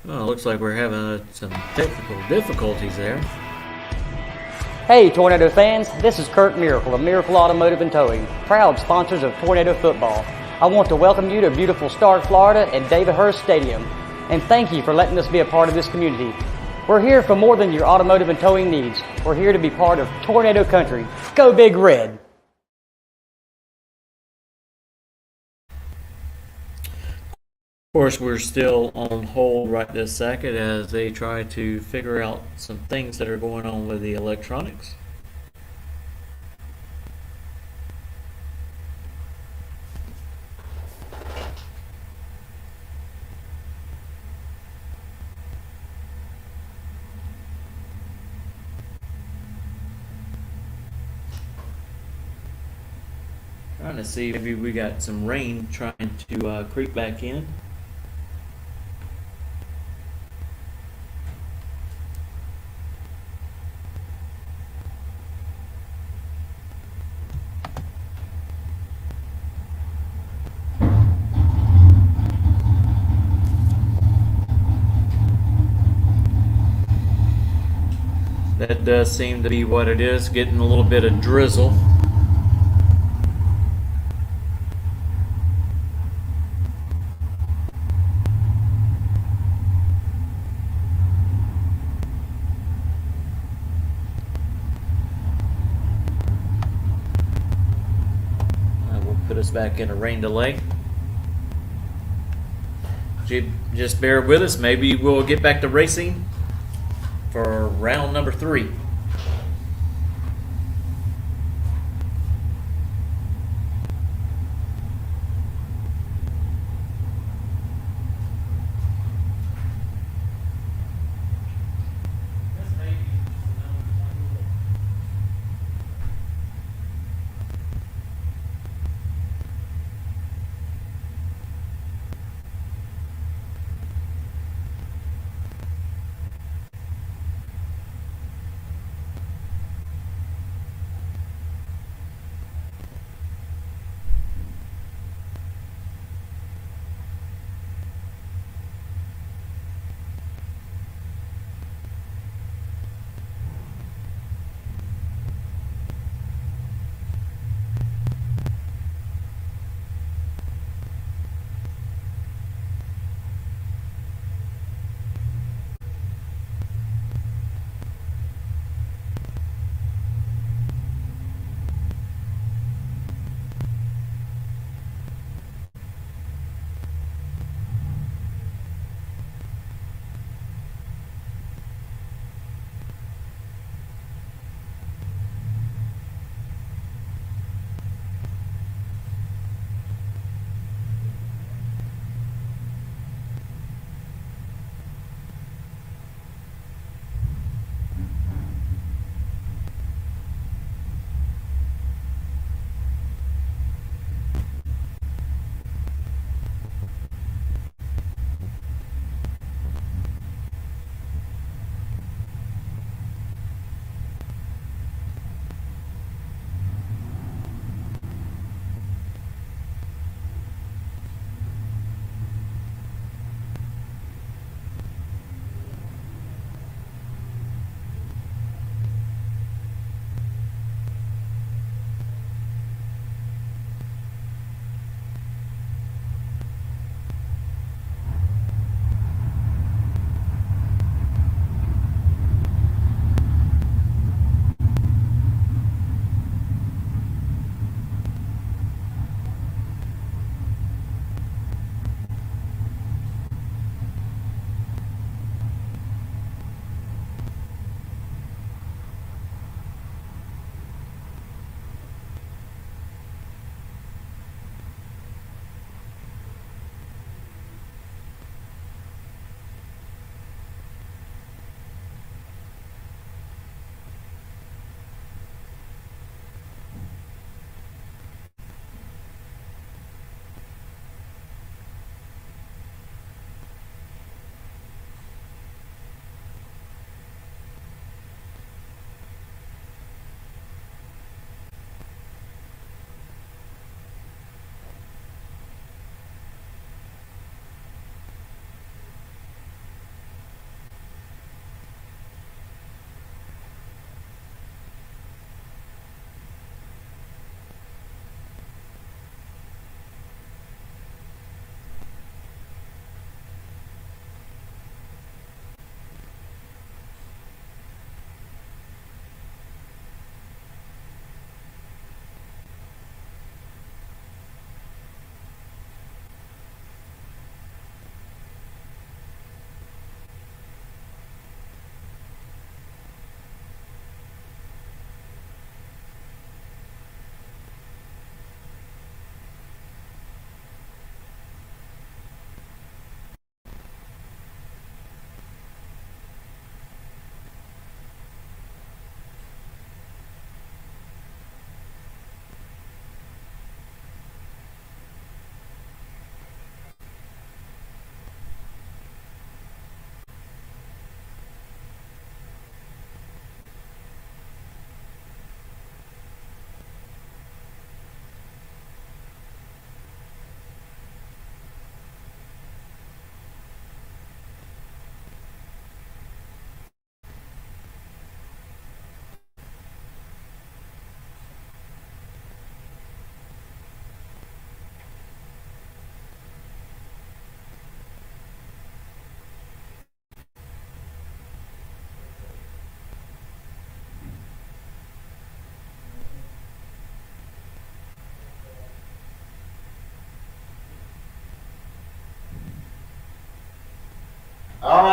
E: Well, it looks like we're having some technical difficulties there.
B: Hey, Tornado fans, this is Kurt Miracle of Miracle Automotive and Towing, proud sponsors of Tornado Football. I want to welcome you to beautiful Stark, Florida and David Hurst Stadium, and thank you for letting us be a part of this community. We're here for more than your automotive and towing needs. We're here to be part of Tornado Country. Go Big Red!
E: Of course, we're still on hold right this second as they try to figure out some things that are going on with the electronics. Trying to see, maybe we got some rain trying to creep back in. That does seem to be what it is, getting a little bit of drizzle. We'll put us back in a rain delay. Just bear with us, maybe we'll get back to racing for round number 3.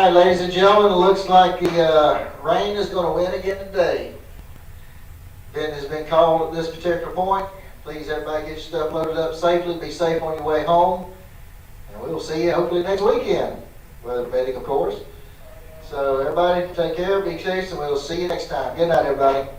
C: right, ladies and gentlemen, it looks like the rain is going to win again today. Event has been called at this particular point. Please, everybody, get your stuff loaded up safely. Be safe on your way home. And we will see you hopefully next weekend. Weather permitting, of course. So, everybody, take care, be safe, and we will see you next time. Good night, everybody.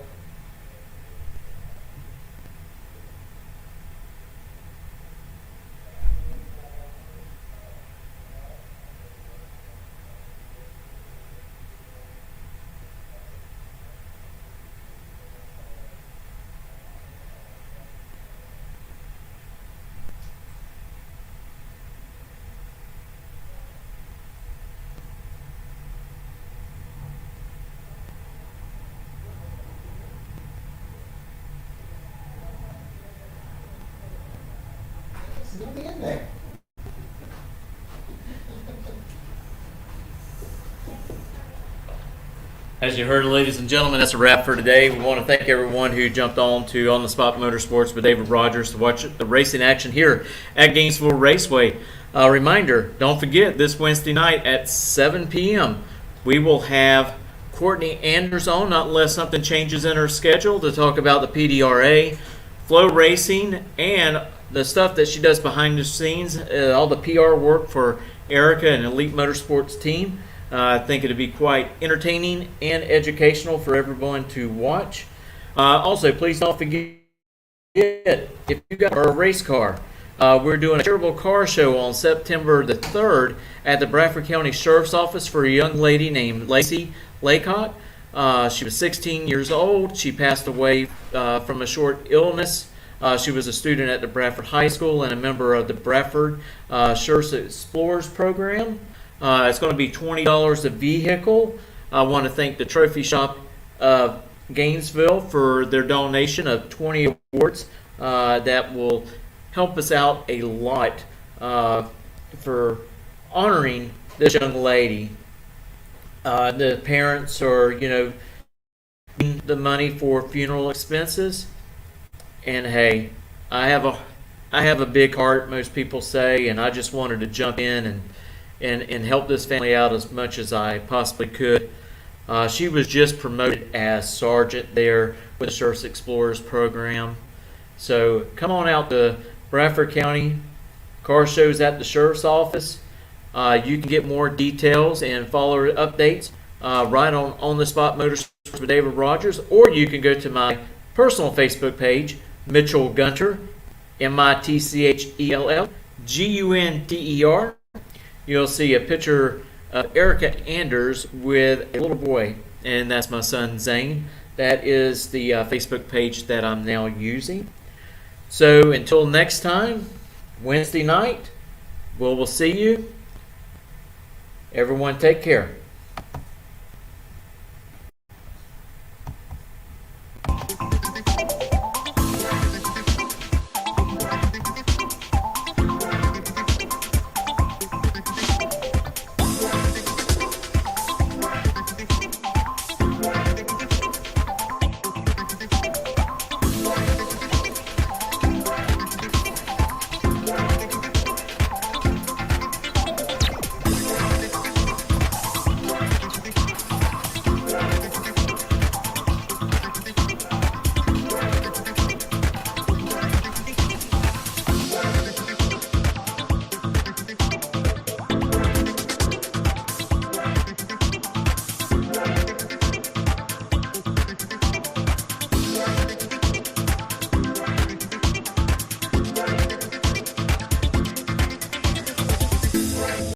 C: It'll be in there.
E: As you heard, ladies and gentlemen, that's a wrap for today. We want to thank everyone who jumped on to On the Spot Motorsports with David Rogers to watch the racing action here at Gainesville Raceway. Reminder, don't forget, this Wednesday night at 7 p.m., we will have Courtney Anders on, not unless something changes in her schedule, to talk about the PDRA, flow racing, and the stuff that she does behind the scenes, all the PR work for Erica and Elite Motorsports team. I think it'll be quite entertaining and educational for everyone to watch. Also, please don't forget, if you got a race car, we're doing a charitable car show on September the 3rd at the Bradford County Sheriff's Office for a young lady named Lacey Laycott. She was 16 years old. She passed away from a short illness. She was a student at the Bradford High School and a member of the Bradford Sheriff's Explorers program. It's going to be $20 a vehicle. I want to thank the Trophy Shop of Gainesville for their donation of 20 awards that will help us out a lot for honoring this young lady. The parents are, the money for funeral expenses. And hey, I have a big heart, most people say, and I just wanted to jump in and help this family out as much as I possibly could. She was just promoted as sergeant there with the Sheriff's Explorers program. So come on out to Bradford County car shows at the Sheriff's Office. You can get more details and follow updates right on the Spot Motorsports with David Rogers, or you can go to my personal Facebook page, Mitchell Gunter, MITCHELL GUNTER. You'll see a picture of Erica Anders with a little boy, and that's my son Zane. That is the Facebook page that I'm now using. So until next time, Wednesday night, we'll see you. Everyone take care.